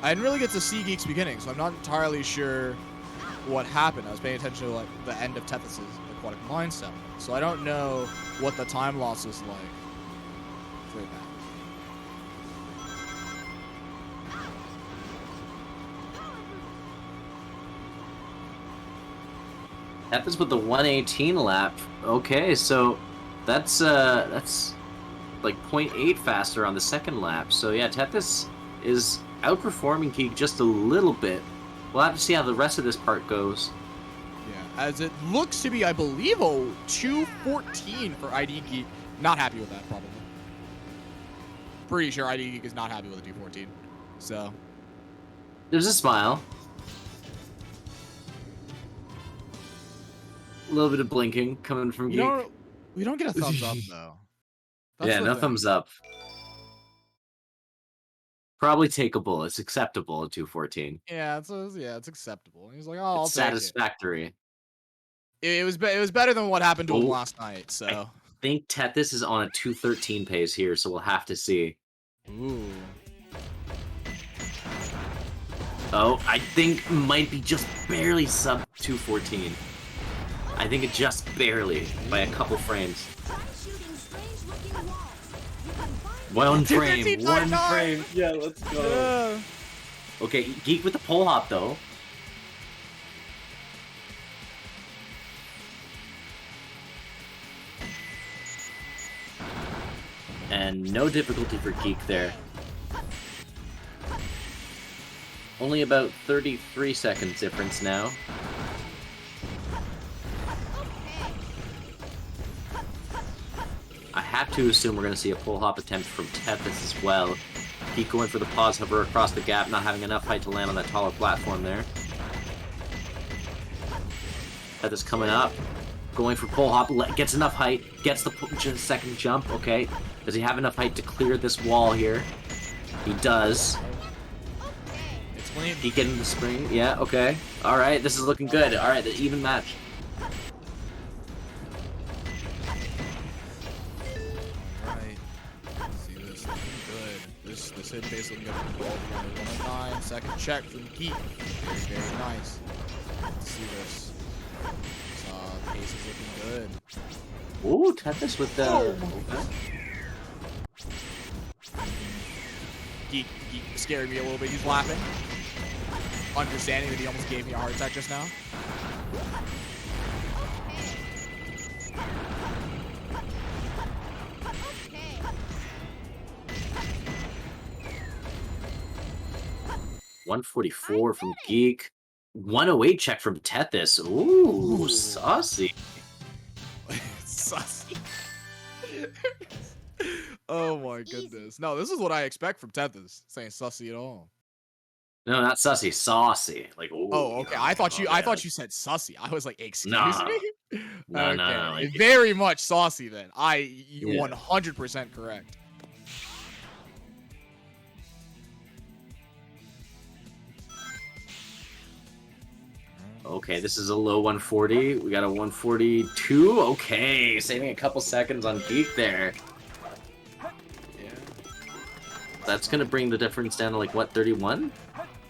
I didn't really get to see Geek's beginning, so I'm not entirely sure what happened. I was paying attention to like the end of Tethys' aquatic mine cell, so I don't know what the time loss was like for that. Tethys with the 118 lap. Okay, so that's like 0.8 faster on the second lap. So yeah, Tethys is outperforming Geek just a little bit. We'll have to see how the rest of this part goes. Yeah, as it looks to be, I believe, a 214 for ID Geek. Not happy with that, probably. Pretty sure ID Geek is not happy with a 214. So there's a smile. A little bit of blinking coming from Geek. We don't get a thumbs up, though. Yeah, no thumbs up. Probably takeable. It's acceptable at 214. Yeah, it's acceptable. He's like, oh, I'll it's take satisfactory. It was better than what happened to him last night. So I think Tethys is on a 213 pace here, so we'll have to see. Ooh. Oh, I think might be just barely sub 214. I think it just barely by a couple frames. One frame. Yeah, let's go. Okay, Geek with the pole hop though. And no difficulty for Geek there. Only about 33 seconds difference now. I have to assume we're going to see a pole hop attempt from Tethys as well. Keep going for the pause hover across the gap, not having enough height to land on that taller platform there. Tethys coming up, going for pole hop, gets enough height, gets the second jump. Okay, does he have enough height to clear this wall here? He does. He getting the spring? Yeah. Okay. All right. This is looking good. All right. The even match. This hit basically got the ball 109. Second check from Geek. Very, very nice. Let's see this. Pace is looking good. Ooh, Tethys with the. Geek scared me a little bit. He's laughing. Understanding that he almost gave me a heart attack just now. 144 from Geek. 108 check from Tethys. Ooh, saucy. Saucy. Oh my goodness. No, this is what I expect from Tethys. Saying sussy at all. No, not sussy, saucy. Like, ooh, oh, okay. I thought you said sussy. I was like, excuse me. No, okay. no. Like, very much saucy then. You're 100% correct. Okay, this is a low 140. We got a 142. Okay, saving a couple seconds on Geek there. Yeah. That's gonna bring the difference down to like what, 31?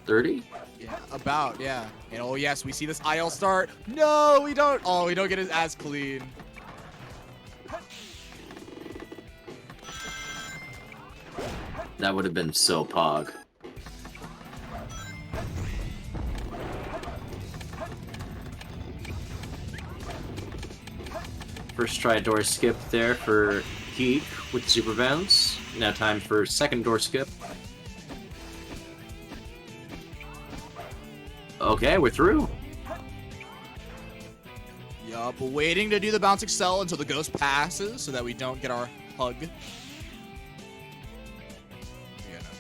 30? Yeah, about, yeah. And oh yes, we see this IL start. No, we don't. Oh, we don't get his ass clean. That would have been so pog. First try door skip there for Geek with super bounce. Now time for second door skip. Okay, we're through. Yup, waiting to do the bounce excel until the ghost passes so that we don't get our hug.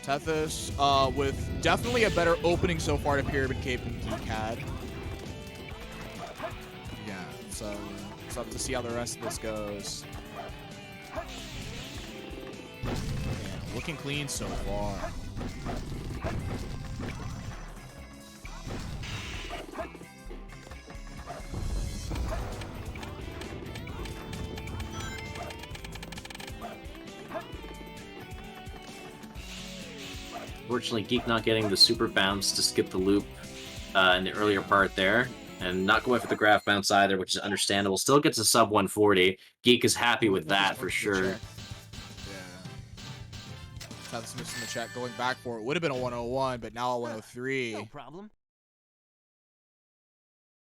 Tethys, with definitely a better opening so far to Pyramid Cape than Geek had. Yeah, so it's up to see how the rest of this goes. Yeah, looking clean so far. Unfortunately, Geek not getting the super bounce to skip the loop in the earlier part there, and not going for the graph bounce either, which is understandable. Still gets a sub 140. Geek is happy with that for sure. Yeah. Tethys missing the check, going back for it. Would have been a 101, but now a 103. No problem.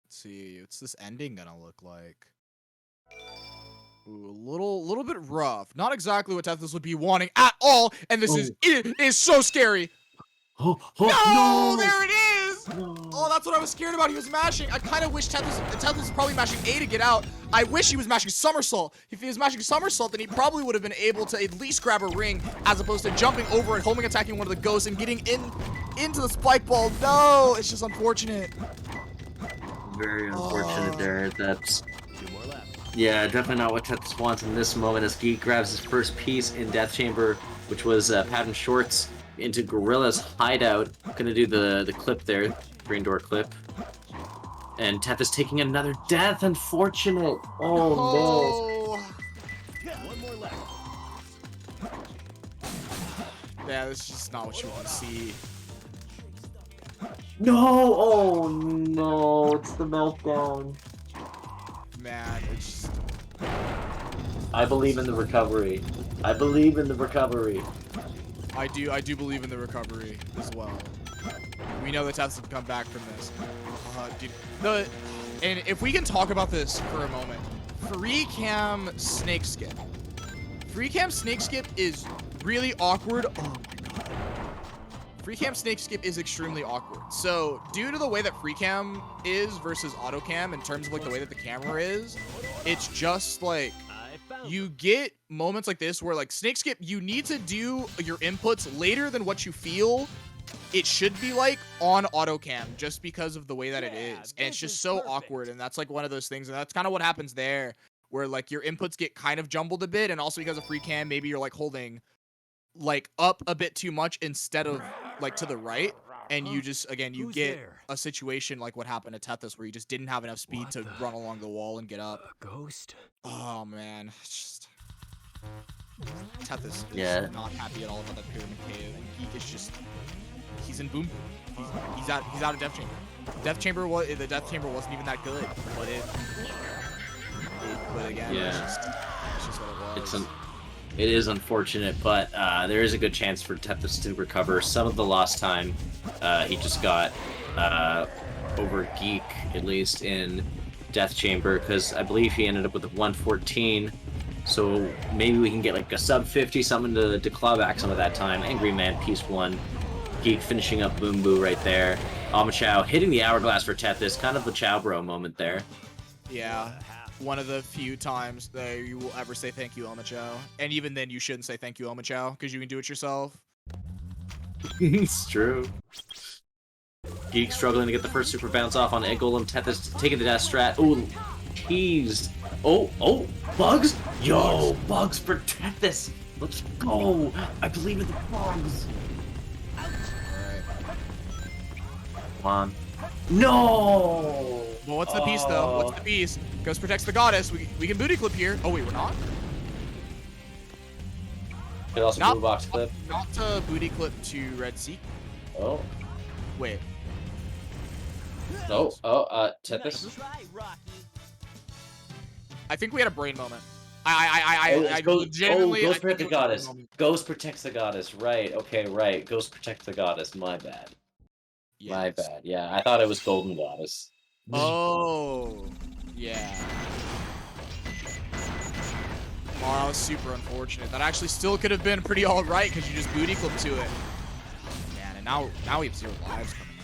Let's see, what's this ending gonna look like? Ooh, a little bit rough. Not exactly what Tethys would be wanting at all, and this is so scary. No, there it is! Oh, that's what I was scared about. He was mashing. I kind of wish Tethys was probably mashing A to get out. I wish he was mashing somersault. If he was mashing somersault, then he probably would have been able to at least grab a ring, as opposed to jumping over and homing attacking one of the ghosts and getting into the spike ball. No, it's just unfortunate. Very unfortunate there. That's... Yeah, definitely not what Tethys wants in this moment as Geek grabs his first piece in Death Chamber, which was Pattern Shorts into Gorilla's hideout. Gonna do the clip there, green door clip. And Tethys taking another death, unfortunate. Oh no. One more left. Yeah, this is just not what you want to see. No! Oh no, it's the meltdown. Man, it's just... I believe in the recovery. I believe in the recovery. I do believe in the recovery as well. We know the Tethys have come back from this. Dude, and if we can talk about this for a moment, free cam snake skip. Free cam snake skip is really awkward. Oh my god. Free cam snake skip is extremely awkward. So due to the way that free cam is versus auto cam in terms of like the way that the camera is, it's just like you get moments like this where like snake skip, you need to do your inputs later than what you feel it should be like on auto cam, just because of the way that it is. And it's just so awkward, and that's like one of those things, and that's kind of what happens there, where like your inputs get kind of jumbled a bit, and also because of free cam, maybe you're like holding like up a bit too much instead of like to the right, and you just, again, you get a situation like what happened to Tethys, where you just didn't have enough speed to run along the wall and get up. Ghost? Oh man, it's just... Tethys is not happy at all about that Pyramid Cave, and Geek is just... He's in boom. He's out of Death Chamber. The Death Chamber wasn't even that good, but again, it's just what it was. It is unfortunate, but there is a good chance for Tethys to recover some of the lost time he just got over Geek, at least in Death Chamber, because I believe he ended up with a 114. So maybe we can get like a sub 50, something to claw back some of that time. Angry Man, piece 1. Geek finishing up Boom Boo right there. Amachow hitting the hourglass for Tethys, kind of a Chow Bro moment there. Yeah, one of the few times that you will ever say thank you, Amachow. And even then, you shouldn't say thank you, Amachow, because you can do it yourself. It's true. Geek struggling to get the first super bounce off on Egg Golem. Tethys taking the death strat. Ooh, teased. Oh, Bugs? Yo, Bugs for Tethys. Let's go. I believe in the Bugs. Come on. No! Well, what's the piece, though? What's the piece? Ghost protects the goddess. We can booty clip here. Oh, wait, we're not? Could also blue box clip. Not to booty clip to Red Seek. Oh. Wait. Tethys. I think we had a brain moment. I legitimately... Ghost protects the goddess. Ghost protects the goddess. Right. Okay, right. Ghost protects the goddess. My bad. Yes. My bad. Yeah, I thought it was Golden Goddess. Oh. Yeah. Oh, that was super unfortunate. That actually still could have been pretty alright, because you just booty clipped to it. Man, and now we have 0 lives coming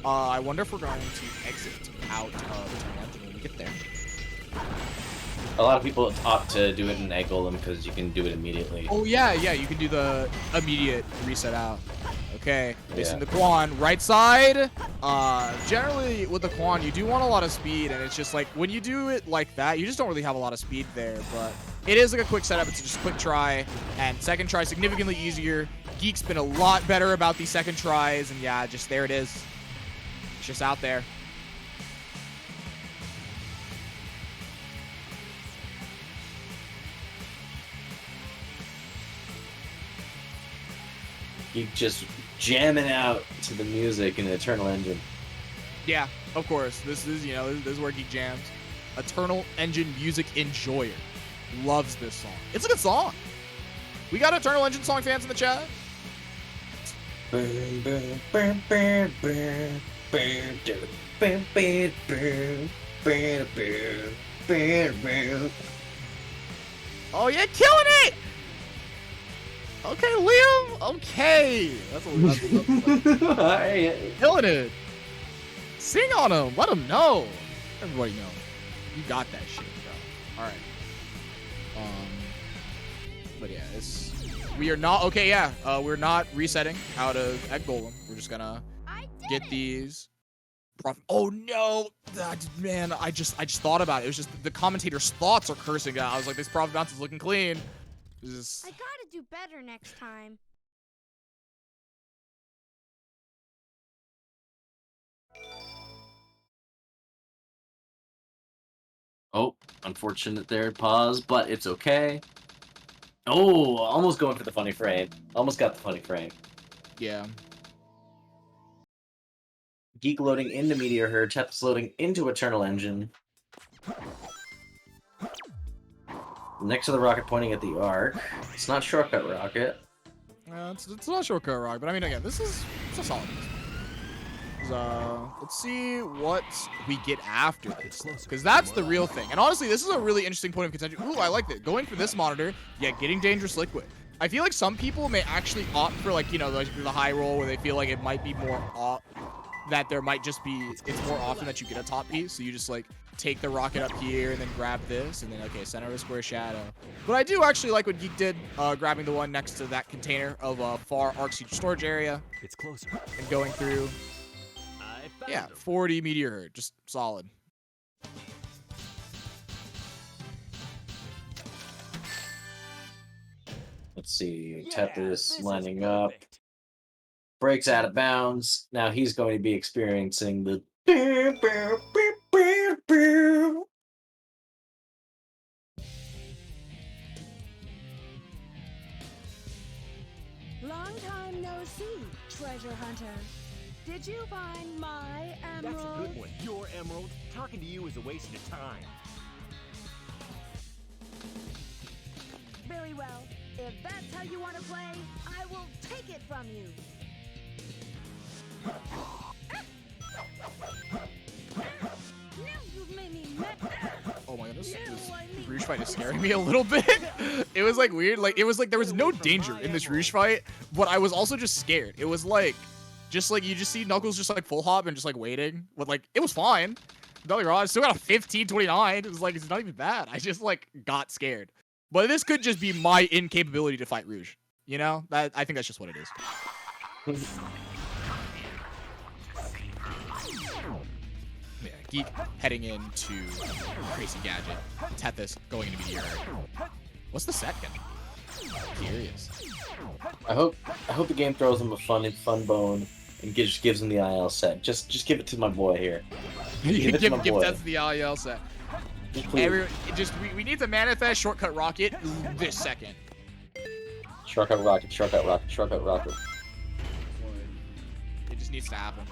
up. I wonder if we're going to exit out of Torment when we get there. A lot of people opt to do it in Egg Golem because you can do it immediately. Oh yeah, you can do the immediate reset out. Okay, missing the Quan. Right side. Generally, with the Quan, you do want a lot of speed, and it's just like, when you do it like that, you just don't really have a lot of speed there, but it is like a quick setup. It's just a quick try, and second try significantly easier. Geek's been a lot better about these second tries, and yeah, just there it is. It's just out there. Geek just jamming out to the music in Eternal Engine. Yeah, of course. This is, you know, this is where Geek jams. Eternal Engine music enjoyer. Loves this song. It's a good song. We got Eternal Engine song fans in the chat. Oh, yeah, killing it! Okay, Liam. Okay. That's killing it. Sing on him. Let him know. Everybody know. You got that shit, bro. All right. But yeah, we are not okay. Yeah, we're not resetting out of Egg Golem. We're just gonna get these. Oh no, man! I just thought about it. It was just the commentator's thoughts are cursing out. I was like, this profit bounce is looking clean. I gotta do better next time. Oh, unfortunate there. Pause, but it's okay. Oh, almost going for the funny frame. Almost got the funny frame. Yeah. Geek loading into Meteor Herd. Tep's loading into Eternal Engine. Next to the rocket pointing at the arc. It's not shortcut rocket. It's not shortcut rock, but I mean, again, it's a solid piece. Let's see what we get after this, because that's the real thing. And honestly, this is a really interesting point of contention. Ooh, I like that. Going for this monitor, yet getting Dangerous Liquid. I feel like some people may actually opt for, like, you know, the high roll, where they feel like it might be more that there might just be, it's more often that you get a top piece, so you just, like, take the rocket up here and then grab this, and then, okay, center of the square shadow. But I do actually like what Geek did, grabbing the one next to that container of far arc siege storage area. It's closer. And going through. Yeah, 40 Meteor Herd, just solid. Let's see, Tep is lining up. Breaks out of bounds. Now he's going to be experiencing the Long time no see, treasure hunter. Did you find my emerald? That's a good one. Your emerald. Talking to you is a waste of time. Very well. If that's how you want to play, I will take it from you. Now you've made me mad. Oh my goodness, this Rouge fight is scaring me a little bit. It was like weird, like it was like there was no danger in this Rouge fight, but I was also just scared. It was like, just like you just see Knuckles just like full hop and just like waiting, but like it was fine. Don't wrong, I still got a 15-29. It was like, it's not even bad. I just like got scared. But this could just be my incapability to fight Rouge. You know, I think that's just what it is. Yeah, Geek heading into Crazy Gadget. Tethys going into Meteor. What's the set gonna be? Curious. I hope the game throws him a fun bone and just gives him the IL set. Just give it to my boy here. Give Tethys the IL set. We need to manifest Shortcut Rocket this second. Shortcut Rocket, Shortcut Rocket, Shortcut Rocket. It just needs to happen.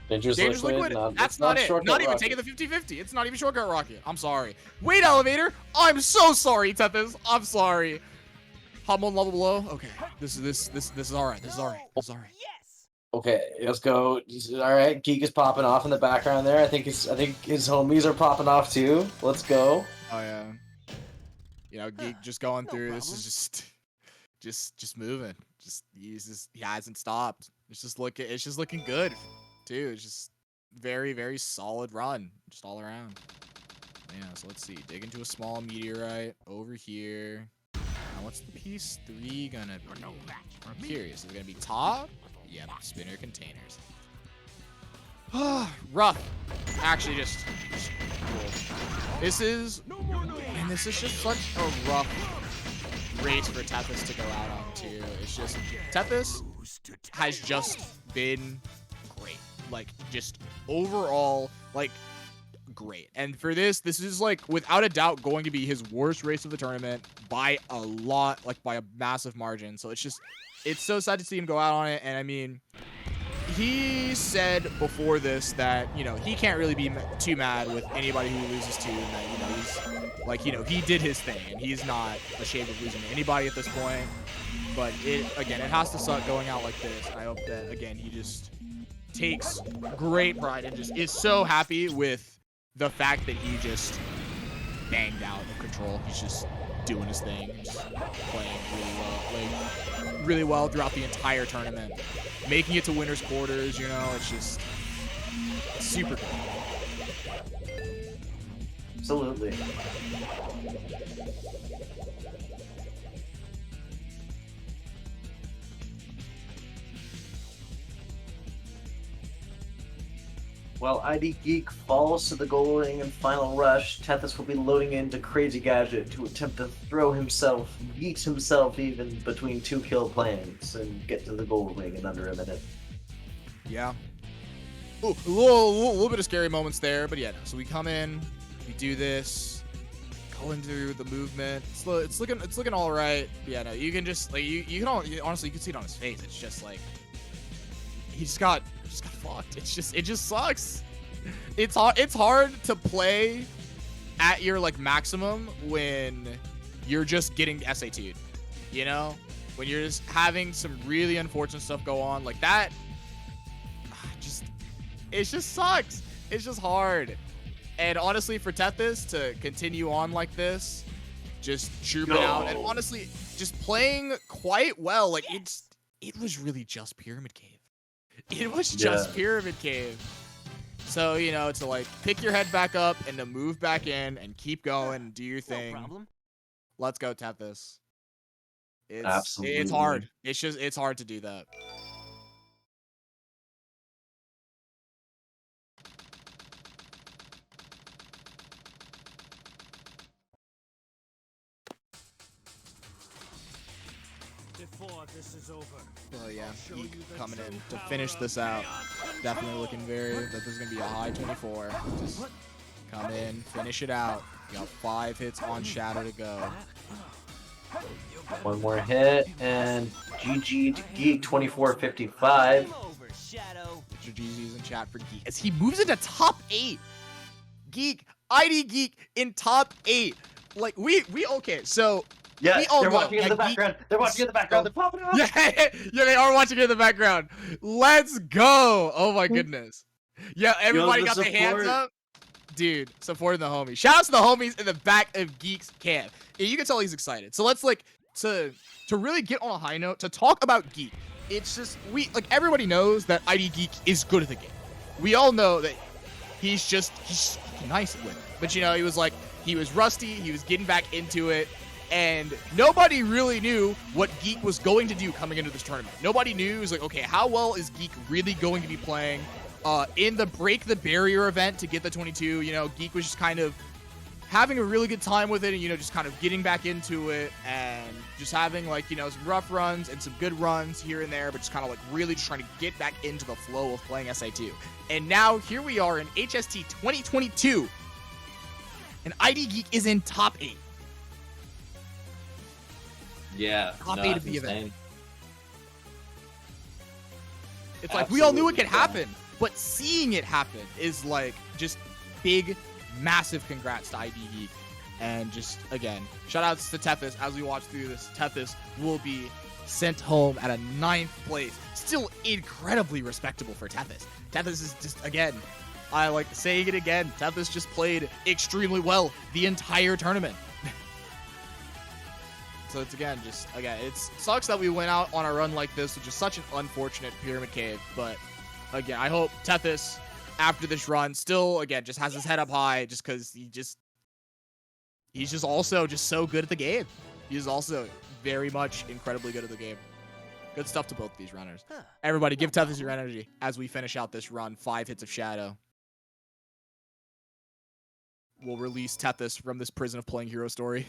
Dangerous Liquid? That's not it. Not even taking the 50-50. It's not even Shortcut Rocket. I'm sorry. Wait, Elevator. I'm so sorry, Tethys. I'm sorry. Hop on level below. Okay. This is alright. This is alright. This is alright. Okay, let's go. All right, Geek is popping off in the background there. I think his homies are popping off too. Let's go. Oh yeah. You know, Geek just going through. This is just moving. He hasn't stopped. It's just looking good, too. It's just very, very solid run, just all around. Yeah, so let's see. Dig into a small meteorite over here. Now, what's the piece 3 gonna be? I'm curious. Is it gonna be top? Yep, spinner containers. Rough. Actually, just cool. This is just such a rough race for Tethys to go out on, too. It's just, Tethys has just been great. Like, just overall, like, great. And for this is, like, without a doubt going to be his worst race of the tournament by a lot, like, by a massive margin. So it's just, it's so sad to see him go out on it. And, I mean, he said before this that, you know, he can't really be too mad with anybody who he loses to, and that, you know, he's, like, you know, he did his thing, and he's not ashamed of losing to anybody at this point. But, again, it has to suck going out like this. And I hope that, again, he just takes great pride and just is so happy with the fact that he just banged out of control. He's just doing his thing, just playing really well throughout the entire tournament, making it to winners quarters. You know, it's just super good. Absolutely. While ID Geek falls to the goal ring in final rush, Tethys will be loading into Crazy Gadget to attempt to throw himself, yeet himself even between 2 kill plans and get to the goal ring in under a minute. Yeah. Ooh, a little bit of scary moments there, but yeah, no. So we come in, we do this, go into the movement. It's looking all right. But yeah, no, you can just like you can honestly you can see it on his face. It's just like he just got fucked. It just sucks. It's hard to play at your like maximum when you're just getting SAT'd, you know? When you're just having some really unfortunate stuff go on like that. It just sucks. It's just hard. And honestly, for Tethys to continue on like this, just trooping out and honestly just playing quite well. Like it was really just Pyramid Cave. It was just Pyramid Cave. So, you know, to like pick your head back up and to move back in and keep going and do your thing. No problem. Let's go, Tethys. Absolutely. It's hard. It's hard to do that. Before this is over. Oh yeah, Geek coming in to finish this out. Definitely looking that this is gonna be a high 24. Just come in, finish it out. You got 5 hits on Shadow to go. One more hit and GG to Geek 2455. Get your GGs in chat for Geek as he moves into top 8. Geek, ID Geek in top 8. Like we okay, so yeah, we all they're know watching in the background. They're watching in the background. They're popping up. Yeah, they are watching in the background. Let's go. Oh my goodness. Yeah, everybody got their hands up. Dude, supporting the homies. Shout out to the homies in the back of Geek's camp. Yeah, you can tell he's excited. So let's like to really get on a high note to talk about Geek. It's just everybody knows that ID Geek is good at the game. We all know that he's nice at winning. But you know, he was rusty, he was getting back into it. And nobody really knew what Geek was going to do coming into this tournament. Nobody knew. It was like, okay, how well is Geek really going to be playing? In the Break the Barrier event to get the 22, you know, Geek was just kind of having a really good time with it and, you know, just kind of getting back into it and just having, like, you know, some rough runs and some good runs here and there, but just kind of, like, really just trying to get back into the flow of playing SA2. And now, here we are in HST 2022, and ID Geek is in top 8. Yeah. Top 8 of the event. It's like, we all knew it could happen, but seeing it happen is like just big, massive congrats to ID Geek. And just, again, shout outs to Tethys as we watch through this. Tethys will be sent home at a 9th place. Still incredibly respectable for Tethys. Tethys is just, again, I like saying it again, Tethys just played extremely well the entire tournament. So it's it sucks that we went out on a run like this, which is such an unfortunate Pyramid Cave. But again, I hope Tethys, after this run, still, again, just has his head up high just because he just he's just also just so good at the game. He's also very much incredibly good at the game. Good stuff to both these runners. Everybody, give Tethys your energy as we finish out this run. 5 hits of Shadow. We'll release Tethys from this prison of playing Hero Story.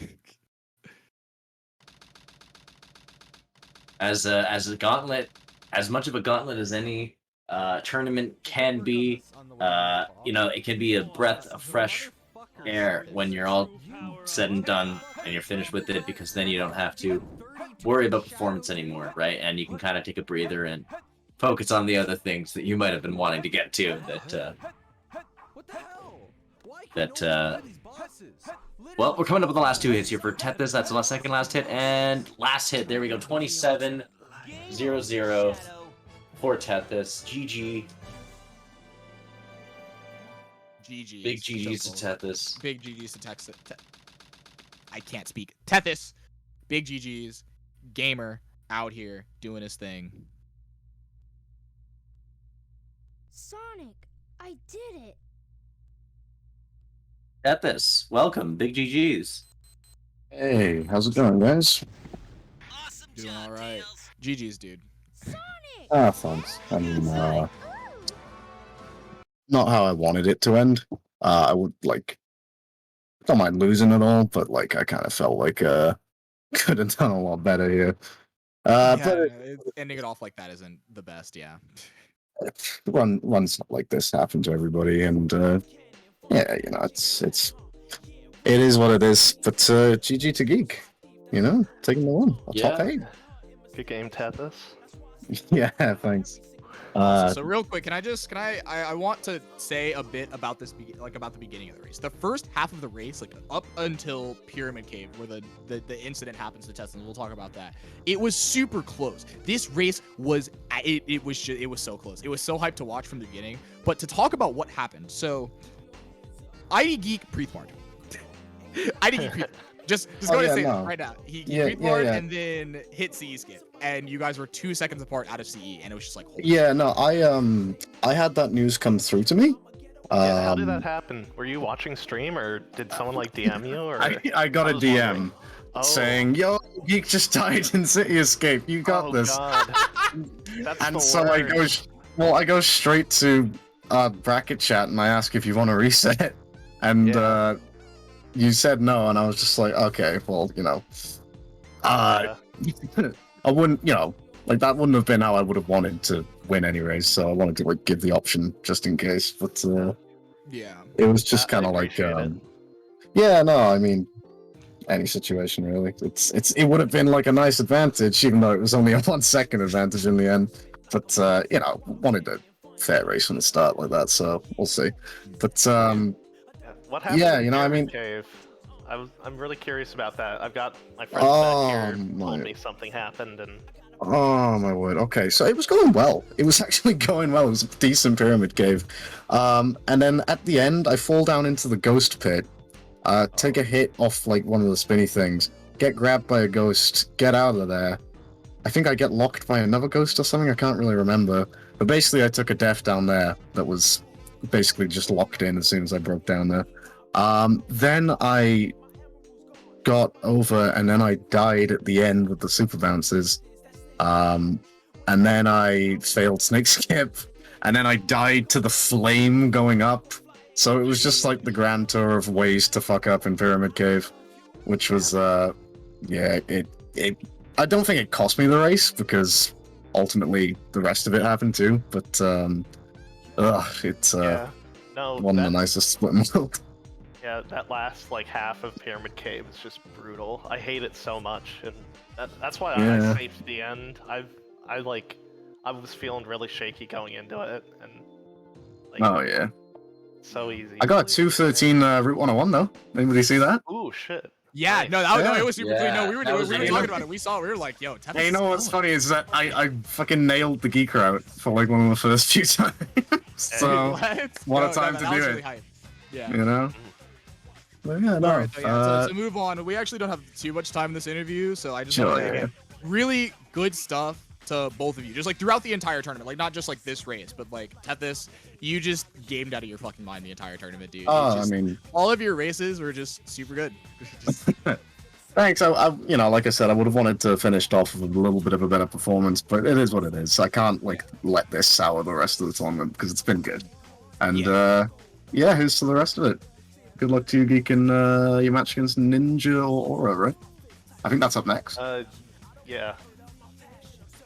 As a gauntlet, as much of a gauntlet as any tournament can be, you know, it can be a breath of fresh air when you're all said and done and you're finished with it, because then you don't have to worry about performance anymore, right? And you can kind of take a breather and focus on the other things that you might have been wanting to get to well, we're coming up with the last 2 hits here for Tethys. That's the second last hit, and last hit, there we go, 27-0-0 for Tethys. GG. GG's. Big GG's to Tethys. Big GG's to Texas. I can't speak. Tethys. Big GG's. Gamer out here doing his thing. Sonic, I did it. Tethys, welcome. Big GG's. Hey, how's it going, guys? Doing all right. GG's, dude. Ah, thanks. I mean, not how I wanted it to end. I would, like, don't mind losing at all, but, like, I kind of felt like, could have done a lot better here. But ending it off like that isn't the best, yeah. runs like this happen to everybody, and, yeah, you know, it is what it is, but, GG to Geek, you know, taking the one, top 8. Good game, Tethys. Yeah, thanks. So real quick, I want to say a bit about this, about the beginning of the race. The first half of the race, like up until Pyramid Cave, where the incident happens to Tess, and we'll talk about that. It was super close. This race was, it was so close. It was so hyped to watch from the beginning. But to talk about what happened, so ID Geek pre-farmed. ID Geek pre Just go to say that right now. He pre-farmed and then hit CE skip, and you guys were 2 seconds apart out of CE, and it was just like, holy yeah, no, I had that news come through to me. Yeah, how did that happen? Were you watching stream, or did someone like DM you? Or I got a DM saying, "Yo, Geek just died in City Escape. You got this." God. That's And the so worst. I go straight to bracket chat and I ask if you want to reset, and you said no, and I was just like, okay, well, you know, I wouldn't, you know, like that wouldn't have been how I would have wanted to win anyways, so I wanted to like give the option just in case, but yeah, it was just kind of like, yeah, no, I mean, any situation really, it would have been like a nice advantage, even though it was only a 1 second advantage in the end, but you know, wanted a fair race from the start like that, so we'll see, but what happened? Yeah, in you know, I Pyramid mean, Cave? I'm really curious about that. I've got my friends back here told me something happened, and oh my word. Okay, so it was going well. It was actually going well. It was a decent Pyramid Cave. And then at the end, I fall down into the ghost pit, take a hit off like one of the spinny things, get grabbed by a ghost, get out of there. I think I get locked by another ghost or something. I can't really remember. But basically, I took a death down there that was basically just locked in as soon as I broke down there. Then I got over, and then I died at the end with the super bounces. And then I failed snake skip, and then I died to the flame going up. So it was just like the grand tour of ways to fuck up in Pyramid Cave, which was, yeah, I don't think it cost me the race, because ultimately the rest of it happened too, but, it's, no, one of the nicest split in the world. yeah, that last like half of Pyramid Cave is just brutal. I hate it so much, and that's why I saved the end. I was feeling really shaky going into it, and like, Oh yeah, so easy. I got a 213 Route 101 though. Anybody see that? Ooh, shit. Yeah, Nice. No, it was super clean. No, we were talking really about it. We saw it. We were like, yo, Hey, you know what's funny is that I fucking nailed the geek route for like one of the first few times. So what a time to do it. Really hype. Yeah. You know. But yeah, no. All right, so to move on, we actually don't have too much time in this interview, so I just want to say again, really good stuff to both of you, just like throughout the entire tournament, like not just like this race, but like Tethys, you just gamed out of your fucking mind the entire tournament, dude. I mean, all of your races were just super good. thanks. You know, like I said, I would have wanted to finish off with a little bit of a better performance, but it is what it is. I can't like let this sour the rest of the tournament because it's been good. And yeah, here's to the rest of it. Good luck to you, Geek, in your match against Ninja or Aura, right? I think that's up next. Yeah.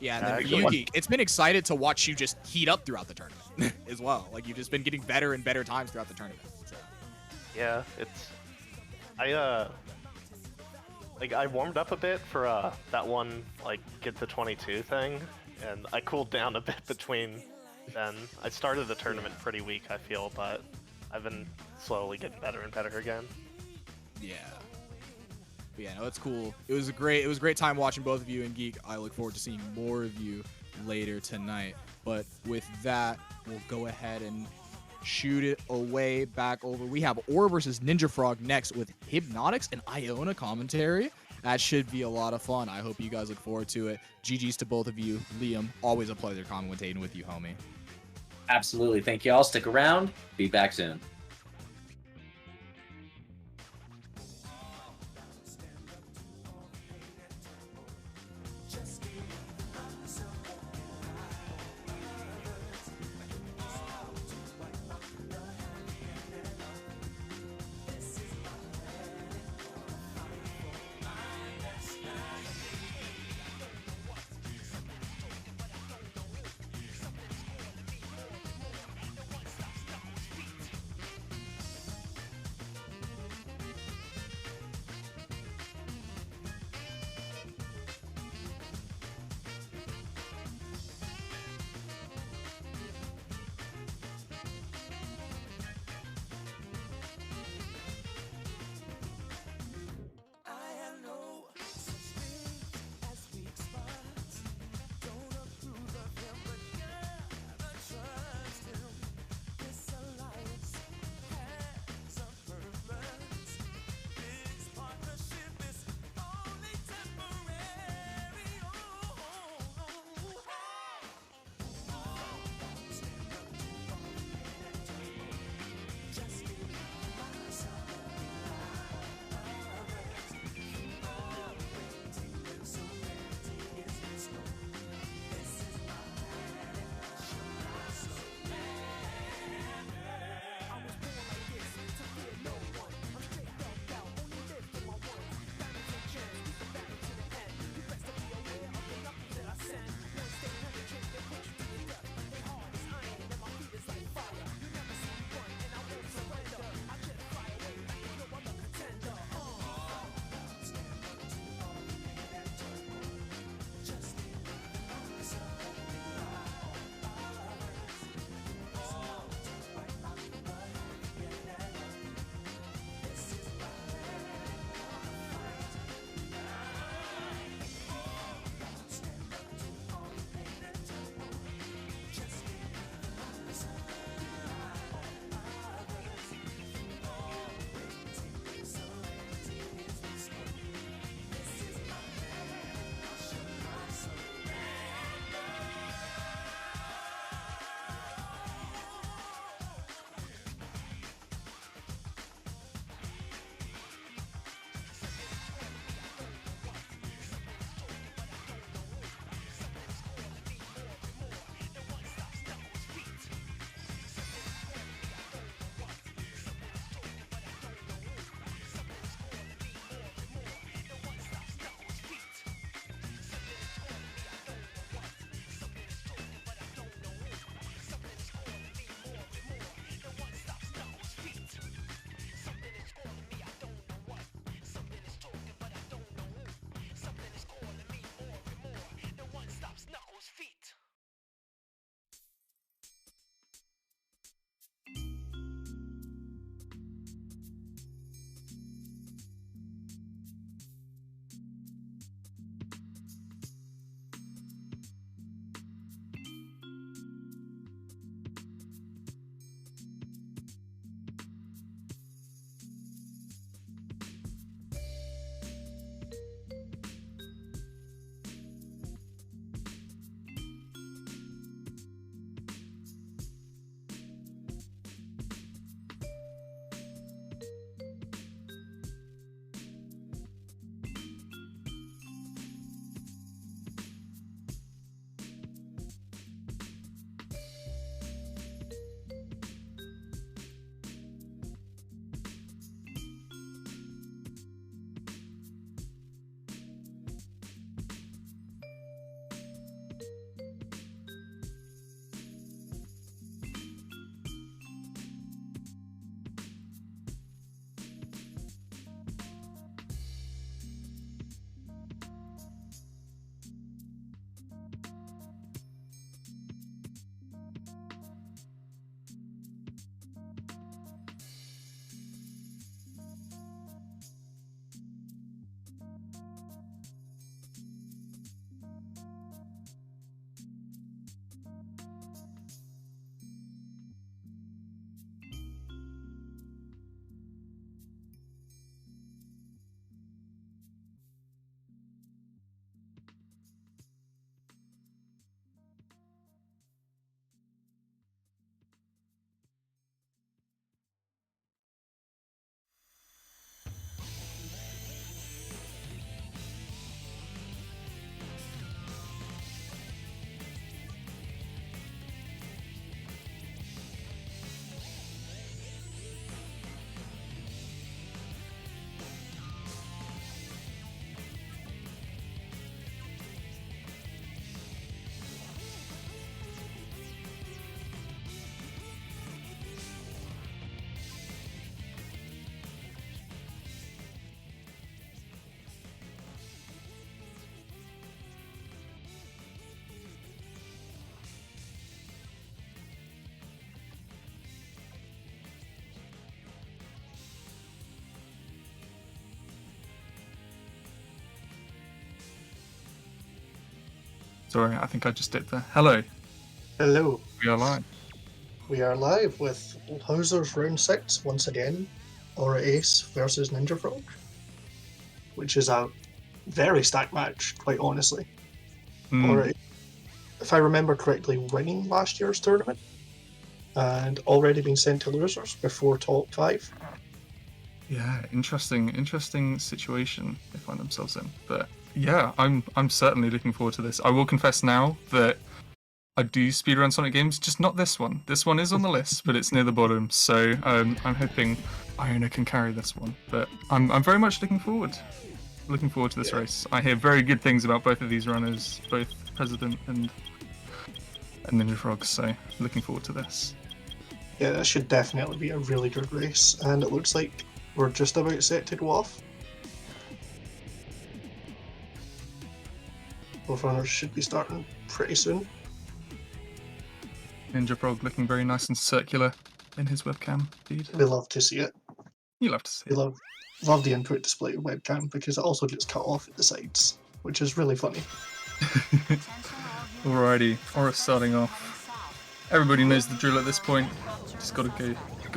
Yeah, and then for you, Geek, it's been excited to watch you just heat up throughout the tournament as well. Like you've just been getting better and better times throughout the tournament. So. Yeah, I warmed up a bit for that one like get to 22 thing, and I cooled down a bit between then. I started the tournament pretty weak, I feel, but I've been slowly getting better and better again. Yeah. But yeah, no, it's cool. It was a great time watching both of you, and Geek, I look forward to seeing more of you later tonight. But with that, we'll go ahead and shoot it away back over. We have Aura versus Ninja Frog next with Hypnotics and Iona commentary. That should be a lot of fun. I hope you guys look forward to it. GG's to both of you. Liam, always a pleasure commentating with you, homie. Absolutely. Thank you all. Stick around. Be back soon. Sorry, I think I just did that. Hello. Hello. We are live. We are live with Hauser's Round 6 once again. Aura Ace versus Ninja Frog. Which is a very stacked match, quite honestly. Aura, if I remember correctly, winning last year's tournament and already being sent to losers before top 5. Yeah, interesting situation they find themselves in. But yeah, I'm certainly looking forward to this. I will confess now that I do speedrun Sonic games, just not this one. This one is on the list, but it's near the bottom. So I'm hoping Iona can carry this one. But I'm very much looking forward to this race. I hear very good things about both of these runners, both President and Ninja Frog. So looking forward to this. Yeah, this should definitely be a really good race, and it looks like we're just about set to go off. Both runners should be starting pretty soon. Ninja Frog looking very nice and circular in his webcam feed. We love to see it. You love to see it. Love the input display webcam because it also gets cut off at the sides, which is really funny. Alrighty, Aura starting off. Everybody knows the drill at this point. Just gotta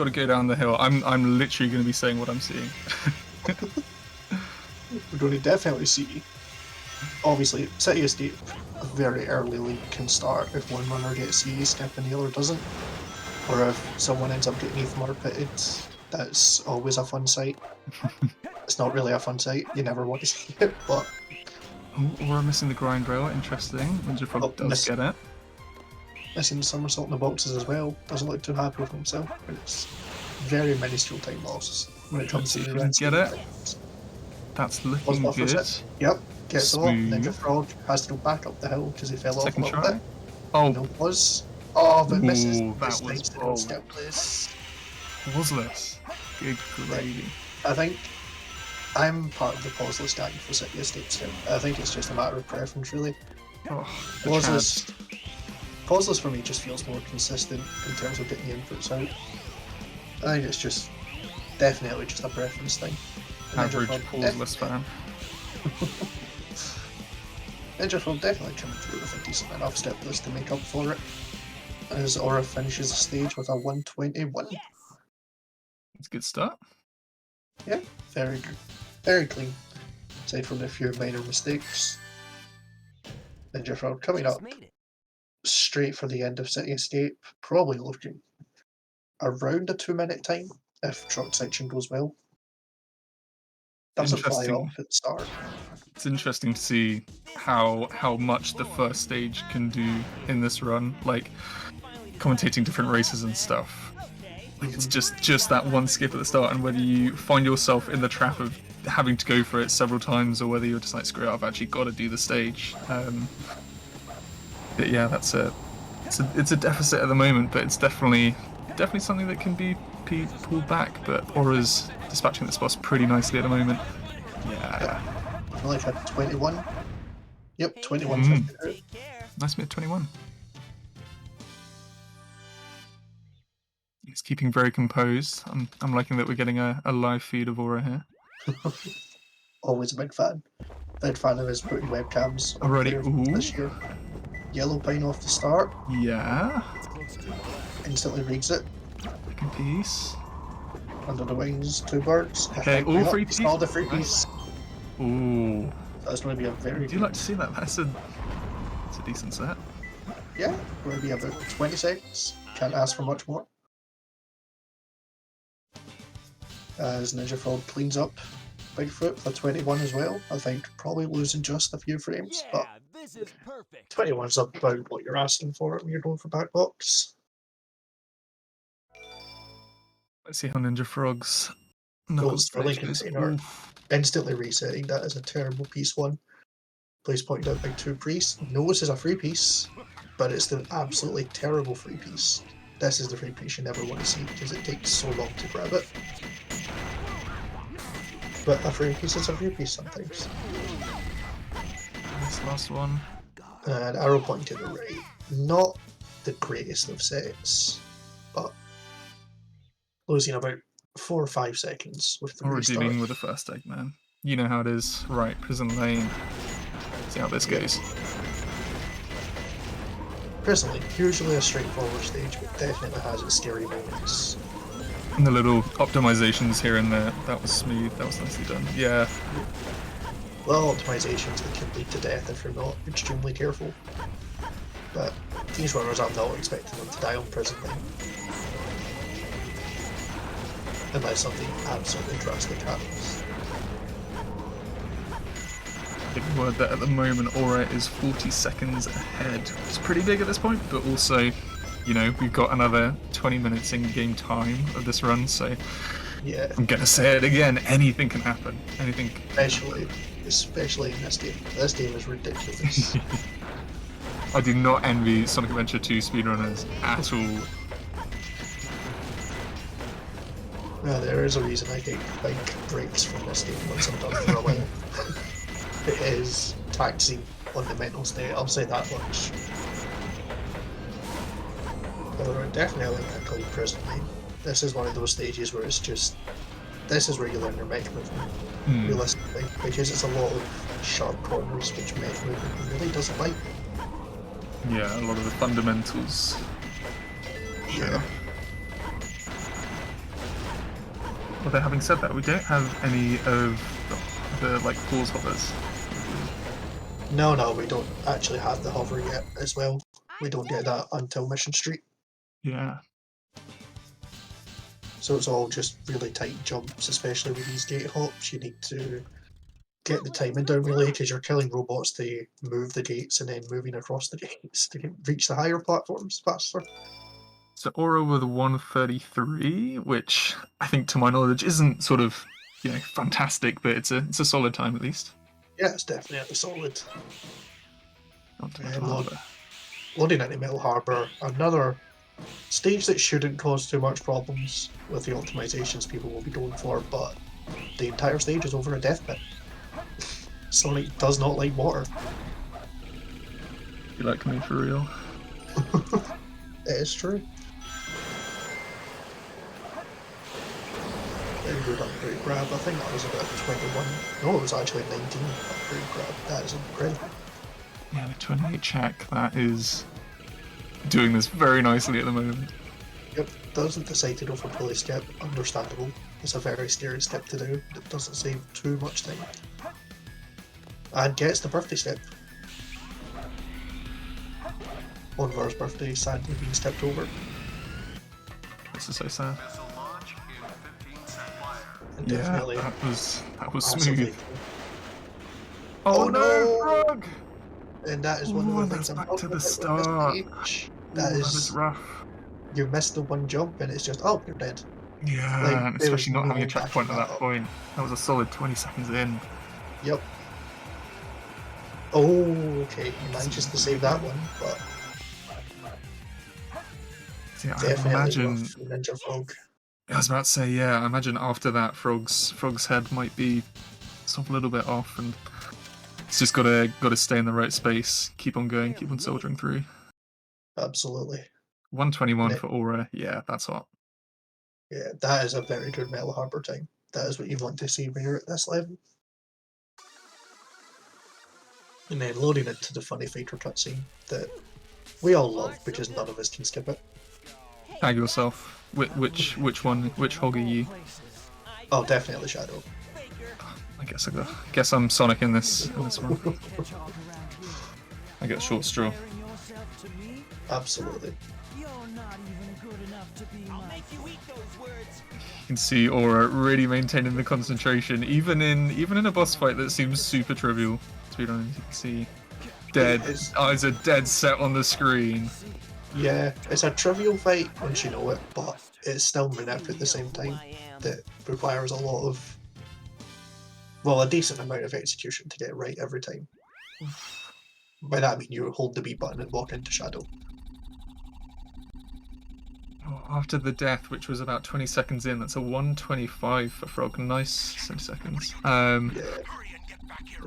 go down the hill. I'm literally gonna be saying what I'm seeing. We're going to definitely see. Obviously, City Escape, a very early lead can start if one runner gets C-skip and the other doesn't. Or if someone ends up getting Ethmar pitted, that's always a fun sight. It's not really a fun sight, you never want to see it, but... We're missing the grind rail, interesting. Ninja Frog does get it. Missing the somersault in the boxes as well, doesn't look too happy with himself, but it's very minuscule time loss when it comes to the red. Get it? That's looking good. Yep. Gets a lot. Ninja Frog has to go back up the hill because he fell off a little bit. Oh. No, was. Oh, but misses. That was pauseless. Good gravy. I think I'm part of the pauseless gang for City Escape still. I think it's just a matter of preference, really. Pauseless for me just feels more consistent in terms of getting the inputs out. I think it's just definitely just a preference thing. Average pauseless fan. Ninja Frog definitely coming through with a decent enough step list to make up for it, as Aura finishes the stage with a 121. It's a good start. Yeah, very good. Very clean, aside from a few minor mistakes. Ninja Frog coming up straight for the end of City Escape, probably looking around a 2-minute time if truck section goes well. Doesn't fly off at the start. It's interesting to see how much the first stage can do in this run, like commentating different races and stuff. Like it's just that one skip at the start, and whether you find yourself in the trap of having to go for it several times, or whether you're just like, screw it, I've actually got to do the stage. But yeah, it's a deficit at the moment, but it's definitely something that can be pulled back. But Aura's dispatching the spots pretty nicely at the moment. Yeah. I believe had 21. Yep, 21. Nice mid 21. He's keeping very composed. I'm liking that we're getting a live feed of Aura here. Always a big fan. Big fan of his putting webcams already this year. Yellow pine off the start. Yeah. Instantly reads it. Second piece. Under the wings, 2 birds. Okay, all 3 piece. All the 3 piece. Ooh. That's going to be a very. Would you like to see that? That's a decent set. Yeah, going to be about 20 seconds. Can't ask for much more. As Ninja Frog cleans up Bigfoot for 21 as well. I think probably losing just a few frames, but 21's about what you're asking for when you're going for back box. Let's see how Ninja Frog's goes for Lincoln Container. Instantly resetting. That is a terrible piece 1. Please point out Big 2 Priest. No, this is a free piece, but it's the absolutely terrible free piece. This is the free piece you never want to see because it takes so long to grab it. But a free piece is a free piece sometimes. This last one. And arrow pointing to the right. Not the greatest of sets, but losing about 4 or 5 seconds with the restart. We're dealing with the first egg, man. You know how it is. Right, prison lane. See how this goes. Personally, usually a straightforward stage, but definitely has its scary moments. And the little optimizations here and there, that was smooth, that was nicely done. Yeah. Well, optimizations that can lead to death if you're not extremely careful. But these runners, I'm not expecting them to die on prison lane. Unless something absolutely drastic happens. Big word that at the moment Aura is 40 seconds ahead. It's pretty big at this point, but also, you know, we've got another 20 minutes in game time of this run, so yeah. I'm gonna say it again, anything can happen. Anything. Especially in this game. This game is ridiculous. I do not envy Sonic Adventure 2 speedrunners at all. Well, there is a reason I take big breaks from this game once I'm done for a while. It is taxing on the mental state, I'll say that much. Although definitely I call it prison lane. This is one of those stages where it's just, this is where you learn your mech movement, realistically, because it's a lot of sharp corners which mech movement really doesn't like. Yeah, a lot of the fundamentals. Yeah. Although having said that, we don't have any of the like pause hovers. No, we don't actually have the hover yet as well. We don't get that until Mission Street. Yeah. So it's all just really tight jumps, especially with these gate hops. You need to get the timing down really, because you're killing robots to move the gates and then moving across the gates to reach the higher platforms faster. So Aura with 133, which I think to my knowledge isn't sort of, you know, fantastic, but it's a solid time at least. Yeah, it's definitely solid. Harbour. Loading into Metal Harbour, another stage that shouldn't cause too much problems with the optimizations people will be going for, but the entire stage is over a death pit. Sonic does not like water. You like me for real? It is true. Very good upgrade grab. I think that was about 21. No, it was actually 19 upgrade grab. That is incredible. Yeah, the 28 check, that is doing this very nicely at the moment. Yep, doesn't decide to go for pulley skip. Understandable. It's a very scary skip to do. It doesn't save too much time. And gets the birthday step. Onvar's birthday sadly being stepped over. This is so sad. And Yeah, definitely that was massively. smooth. Oh no, Frog! And that is one of the things I'm back to talking the about start. with this stage. That is rough. You missed the one jump and it's just, oh, you're dead. Yeah, Like, and there especially was not having a no checkpoint at backing that up. point. That was a solid 20 seconds in. Yep. Oh, okay. He manages to save that one, but See, I definitely imagine. rough for Ninja Frog. I was about to say, yeah, I imagine after that, Frog's head might be sort of a little bit off, and he's just gotta stay in the right space, keep on going, keep on soldiering through. Absolutely. 121 for Aura, yeah, that's hot. Yeah, that is a very good Metal Harbour time. That is what you want to see when you're at this level. And then loading into the funny Faker cutscene that we all love because none of us can skip it. Tag yourself. Which hog are you? Oh, definitely Shadow. I guess I'm Sonic in this one. I get short straw. Absolutely. You can see Aura really maintaining the concentration, even in a boss fight that seems super trivial. Speedrunners, you can see eyes are dead set on the screen. Yeah, it's a trivial fight once you know it, but it's still manip at the same time that requires a lot of, well, a decent amount of execution to get it right every time. By that I mean you hold the B button and walk into Shadow. After the death, which was about 20 seconds in, that's a 125 for Frog. Nice 20 seconds. Yeah.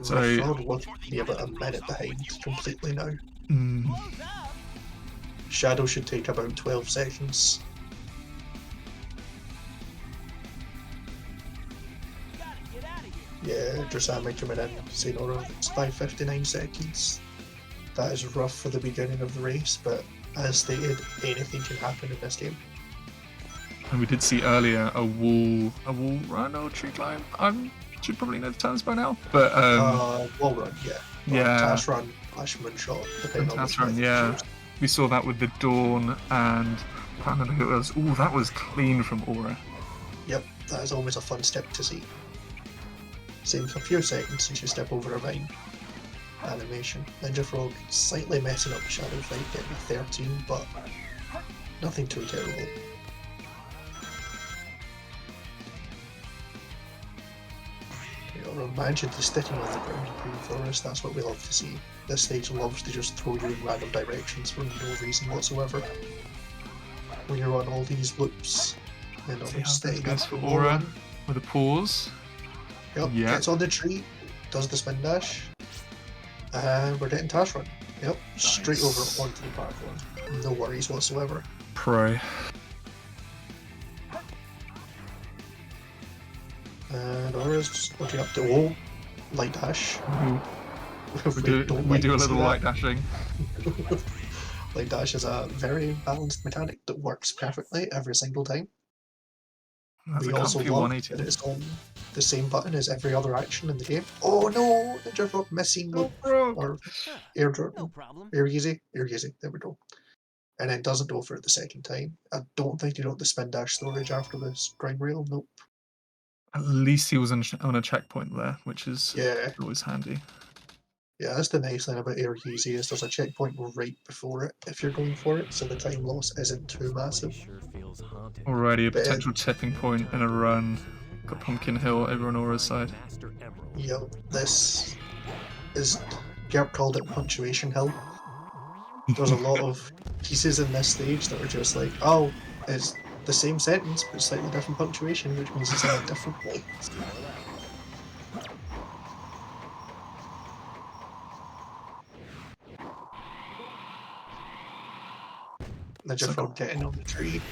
So Frog will be about a minute behind completely now. Mm. Shadow should take about 12 seconds. Yeah, Drasami coming in, saying it's by 59 seconds. that is rough for the beginning of the race, but as stated, anything can happen in this game. And we did see earlier a wall run or tree climb. I should probably know the terms by now, but wall run, yeah. Yeah. Task run, moonshot, depending on which run, method you yeah. choose. We saw that with the Dawn, and I can't remember who it was. Ooh, that was clean from Aura. Yep, that is always a fun step to see. Same for a few seconds since you step over a vine. Animation. Ninja Frog slightly messing up the Shadow Fight, getting a 13, but nothing too terrible. Imagine the sticking on the ground in Green Forest, that's what we love to see. This stage loves to just throw you in random directions for no reason whatsoever. When you're on all these loops, and See how steady this goes up for the Aura run. with a pause. Yep, Yeah. gets on the tree, does the spin dash, and we're getting Tash Run. Yep, straight over onto the platform. No worries whatsoever. Pro. And Aura's just looking up to all light dash. We do a little light dashing. Light dash is a very balanced mechanic that works perfectly every single time. That's We a also comfy love 180. that it's on the same button as every other action in the game. Oh no! Ninja Frog missing loop or air drop. Air easy, there we go. And it doesn't go for it the second time. I don't think you got the spin dash storage after this grind rail, nope. At least he was on a checkpoint there, which is Yeah. always handy. Yeah, that's the nice thing about Air Easy is there's a checkpoint right before it if you're going for it, so the time loss isn't too massive. Already a But, potential tipping point in a run. Got Pumpkin Hill over on Aura's side. Yep, this is Gerp called it punctuation hill. There's a lot of pieces in this stage that are just like, oh, it's the same sentence but slightly different punctuation, which means it's in a different place. Ninja Frog getting on the tree.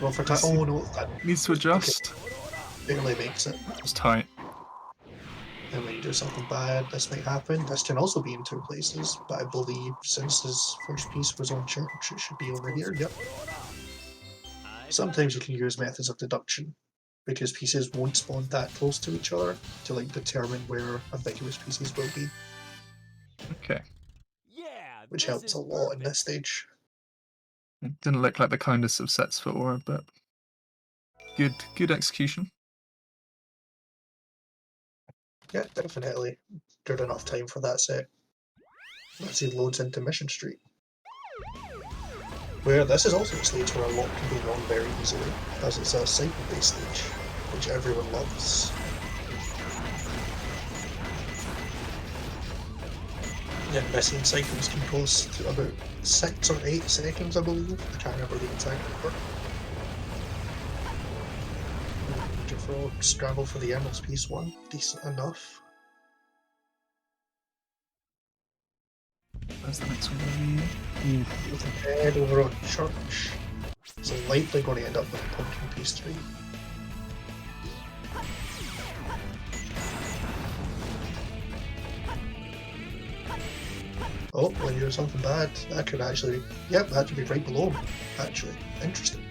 Well, for time. Oh no, that needs to adjust. Okay. Barely makes it. It's tight. And when you do something bad, this might happen. This can also be in two places, but I believe since his first piece was on church, it should be over here. Yep. Sometimes you can use methods of deduction because pieces won't spawn that close to each other to like determine where ambiguous pieces will be. Okay. Which helps a lot in this stage. It didn't look like the kindest of sets for Aura, but good execution. Yeah, definitely. Good enough time for that set. Let's see, loads into Mission Street. Where this is also a stage where a lot can go wrong very easily, as it's a cycle-based stage, which everyone loves. Yeah, missing cycles can cost about 6 or 8 seconds, I believe. I can't remember the exact number. Ninja Frog scramble for the Emerald's piece 1, decent enough. Where's the next one? With a head over on Church. So likely going to end up with Pumpkin piece 3. Oh, when you do something bad, that could actually, yep, that could be right below him, actually. Interesting.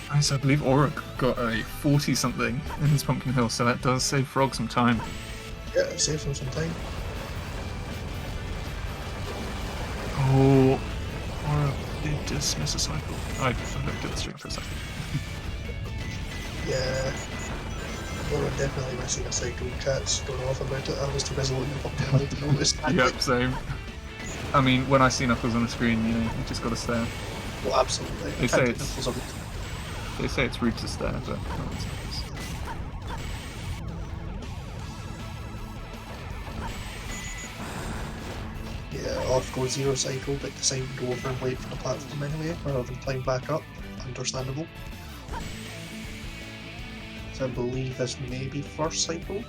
Nice, I believe Aura got a 40-something in his Pumpkin Hill, so that does save Frog some time. Yeah, it saves him some time. Oh, Aura did dismiss a cycle. I looked at the stream for a second. Yeah. Well, we're definitely missing a cycle. Chat's going off about it. I was too busy looking at Pumpkin Hill to notice that. Yep, same. I mean, when I see Knuckles on the screen, you know, you just gotta stare. Well, absolutely. They say it's rude to stare, but no, it's Knuckles. Yeah, off goes Zero Cycle, but decided to go over and wait for the platform anyway, rather than climb back up. Understandable. So I believe this may be first cycle.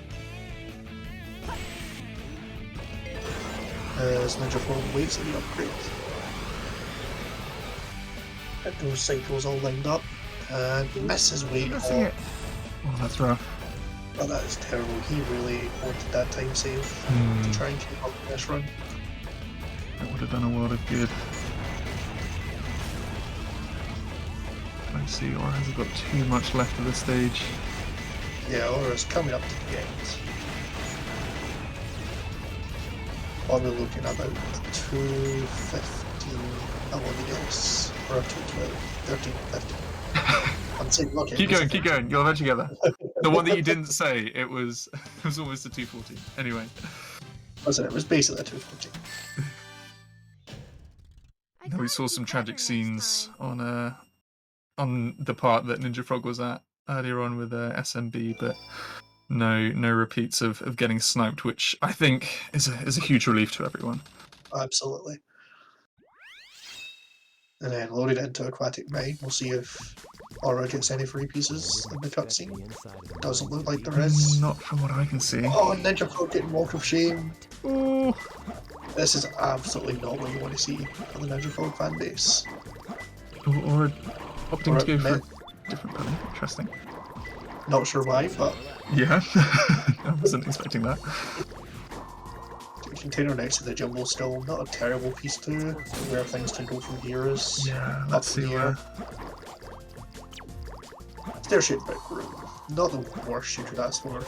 As Ninja Frog waits at the upgrade. Get those cycles all lined up, and misses way off. Oh, that's rough. Oh, that is terrible. He really wanted that time save to try and keep up this run. That would have done a world of good. Let's see, Aura hasn't got too much left of the stage. Yeah, Aura's coming up to the end. Probably looking at about 215, I want to guess, or 212, 13, 15. I'm saying, okay. Keep going, you'll eventually get there. The one that you didn't say, it was almost a 240. Anyway. It was basically a 240. We saw some tragic scenes on the part that Ninja Frog was at earlier on with SMB, but no repeats of getting sniped, which I think is a huge relief to everyone. Absolutely. And then loaded into Aquatic Mine. We'll see if Aura gets any free pieces in the cutscene. Doesn't look like there is. Not from what I can see. Oh, Ninja Frog getting Walk of Shame. Oh. This is absolutely not what you want to see for the Ninja Frog fan base. Or opting to go for a different pattern. Interesting. Not sure why, but... Yeah, I wasn't expecting that. Container next to the jumbo still not a terrible piece to where things can go from here is let's see where. Stair-shaped brick room. Not the worst you could ask for.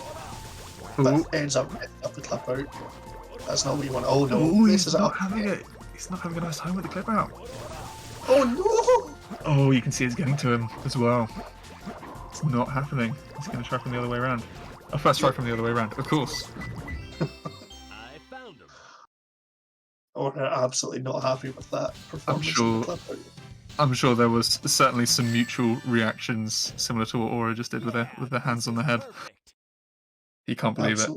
But ends up the clip out. That's not what you want. Oh no, he's not having it. He's not having a nice time with the clip out. Oh no! Oh, you can see it's getting to him as well. It's not happening. He's going to try from the other way around. Oh, first try from the other way around, of course. Or absolutely not happy with that performance. I'm sure there was certainly some mutual reactions similar to what Aura just did with their hands on the head. He can't believe it.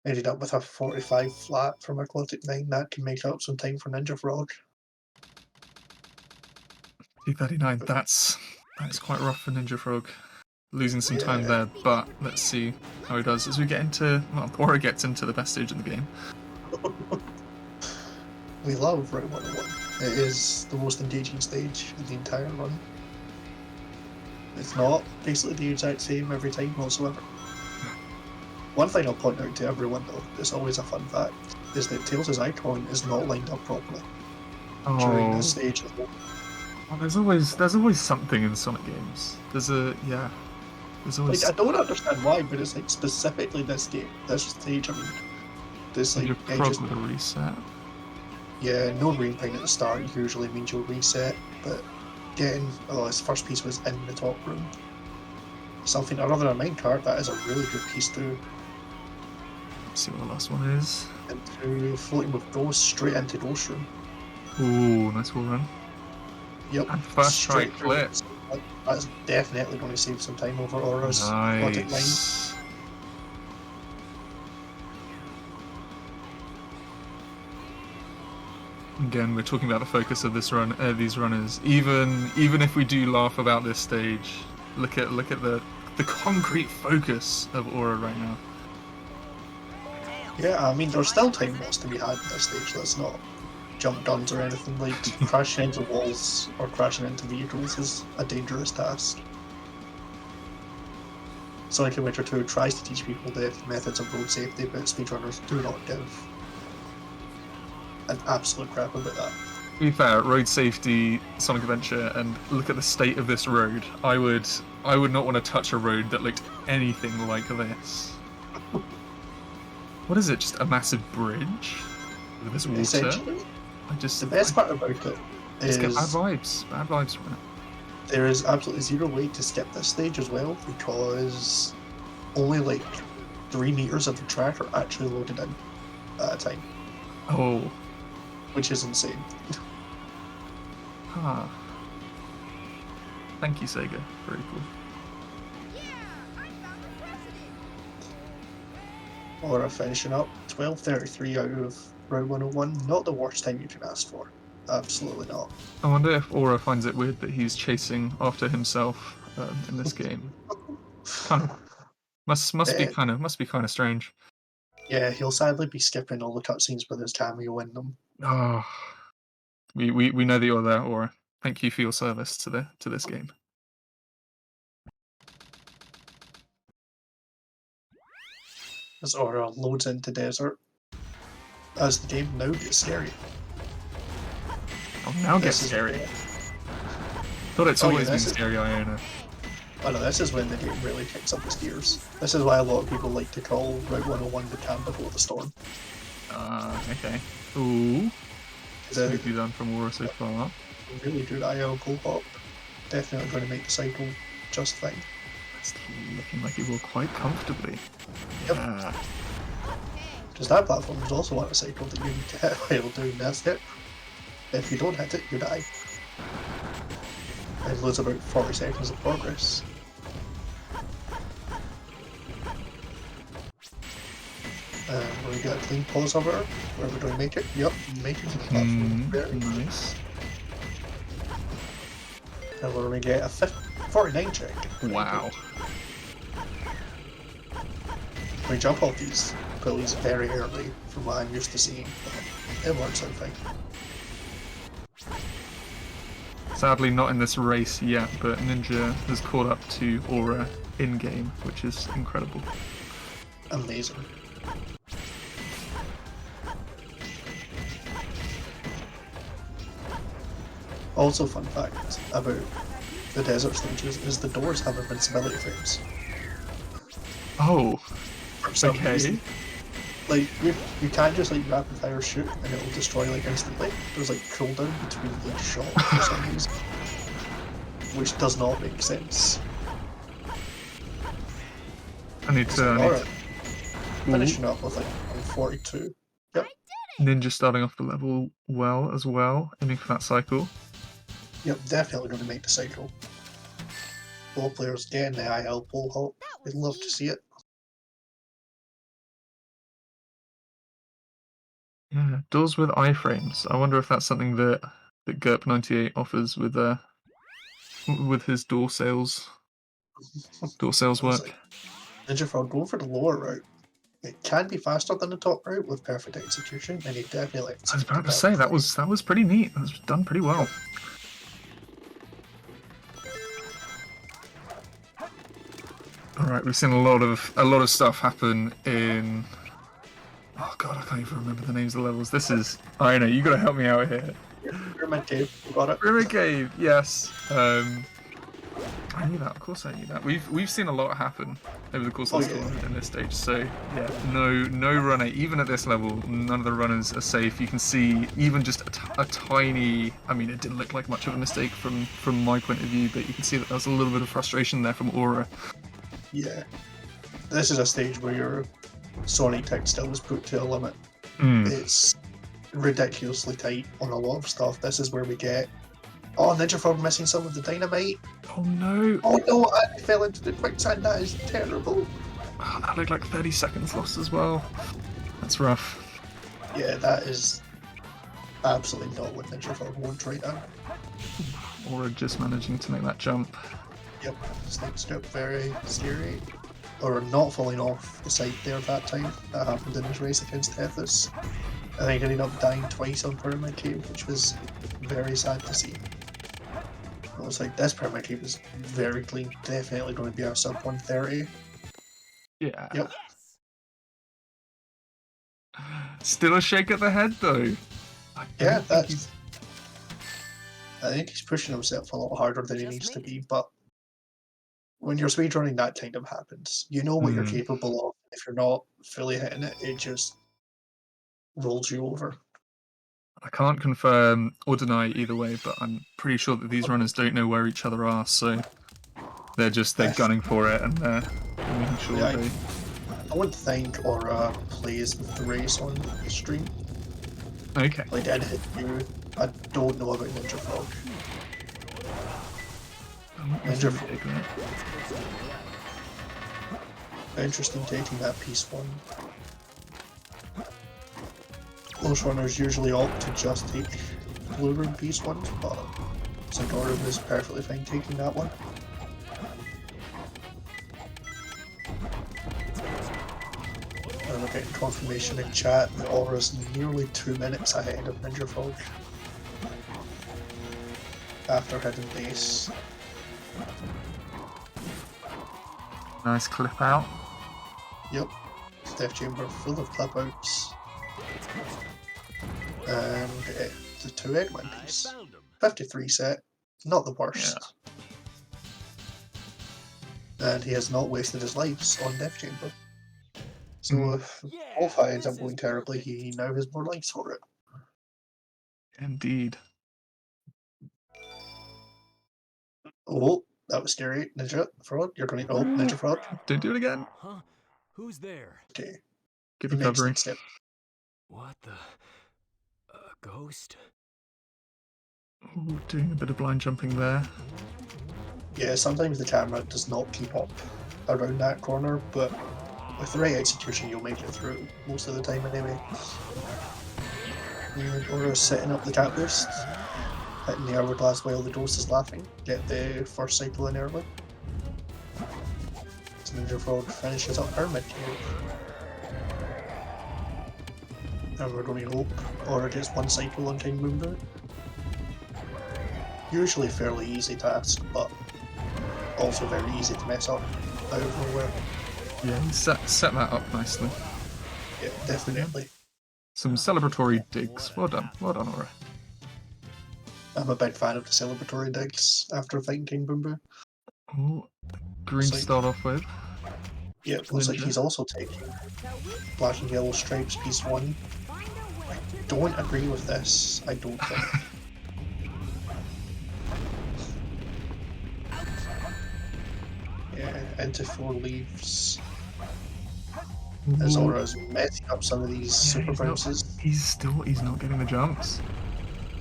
Ended up with a 45 flat from Aquatic Mine. That can make up some time for Ninja Frog. 239. That is quite rough for Ninja Frog. Losing some time there, but let's see how he does as we get into. Well, Aura gets into the best stage in the game. We love Route 101. It is the most engaging stage in the entire run. It's not basically the exact same every time whatsoever. One thing I'll point out to everyone though, it's always a fun fact, is that Tails' icon is not lined up properly during this stage. Well, there's always something in Sonic games. There's always. I don't understand why, but it's like specifically this game, this stage. I mean, this like edges. A reset. Yeah, no green ping at the start usually means you'll reset, but getting his first piece was in the top room. Something other than a minecart, that is a really good piece too. Let's see what the last one is. Into floating with Ghost straight into Ghost Room. Ooh, nice wall run. Yep. And first try clip. That's definitely going to save some time over Aura's Aquatic Mine. Again, we're talking about the focus of this run, these runners. Even if we do laugh about this stage, look at the concrete focus of Aura right now. Yeah, I mean there's still time lost to be had in this stage. Let's not jump guns or anything. Like crashing into walls or crashing into vehicles is a dangerous task. Sonic Adventure 2 tries to teach people the methods of road safety, but speedrunners do not give an absolute crap about that. To be fair, road safety, Sonic Adventure, and look at the state of this road. I would not want to touch a road that looked anything like this. What is it? Just a massive bridge with this water? The best part about it is bad vibes from it. There is absolutely zero way to skip this stage as well, because only like 3 meters of the track are actually loaded in at a time. Oh. Which is insane. Ah. Thank you, Sega. Very cool. Aura finishing up 12:33 out of round 101. Not the worst time you can ask for. Absolutely not. I wonder if Aura finds it weird that he's chasing after himself in this game. Kind of must be kind of strange. Yeah, he'll sadly be skipping all the cutscenes with his cameo in them. Oh, we know that you're there, Aura. Thank you for your service to this game. as Aura loads into desert, as the game now gets scary. Oh, now gets This is scary. where- Thought it's Oh, yeah, always been this is- scary, Iona. Oh no, this is when the game really kicks up its gears. This is why a lot of people like to call Route 101 the calm before the storm. Okay. Ooh. The- Smoothly done from Aura so far. Really good IO pull hop. Definitely going to make the cycle just fine. It's looking like it will quite comfortably. Yep. Yeah. Because that platform is also on a cycle that you need to hit while doing this hit. If you don't hit it, you die. It lose about 40 seconds of progress. We're going to get a clean pause over where we're going to make it. Yep, make it to the platform. Very Nice. And we're going to get a 49 check. Wow. We jump off these pulleys very early from what I'm used to seeing. It works out fine. Sadly not in this race yet, but Ninja has caught up to Aura in-game, which is incredible. Amazing. Also, fun fact about the desert stages is the doors have invincibility frames. Oh, For some okay. reason. Like, you can't just like rapid fire shoot and it'll destroy like instantly. There's like cooldown between each shot for some reason. Which does not make sense. I need to... Alright. Finishing up with like 42. Yep. Ninja starting off the level well as well, aiming for that cycle. Yep, definitely going to make the cycle. Both players getting the IL pull hop. We'd love to see it. Yeah, doors with iframes. I wonder if that's something that GURP98 offers with his door sales work. Ninja Frog going for the lower route. It can be faster than the top route with perfect execution, and he definitely I was about to say that was pretty neat. That was done pretty well. All right, we've seen a lot of stuff happen in. Oh god, I can't even remember the names of the levels. This is. I know you got to help me out here. Pyramid Cave, you got it. Pyramid Cave, yes. I knew that. Of course, I knew that. We've seen a lot happen over the course of this tournament in this stage. So yeah, no runner, even at this level, none of the runners are safe. You can see even just a tiny. I mean, it didn't look like much of a mistake from my point of view, but you can see that there's a little bit of frustration there from Aura. Yeah. This is a stage where your Sonic tech still is put to a limit. It's ridiculously tight on a lot of stuff. This is where we get. Oh, Ninja Frog missing some of the dynamite. Oh no! Oh no, I fell into the quicksand. That is terrible. Oh, that looked like 30 seconds lost as well. That's rough. Yeah, that is absolutely not what Ninja Frog wants right now. Aura just managing to make that jump. Yep, snake step, very scary. Or not falling off the side there that time. That happened in his race against Tethys. I think ended up dying twice on Pyramid Cave, which was very sad to see. I was like, this Pyramid Cave is very clean. Definitely going to be our sub 130. Yeah. Yep. Still a shake at the head though. Yeah, that's. I think he's pushing himself a lot harder than he needs to be, but when you're speedrunning, that kind of happens. You know what you're capable of. If you're not fully hitting it, it just rolls you over. I can't confirm or deny either way, but I'm pretty sure that these runners don't know where each other are, so they're gunning for it and they're making sure they. I would think Aura plays with the race on the stream. Okay. Like, I'd hit you. I don't know about Ninja Frog. Ninja Frog. Interesting taking that piece one. Close runners usually opt to just take blue room piece ones, but Santorum is perfectly fine taking that one. And we're getting confirmation in chat that Aura's nearly 2 minutes ahead of Ninja Frog after hitting base. Nice clip out. Yep. Death Chamber full of clip outs. And the 2 Eggman piece. 53 set, not the worst. And he has not wasted his lives on Death Chamber. So if Qualify ends up going terribly, he now has more lives for it. Indeed. Oh, that was scary. Ninja Fraud, you're going to... Oh, Ninja Fraud. Don't do it again. Huh? Who's there? Okay. Good He makes recovery. that step. What the? A ghost? Ooh, doing a bit of blind jumping there. Yeah, sometimes the camera does not keep up around that corner, but with the right execution you'll make it through most of the time anyway. And Aura's setting up the cat boost, hitting the hourglass while the ghost is laughing, get the first cycle in early. So Ninja Frog finishes up her mid-cave. And we're going to hope Aura gets one cycle on King Boombo. Usually fairly easy task, but also very easy to mess up out of nowhere. Yeah, he set that up nicely. Yeah, definitely. Some celebratory digs. Well done, Aura. I'm a big fan of the celebratory digs after fighting King Boombo. Oh, green to start off with. Yeah, looks like he's also taking Black and Yellow Stripes piece 1. I don't agree with this, I don't think. Yeah, into 4 leaves. As Aura's messing up some of these super bounces. He's not getting the jumps.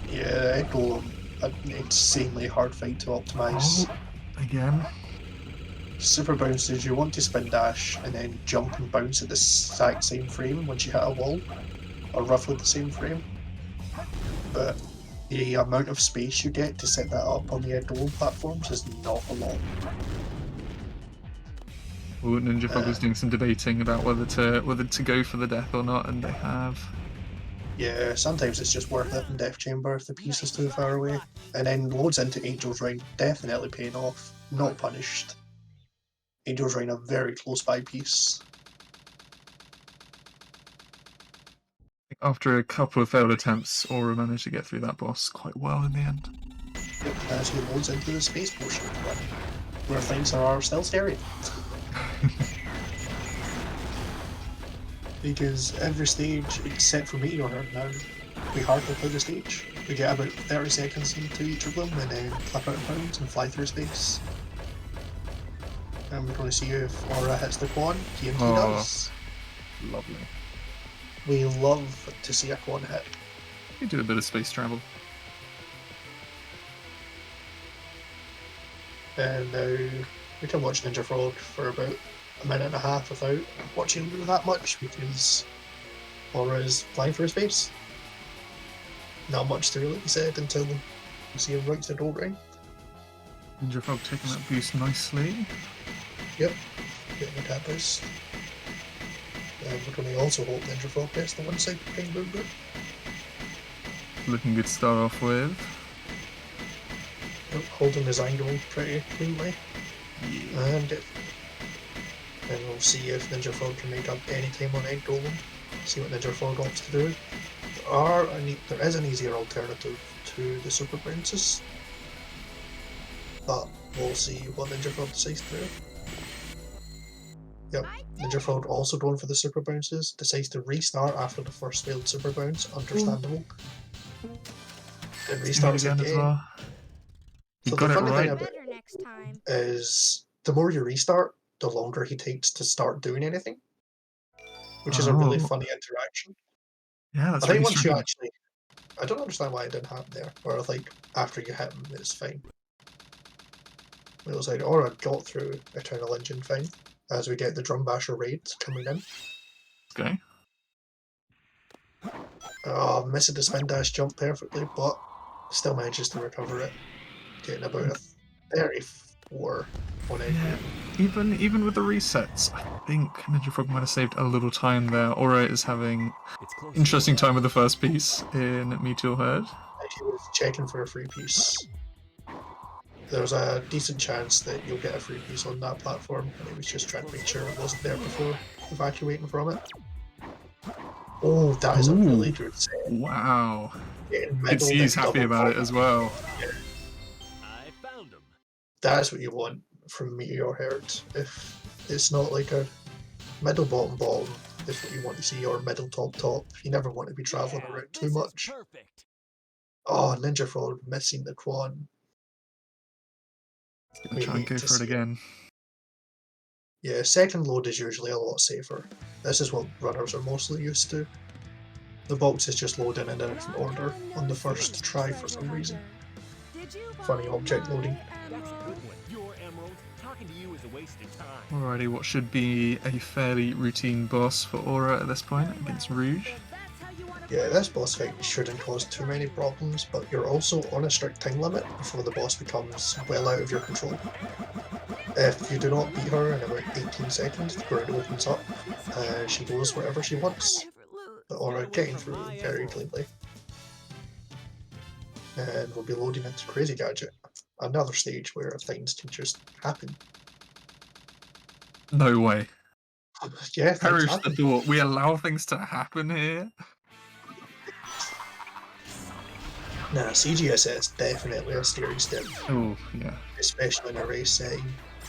Yeah, Egg Golem, an insanely hard fight to optimize. Oh, again. Super bounces, you want to spin dash and then jump and bounce at the exact same frame once you hit a wall, or roughly the same frame. But the amount of space you get to set that up on the Egg Golem platforms is not a lot. Ooh, Ninja Frog was doing some debating about whether to go for the death or not, and they have. Yeah, sometimes it's just worth it in Death Chamber if the piece is too far away. And then loads into Angel's Reign, definitely paying off, not punished. Angel's Reign, a very close by piece. After a couple of failed attempts, Aura managed to get through that boss quite well in the end. Yep, as he loads into the space portion, where things are still scary. Because every stage, except for Meteor Hunt now, we hardly play the stage. We get about 30 seconds into each of them and then flip out of bounds and fly through space. And we're going to see if Aura hits the Quan. He indeed does. Lovely. We love to see a Quan hit. You do a bit of space travel. And now we can watch Ninja Frog for about a minute and a half without watching him do that much because Aura is flying through space. Not much to really be said until we see him right to the goal ring. Ninja Frog taking that boost nicely. Yep, getting the cat boost. And we're going to also hope Ninja Frog gets the one side King Boombo. Looking good to start off with. Yep, holding his angle pretty cleanly. Yeah. And we'll see if Ninja Frog can make up any time on Egg Golem. See what Ninja Frog opts to do. There is an easier alternative to the Super Princess, but we'll see what Ninja Frog decides to do. Yep, Ninja Frog also going for the Super Bounces, decides to restart after the first failed Super Bounce, understandable. Then restarts again. Well. So the funny thing about it is, the more you restart, the longer he takes to start doing anything, which is a really funny interaction. Yeah, that's I think really once you strange. actually, I don't understand why it didn't happen there, or like after you hit him, it's fine. It was like, Aura got through Eternal Engine fine, as we get the Drum Basher raids coming in. Okay. Missing the spin dash jump perfectly, but still manages to recover it, getting about a 34 on Egg. Yeah, even with the resets, I think Ninja Frog might have saved a little time there. Aura is having interesting time with the first piece in Meteor Herd. He was checking for a free piece. there's a decent chance that you'll get a free piece on that platform, and it was just trying to make sure it wasn't there before evacuating from it. Oh, that is a really good set. Wow. Getting You can see he's happy about it as well. Yeah. I found him. That's what you want from Meteor Herd. If it's not like a middle bottom bottom, is what you want to see, or middle top top. You never want to be traveling around too much. Oh, Ninja Frog missing the quad. Gonna try and go for it again. Yeah, second load is usually a lot safer. This is what runners are mostly used to. The box is just loading in a different order on the first try for some reason. Funny object loading. That's a good one. Your Emerald. Talking to you is a waste of time. Alrighty, what should be a fairly routine boss for Aura at this point against Rouge? Yeah, this boss fight shouldn't cause too many problems, but you're also on a strict time limit before the boss becomes well out of your control. If you do not beat her in about 18 seconds, the ground opens up and she goes wherever she wants. But Aura getting through very cleanly. And we'll be loading into Crazy Gadget, another stage where things can just happen. No way. Yeah, things Perish the happen. thought. We allow things to happen here? Nah, CGSS definitely a scary step. Oh, yeah. Especially in a race setting.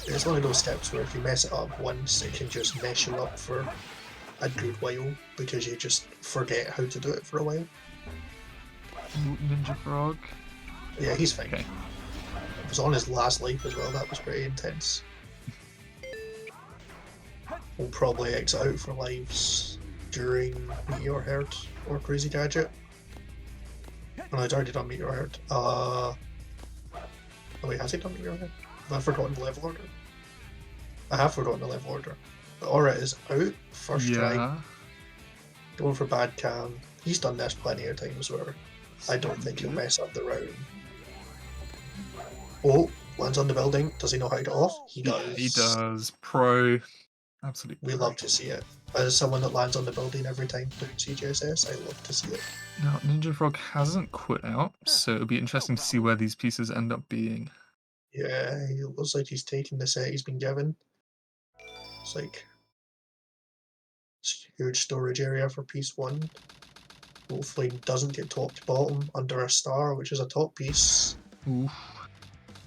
It's one of those steps where if you mess it up once, it can just mess you up for a good while because you just forget how to do it for a while. Ninja Frog? Yeah, he's fine. Okay. It was on his last life as well, that was pretty intense. We'll probably exit out for lives during Meteor Herd or Crazy Gadget. Oh, I'd already done Meteor Herd. Oh wait, has he done Meteor Herd? Have I forgotten the level order? I have forgotten the level order. But Aura is out, first try. Going for bad cam. He's done this plenty of times where I don't think he'll mess up the round. Oh, lands on the building. Does he know how to get off? He does. Yeah, he does. Pro. Absolutely. We love to see it. As someone that lands on the building every time doing CGSS, I love to see it. Now, Ninja Frog hasn't quit out, so it'll be interesting to see where these pieces end up being. Yeah, it looks like he's taking the set he's been given. It's like it's a huge storage area for piece 1. Hopefully doesn't get top to bottom under a star, which is a top piece. Oof.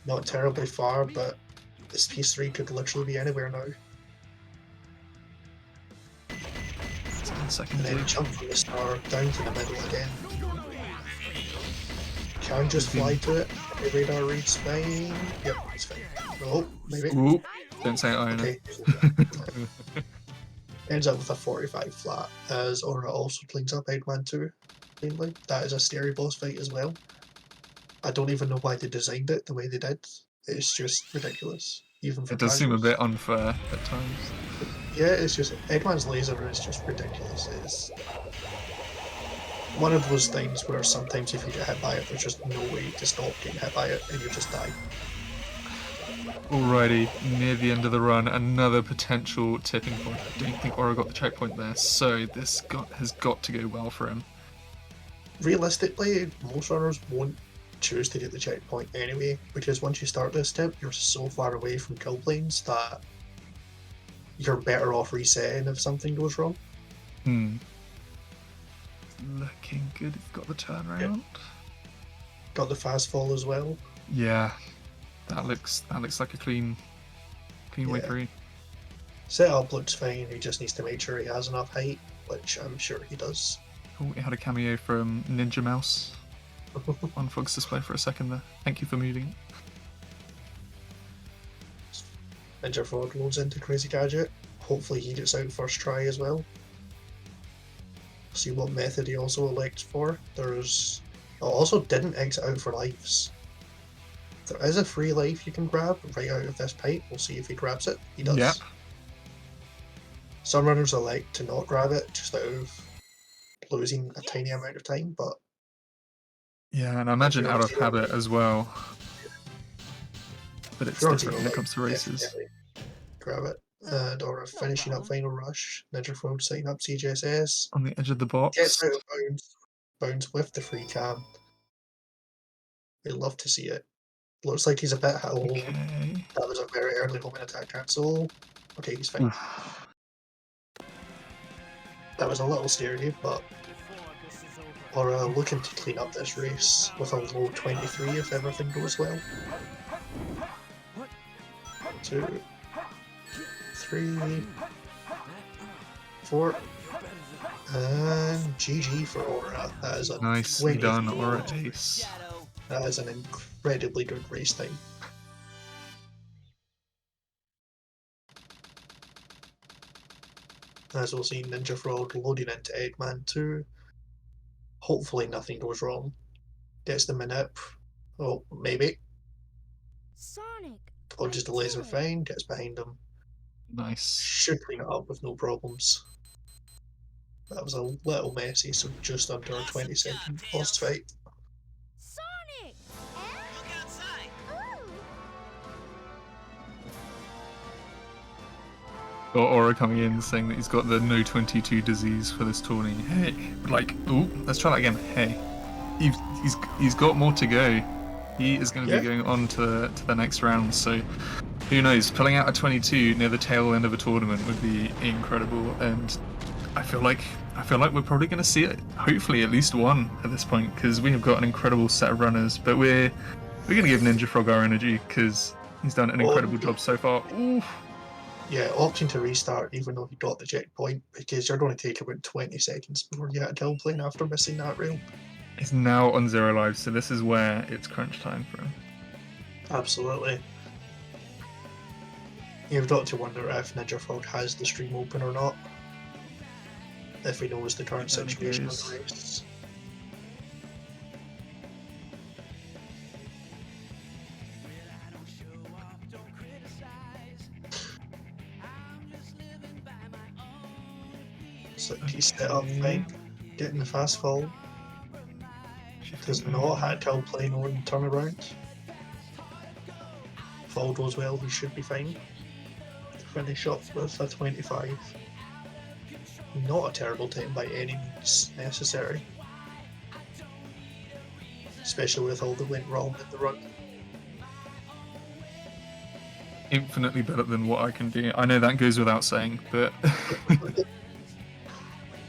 Not terribly far, but this piece 3 could literally be anywhere now. And then jump from the star down to the middle again. Can just fly to it. The radar reads fine. Yep, it's fine. Oh, maybe. Ooh, don't say it, Okay. Ends up with a 45 flat, as Aura also cleans up Eggman 2. Mainly. That is a scary boss fight as well. I don't even know why they designed it the way they did. It's just ridiculous. Even for It does seem a casuals. bit unfair at times. Yeah, it's just Eggman's laser is just ridiculous. It's one of those things where sometimes if you get hit by it, there's just no way to stop getting hit by it, and you just die. Alrighty, near the end of the run, another potential tipping point. I don't think Aura got the checkpoint there, so this has got to go well for him. Realistically, most runners won't choose to get the checkpoint anyway, because once you start this step, you're so far away from kill planes that you're better off resetting if something goes wrong. Looking good, it's got the turnaround. Yep. Got the fast fall as well. Yeah, that looks like a clean way through. Setup looks fine, he just needs to make sure he has enough height, which I'm sure he does. Oh, we had a cameo from Ninja Mouse on Frog's display for a second there. Thank you for moving. Ninja Frog loads into Crazy Gadget. Hopefully he gets out first try as well. See what method he also elects for. There's... also didn't exit out for lives. There is a free life you can grab right out of this pipe. We'll see if he grabs it. He does. Yep. Some runners elect to not grab it just out of losing a tiny amount of time, but... Yeah, and I imagine out of habit as well. But it's different when it comes to races. Grab it. And Aura finishing up Final Rush. Ninja Frog setting up CGSS. On the edge of the box. Gets out of bounds. Bounds with the free cam. We love to see it. Looks like he's a bit hit. Okay. That was a very early homing attack cancel. Okay, he's fine. That was a little scary, but Aura looking to clean up this race with a low 23 if everything goes well. 2, 3, 4, and GG for Aura. That is a Nicely 20 done, Aura ace. That is an incredibly good race time. As we'll see, Ninja Frog loading into Eggman 2. Hopefully nothing goes wrong. Gets the minute. Oh, maybe. Sonic. Dodges the laser fine, gets behind him. Nice. Should clean it up with no problems. That was a little messy, so just under a 20-second boss fight. Sonic. Got Aura coming in saying that he's got the no 22 disease for this tourney. Hey, like, ooh, let's try that again. Hey, he's got more to go. He is going to be going on to the next round. So who knows? Pulling out a 22 near the tail end of a tournament would be incredible. And I feel like we're probably going to see it. Hopefully, at least one at this point, because we have got an incredible set of runners. But we're going to give Ninja Frog our energy because he's done an incredible job so far. Ooh. Yeah, opting to restart even though he got the checkpoint, because you're going to take about 20 seconds before you get a kill plane after missing that rail. He's now on 0 lives, so this is where it's crunch time for him. Absolutely. You've got to wonder if Ninja Frog has the stream open or not. If he knows the current situation of the race. So he's set up fine, getting the fast fall. Does not have kill plane on turnaround. Fall goes well, he should be fine. Finish up with a 25. Not a terrible time by any means necessary. Especially with all that went wrong in the run. Infinitely better than what I can do. I know that goes without saying, but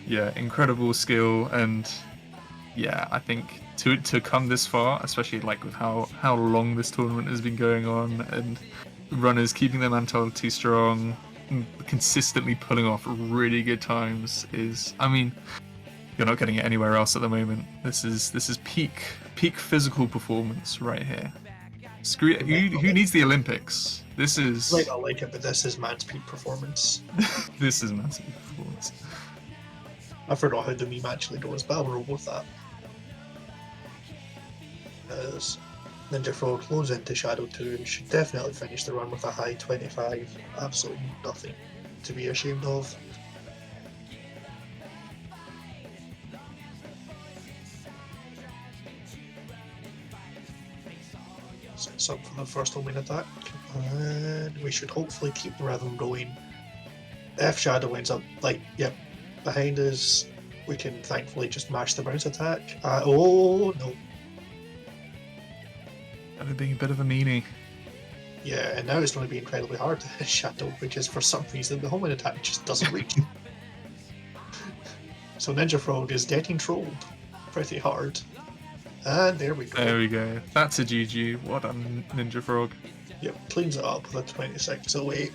yeah, incredible skill, and yeah, I think to come this far, especially like with how long this tournament has been going on, and runners keeping their mentality strong, consistently pulling off really good times is, I mean, you're not getting it anywhere else at the moment. This is peak physical performance right here. Screw it. Who needs the Olympics? This is. Might not like it, but this is man's peak performance. This is man's peak performance. I forgot how the meme actually goes, but I'll roll with that. As Ninja Frog flows into Shadow 2 and should definitely finish the run with a high 25. Absolutely nothing to be ashamed of. Sets up for the first homing attack, and we should hopefully keep the rhythm going. If Shadow ends up, behind us, we can thankfully just mash the bounce attack. Oh no. That being a bit of a meanie. Yeah, and now it's going to be incredibly hard to hit Shadow because for some reason the homing attack just doesn't reach. So Ninja Frog is getting trolled pretty hard. And there we go. There we go. That's a GG. What a Ninja Frog. Yep, cleans it up with a 26-08.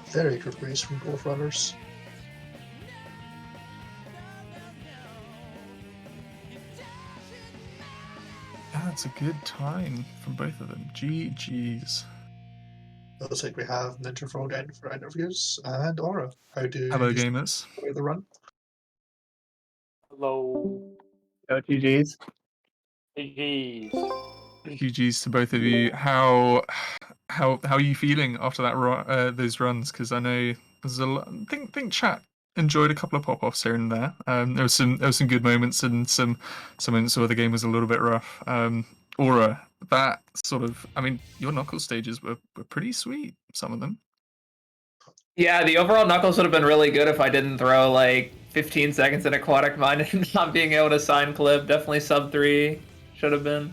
Very good race from both runners. Yeah, that's a good time from both of them. GG's. Looks like we have Ninja Frog in for interviews, and Aura. Hello, gamers. Enjoy the run? Hello. GG's. GG's. GG's to both of you. How are you feeling after that those runs? Because I know there's a lot. I think chat enjoyed a couple of pop-offs here and there. There was some good moments and some moments where the game was a little bit rough. Aura, that sort of, I mean, your knuckle stages were pretty sweet. Some of them. Yeah, the overall knuckles would have been really good if I didn't throw like 15 seconds in aquatic mine and not being able to sign clip. Definitely sub 3 should have been.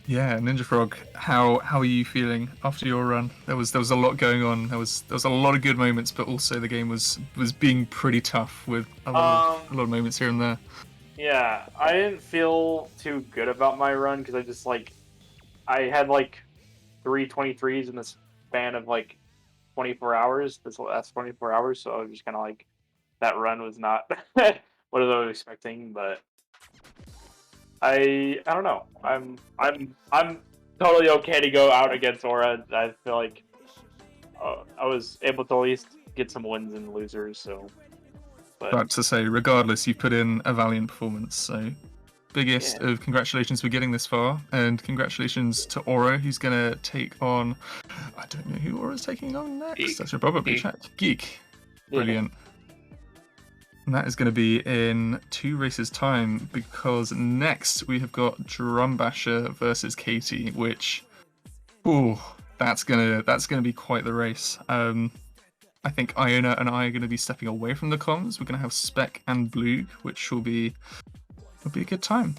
Yeah, Ninja Frog, how are you feeling after your run? There was a lot going on. There was a lot of good moments, but also the game was being pretty tough with a lot of moments here and there. Yeah, I didn't feel too good about my run because I just like I had like 323s in the span of like 24 hours. This last 24 hours, so I was just kind of like that run was not what I was expecting, but I don't know. I'm totally okay to go out against Aura. I feel like I was able to at least get some wins and losers. So, but But to say, regardless, you put in a valiant performance. So, biggest Yeah. of congratulations for getting this far, and congratulations to Aura, who's gonna take on. I don't know who Aura's taking on next. Geek. I should probably Geek. check. Geek. Yeah. Brilliant. And that is going to be in 2 races' time, because next we have got Drumbasher versus Katie, which, ooh, that's gonna be quite the race. I think Iona and I are going to be stepping away from the comms. We're going to have Spec and Blue, which will be a good time.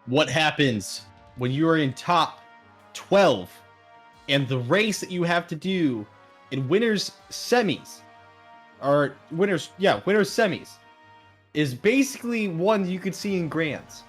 what happens when you are in top 12 and the race that you have to do in winners semis winners semis is basically one you could see in grands.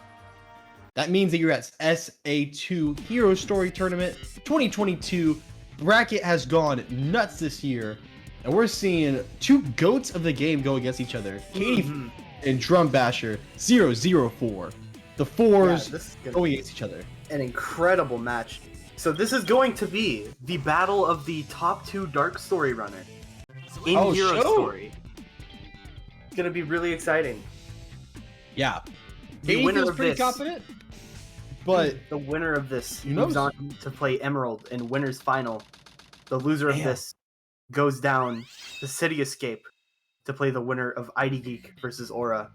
That means that you're at SA2 Hero Story Tournament 2022. Bracket has gone nuts this year, and we're seeing two goats of the game go against each other. Katie and Drum Basher 004. The fours going against each other. An incredible match. So this is going to be the battle of the top 2 Dark Story runner in Hero Story. It's gonna be really exciting. Yeah. The Katie winner feels of pretty this, confident, but the winner of this Who moves knows? on to play Emerald in winners final. The loser of this goes down to City Escape to play the winner of ID Geek versus Aura.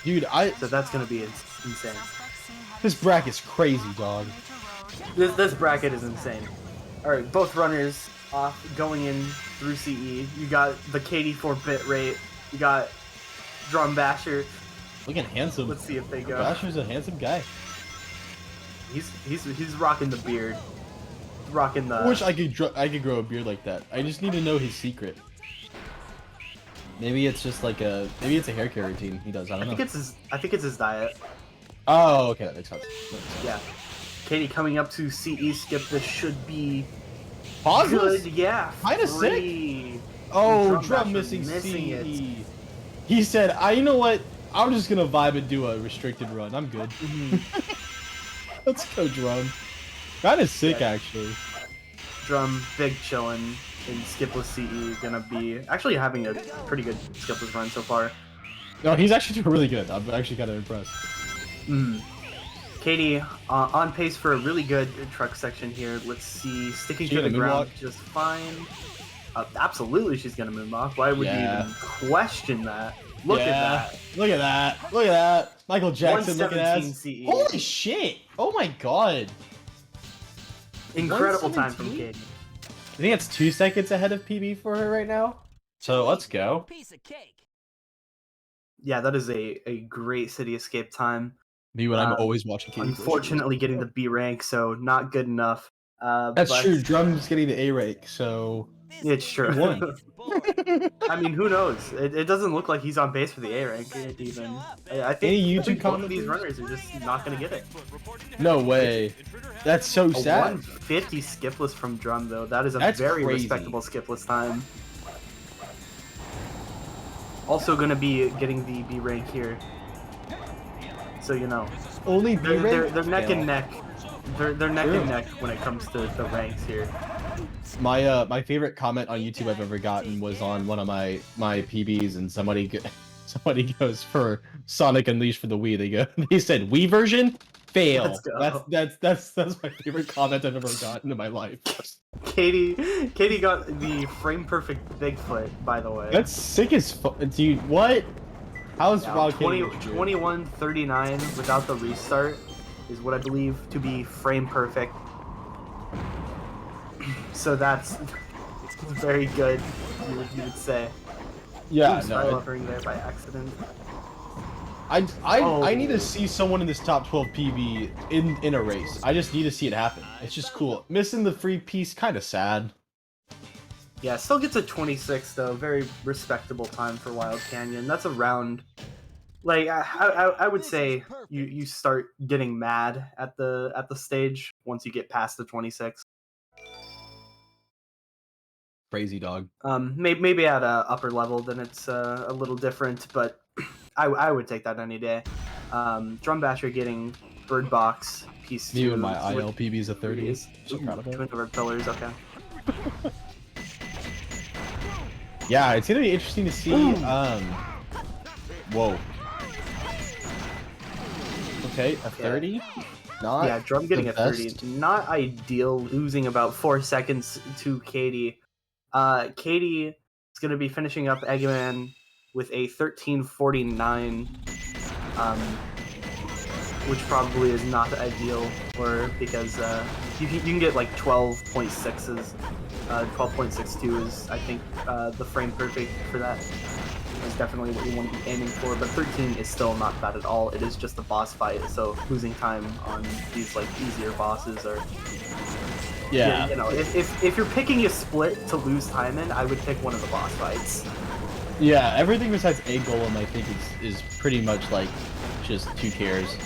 Dude, so that's gonna be insane. This bracket's crazy, dog. This bracket is insane. All right, both runners off going in through CE. You got the KD4 bit rate. You got Drum Basher. Looking handsome. Let's see if they go. Basher's a handsome guy. He's rocking the beard. Rocking the. I wish I could grow a beard like that. I just need to know his secret. Maybe it's just like maybe it's a hair care routine he does. I don't know. I think it's his diet. Oh, okay, that makes sense. Yeah. Katie coming up to CE skip. This should be Pauseless? good. Yeah. Kinda sick. free. Oh, Drum Drum Basher missing it. CE. He said, you know what? I'm just gonna vibe and do a restricted run. I'm good. Let's go, Drum. Kinda sick, actually. Drum, big chillin' in skipless CE. Gonna be actually having a pretty good skipless run so far. No, he's actually doing really good. I'm actually kind of impressed. Katie on pace for a really good truck section here. Let's see, sticking She to the gonna ground moonwalk? just fine. Absolutely, she's gonna moonwalk. Why would you even question that? Look at that. Look at that. Look at that. Michael Jackson looking at 117 CE. Holy shit. Oh my god. Incredible time from 117? Katie. I think that's 2 seconds ahead of PB for her right now. So let's go. Yeah, that is a great City Escape time. Me when I'm always watching Katie. Unfortunately, getting the B rank, so not good enough. That's but true. Drum's getting the A rank, so It's true. He won. I mean, who knows? It doesn't look like he's on base for the A rank even. I think, Any I think YouTube both of these runners are just not gonna get it. No way. That's so A sad. 150 skipless from Drum though. That is a That's very crazy. respectable skipless time. Also gonna be getting the B rank here. So you know. Only they're, B rank? they're neck Fail. and neck. They're neck True. and neck when it comes to the ranks here. My favorite comment on YouTube I've ever gotten was on one of my PBs, and somebody goes for Sonic Unleashed for the Wii. They said Wii version fail. Let's go. That's my favorite comment I've ever gotten in my life. Katie got the frame perfect Bigfoot, by the way. That's sick as fuck, dude. What? How's Yeah, Wild 21:39 without the restart is what I believe to be frame perfect. So that's very good, you would say. Yeah, Oops, no, I it- buffering there by accident. I need to see someone in this top 12 PB in a race. I just need to see it happen. It's just cool. Missing the free piece, kind of sad. Yeah, still gets a 26 though. Very respectable time for Wild Canyon. That's around, like I would say you start getting mad at the stage once you get past the 26. Crazy dog. Maybe at a upper level, then it's a little different, but I would take that any day. Drum Basher getting Bird Box piece. Me 2 and my with ILPB is a 30. So Ooh, proud of it. Twin Over Pillars. Okay. Yeah, it's gonna be interesting to see. Whoa. Okay, a 30. Not Yeah, Drum getting the a 30. best. Not ideal, losing about 4 seconds to Katie. Katie is going to be finishing up Eggman with a 13:49, which probably is not ideal for because you can get like 12.6s. 12.62 is, I think, the frame perfect for that. As definitely what you want to be aiming for, but 13 is still not bad at all. It is just a boss fight, so losing time on these like easier bosses are. Yeah. You know, if you're picking a split to lose time in, I would pick one of the boss fights. Yeah, everything besides a golem, I think, is pretty much like just who cares.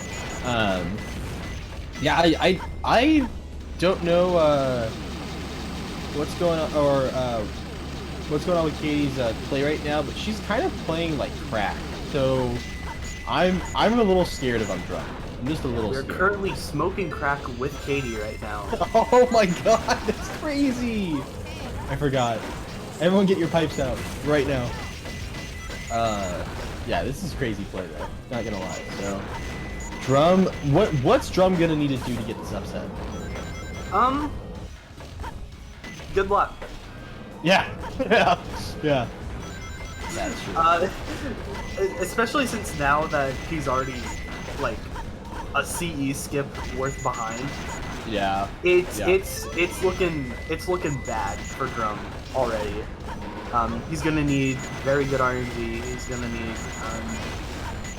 Yeah, I don't know what's going on what's going on with Katie's play right now, but she's kind of playing like crack. So I'm a little scared of Drum. I'm just a little We're scared. currently smoking crack with Katie right now. Oh my god, that's crazy! I forgot. Everyone get your pipes out right now. Yeah, this is crazy play though. Not gonna lie. So, Drum, what's Drum gonna need to do to get this upset? Good luck. Yeah, yeah. That's true. Especially since now that he's already like a CE skip worth behind. Yeah. It's looking bad for Drum already. He's gonna need very good RNG. He's gonna need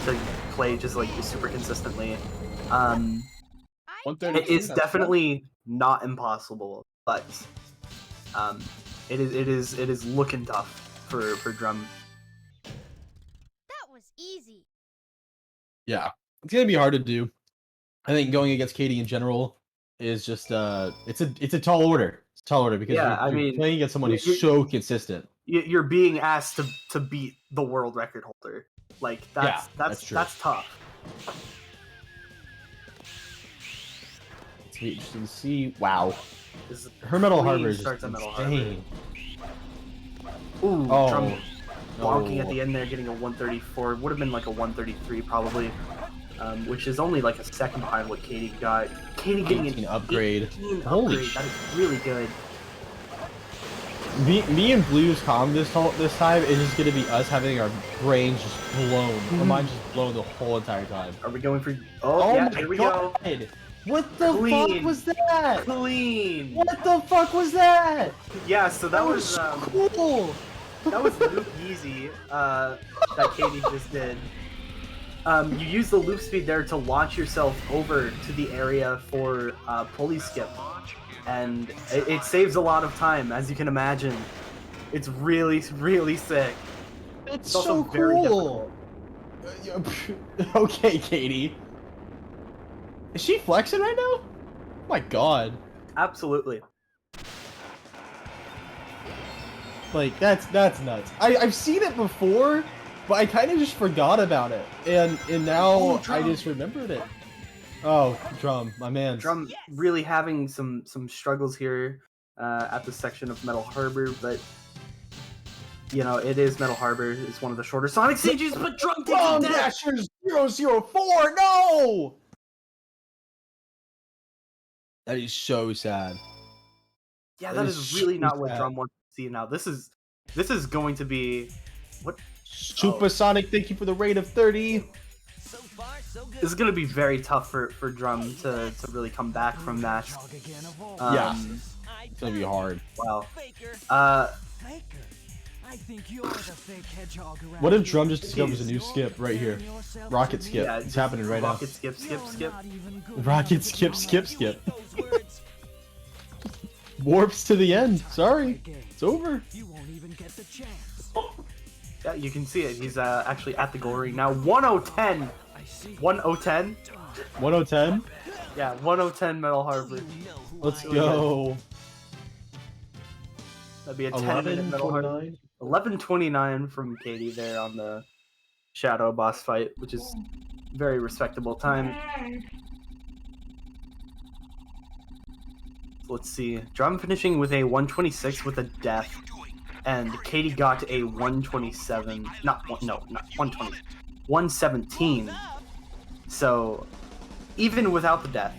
to play just like super consistently. It's definitely not impossible, but it is looking tough for Drum. That was easy. Yeah, it's gonna be hard to do. I think going against Katie in general is just it's a tall order. It's a tall order because you're playing against someone who's so consistent. You're being asked to beat the world record holder. Like that's true. that's tough. It's gonna be interesting to see. Wow. This is Her Metal clean Harbor is start just to Metal insane. Ooh, Oh, Drum bonking no. at the end there, getting a 134. Would have been like a 133 probably, which is only like a second behind what Katie got. Katie getting an 18 upgrade. 18 Holy upgrade. That is really good. Me and Blue's comm this time is just gonna be us having our brains just blown. Our minds just blown the whole entire time. Are we going for? Oh yeah, my here we god! go. What the Clean. fuck was that? Clean. What the fuck was that? Yeah, so that was so cool. That was Loop Easy that Katie just did. You use the loop speed there to launch yourself over to the area for pulley skip, and it saves a lot of time, as you can imagine. It's really, really sick. It's also so very cool. Okay, Katie. Is she flexing right now? Oh my god. Absolutely. Like that's nuts. I've seen it before, but I kind of just forgot about it, and now I just remembered it. Oh, Drum, my man. Drum really having some struggles here at the section of Metal Harbor, but you know it is Metal Harbor. It's one of the shorter Sonic stages, but Drum takes it down. Dashers 004, no! That is so sad. Yeah, that is really not what Drum wants to see now. This is going to be what Supersonic, thank you for the rate of 30. This is going to be very tough for Drum to really come back from that. Yeah, it's gonna be hard. Wow. I think you're the fake hedgehog around What if here. Drum just discovers a new skip right here? Rocket skip. Yeah, It's happening right now. Rocket skip. Rocket skip. Warps to the end. Sorry, it's over. You won't even get the chance. Yeah, you can see it. He's actually at the goal ring now. 1010. 1010. 1010. Yeah, 1010 Metal Harbor. Let's go. That'd be a 10-minute Metal Harbor. 11:29 from Katie there on the Shadow boss fight, which is very respectable time. Let's see. Drum finishing with a 126 with a death, and Katie got a 127. Not 120. 117. So even without the death,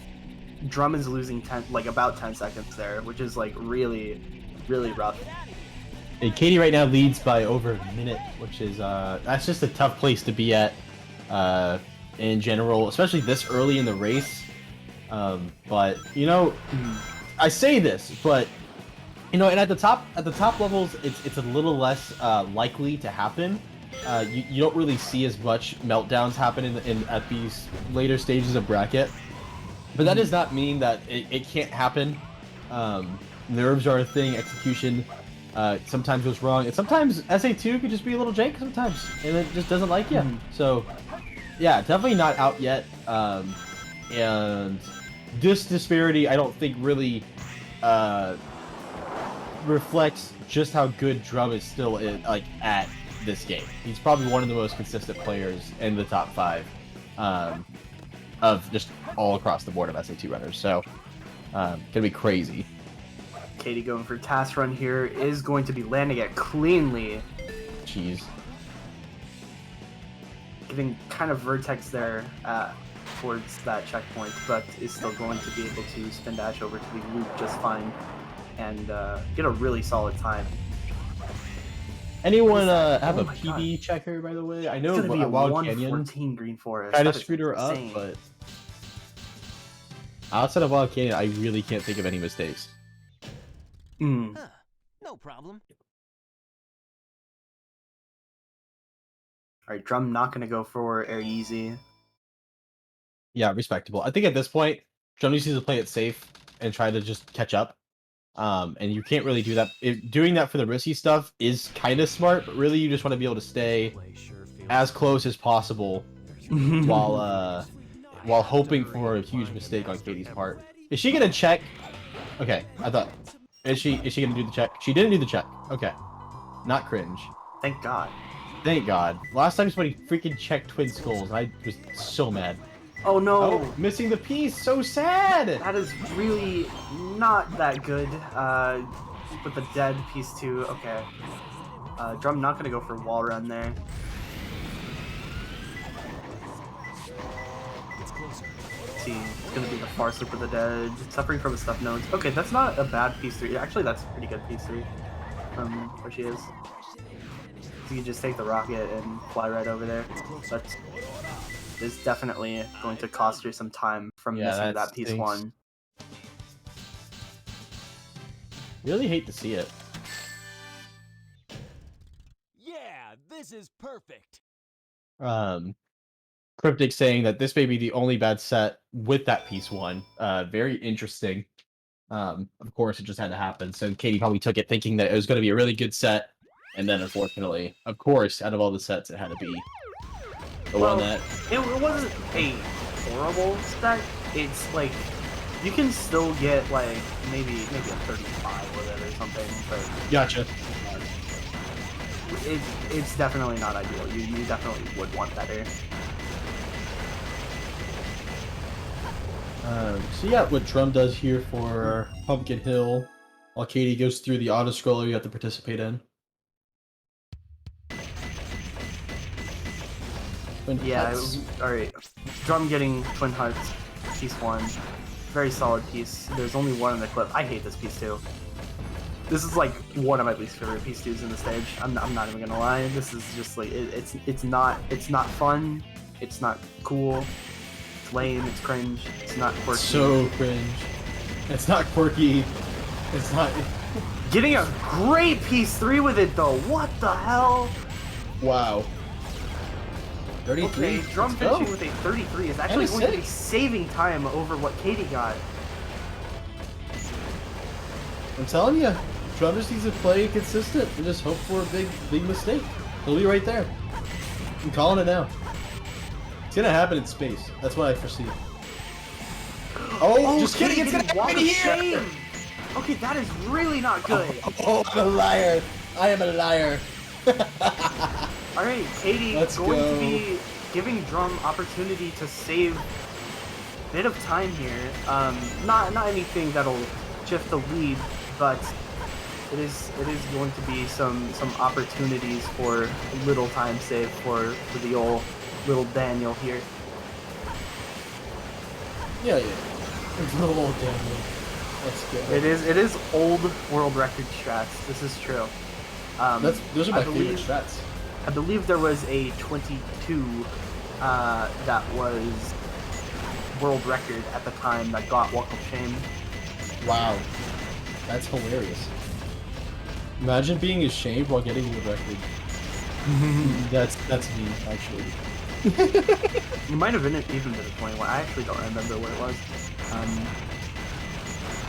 Drum is losing about 10 seconds there, which is like really, really rough. Hey, Katie right now leads by over a minute, which is that's just a tough place to be at in general, especially this early in the race. But you know, I say this, but you know, and at the top levels, it's a little less likely to happen. you don't really see as much meltdowns happen at these later stages of bracket. But that does not mean that it can't happen. Nerves are a thing, execution sometimes goes wrong, and sometimes SA2 could just be a little jank sometimes, and it just doesn't like you. So, yeah, definitely not out yet. And this disparity, I don't think really reflects just how good Drum is still at this game. He's probably one of the most consistent players in the top 5 of just all across the board of SA2 runners. So, gonna be crazy. Katie going for task run here is going to be landing it cleanly. Jeez. Getting kind of vertex there towards that checkpoint, but is still going to be able to spin dash over to the loop just fine and get a really solid time. Anyone have a PB checker, by the way? I know Wild Canyon Green Forest kind of screwed her up, but outside of Wild Canyon, I really can't think of any mistakes. No problem. Alright, Drum not going to go for air easy. Yeah, respectable. I think at this point, Drum needs to play it safe and try to just catch up. And you can't really do that. Doing that for the risky stuff is kind of smart, but really you just want to be able to stay as close as possible while hoping for a huge mistake on Katie's part. Is she gonna check? Okay, I thought. Is she gonna do the check? She didn't do the check. Okay, not cringe. Thank God. Thank God. Last time somebody freaking checked Twin Skulls, and I was so mad. Oh no! Oh, missing the piece, so sad! That is really not that good. With the dead piece too, okay. Drum not gonna go for wall run there. See, it's gonna be the far slip of the dead, suffering from a stuff nodes. Okay, that's not a bad piece 3. Actually, that's a pretty good piece 3 from where she is. So you can just take the rocket and fly right over there. But it's definitely going to cost her some time from missing that piece 1. Really hate to see it. Yeah, this is perfect. Cryptic saying that this may be the only bad set with that piece 1. Very interesting. Of course, it just had to happen. So Katie probably took it thinking that it was going to be a really good set, and then unfortunately, of course, out of all the sets, it had to be the one that... It wasn't a horrible set. It's like, you can still get like maybe a 35 with it or something, but... Gotcha. It's definitely not ideal. You definitely would want better. So yeah, what Drum does here for Pumpkin Hill, while Katie goes through the auto scroller you have to participate in. Yeah, alright. Drum getting Twin Hearts, piece 1. Very solid piece. There's only one in the clip. I hate this piece too. This is like one of my least favorite piece 2s in the stage. I'm not even gonna lie. This is just like it's not fun. It's not cool. It's lame. It's cringe. It's not quirky. So cringe. It's not quirky. It's not. Getting a great piece 3 with it though. What the hell? Wow. 33. Okay, Drum finishing with a 33 is actually going to be saving time over what Katie got. I'm telling you, Drum just needs to play consistent and just hope for a big mistake. He'll be right there. I'm calling it now. It's gonna happen in space. That's what I foresee. Oh, just kidding! It's gonna happen here. Okay, that is really not good. Oh, I'm a liar. I am a liar. Alright, Katie Let's going go. to be giving Drum opportunity to save a bit of time here. Not anything that'll shift the lead, but it is going to be some opportunities for a little time save for the old little Daniel here. Yeah. Little old Daniel. Let's go. It is old world record strats. This is true. Those are my favorite strats. I believe there was a 22 that was world record at the time that got Walk of Shame. Wow. That's hilarious. Imagine being ashamed while getting the record. That's me actually. You might have been even been a 21. I actually don't remember what it was.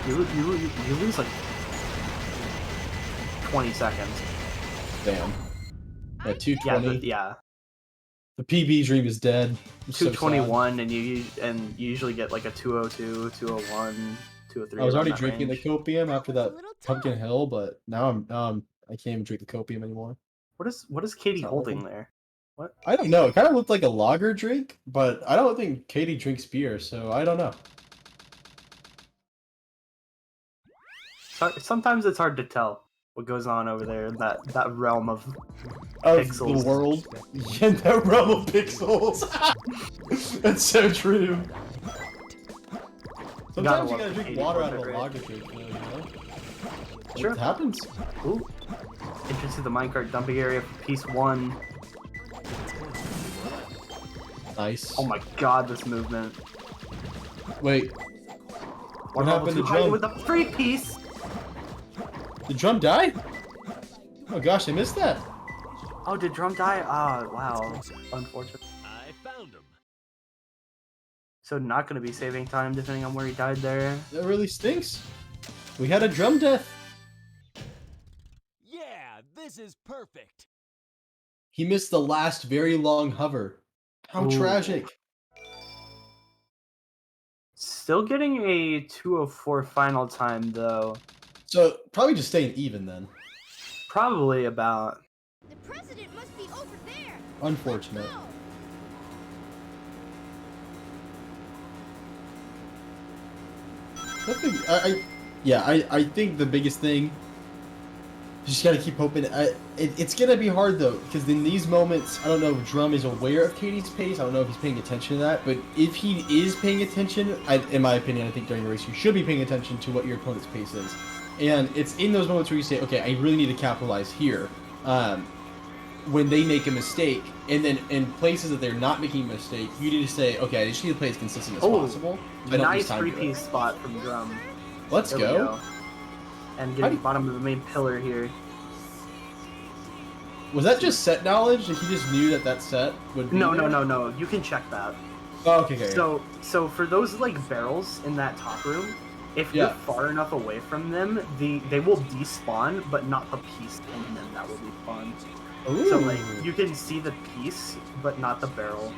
You lose like 20 seconds. Damn. Yeah, 220. Yeah. The PB dream is dead. I'm so sad. 221, and you usually get like a 202, 201, 203. I was already around that drinking range. the copium after that Pumpkin Hill, but now I can't even drink the copium anymore. What is Katie It's not holding working. there? What? I don't know. It kind of looked like a lager drink, but I don't think Katie drinks beer, so I don't know. Sometimes it's hard to tell what goes on over there in that realm of Pixels. The world. Yeah, that realm of pixels. That's so true. Sometimes you gotta drink water out of a lager drink, you know? Sure. It happens. Ooh. Entrance to the minecart dumping area for piece 1. Nice. Oh my god, this movement. Wait. What happened to drum? With a free piece. Did drum die? Oh gosh, I missed that. Oh, did drum die? Ah, wow. Unfortunate. I found him. So not going to be saving time depending on where he died there. That really stinks. We had a drum death. Yeah, this is perfect. He missed the last very long hover. How tragic. Still getting a 2:04 final time though. So probably just staying even then. Probably about. The president must be over there. Unfortunate. I think the biggest thing, you just gotta keep hoping. It's gonna be hard though, because in these moments, I don't know if Drum is aware of Katie's pace. I don't know if he's paying attention to that, but if he is paying attention, in my opinion, I think during the race you should be paying attention to what your opponent's pace is. And it's in those moments where you say, okay, I really need to capitalize here. When they make a mistake, and then in places that they're not making a mistake, you need to say, okay, I just need to play as consistent as possible. Nice 3-piece spot from Drum. Let's There we go. And getting bottom of the main pillar here. Was that just set knowledge? Like he just knew that set would be No, there? no. You can check that. Oh, okay. So for those like barrels in that top room, if you're far enough away from them, they will despawn, but not the piece in them. That will be fun. Ooh. So like you can see the piece, but not the barrel.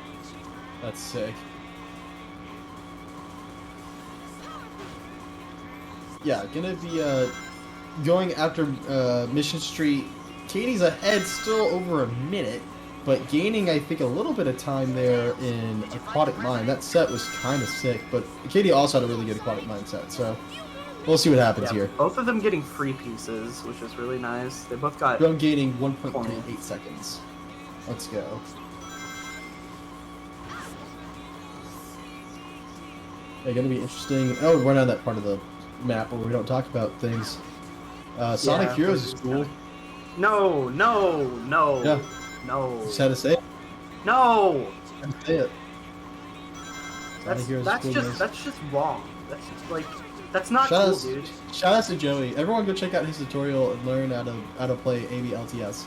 That's sick. Yeah, gonna be going after Mission Street. Katie's ahead, still over a minute, but gaining I think a little bit of time there in Aquatic Mine. That set was kind of sick, but Katie also had a really good Aquatic Mine set, so we'll see what happens here. Both of them getting free pieces, which is really nice. They both got. I'm gaining 1.38 seconds. Let's go. They're gonna be interesting. Oh, we're on that part of the map where we don't talk about things. Sonic Heroes is cool. No. Yeah. No. Just had to say it. No. Had to say it. That's cool, just wrong. That's just like that's not cool, dude. Shout out to Joey. Everyone go check out his tutorial and learn how to play ABLTS.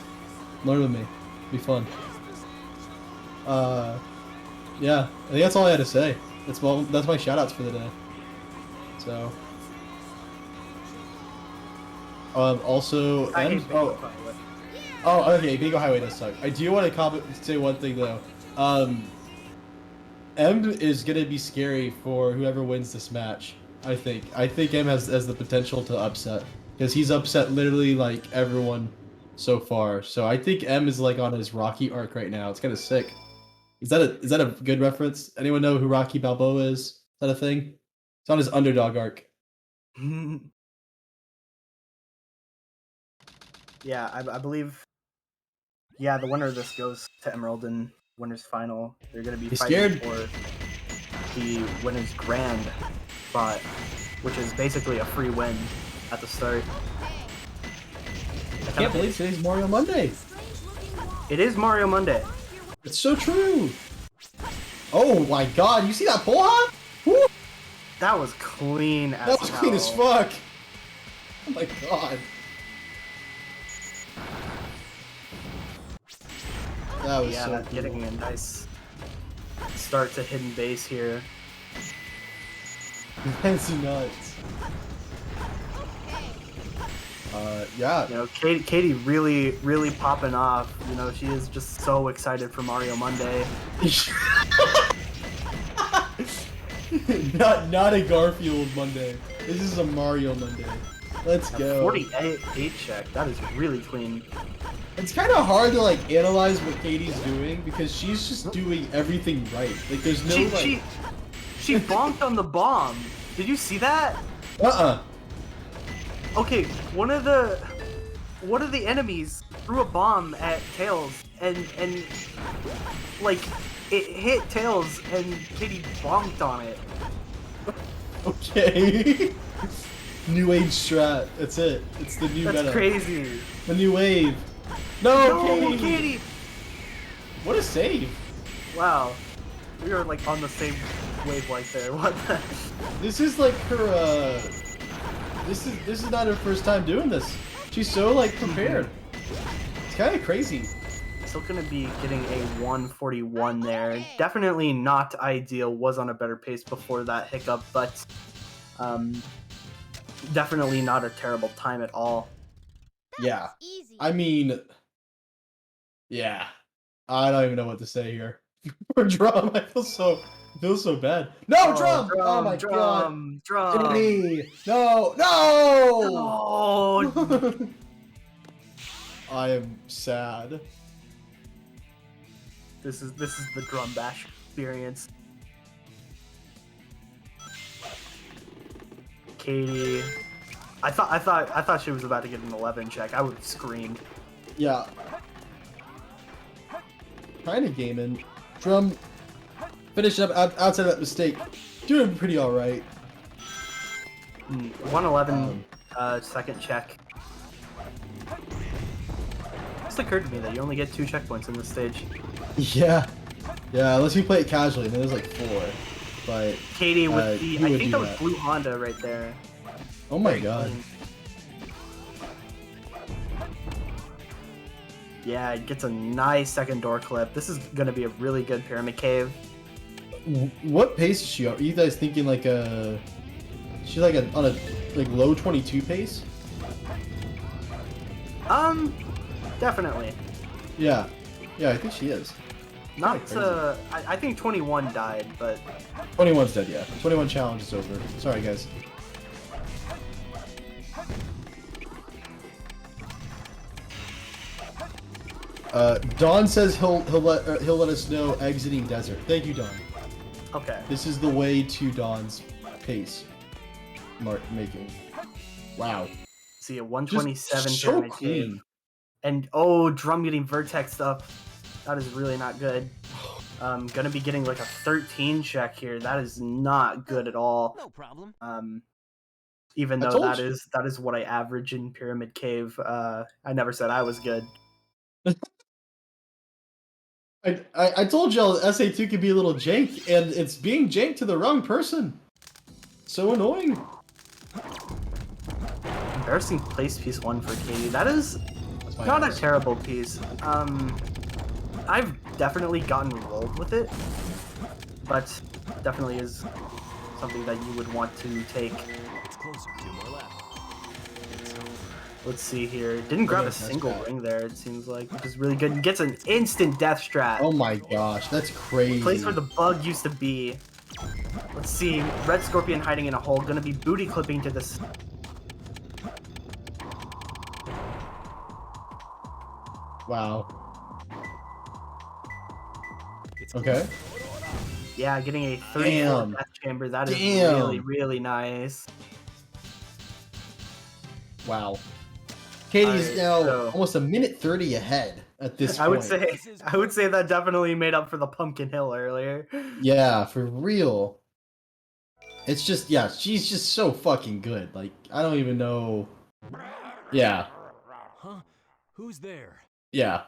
Learn with me. Be fun. Yeah, I think that's all I had to say. That's my shout outs for the day. So also okay, Bingo Highway does suck. I do want to say one thing though. M is gonna be scary for whoever wins this match. I think M has the potential to upset, because he's upset literally like everyone so far. So I think M is like on his Rocky arc right now. It's kind of sick. Is that a good reference? Anyone know who Rocky Balboa is? Is that a thing? It's on his underdog arc. Yeah, I believe. Yeah, the winner of this goes to Emerald in winners final. They're going to be fighting for the winners grand spot, which is basically a free win at the start. I can't believe today's Mario Monday. It is Mario Monday. It's so true. Oh my God! You see that pull hop? Woo! That was clean as That was clean as fuck. Oh my God. That was yeah, so cool. getting a nice start to hidden base here. Fancy nuts. Yeah. You know, Katie really popping off. You know, she is just so excited for Mario Monday. not a Garfield Monday. This is a Mario Monday. Let's go. 48 check. That is really clean. It's kind of hard to like analyze what Katie's doing because she's just doing everything right. Like there's no she bonked on the bomb. Did you see that? Okay, one of the enemies threw a bomb at Tails and like it hit Tails and Katie bonked on it. Okay. New age strat. That's it. It's the new meta. That's crazy. The new wave. No, Katie! What a save. Wow. We are like on the same wavelength there. What the? This is like her this is not her first time doing this. She's so like prepared. It's kind of crazy. Still gonna be getting a 141 there. Definitely not ideal. Was on a better pace before that hiccup, but definitely not a terrible time at all. Yeah. I mean, yeah. I don't even know what to say here. For Drum, I feel so bad. No, Drum! Oh my god. Drum. Hey, no! I am sad. This is the Drum Bash experience. Katie, I thought she was about to get an 11 check. I would have screamed. Yeah. Kind of gaming. Drum finish up outside of that mistake. Doing pretty all right. 111 second check. Just occurred to me that you only get 2 checkpoints in this stage. Yeah. Yeah, unless you play it casually, and there's like 4. But Katie with the, I think that was that. Blue Honda right there. Oh my god. Yeah, it gets a nice second door clip. This is gonna be a really good Pyramid Cave. What pace is she on? Are you guys thinking like a... She's like on a like low 22 pace? Definitely. Yeah. Yeah, I think she is. Not, I think 21 died, but... 21's dead, yeah. 21 challenge is over. Sorry, guys. Don says he'll let us know exiting desert. Thank you, Don. Okay. This is the way to Don's pace making. Wow. See a 127 Just so Pyramid clean. Cave. And oh, Drum getting Vertex up. That is really not good. Gonna be getting like a 13 check here. That is not good at all. No problem. Even though that is what I average in Pyramid Cave. I never said I was good. I told y'all SA2 could be a little jank, and it's being janked to the wrong person. So annoying. Embarrassing place piece 1 for Katie. That is not a terrible piece. I've definitely gotten rolled with it, but definitely is something that you would want to take. It's closer. 2 more left. Let's see here. Didn't grab a single ring there, it seems like, which is really good. Gets an instant death strat. Oh my gosh, that's crazy. Place where the bug used to be. Let's see. Red Scorpion hiding in a hole. Gonna be booty clipping to this. Wow. Okay. Yeah, getting a 34 death chamber. That is really, really nice. Wow. Katie's now so- almost a minute 30 ahead at this point. I would say that definitely made up for the Pumpkin Hill earlier. Yeah, for real. It's just, yeah, she's just so fucking good. Like, I don't even know. Yeah. Huh? Who's there? Yeah.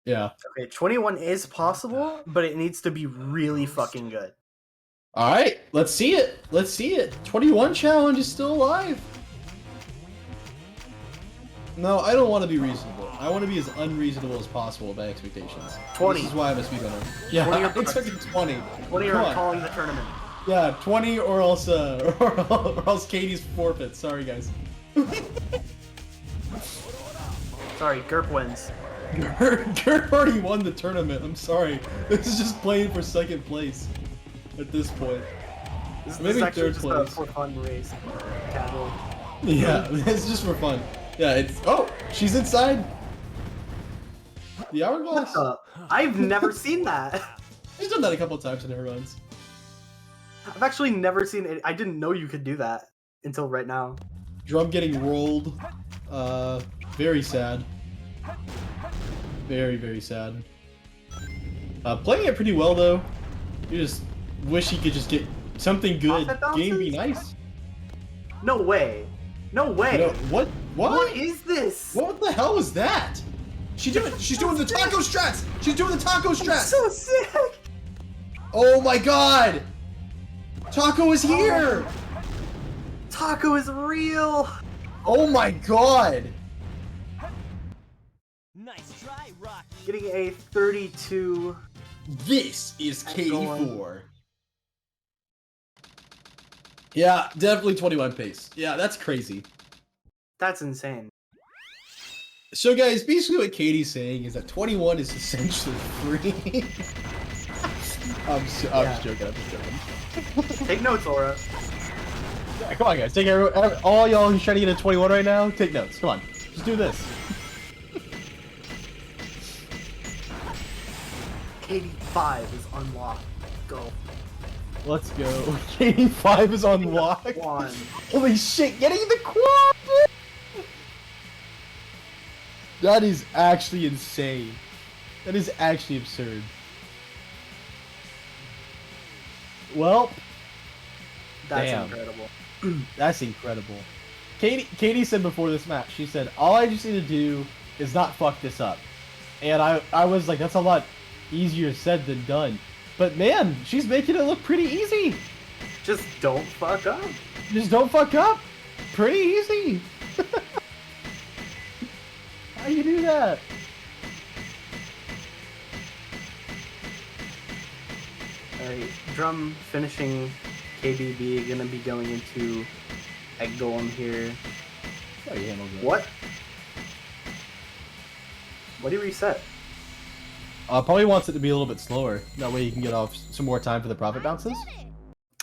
Yeah. Okay, 21 is possible, but it needs to be really fucking good. Alright, let's see it. Let's see it. 21 challenge is still alive. No, I don't want to be reasonable. I want to be as unreasonable as possible about expectations. 20. This is why I'm a speedrunner. Yeah, 20 I'm expecting 20. 20 Come are on. calling the tournament. Yeah, 20 or else or else Katie's forfeit. Sorry guys. Sorry, Gerp wins. Gert already won the tournament. I'm sorry. This is just playing for second place at this point. This Maybe is actually third just place. a for fun race. Casual. Yeah, it's just for fun. Yeah, it's. Oh, she's inside. The hourglass. I've never seen that. She's done that a couple times in her runs. I've actually never seen it. I didn't know you could do that until right now. Drum getting rolled. Very sad. Very, very sad. Playing it pretty well though. You just wish he could just get something good. Game be nice. No way. No way. No, what? What is this? What the hell is that? She's doing the taco strats. She's doing the taco strats. So sick. Oh my god. Taco is here. Taco is real. Oh my god. Nice try, Rocky. Getting a 32. This is KD4. Yeah, definitely 21 pace. Yeah, that's crazy. That's insane. So guys, basically what Katie's saying is that 21 is essentially free. I'm just joking. Take notes, Aura. Yeah, come on guys, take all y'all who's trying to get a 21 right now, take notes. Come on, just do this. KD5 is unlocked. Go. Let's go. KD5 is unlocked. Holy shit, getting the quad! That is actually insane. That is actually absurd. Well, That's damn. incredible. That's incredible. Katie said before this match, she said, all I just need to do is not fuck this up. And I was like, that's a lot easier said than done. But man, she's making it look pretty easy. Just don't fuck up. Just don't fuck up. Pretty easy. How do you do that? Alright, Drum finishing KBB, gonna be going into Egg Golem here. Oh, you handled it. What? What do you reset? Probably wants it to be a little bit slower. That way you can get off some more time for the profit bounces.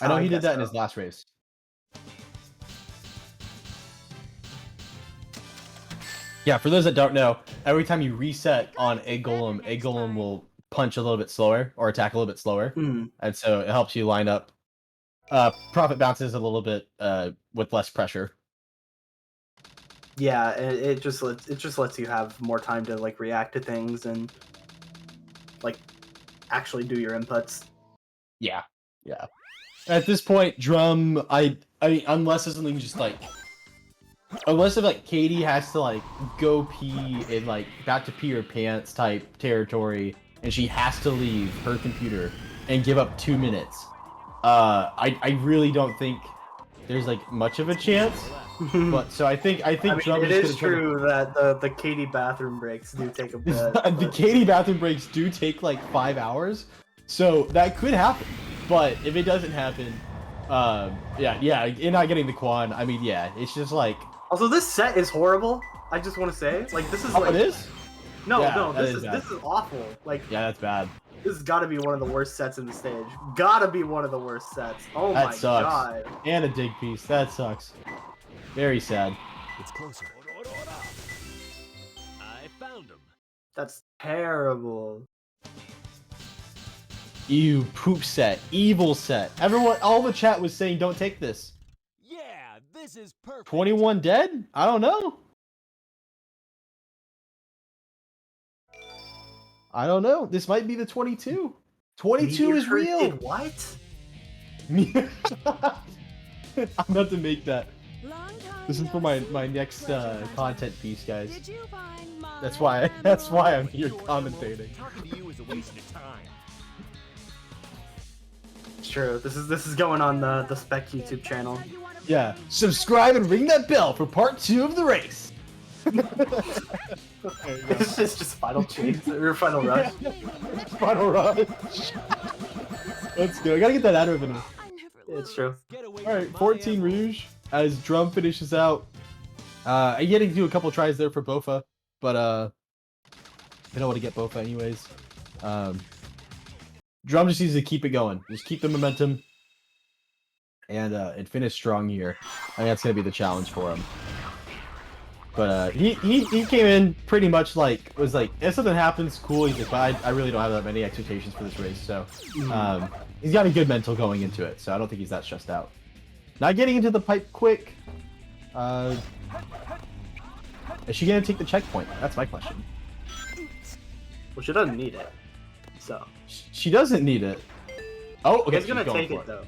I know he did that in his last race. Yeah, for those that don't know, every time you reset on Egg Golem will punch a little bit slower or attack a little bit slower, and so it helps you line up profit bounces a little bit with less pressure. Yeah, it just lets you have more time to like react to things and like actually do your inputs. Yeah. At this point, Drum, I mean, unless it's something just like. Unless if like Katie has to like go pee in like back to pee her pants type territory and she has to leave her computer and give up 2 minutes, I really don't think there's like much of a chance. But so I think Drum it is is true that the Katie bathroom breaks do take a bit. The Katie bathroom breaks do take like 5 hours, so that could happen. But if it doesn't happen, yeah, you're not getting the quad. I mean, yeah, it's just like. Also, this set is horrible. I just want to say, like, this is like. It is? No, Yeah, no, that this is is bad. this is awful. Like, Yeah, that's bad. this has got to be one of the worst sets in the stage. Gotta be one of the worst sets. Oh That my sucks. god. And a dig piece. That sucks. Very sad. It's closer. I found him. That's terrible. You poop set. Evil set. Everyone, all the chat was saying don't take this. Yeah, this is perfect. 21 dead? I don't know. I don't know. This might be the 22. 22 is real. What? I'm about to make that. This is for my next content piece, guys. That's why I'm here commentating. Talking to you is a waste of time. It's true. This is going on the Spec YouTube channel. Yeah. Subscribe and ring that bell for part 2 of the race. It's just final change or final rush. Final rush. Let's go. I gotta get that out of him. It's true. Alright, 14 Rouge as Drum finishes out. I get to do a couple tries there for Bofa, but I don't want to get Bofa anyways. Drum just needs to keep it going. Just keep the momentum and finish strong here. I think that's gonna be the challenge for him. But he came in pretty much like was like, if something happens, cool. He's like, but I really don't have that many expectations for this race, so he's got a good mental going into it. So I don't think he's that stressed out. Not getting into the pipe quick. Is she gonna take the checkpoint? That's my question. Well, she doesn't need it, so she doesn't need it. Oh, okay. She's gonna take it though,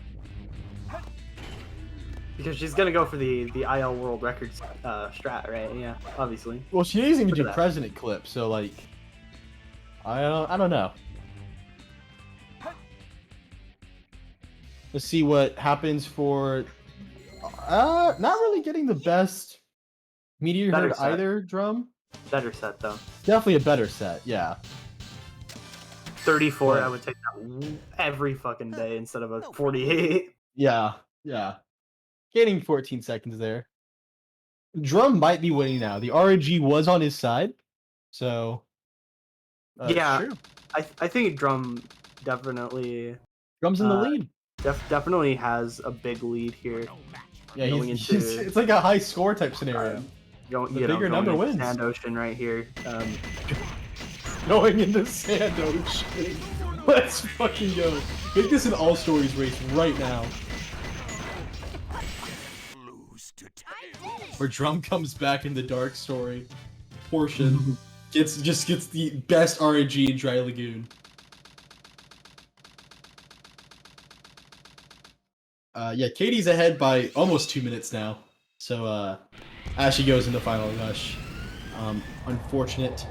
because she's gonna go for the IL World Records strat, right? Yeah, obviously. Well, she doesn't even Look do at that. president clip, so like, I don't know. Let's see what happens for. Not really getting the best Meteor Better Herd set. either. Drum. Better set though. Definitely a better set. Yeah. 34. Yeah. I would take that every fucking day instead of a 48. Yeah. Yeah. Gaining 14 seconds there. Drum might be winning now. The RNG was on his side, so. Yeah, Sure. I think Drum definitely. Drum's in the lead. Definitely has a big lead here. Yeah, going it's like a high score type scenario. Going, The bigger number into wins. Sand Ocean right here. Going into Sand Ocean. Let's fucking go. Make this an all stories race right now. Where Drum comes back in the dark story portion. Just gets the best RNG in Dry Lagoon. Yeah, Katie's ahead by almost 2 minutes now. So as she goes into final rush. Unfortunate.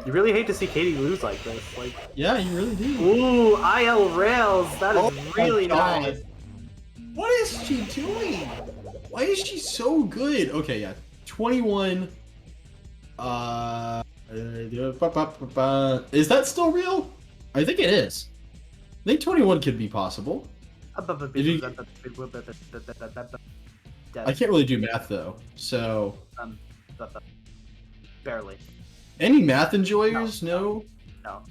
You really hate to see Katie lose like this. Like, yeah, you really do. Ooh, IL Rails. That is really God. nice. What is she doing? Why is she so good? Okay, yeah. 21. Is that still real? I think it is. I think 21 could be possible. I can't really do math though, so. Barely. Any math enjoyers? No. No.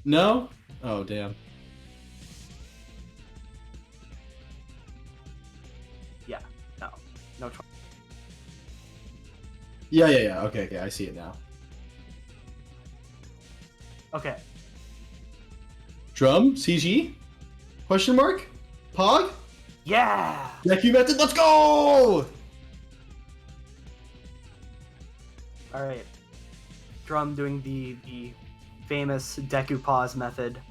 No? Oh damn. Yeah. No. No. Yeah. Okay, I see it now. Okay. Drum? CG? Question mark? Pog? Yeah! Deku method, let's go! Alright. Drum doing the famous Deku pause method.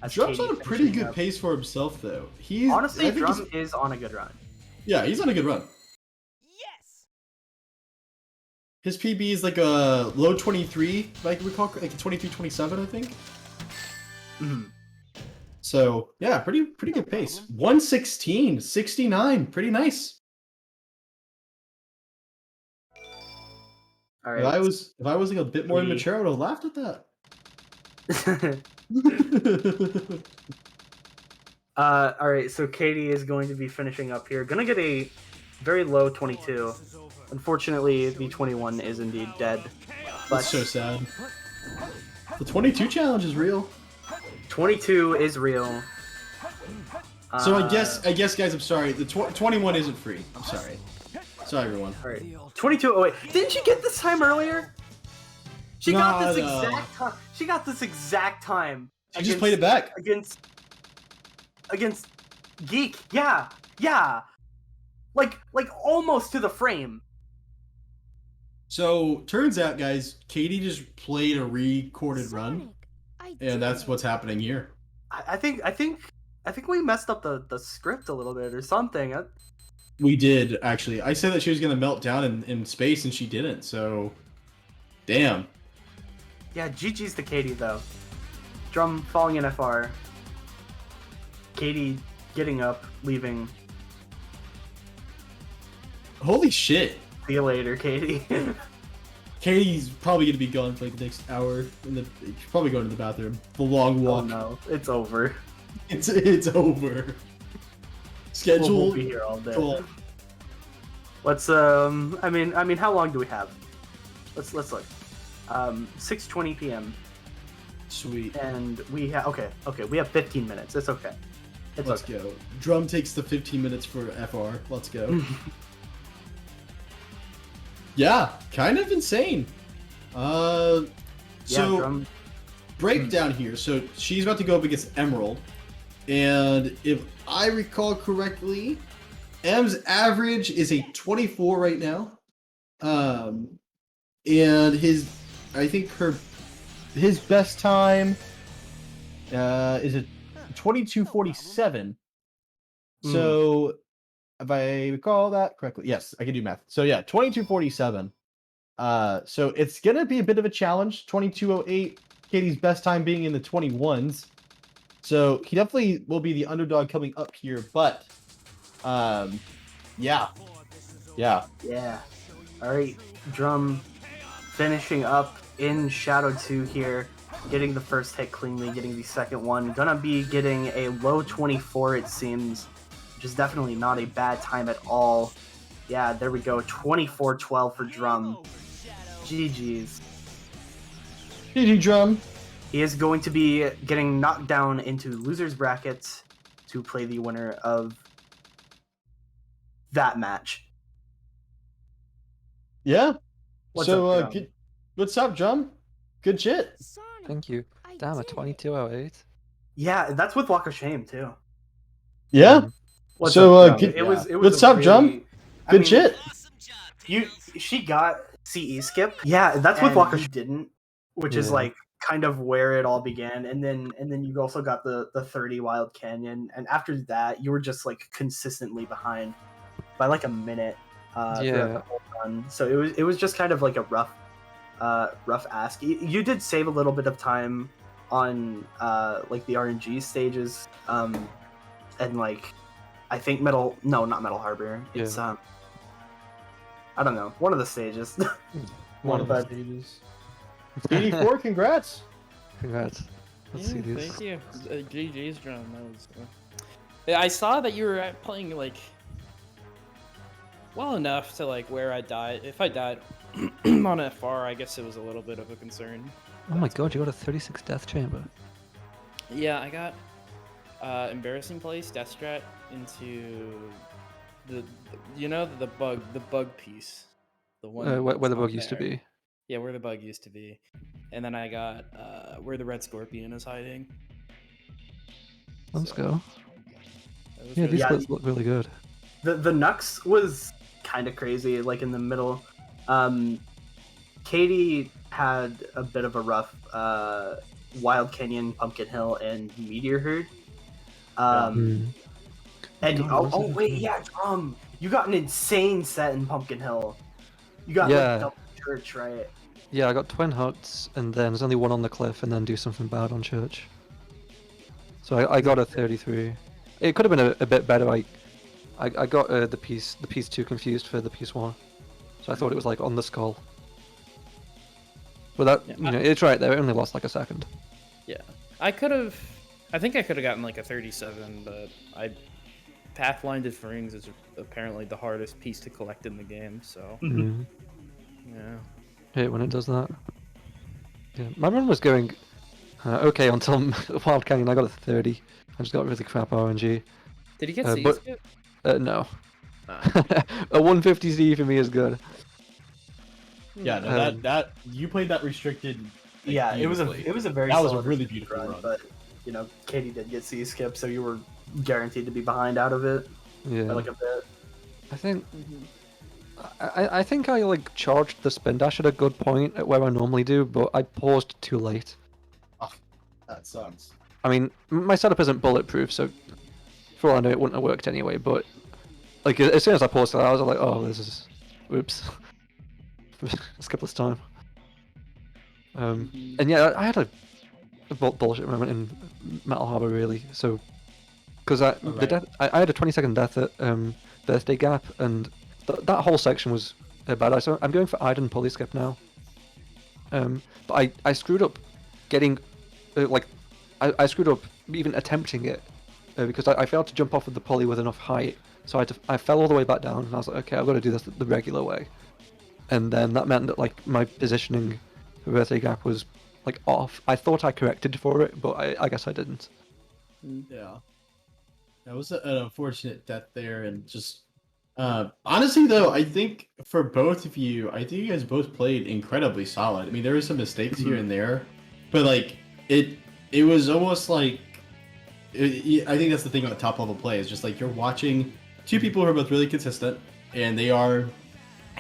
As Drum's Katie on a pretty finishing good up. pace for himself, though. Honestly, I think Drum is on a good run. Yeah, he's on a good run. Yes. His PB is like a low 23, if I can recall, like a 23-27, I think. So yeah, pretty good pace. 116, 69, pretty nice. All right. If I was like a bit more immature, I would have laughed at that. All right, so Katie is going to be finishing up here. Gonna get a very low 22. Unfortunately, the 21 is indeed dead. But That's so sad. The 22 challenge is real. 22 is real. So I guess, guys, I'm sorry. The 21 isn't free. I'm sorry. Sorry, everyone. All right. 22. Oh wait, didn't she get this time earlier? She got this exact time. She got this exact time. She just played it back against Geek. Yeah. Like almost to the frame. So turns out, guys, Katie just played a recorded run, and that's what's happening here. I think we messed up the script a little bit or something. We did, actually. I said that she was going to melt down in space, and she didn't, so. Damn. Yeah, GG's to Katie, though. Drum falling in FR. Katie getting up, leaving. Holy shit. See you later, Katie. Katie's probably gonna be gone for like the next hour. She's probably going to the bathroom. The long walk. Oh no, it's over. It's over. Schedule. We'll be here all day. Cool. Let's I mean how long do we have? Let's look. 6:20 p.m. Sweet. And we have okay, we have 15 minutes. It's okay. Let's go. Drum takes the 15 minutes for FR. Let's go. Yeah, kind of insane. So breakdown here. So she's about to go up against Emerald, and if I recall correctly, M's average is a 24 right now. And his best time is a 22:47. So if I recall that correctly, yes, I can do math. So yeah, 22:47. So it's gonna be a bit of a challenge. 22:08. Katie's best time being in the 21s. So he definitely will be the underdog coming up here, but yeah. All right, Drum finishing up in Shadow 2 here, getting the first hit cleanly, getting the second one. Gonna be getting a low 24, it seems, which is definitely not a bad time at all. Yeah, there we go. 24-12 for Drum. GG's. GG Drum. He is going to be getting knocked down into loser's brackets to play the winner of that match. Yeah. What's so up, Drum? What's up, Drum? Good shit. Thank you. Damn, a 22:08. Yeah, that's with Walk of Shame too. Yeah. What's so up, Drum? good, It was what's a up, Drum? really- I Good mean, shit. She got CE skip. Yeah, that's with And Walker. you She didn't, which is Yeah. like kind of where it all began. And then you also got the 30 Wild Canyon, and after that you were just like consistently behind by like a minute throughout the whole run. So it was just kind of like a rough ask. You did save a little bit of time on like the RNG stages, and like I think not Metal Harbor. It's I don't know, one of the stages. One of the stages. 84, congrats. Congrats. Let's see these. Thank you. GG's Drum. That was. Yeah, I saw that you were playing like well enough to like where I died. If I died on FR, I guess it was a little bit of a concern. Oh my god, you got a 36 death chamber. Yeah, I got embarrassing place death strat into the bug piece, the one Where that's the bug not used to there. be. Yeah, where the bug used to be, and then I got where the red scorpion is hiding. Let's go. That was Yeah, really these good. splits look really good. The Nux was kind of crazy, like in the middle. Katie had a bit of a rough Wild Canyon, Pumpkin Hill, and Meteor Herd. And wait, yeah, Drum, you got an insane set in Pumpkin Hill. You got Yeah. like double church, right? Yeah, I got twin huts, and then there's only one on the cliff, and then do something bad on church. So I got a 33. It could have been a bit better. I got the piece 2 confused for the piece 1, so I thought it was like on the skull. But that it's right there. It only lost like a second. Yeah, I think I could have gotten like a 37, but Pathfinded for Rings is apparently the hardest piece to collect in the game. So Mhm. yeah. Hate when it does that. Yeah, my run was going okay until Wild Canyon. I got a 30. I just got really crap RNG. Did he get C but, skip? No. A 150 C for me is good. Yeah, no, that you played that restricted. Like, Yeah, it was a beautifully. very that was a solid really beautiful run. But Katie did get C skip, so you were guaranteed to be behind out of it. Yeah. By like a bit. I think I think I like charged the spin dash at a good point at where I normally do, but I paused too late. Oh, that sucks. I mean, my setup isn't bulletproof, so for all I know, it wouldn't have worked anyway. But like as soon as I paused that, I was like, "Oh, this is, whoops." Skip this time. And yeah, I had a bullshit moment in Metal Harbor really. So because I had a 20-second death at birthday gap, and that whole section was bad. So I'm going for Iden pulley skip now. But I screwed up getting, I screwed up even attempting it because I failed to jump off of the pulley with enough height. So I fell all the way back down, and I was like, okay, I've got to do this the regular way. And then that meant that like my positioning for birthday gap was like off. I thought I corrected for it, but I guess I didn't. Yeah. That was an unfortunate death there, and just honestly though, I think for both of you, I think you guys both played incredibly solid. I mean, there were some mistakes here and there, but like it was almost like I think that's the thing about top level play is just like you're watching two people who are both really consistent, and they are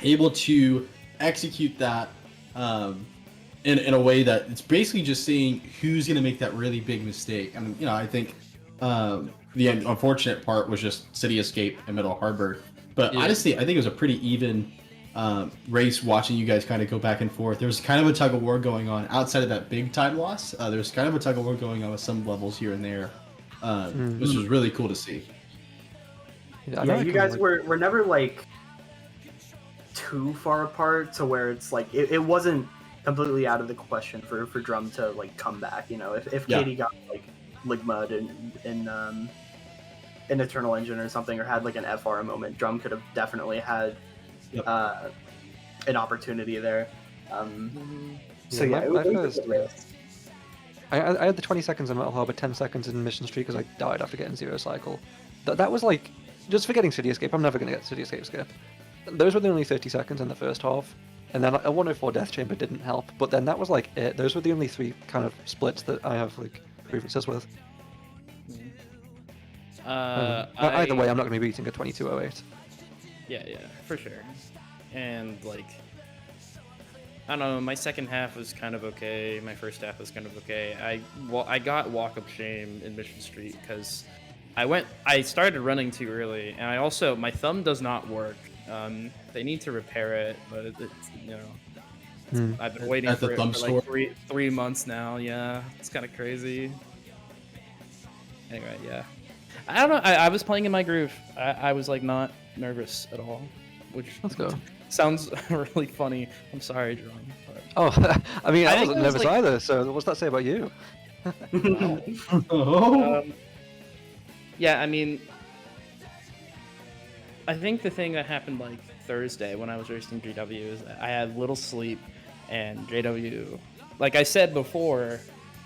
able to execute that in a way that it's basically just seeing who's going to make that really big mistake. I mean, I think the unfortunate part was just City Escape and Middle Harbor. But honestly, I think it was a pretty even race watching you guys kind of go back and forth. There was kind of a tug of war going on outside of that big time loss. There's kind of a tug of war going on with some levels here and there, which was really cool to see. Yeah, you guys were never like too far apart to where it's like it wasn't completely out of the question for Drum to like come back. If Katie got like Ligmud in Eternal Engine or something, or had like an FR moment, Drum could have definitely had an opportunity there. So yeah, it was a good race. I had the 20 seconds in Metal Harbor, 10 seconds in Mission Street because I died after getting Zero Cycle. That was like, just forgetting City Escape, I'm never going to get City Escape skip. Those were the only 30 seconds in the first half, and then a 104 Death Chamber didn't help, but then that was like it. Those were the only three kind of splits that I have like grievances with. Either way, I'm not going to be beating a 2208. Yeah, for sure. And like, I don't know, my second half was kind of okay. My first half was kind of okay. I got Walk of Shame in Mission Street because I started running too early, and I also, my thumb does not work. They need to repair it, but it's, I've been waiting for it for like 3 months now. Yeah, it's kind of crazy. Anyway, yeah. I don't know. I was playing in my groove. I was like not nervous at all, which sounds really funny. I'm sorry, John. But... Oh, I mean, I wasn't nervous either. So what's that say about you? Yeah, I mean, I think the thing that happened like Thursday when I was racing JW is that I had little sleep, and JW, like I said before,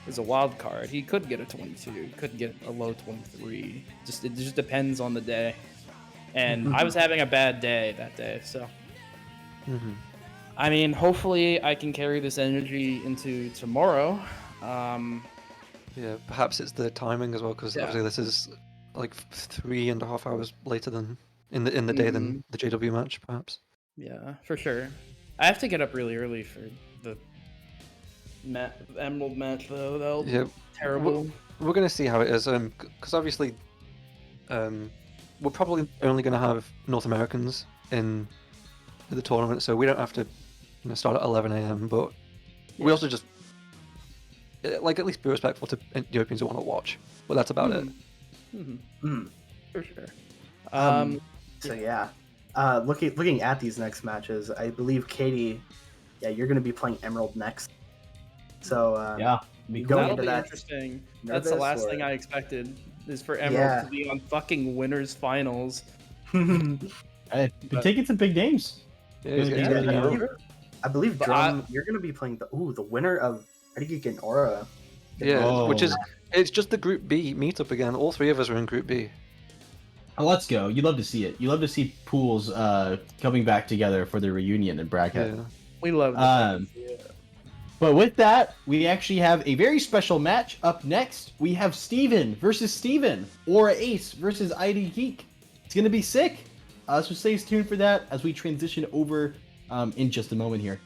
is a wild card. He could get a 22, he could get a low 23. It just depends on the day. And I was having a bad day that day, so. I mean, hopefully I can carry this energy into tomorrow. Yeah, perhaps it's the timing as well, because obviously this is like 3.5 hours later than in the day than the JW match, perhaps. Yeah, for sure. I have to get up really early for the Emerald match though. That'll be terrible. We're gonna see how it is, because obviously, we're probably only gonna have North Americans in the tournament, so we don't have to start at 11 a.m. But we also just like at least be respectful to Europeans who want to watch. But that's about it. For sure. So yeah, looking at these next matches, I believe Katie, you're going to be playing Emerald next. So going into that, interesting. That's the last thing I expected is for Emerald to be on fucking winners finals. Been taking some big names. I believe Drum, you're going to be playing the winner of Harigiki Aura. Yeah, which is it's just the Group B meetup again. All three of us are in Group B. Oh, let's go. You love to see it. You love to see pools coming back together for their reunion in bracket. Yeah. We love that. But with that, we actually have a very special match up next. We have Steven versus Steven, or Ace versus ID Geek. It's going to be sick. So stay tuned for that as we transition over in just a moment here.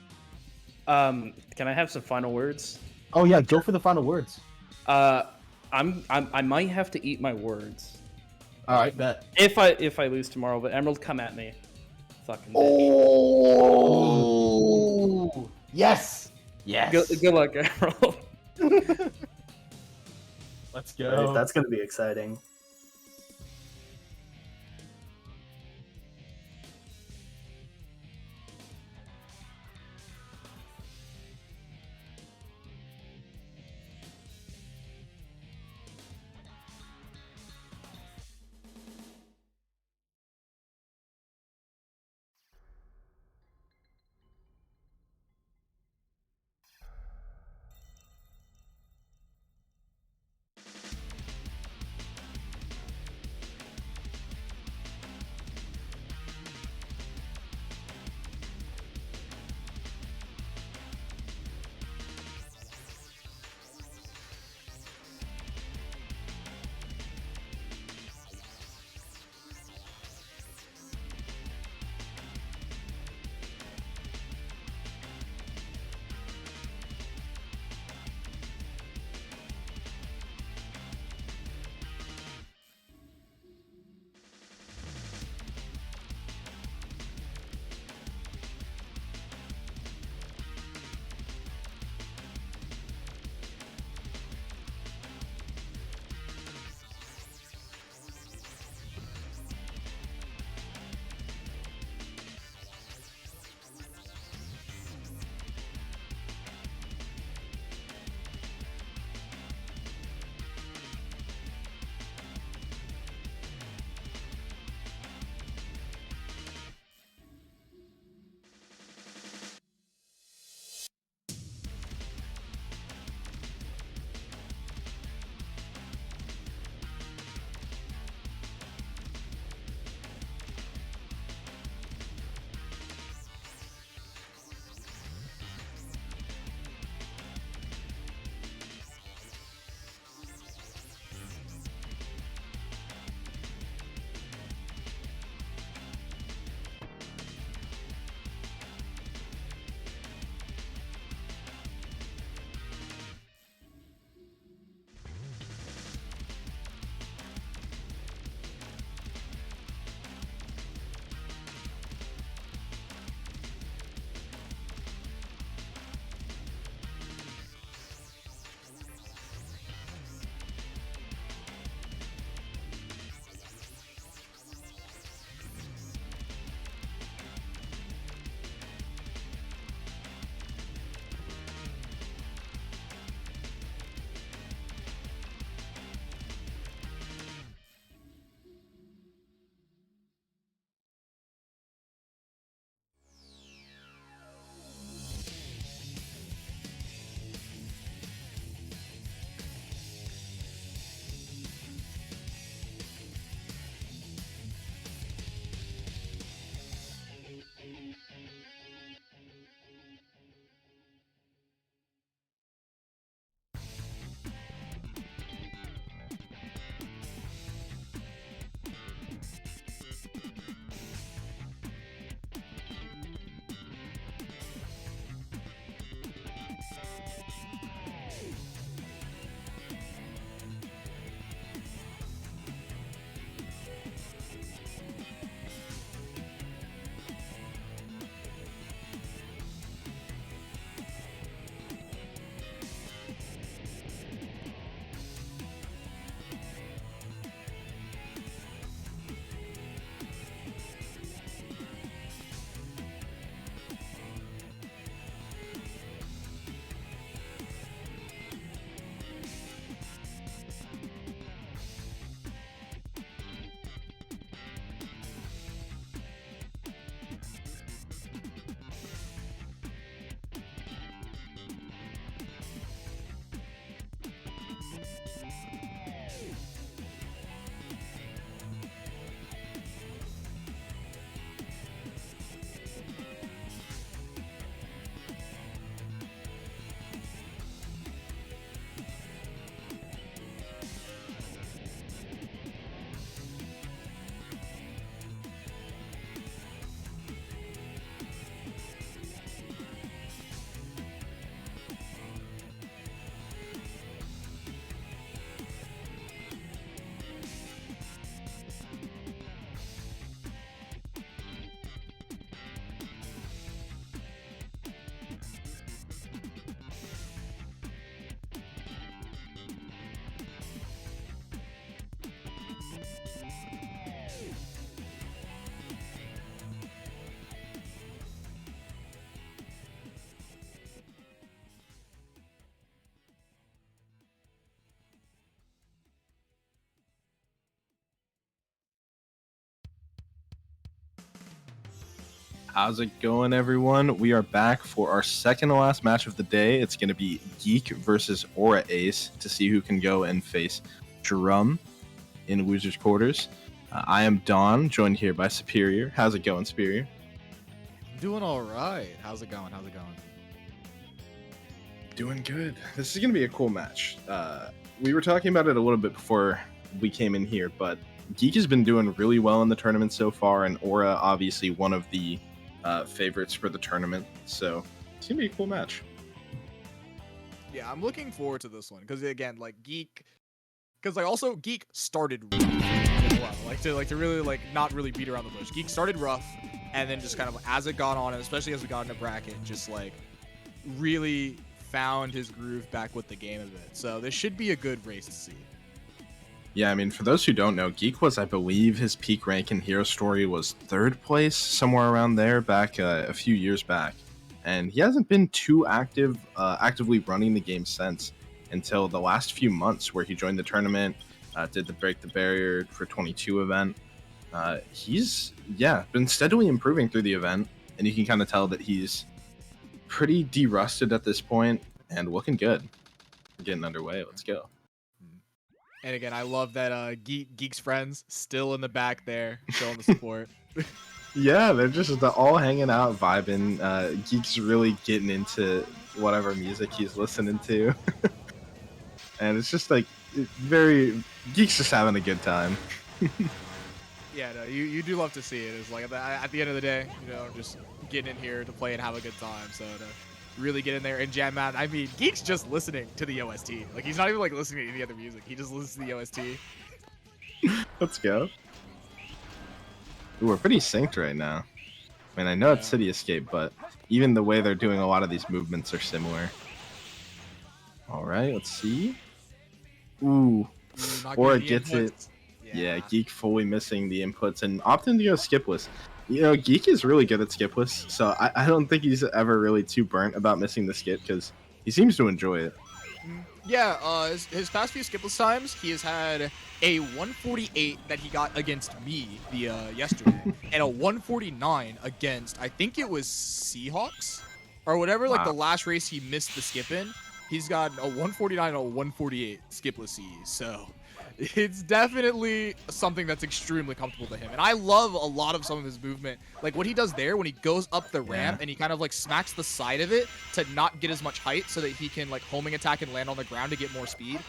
Can I have some final words? Oh yeah, go for the final words. I might have to eat my words. All right, bet. If I lose tomorrow, but Emerald, come at me. Fucking bitch. Oh, yes. Yes. Good luck, Emerald. Let's go. That's going to be exciting. How's it going, everyone? We are back for our second to last match of the day. It's going to be Geek versus Aura Ace to see who can go and face Drum in Losers Quarters. I am Don, joined here by Superior. How's it going, Superior? Doing all right. How's it going? How's it going? Doing good. This is going to be a cool match. We were talking about it a little bit before we came in here, but Geek has been doing really well in the tournament so far, and Aura obviously one of the favorites for the tournament. So it's going to be a cool match. Yeah, I'm looking forward to this one because again, like Geek, because like also Geek started rough as well. Like to really not really beat around the bush. Geek started rough, and then just kind of as it got on, and especially as we got into bracket, just like really found his groove back with the game a bit. So this should be a good race to see. Yeah, I mean, for those who don't know, Geek was, I believe, his peak rank in Hero Story was 3rd place, somewhere around there, back a few years back. And he hasn't been too actively running the game since, until the last few months where he joined the tournament, did the Break the Barrier for 22 event. He's, been steadily improving through the event, and you can kind of tell that he's pretty de-rusted at this point, and looking good. Getting underway, let's go. And again, I love that Geek's friends still in the back there, showing the support. Yeah, they're all hanging out, vibing. Geek's really getting into whatever music he's listening to. And it's just like, Geek's just having a good time. Yeah, no, you do love to see it. It's like at the end of the day, just getting in here to play and have a good time. So to really get in there and jam out. I mean, Geek's just listening to the OST. Like, he's not even like listening to any other music. He just listens to the OST. Let's go. Ooh, we're pretty synced right now. I mean, I know it's City Escape, but even the way they're doing a lot of these movements are similar. All right, let's see. Ooh, Aura gets it. Yeah, Geek fully missing the inputs and opting to go skipless. Geek is really good at skipless, so I don't think he's ever really too burnt about missing the skip because he seems to enjoy it. Yeah, his past few skipless times, he has had a 148 that he got against me yesterday, and a 149 against, I think it was Seahawks, or whatever, like the last race he missed the skip in. He's got a 149 and a 148 skipless CE, so it's definitely something that's extremely comfortable to him. And I love a lot of some of his movement. Like what he does there when he goes up the ramp and he kind of like smacks the side of it to not get as much height so that he can like homing attack and land on the ground to get more speed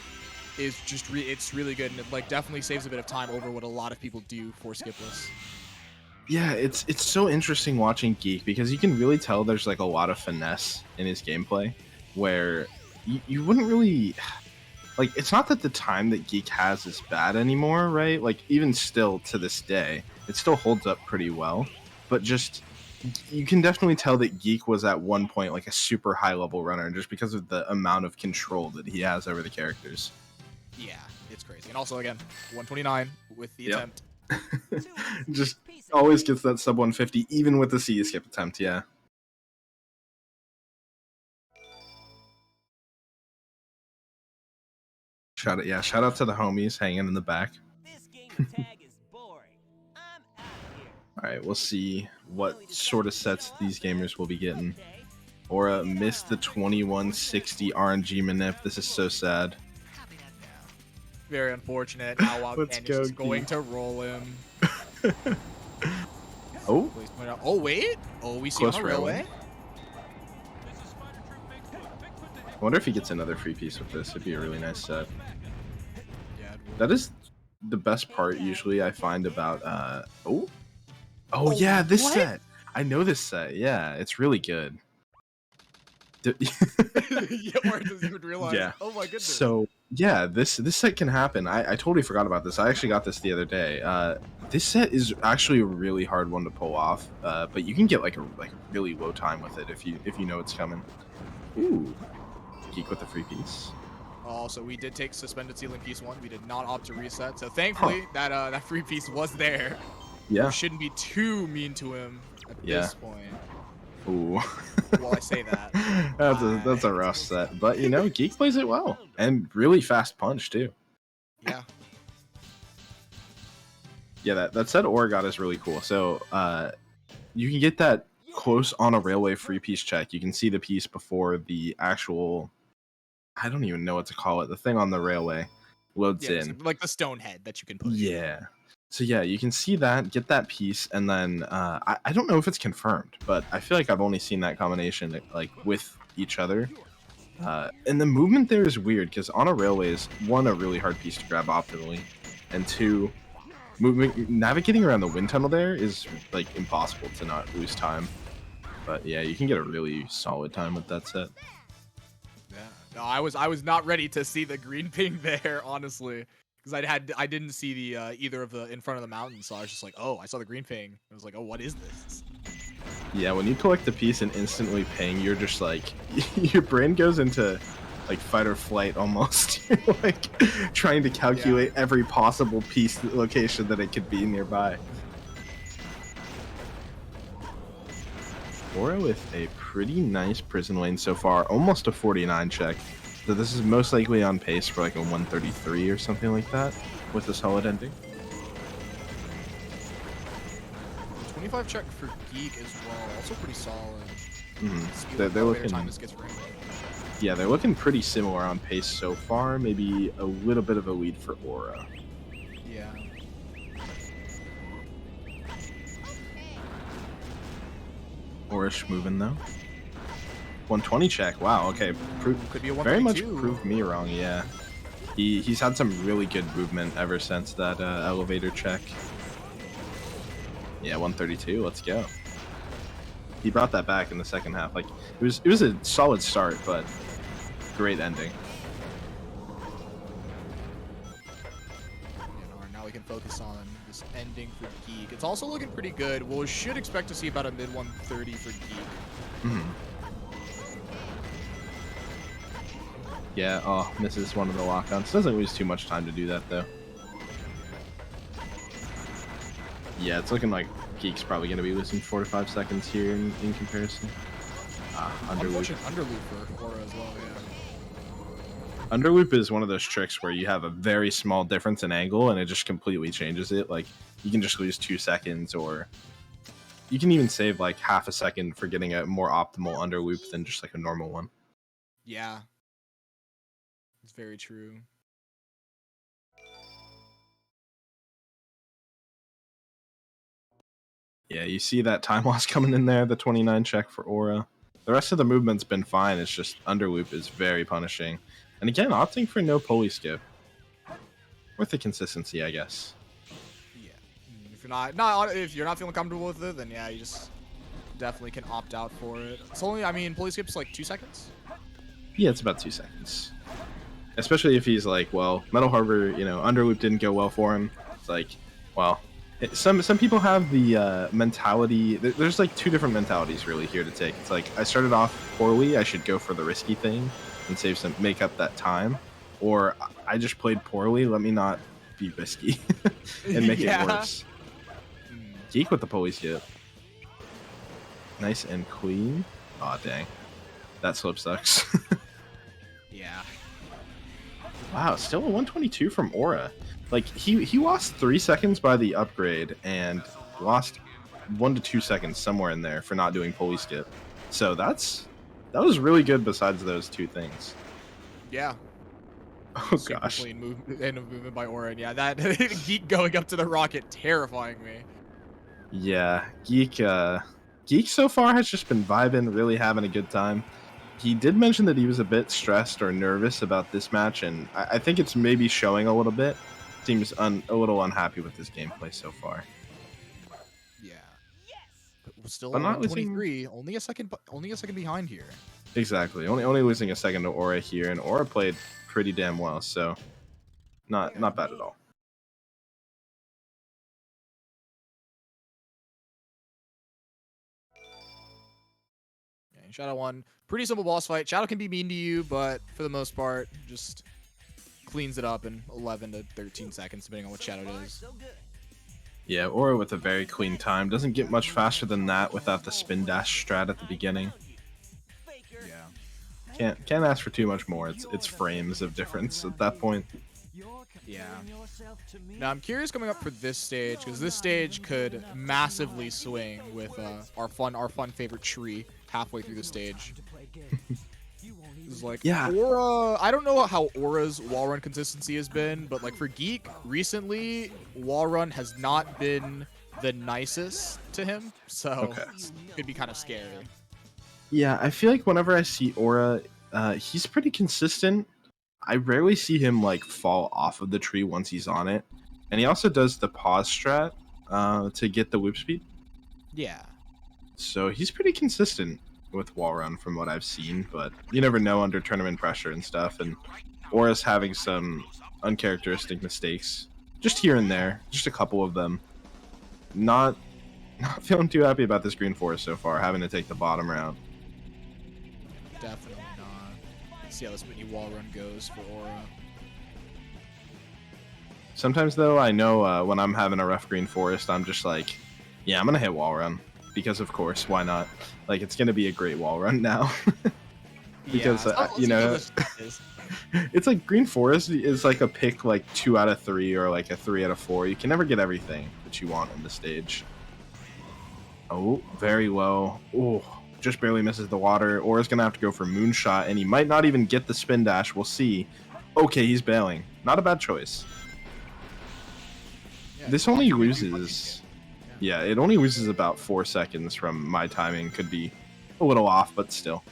is just, it's really good. And it like definitely saves a bit of time over what a lot of people do for skipless. Yeah, it's so interesting watching Geek because you can really tell there's like a lot of finesse in his gameplay where you wouldn't really... Like, it's not that the time that Geek has is bad anymore, right? Like, even still to this day, it still holds up pretty well. But just, you can definitely tell that Geek was at one point like a super high-level runner just because of the amount of control that he has over the characters. Yeah, it's crazy. And also, again, 129 with the attempt. Just always gets that sub 150, even with the CE skip attempt, yeah. Shout out to the homies hanging in the back. Alright, we'll see what sort of sets these gamers will be getting. Aura missed the 2160 RNG manip. This is so sad. Very unfortunate. Now Wild Canyon's just going to roll him. Oh. Oh, wait. Oh, we see on the railway. I wonder if he gets another free piece with this. It'd be a really nice set. That is the best part usually I find about Oh yeah, this set. I know this set. Yeah, it's really good. Yeah, or doesn't even realize. Yeah. Oh my goodness. So yeah, this set can happen. I totally forgot about this. I actually got this the other day. This set is actually a really hard one to pull off. But you can get like a really low time with it if you know it's coming. Ooh. Geek with the free piece. Also, we did take suspended ceiling piece 1. We did not opt to reset. So thankfully that free piece was there. Yeah. We shouldn't be too mean to him at this point. Ooh. Well, I say that. That's a rough set, but Geek plays it well and really fast punch too. Yeah. Yeah, that set Aura got is really cool. So you can get that close on a railway free piece check. You can see the piece before the actual, I don't even know what to call it, the thing on the railway loads in. Like the stone head that you can push. Yeah. So yeah, you can see that, get that piece, and then I don't know if it's confirmed, but I feel like I've only seen that combination like with each other. And the movement there is weird because on a railway is one, a really hard piece to grab optimally, and two, navigating around the wind tunnel there is like impossible to not lose time. But yeah, you can get a really solid time with that set. Yeah. No, I was not ready to see the green ping there, honestly, because I didn't see the either of the in front of the mountain, so I was just like, oh, I saw the green ping. I was like, oh, what is this? Yeah, when you collect the piece and instantly ping, you're just like, your brain goes into like fight or flight almost. You're like trying to calculate every possible piece location that it could be nearby. Aura with a pretty nice prison lane so far, almost a 49 check. So this is most likely on pace for like a 133 or something like that with a solid ending. 25 check for Geek as well, also pretty solid. They're looking. Time this gets ringed. Yeah, they're looking pretty similar on pace so far. Maybe a little bit of a lead for Aura. Yeah. Aura's moving though. 120 check. Wow. Okay. Could be a very much 132. proved me wrong. Yeah. He's had some really good movement ever since that elevator check. Yeah, 132. Let's go. He brought that back in the second half. Like it was a solid start, but great ending. Now we can focus on this ending for Geek. It's also looking pretty good. Well, we should expect to see about a mid 130 for Geek. Yeah. Oh, misses one of the lockdowns. Doesn't lose too much time to do that though. Yeah, it's looking like Geek's probably going to be losing 4 to 5 seconds here in comparison. Underloop. Underloop for Aura as well, yeah. Underloop is one of those tricks where you have a very small difference in angle and it just completely changes it. Like, you can just lose 2 seconds, or you can even save like half a second for getting a more optimal underloop than just like a normal one. Yeah. It's very true. Yeah, you see that time loss coming in there, the 29 check for Aura. The rest of the movement's been fine, it's just underloop is very punishing. And again, opting for no pulley skip. Worth the consistency, I guess. Yeah. If you're not feeling comfortable with it, then yeah, you just definitely can opt out for it. It's only, I mean, pulley skip's like 2 seconds? Yeah, it's about 2 seconds. Especially if he's like, well, Metal Harbor, you know, underloop didn't go well for him. It's like, well, some people have the mentality. There's like 2 different mentalities really here to take. It's like, I started off poorly, I should go for the risky thing and make up that time. Or I just played poorly, let me not be risky and make it worse. Geek with the pulley skip. Nice and clean. Aw, dang. That slip sucks. Yeah. Wow, still a 122 from Aura. Like, he lost 3 seconds by the upgrade and lost 1 to 2 seconds somewhere in there for not doing pulley skip. So that was really good besides those 2 things. Yeah. Oh Super gosh. clean movement by Aura. Yeah, that Geek going up to the rocket terrifying me. Yeah, Geek so far has just been vibing, really having a good time. He did mention that he was a bit stressed or nervous about this match, and I think it's maybe showing a little bit. Seems a little unhappy with his gameplay so far. Yeah. But we're still But not on 23. Only a second behind here. Exactly. Only losing a second to Aura here, and Aura played pretty damn well, so not bad at all. Yeah, Shadow won. Pretty simple boss fight. Shadow can be mean to you, but for the most part, just cleans it up in 11 to 13 seconds, depending on what Shadow does. Yeah, Aura with a very clean time. Doesn't get much faster than that without the spin dash strat at the beginning. Yeah. Can't ask for too much more. It's frames of difference at that point. Yeah. Now I'm curious coming up for this stage because this stage could massively swing with our fun favorite tree halfway through the stage. It's like Aura. I don't know how Aura's wall run consistency has been, but like for Geek recently, wall run has not been the nicest to him, so it could be kind of scary. Yeah, I feel like whenever I see Aura, he's pretty consistent. I rarely see him like fall off of the tree once he's on it, and he also does the pause strat to get the whip speed. Yeah. So he's pretty consistent with wall run from what I've seen, but you never know under tournament pressure and stuff. And Aura's having some uncharacteristic mistakes, just here and there, just a couple of them. Not feeling too happy about this green forest so far, having to take the bottom round. Definitely not. See how this mini wall run goes for Aura. Sometimes though, I know when I'm having a rough green forest, I'm just like, yeah, I'm gonna hit wall run because of course, why not? Like it's gonna be a great wall run now. Because you know, it's like green forest is like a pick like 2 out of 3 or like a 3 out of 4. You can never get everything that you want in the stage. Oh, very low. Oh, just barely misses the water. Aura's gonna have to go for moonshot, and he might not even get the spin dash. We'll see. Okay, he's bailing. Not a bad choice. Yeah, this only loses. Yeah, it only loses about 4 seconds from my timing. Could be a little off, but still.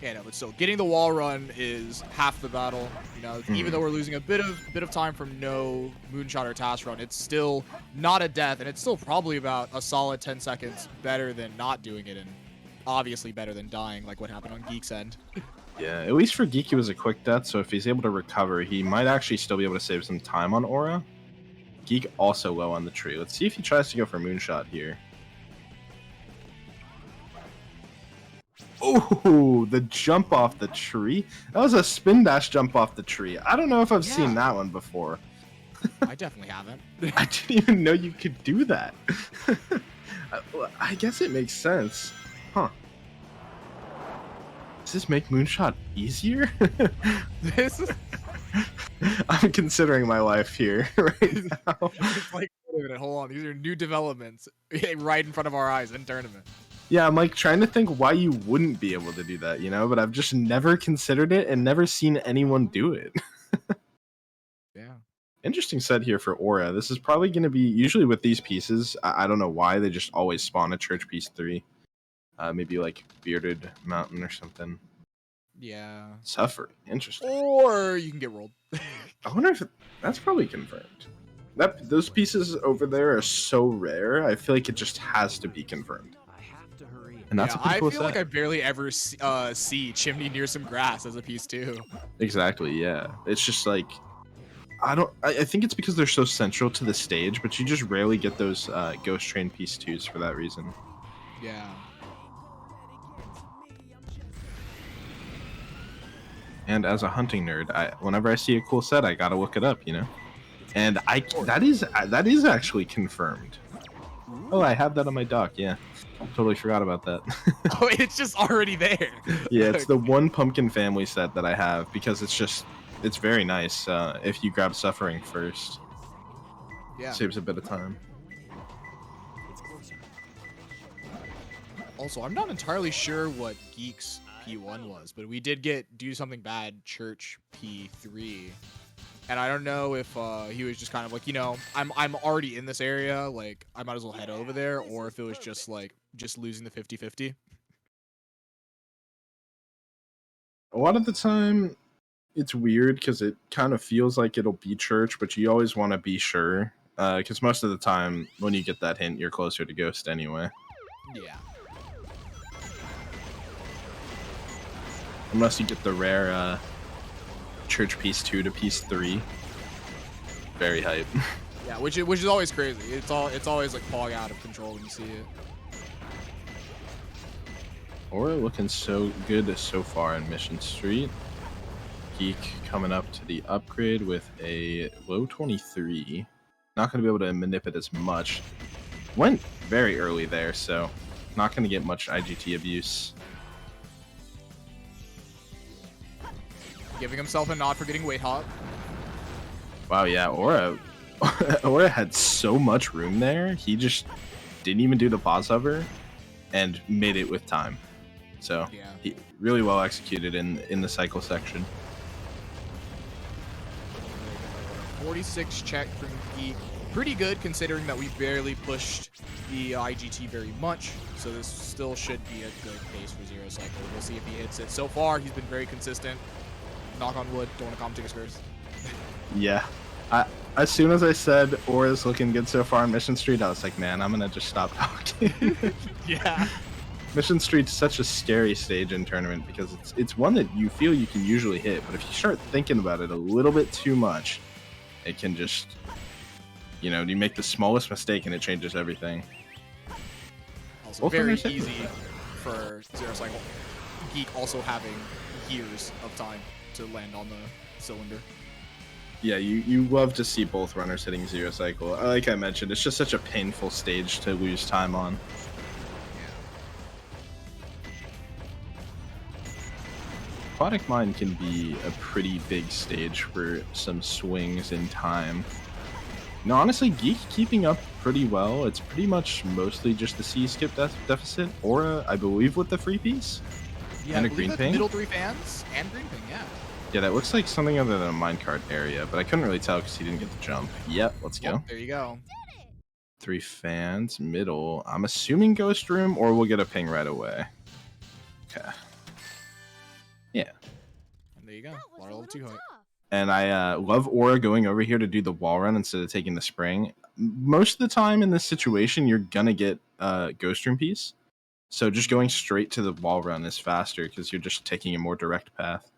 Yeah, no, but still, getting the wall run is half the battle. You know, even though we're losing a bit of time from no moonshot or task run, it's still not a death, and it's still probably about a solid 10 seconds better than not doing it, and obviously better than dying, like what happened on Geek's end. Yeah, at least for Geek, it was a quick death, so if he's able to recover, he might actually still be able to save some time on Aura. Geek also low on the tree. Let's see if he tries to go for moonshot here. Oh, the jump off the tree. That was a spin dash jump off the tree. I don't know if I've seen that one before. I definitely haven't. I didn't even know you could do that. I guess it makes sense. Huh. Does this make moonshot easier? I'm considering my life here right now. It's like, wait a minute, hold on. These are new developments right in front of our eyes in tournament. Yeah, I'm like trying to think why you wouldn't be able to do that, you know, but I've just never considered it and never seen anyone do it. Yeah. Interesting set here for Aura. This is probably going to be, usually with these pieces, I don't know why, they just always spawn a Church Piece 3. Maybe like Bearded Mountain or something. Yeah. Suffer. Interesting. Or you can get rolled. I wonder if that's probably confirmed. Those pieces over there are so rare, I feel like it just has to be confirmed. And that's a pretty cool I feel like I barely ever see Chimney near some grass as a piece too. Exactly, yeah. It's just like, I think it's because they're so central to the stage, but you just rarely get those Ghost Train piece 2s for that reason. Yeah. And as a hunting nerd, whenever I see a cool set, I gotta look it up, you know? And that is actually confirmed. Oh, I have that on my dock, yeah. Totally forgot about that. Oh, it's just already there. Yeah, it's the one pumpkin family set that I have because it's very nice if you grab Suffering first. Yeah. Saves a bit of time. Also, I'm not entirely sure what Geek's P1 was, but we did do something bad Church P3. And I don't know if he was just kind of like, you know, I'm already in this area, like I might as well head over there, or if it was just like losing the 50-50. A lot of the time, it's weird because it kind of feels like it'll be Church, but you always want to be sure. Because most of the time, when you get that hint, you're closer to Ghost anyway. Yeah. Unless you get the rare Church Piece 2 to Piece 3. Very hype. Yeah, which is always crazy. It's always like falling out of control when you see it. Aura looking so good so far in Mission Street. Geek coming up to the upgrade with a low 23. Not going to be able to manipulate as much. Went very early there, so not going to get much IGT abuse. giving himself a nod for getting weight hop. Wow, yeah, Aura Aura had so much room there. He just didn't even do the pause hover and made it with time. So yeah, he really well executed in the cycle section. 46 check from Geek. Pretty good considering that we barely pushed the IGT very much. So this still should be a good pace for Zero Cycle. We'll see if he hits it. So far, he's been very consistent. Knock on wood. Don't want to commentate first. Yeah. As soon as I said Aura's looking good so far on Mission Street, I was like, man, I'm gonna just stop talking. Yeah. Mission Street's such a scary stage in tournament because it's one that you feel you can usually hit, but if you start thinking about it a little bit too much, it can just, you know, you make the smallest mistake and it changes everything. Also very easy for Zero Cycle. Geek also having years of time to land on the cylinder. Yeah, you love to see both runners hitting Zero Cycle. Like I mentioned, it's just such a painful stage to lose time on. Aquatic Mine can be a pretty big stage for some swings in time. No, honestly, Geek keeping up pretty well. It's pretty much mostly just the C skip deficit. Aura, I believe, with the free piece. Yeah, and I a believe green that's ping. middle 3 fans and green ping, yeah. Yeah, that looks like something other than a minecart area, but I couldn't really tell because he didn't get the jump. Yep, let's go. Well, there you go. 3 fans, middle. I'm assuming Ghost Room, or we'll get a ping right away. Okay. Yeah. And there you go. Water level 2 height. And I love Aura going over here to do the wall run instead of taking the spring. Most of the time in this situation, you're gonna get Ghost Room piece. So just going straight to the wall run is faster because you're just taking a more direct path.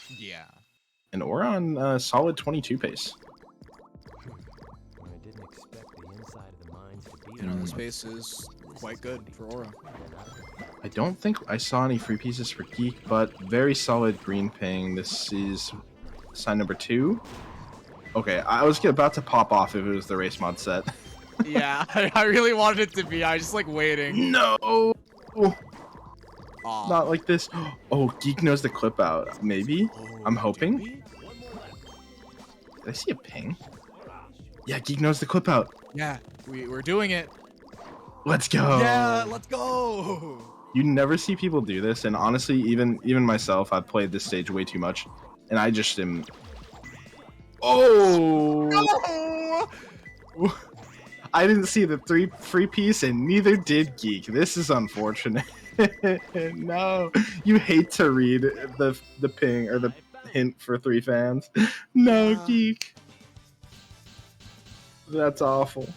Yeah. And Aura on solid 22 pace. I didn't expect the inside of the mines to be You know, this pace is quite good for Aura. I don't think I saw any free pieces for Geek, but very solid green ping. This is sign number 2. Okay, I was about to pop off if it was the race mod set. Yeah, I really wanted it to be. I was just like waiting. No! Aw. Not like this. Oh, Geek knows the clip out. Maybe? I'm hoping. Did I see a ping? Yeah, Geek knows the clip out. Yeah, we're doing it. Let's go. Yeah, let's go. You never see people do this, and honestly, even myself, I've played this stage way too much, and I just am. Oh! No! I didn't see the 3 free piece, and neither did Geek. This is unfortunate. No, you hate to read the ping or the hint for 3 fans. No, Geek. That's awful.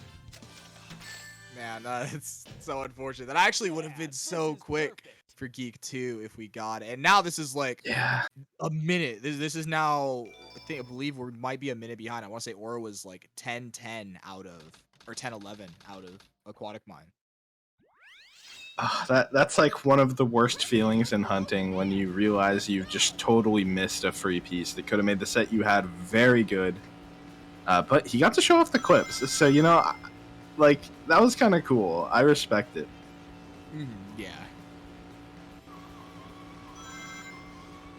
Man, it's so unfortunate. That actually would have been so quick for Geek 2 if we got it. And now this is like a minute. This is now, I believe we might be a minute behind. I want to say Aura was like 10-10 out of, or 10-11 out of Aquatic Mine. That's like one of the worst feelings in hunting when you realize you've just totally missed a free piece that could have made the set you had very good. But he got to show off the clips, so you know, like that was kind of cool. I respect it. Yeah.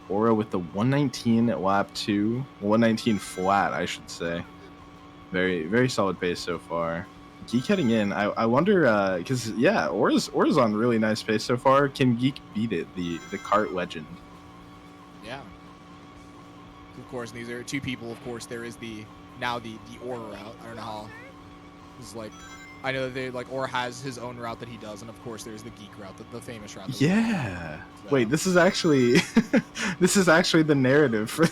Aura with the 119 at lap 2, 119 flat, I should say. Very, very solid pace so far. Geek heading in. I wonder, because yeah, Aura's on really nice pace so far. Can Geek beat it? The cart legend. Yeah. Of course, these are 2 people. Of course, there is now the Aura route. I don't know how. It's like, I know that they like Aura has his own route that he does, and of course there's the Geek route, the famous route. Yeah. So. Wait, this is actually the narrative for.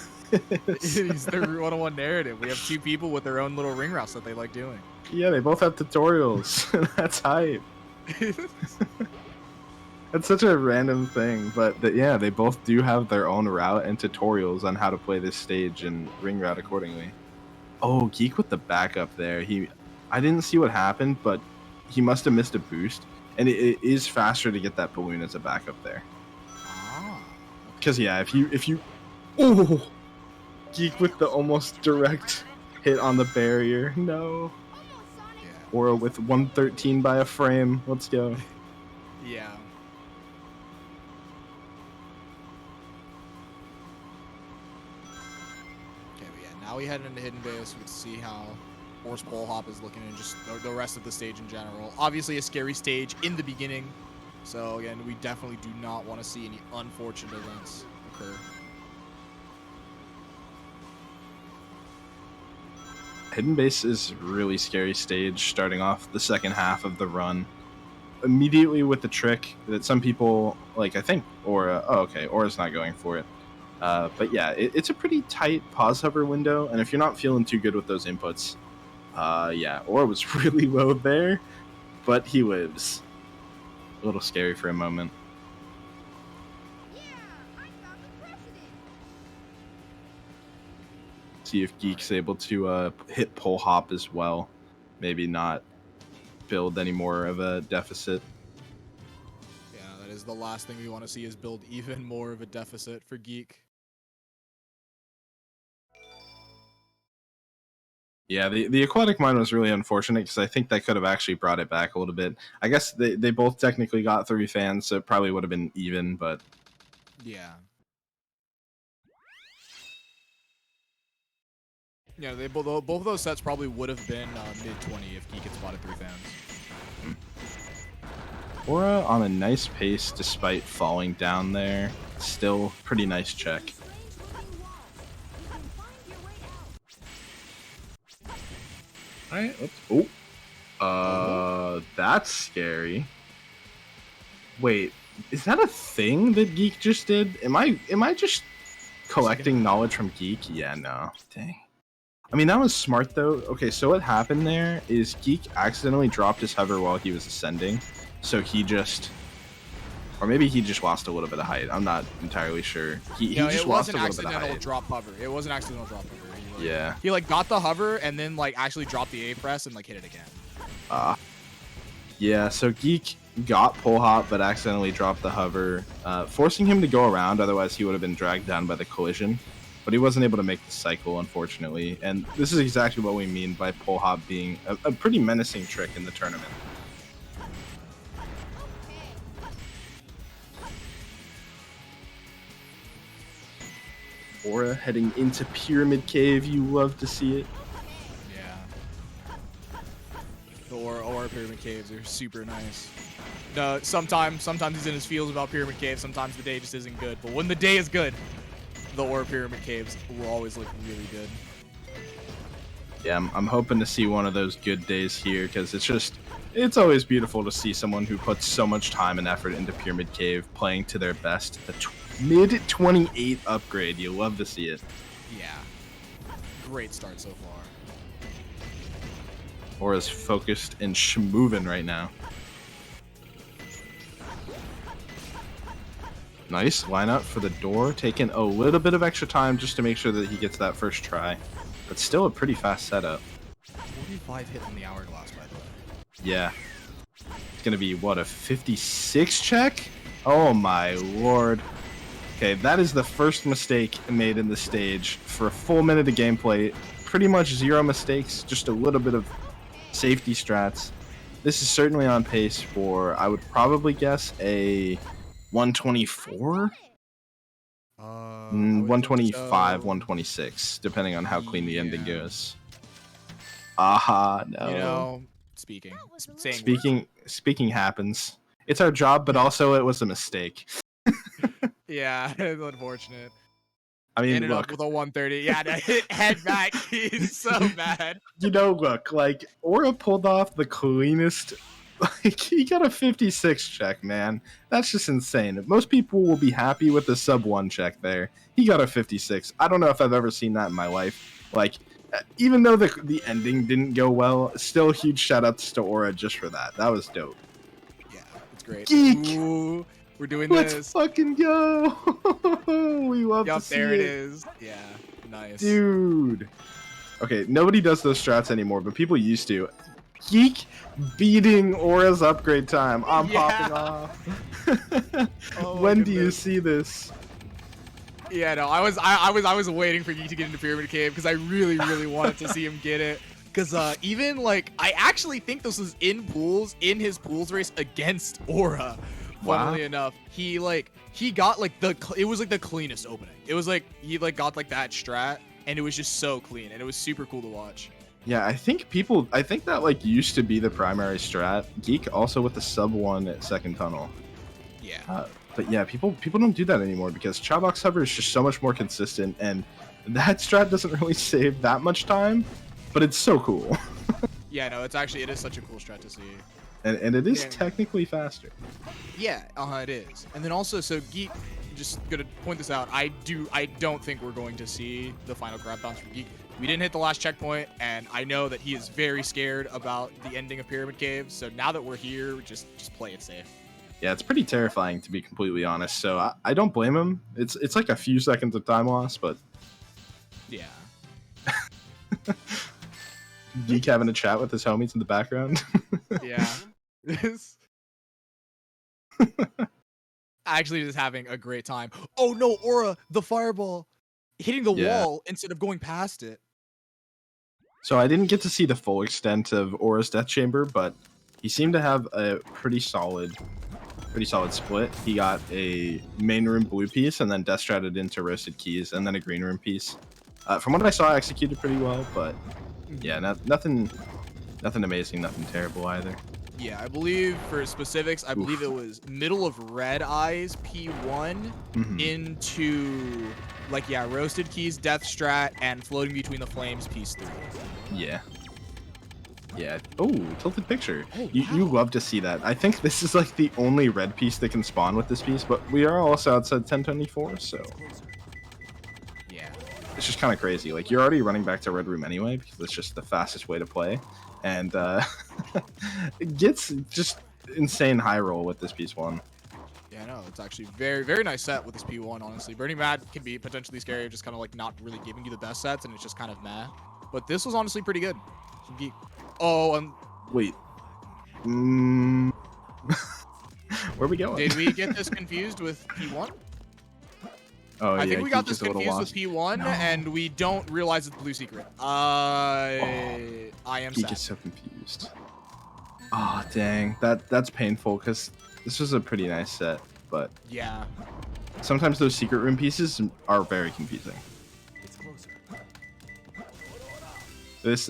It's the Route 101 narrative. We have 2 people with their own little ring routes that they like doing. Yeah, they both have tutorials. That's hype. That's such a random thing, but yeah, they both do have their own route and tutorials on how to play this stage and ring route accordingly. Oh, Geek with the backup there. I didn't see what happened, but he must have missed a boost, and it is faster to get that balloon as a backup there. Because yeah, if you, oh, Geek with the almost direct hit on the barrier. No. Aura with 113 by a frame. Let's go. Yeah. now we head into Hidden Base. We can see how Horse Pole Hop is looking and just the rest of the stage in general. Obviously a scary stage in the beginning. So again, we definitely do not want to see any unfortunate events occur. Hidden Base is a really scary stage starting off the second half of the run. Immediately with the trick that some people, like I think Aura, oh okay, Aura's not going for it. But yeah, it's a pretty tight pause hover window, and if you're not feeling too good with those inputs, yeah, Aura was really low there, but he lives. A little scary for a moment. See if Geek's able to hit Pole Hop as well. Maybe not build any more of a deficit. Yeah, that is the last thing we want to see is build even more of a deficit for Geek. Yeah, the aquatic mine was really unfortunate because I think that could have actually brought it back a little bit. I guess they both technically got 3 fans, so it probably would have been even, but... Yeah. Yeah, both of those sets probably would have been mid-20 if Geek had spotted 3 fans. Aura on a nice pace despite falling down there. Still pretty nice check. Alright, let's... Oh. That's scary. Wait, is that a thing that Geek just did? Am I just collecting knowledge from Geek? Yeah, no. Dang. I mean, that was smart, though. Okay, so what happened there is Geek accidentally dropped his hover while he was ascending. So he just... Or maybe he just lost a little bit of height. I'm not entirely sure. He just lost a little bit of height. It was an accidental drop hover. It was an accidental drop hover. Yeah. He, like, got the hover and then, like, actually dropped the A press and, like, hit it again. Yeah, so Geek got Pole Hop, but accidentally dropped the hover, forcing him to go around. Otherwise, he would have been dragged down by the collision. But he wasn't able to make the cycle, unfortunately. And this is exactly what we mean by Pole Hop being a pretty menacing trick in the tournament. Aura heading into Pyramid Cave. You love to see it. Yeah. The Aura Pyramid Caves are super nice. Sometimes he's in his feels about Pyramid Caves. Sometimes the day just isn't good. But when the day is good, the Aura Pyramid Caves will always look really good. Yeah, I'm hoping to see one of those good days here because it's always beautiful to see someone who puts so much time and effort into Pyramid Cave playing to their best. The mid-28 upgrade. You love to see it. Yeah. Great start so far. Aura's focused and schmovin' right now. Nice lineup for the door. Taking a little bit of extra time just to make sure that he gets that first try. But still a pretty fast setup. 45 hit on the hourglass, by the way. Yeah. It's going to be, what, a 56 check? Oh my lord. Okay, that is the first mistake made in the stage. For a full minute of gameplay, pretty much 0 mistakes, just a little bit of safety strats. This is certainly on pace for, I would probably guess, a 124? 125, 126, depending on how clean the ending goes. Aha, no. You know, Speaking happens. It's our job, but also it was a mistake. Yeah, it's unfortunate. I mean, ended look. up with a 130. Yeah, to hit head back. He's so mad. You know, look, like, Aura pulled off the cleanest. Like, he got a 56 check, man. That's just insane. Most people will be happy with the sub 1 check there. He got a 56. I don't know if I've ever seen that in my life. Like, even though the ending didn't go well, still huge shout outs to Aura just for that. That was dope. Yeah, it's great. Geek! Ooh, we're doing Let's this. fucking go! We love to see there it it. is. Yeah, nice. Dude. Okay, nobody does those strats anymore, but people used to. Geek beating Aura's upgrade time. I'm popping off. When do you see this? Yeah, no, I was waiting for Geek to get into Pyramid Cave because I really wanted to see him get it. Because even like I actually think this was in his pools race against Aura. Funnily enough, he got like it was like the cleanest opening. It was like he like got like that strat and it was just so clean, and it was super cool to watch. Yeah, I think that like used to be the primary strat. Geek also with the sub 1 at second tunnel. Yeah. But yeah, people don't do that anymore because Chowbox hover is just so much more consistent, and that strat doesn't really save that much time, but it's so cool. Yeah, no, it is such a cool strat to see. And it is technically faster. Yeah, it is. And then also, so Geek, just gonna point this out, I don't think we're going to see the final grab bounce from Geek. We didn't hit the last checkpoint, and I know that he is very scared about the ending of Pyramid Cave, so now that we're here, just play it safe. Yeah, it's pretty terrifying, to be completely honest, so I don't blame him. It's like a few seconds of time loss, but... Yeah. Geek having a chat with his homies in the background. Yeah. Actually just having a great time. Oh no, Aura, the fireball hitting the wall instead of going past it. So I didn't get to see the full extent of Aura's Death Chamber, but he seemed to have a pretty solid split. He got a main room blue piece and then death stratted into Roasted Keys and then a green room piece. From what I saw, I executed pretty well, but yeah, nothing amazing, nothing terrible either. Yeah, I believe for specifics, I believe it was middle of Red Eyes P1 into Roasted Keys Death Strat and Floating Between the Flames Piece 3. Yeah. Yeah. Oh, tilted picture. You love to see that. I think this is like the only red piece that can spawn with this piece, but we are also outside 1024, so yeah, it's just kind of crazy. Like you're already running back to red room anyway because it's just the fastest way to play, and it gets just insane high roll with this piece 1. Yeah, no, it's actually very, very nice set with this P1, honestly. Burning Mad can be potentially scary, just kind of like not really giving you the best sets, and it's just kind of meh. But this was honestly pretty good. Oh, wait. Where are we going? Did we get this confused with P1? Oh, I think we got this confused with P1, and we don't realize it's Blue Secret. I am Geek sad. is so confused. Oh, dang. That's painful, because this was a pretty nice set, but... Yeah. Sometimes those secret room pieces are very confusing. It's closer.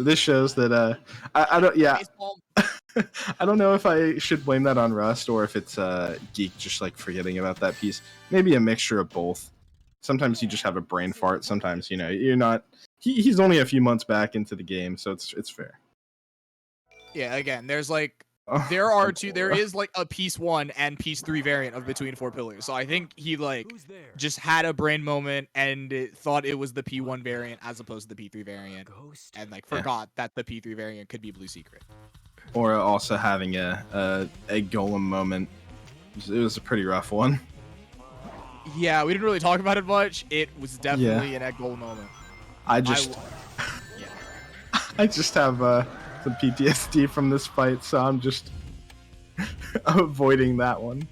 This shows that, I don't... Yeah. I don't know if I should blame that on Rust, or if it's Geek just, like, forgetting about that piece. Maybe a mixture of both. Sometimes you just have a brain fart. Sometimes, you know, you're not... He's only a few months back into the game, so it's fair. Yeah, again, there's like... There is like a piece 1 and piece 3 variant of Between Four Pillars. So I think he like just had a brain moment and thought it was the P1 variant as opposed to the P3 variant, and like forgot that the P3 variant could be Blue Secret. Or also having a golem moment. It was a pretty rough one. Yeah, we didn't really talk about it much. It was definitely an egg golem moment. I just have some PTSD from this fight, so I'm just avoiding that one.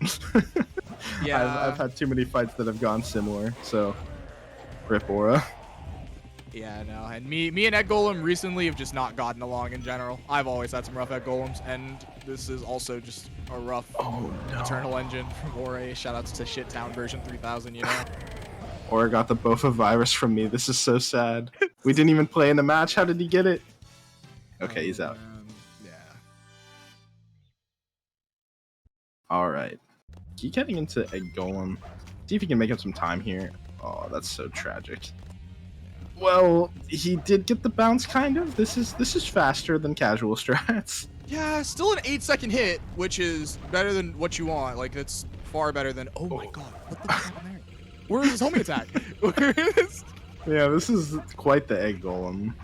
Yeah, I've had too many fights that have gone similar, so rip Aura. Yeah, no, and me and Egg Golem recently have just not gotten along in general. I've always had some rough Egg Golems, and this is also just a rough Eternal Engine from Ore. Shoutouts to Shittown version 3000, you know? Aura got the Bofa virus from me. This is so sad. We didn't even play in the match. How did he get it? Okay, he's out. Yeah. Alright. Keep getting into Egg Golem. See if he can make up some time here. Oh, that's so tragic. Well, he did get the bounce, kind of. This is faster than casual strats. Yeah, still an 8-second hit, which is better than what you want. Like, that's far better than... Oh my god, what the fuck happened there? Where is his homing attack? Where is... Yeah, this is quite the Egg Golem.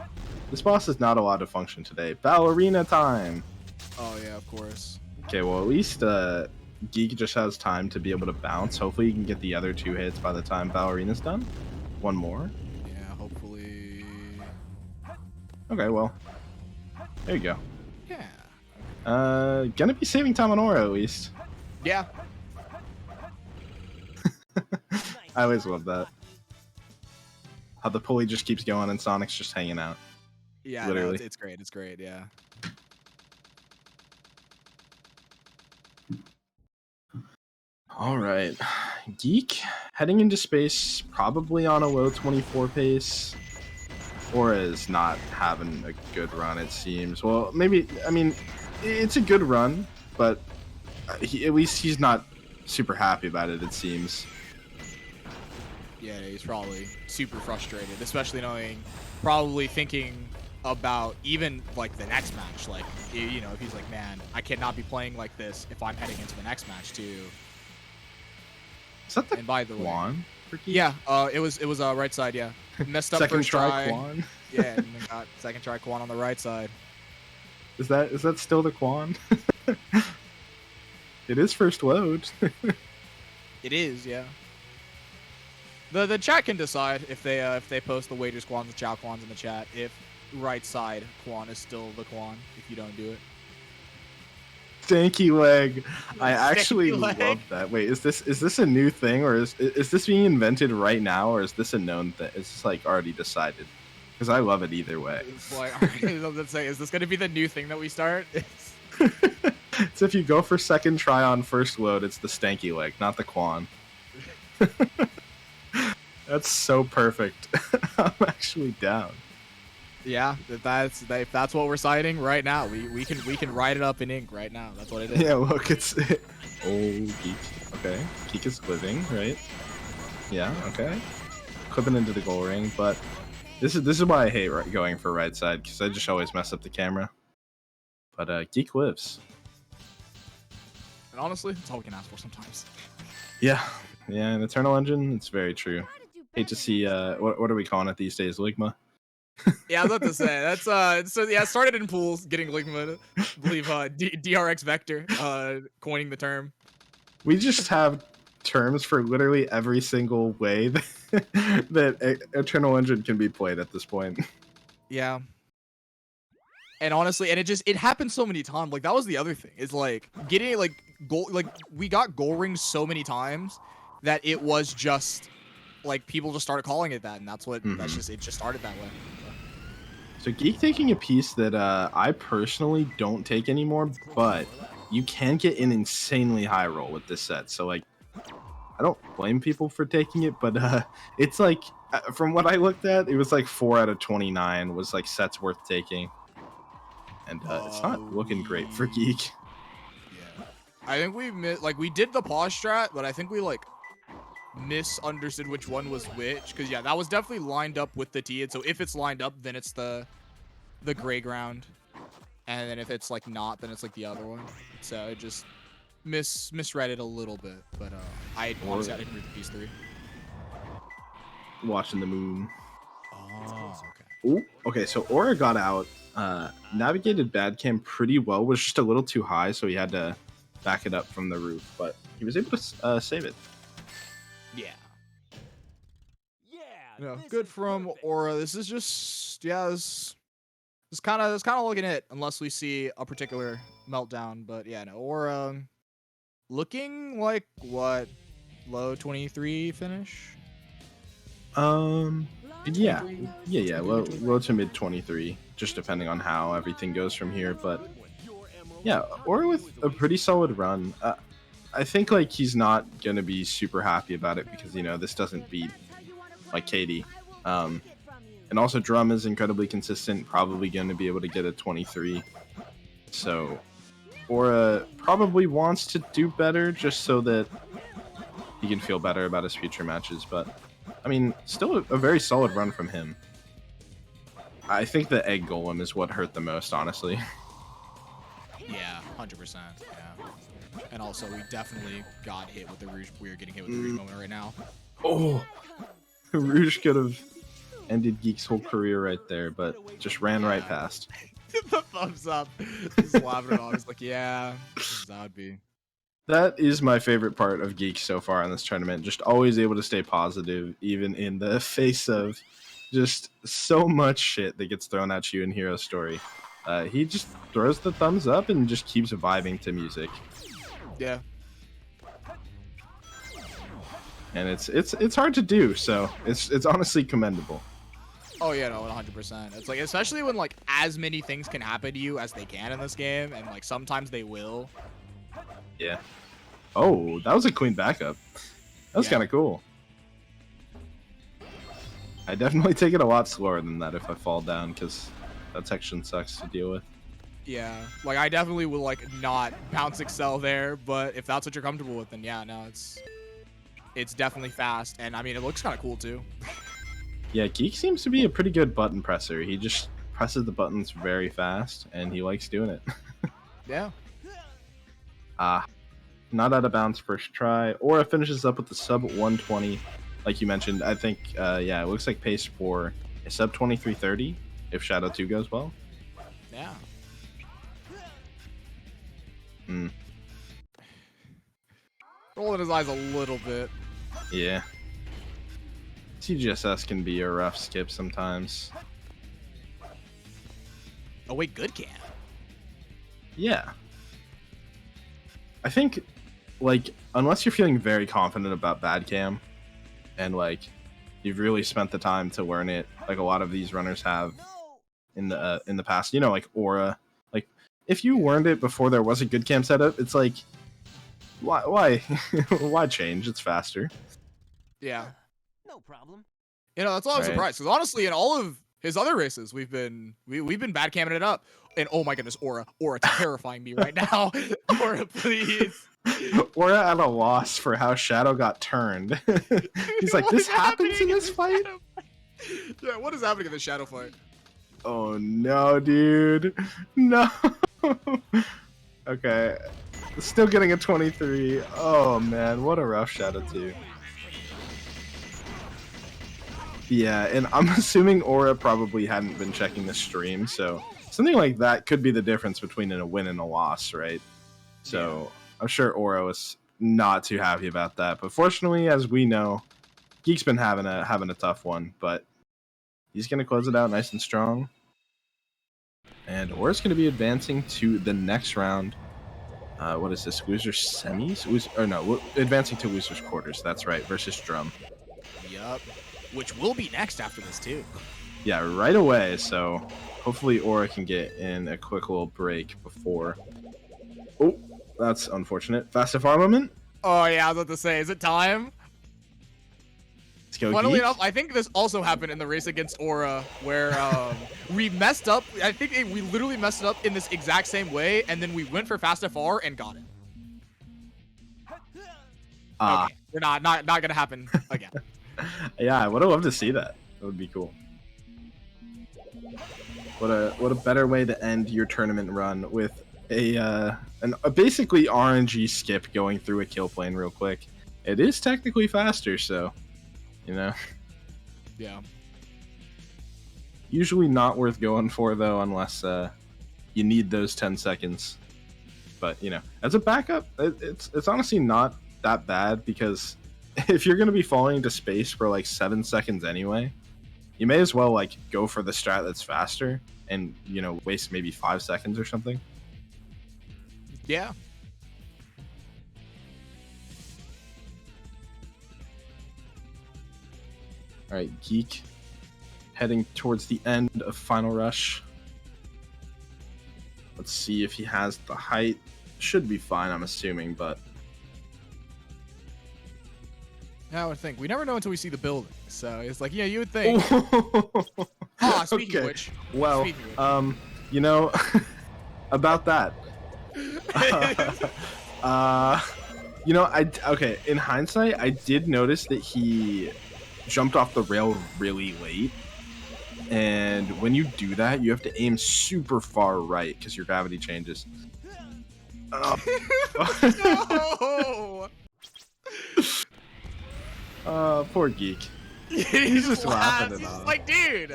This boss is not allowed to function today. Ballerina time! Oh yeah, of course. Okay, well at least Geek just has time to be able to bounce. Hopefully he can get the other 2 hits by the time Ballerina's done. One more. Yeah, hopefully... Okay, well. There you go. Yeah. Gonna be saving time on Aura at least. Yeah. I always love that. How the pulley just keeps going and Sonic's just hanging out. Yeah, literally. No, it's great. It's great. Yeah. All right, Geek heading into space, probably on a low 24 pace. Aura is not having a good run, it seems. Well, maybe, I mean, it's a good run, but at least he's not super happy about it, it seems. Yeah, he's probably super frustrated, especially knowing, probably thinking about even like the next match. Like, you know, if he's like, man, I cannot be playing like this if I'm heading into the next match too. Is that the and by the Quan? way, yeah, it was right side. Yeah, messed up Second first try Quan? Yeah, and then got second try Quan on the right side. Is that still the Quan? It is first load. It is, yeah. The chat can decide if they post the wagers Quans and Chow Quans in the chat if right side Quan is still the Quan if you don't do it. Stanky leg. I actually Stanky leg. love that. Wait, is this a new thing, or is this being invented right now, or is this a known thing? Is this like already decided? Because I love it either way. It's like, let's say, is this going to be the new thing that we start? So if you go for second try on first load, it's the stanky leg, not the Quan. That's so perfect. I'm actually down. Yeah, if that's what we're citing right now. We can write it up in ink right now. That's what it is. Yeah, look, it's Geek. Okay, Geek is living, right? Yeah, okay. Clipping into the goal ring, but this is why I hate going for right side, because I just always mess up the camera. But Geek lives. And honestly, that's all we can ask for sometimes. Yeah, in Eternal Engine, it's very true. Hate to see what are we calling it these days, Ligma? Yeah, I was about to say that's so yeah, it started in pools getting Ligma. I believe DRX Vector coining the term. We just have terms for literally every single way that Eternal Engine can be played at this point. Yeah. And honestly, and it happened so many times. Like that was the other thing. Is like getting like goal, like we got goal rings so many times that it was just like people just started calling it that, and that's what it just started that way. So Geek taking a piece that I personally don't take anymore, but you can get an insanely high roll with this set. So like, I don't blame people for taking it, but it's like from what I looked at, it was like 4 out of 29 was like sets worth taking, and it's not looking great for Geek. Yeah, I think we did the pause strat, but I think we like misunderstood which one was which, because yeah, that was definitely lined up with the T, and so if it's lined up, then it's the gray ground, and then if it's like not, then it's like the other one. So it just misread it a little bit, but I honestly didn't read the piece 3. Watching the moon. Oh, okay. Ooh, okay, so Aura got out, navigated bad cam pretty well, was just a little too high, so he had to back it up from the roof, but he was able to save it. Yeah. No, good from Aura. This is just this kind of looking it, unless we see a particular meltdown. But yeah, no, Aura looking like what, low 23 finish. Yeah, low to mid 23, just depending on how everything goes from here. But yeah, Aura with a pretty solid run. I think like he's not gonna be super happy about it because this doesn't beat like Katie, and also Drum is incredibly consistent, probably going to be able to get a 23. So Aura probably wants to do better just so that he can feel better about his future matches. But I mean, still a very solid run from him. I think the egg golem is what hurt the most, honestly. Yeah, 100%. Yeah. And also, we definitely got hit with the Rouge. We are getting hit with the Rouge moment right now. Oh, Rouge could have ended Geek's whole career right there, but just ran right past. The thumbs up. Just laughing it off. It's like, yeah, that would be. That is my favorite part of Geek so far in this tournament. Just always able to stay positive, even in the face of just so much shit that gets thrown at you in Hero Story. He just throws the thumbs up and just keeps vibing to music. Yeah. And it's hard to do, so it's honestly commendable. Oh yeah, no, 100%. It's like, especially when like as many things can happen to you as they can in this game, and like sometimes they will. Yeah. Oh, that was a clean backup. That was kind of cool. I definitely take it a lot slower than that if I fall down, because that section sucks to deal with. Yeah, like I definitely will like not bounce excel there, but if that's what you're comfortable with, then yeah, no, it's definitely fast, and I mean it looks kind of cool too. Yeah, Geek seems to be a pretty good button presser. He just presses the buttons very fast, and he likes doing it. Yeah. Not out of bounds first try. Aura finishes up with the sub 120, like you mentioned. I think, yeah, it looks like pace for a sub 2330 if Shadow 2 goes well. Yeah. Rolling his eyes a little bit. Yeah. TGSS can be a rough skip sometimes. Oh wait, good cam. Yeah. I think, like, unless you're feeling very confident about bad cam, and like you've really spent the time to learn it, like a lot of these runners have in the past, you know, like Aura. Like, if you learned it before there was a good cam setup, it's like, why why change? It's faster. Yeah. No problem. You know, that's why I was Right. surprised, because honestly, in all of his other races, we've been bad camming it up. And oh my goodness, Aura terrifying me right now. Aura, please. Aura at a loss for how Shadow got turned. He's like, this happens in this fight? Yeah, what is happening in the Shadow fight? Oh no, dude. No. Okay. Still getting a 23. Oh man, what a rough Shadow 2. Yeah, and I'm assuming Aura probably hadn't been checking the stream, so something like that could be the difference between a win and a loss, right? So I'm sure Aura was not too happy about that. But fortunately, as we know, Geek's been having a tough one, but he's gonna close it out nice and strong. And Aura's gonna be advancing to the next round. What is this? Losers semis? Advancing to losers quarters. That's right, versus Drum. Yup. Which will be next after this too. Yeah, right away. So hopefully Aura can get in a quick little break before. Oh, that's unfortunate. Fast far moment. Oh yeah, I was about to say, is it time? Let's go. Funnily Geek. enough, I think this also happened in the race against Aura, where we messed up. I think we literally messed it up in this exact same way, and then we went for Fast FR and got it. Okay, we're not gonna happen again. Yeah, I would have loved to see that. That would be cool. What a better way to end your tournament run with a basically RNG skip going through a kill plane real quick. It is technically faster, so you know. Yeah. Usually not worth going for though, unless you need those 10 seconds. But you know, as a backup, it's honestly not that bad, because if you're gonna be falling into space for like 7 seconds anyway, you may as well like go for the strat that's faster and, you know, waste maybe 5 seconds or something. Yeah. All right, Geek heading towards the end of Final Rush. Let's see if he has the height. Should be fine, I'm assuming, but Yeah, I would think. We never know until we see the building. So it's like, yeah, you would think. Speaking of which. Well, you know, about that. You know, okay, in hindsight, I did notice that he jumped off the rail really late. And when you do that, you have to aim super far right because your gravity changes. No! Poor Geek. He's just laughing it He's off. like, dude.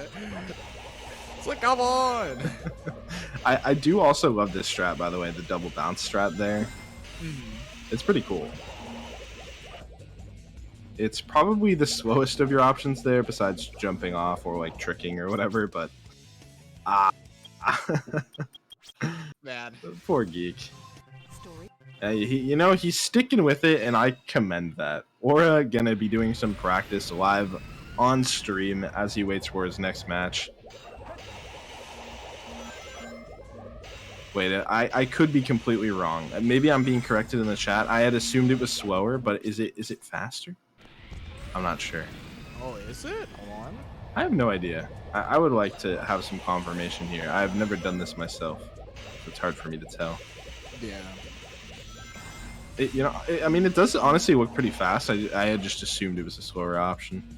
It's like, come on. I do also love this strat, by the way, the double bounce strat there. It's pretty cool. It's probably the slowest of your options there, besides jumping off or like tricking or whatever, but Man. Poor Geek. You know, he's sticking with it, and I commend that. Aura gonna be doing some practice live on stream as he waits for his next match. Wait, I could be completely wrong. Maybe I'm being corrected in the chat. I had assumed it was slower, but is it faster? I'm not sure. Oh, is it? Hold on. I have no idea. I would like to have some confirmation here. I've never done this myself, so it's hard for me to tell. Yeah. I mean, it does honestly look pretty fast. I had just assumed it was a slower option.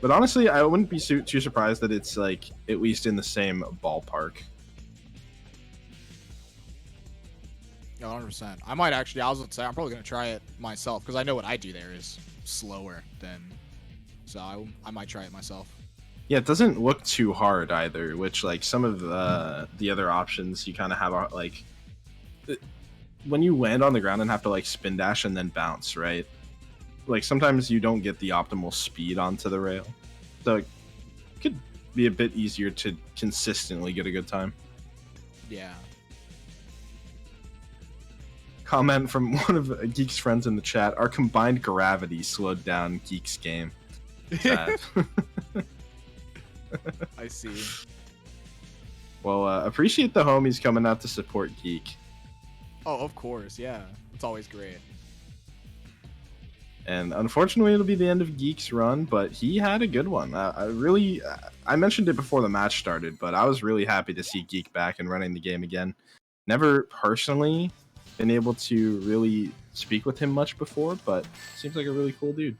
But honestly, I wouldn't be too surprised that it's like at least in the same ballpark. 100%. I might actually. I was gonna say I'm probably gonna try it myself because I know what I do there is slower than. So I might try it myself. Yeah, it doesn't look too hard either. Which like some of the other options, you kind of have like when you land on the ground and have to like spin dash and then bounce, right? Like sometimes you don't get the optimal speed onto the rail, so it could be a bit easier to consistently get a good time. Yeah. Comment from one of Geek's friends in the chat: our combined gravity slowed down Geek's game. Sad. I see. Well, appreciate the homies coming out to support Geek. Oh, of course. Yeah. It's always great. And unfortunately, it'll be the end of Geek's run, but he had a good one. I mentioned it before the match started, but I was really happy to see Geek back and running the game again. Never personally been able to really speak with him much before, but seems like a really cool dude.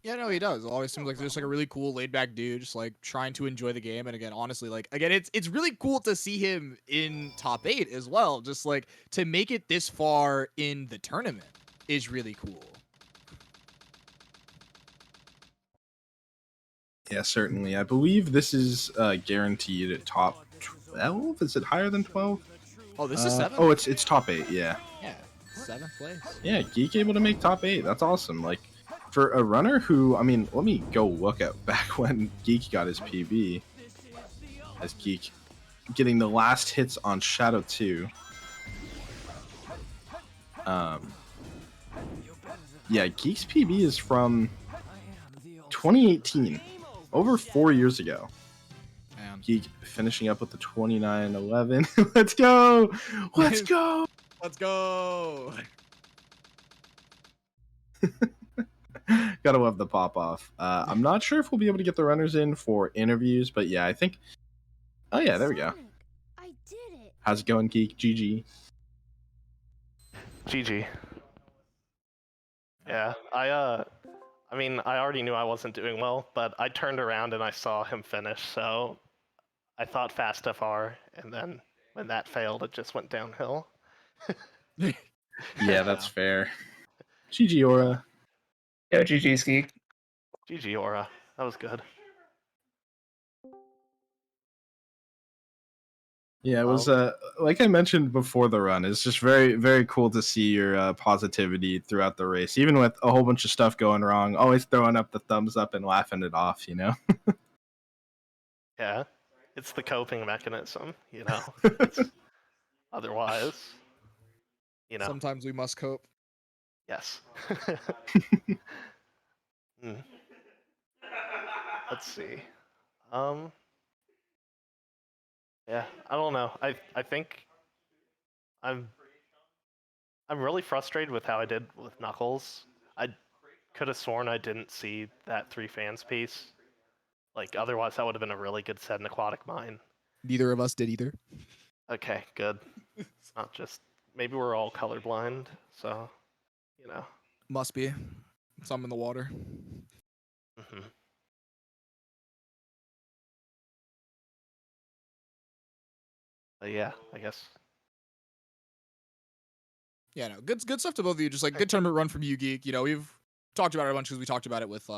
Yeah, no, he does. It always seems like just like a really cool, laid back dude, just like trying to enjoy the game. And again, honestly, like again, it's really cool to see him in top 8 as well. Just like to make it this far in the tournament is really cool. Yeah, certainly. I believe this is guaranteed at top 12. Is it higher than 12? Oh, this is 7. Oh, it's top 8. Yeah. Yeah, 7th place. Yeah, Geek able to make top 8. That's awesome. Like for a runner who, I mean, let me go look at back when Geek got his PB. As Geek getting the last hits on Shadow 2. Yeah, Geek's PB is from 2018, over 4 years ago. Man. Geek finishing up with the 29-11. Let's go! Let's go! Let's go! Gotta love the pop off. I'm not sure if we'll be able to get the runners in for interviews, but yeah, I think. Oh yeah, there we go. I did it. How's it going, Geek? GG. GG. Yeah, I mean, I already knew I wasn't doing well, but I turned around and I saw him finish, so I thought fast FR, and then when that failed, it just went downhill. Yeah, that's fair. GG Aura. Yo, GG Geek. GG Aura. That was good. Yeah, it was like I mentioned before the run. It's just very, very cool to see your positivity throughout the race, even with a whole bunch of stuff going wrong. Always throwing up the thumbs up and laughing it off, you know. Yeah, it's the coping mechanism, you know. Otherwise, you know. Sometimes we must cope. Yes. Let's see. Yeah, I don't know. I think I'm really frustrated with how I did with Knuckles. I could have sworn I didn't see that 3 fans piece. Like otherwise that would have been a really good set in Aquatic Mine. Neither of us did either. Okay, good. Not just maybe we're all colorblind, so you know. Must be. Some in the water. Mm-hmm. Yeah, I guess. Yeah, no, good stuff to both of you. Just like good tournament run from you, Geek. You know, we've talked about it a bunch because we talked about it with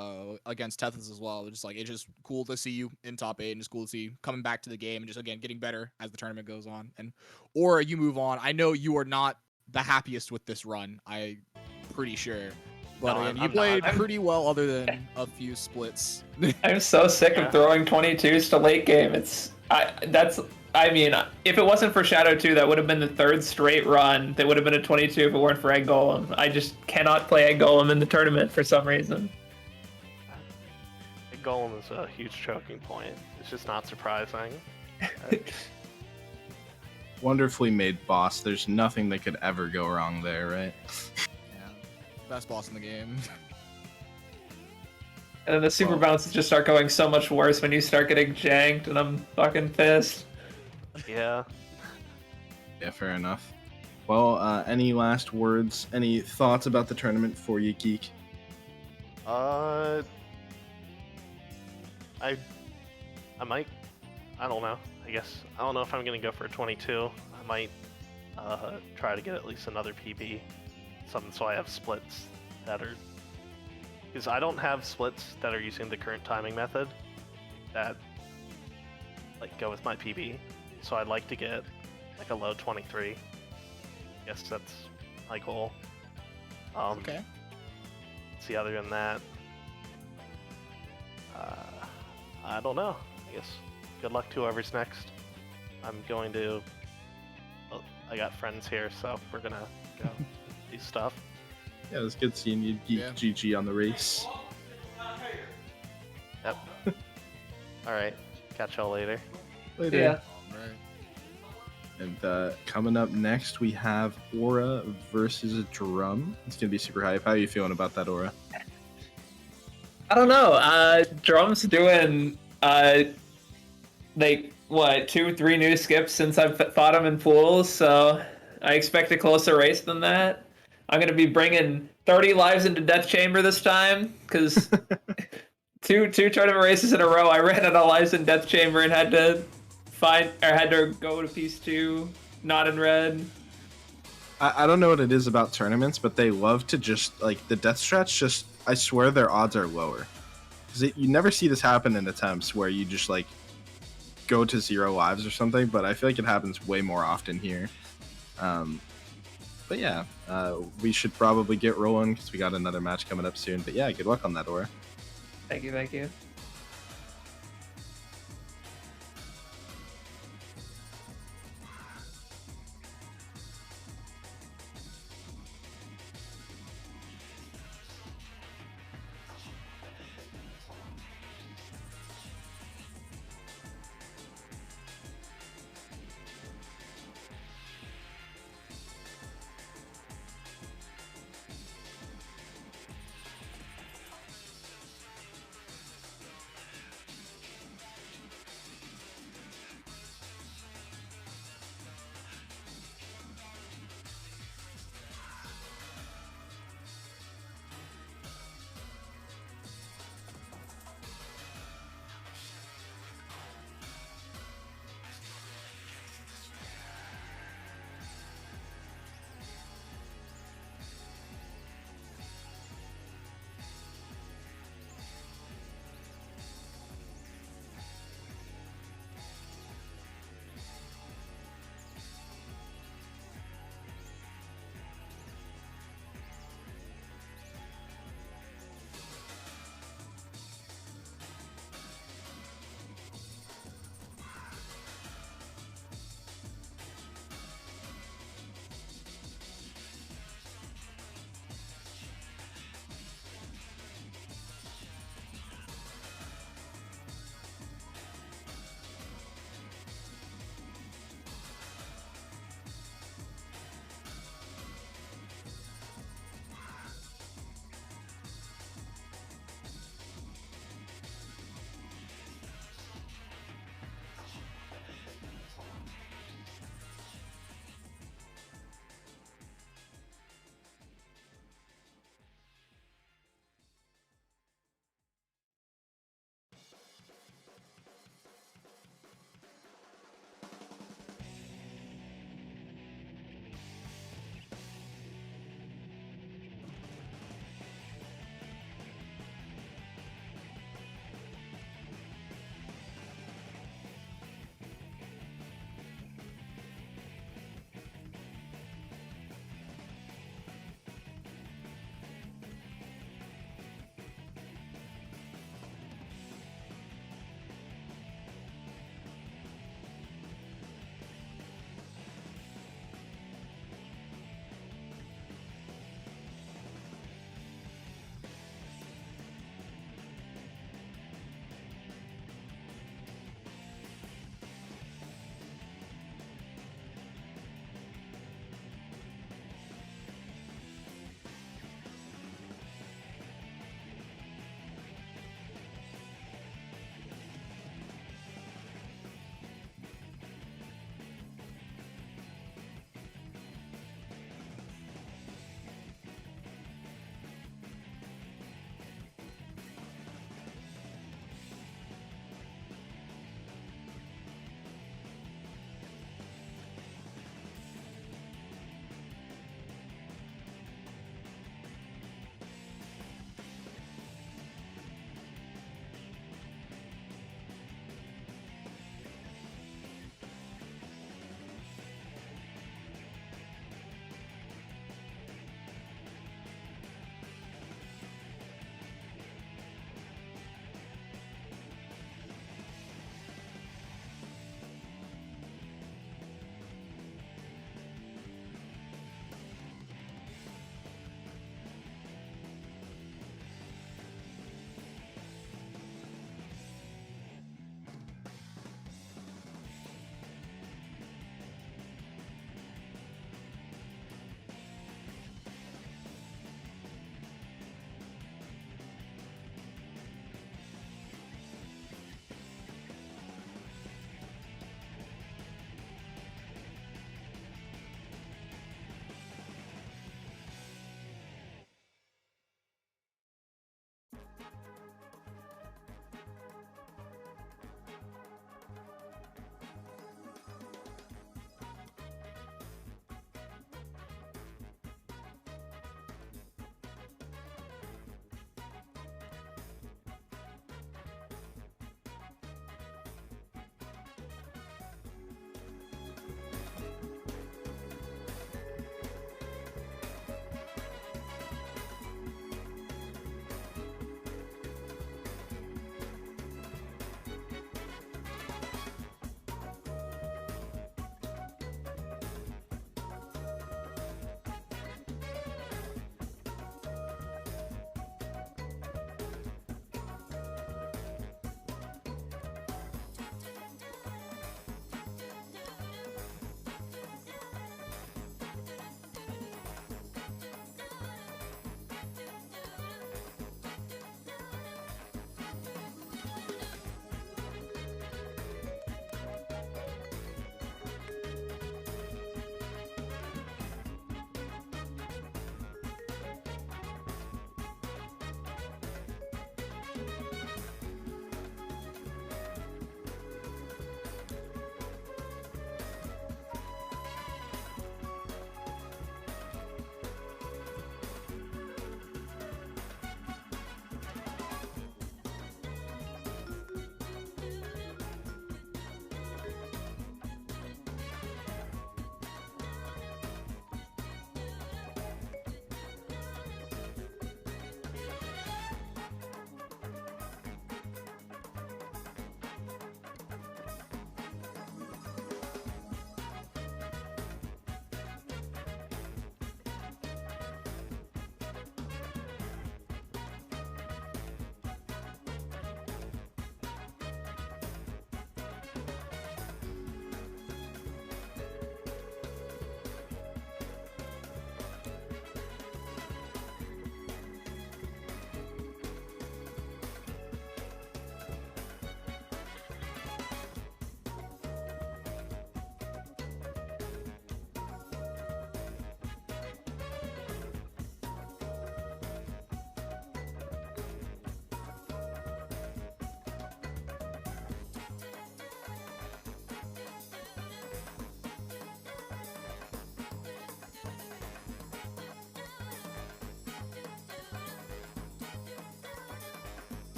against Tethys as well. Just like it's just cool to see you in top 8, and it's cool to see you coming back to the game and just again getting better as the tournament goes on. And Aura, you move on. I know you are not the happiest with this run. I'm pretty sure. But No, again, you I'm played not. pretty well other than a few splits. I'm so sick of throwing 22s to late game. I mean, if it wasn't for Shadow 2, that would have been the 3rd straight run. That would have been a 22 if it weren't for Egg Golem. I just cannot play Egg Golem in the tournament for some reason. Egg Golem is a huge choking point. It's just not surprising. Wonderfully made boss. There's nothing that could ever go wrong there, right? Yeah, best boss in the game. And then the super bounces just start going so much worse when you start getting janked, and I'm fucking pissed. Yeah. Yeah, fair enough. Well, any last words? Any thoughts about the tournament for you, Geek? I might. I don't know. I guess I don't know if I'm gonna go for a 22. I might try to get at least another PB, something so I have splits that are. Because I don't have splits that are using the current timing method that like go with my PB. So I'd like to get like a low 23. I guess that's my goal. Okay. See, other than that, I don't know. I guess good luck to whoever's next. I'm going to. Well, I got friends here, so we're gonna go do stuff. Yeah, it was good seeing you, Geek. GG on the race. Yep. All right. Catch y'all later. Later. Yeah. And coming up next, we have Aura versus Drum. It's gonna be super hype. How are you feeling about that, Aura? I don't know. Drum's doing like what 2-3 new skips since I've fought him in pools, so I expect a closer race than that. I'm gonna be bringing 30 lives into Death Chamber this time because two tournament races in a row, I ran out of lives in Death Chamber and had to go to Piece 2, not in red. I don't know what it is about tournaments, but they love to just like the death strats. Just I swear their odds are lower because you never see this happen in attempts where you just like go to 0 lives or something. But I feel like it happens way more often here. But yeah, we should probably get rolling because we got another match coming up soon. But yeah, good luck on that, Aura. Thank you, thank you.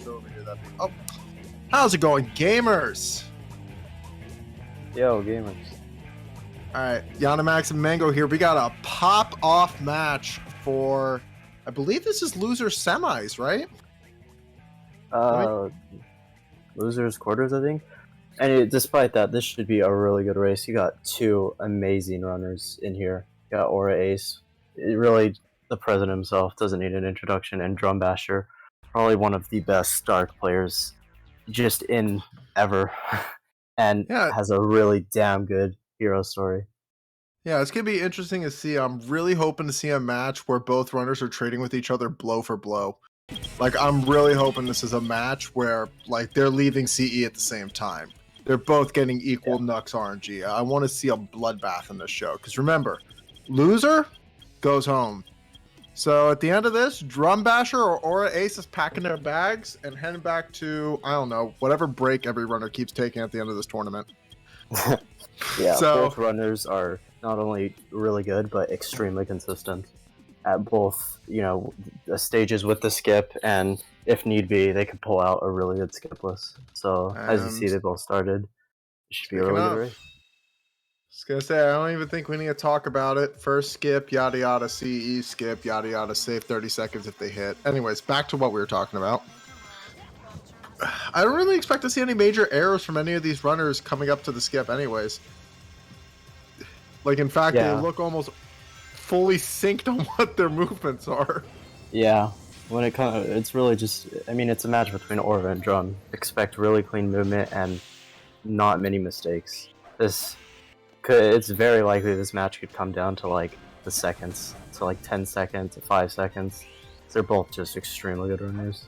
switched over here. Oh, how's it going, gamers? Yo, gamers. All right, Yanamax and Mango here. We got a pop-off match for, I believe this is loser semis, right? Losers quarters, I think. And despite that, this should be a really good race. You got two amazing runners in here. You got Aura Ace. The president himself doesn't need an introduction, and Drum Basher, probably one of the best Dark players just in ever, and has a really damn good hero story. Yeah, it's going to be interesting to see. I'm really hoping to see a match where both runners are trading with each other blow for blow. Like, I'm really hoping this is a match where, like, they're leaving CE at the same time. They're both getting equal Nux RNG. I want to see a bloodbath in this show. Because remember, loser goes home. So at the end of this, Drum Basher or Aura Ace is packing their bags and heading back to, I don't know, whatever break every runner keeps taking at the end of this tournament. Yeah, both runners are not only really good, but extremely consistent at both, the stages with the skip, and if need be, they could pull out a really good skip list. So as you see, they both started. It should be a really good race. I was gonna say, I don't even think we need to talk about it. First skip, yada yada, CE skip, yada yada, save 30 seconds if they hit. Anyways, back to what we were talking about. I don't really expect to see any major errors from any of these runners coming up to the skip anyways. Like, in fact, they look almost fully synced on what their movements are. Yeah, when it comes, it's really just, it's a match between Orva and Drum. Expect really clean movement and not many mistakes. It's very likely this match could come down to, like, the seconds. So, like, 10 seconds to 5 seconds. They're both just extremely good runners.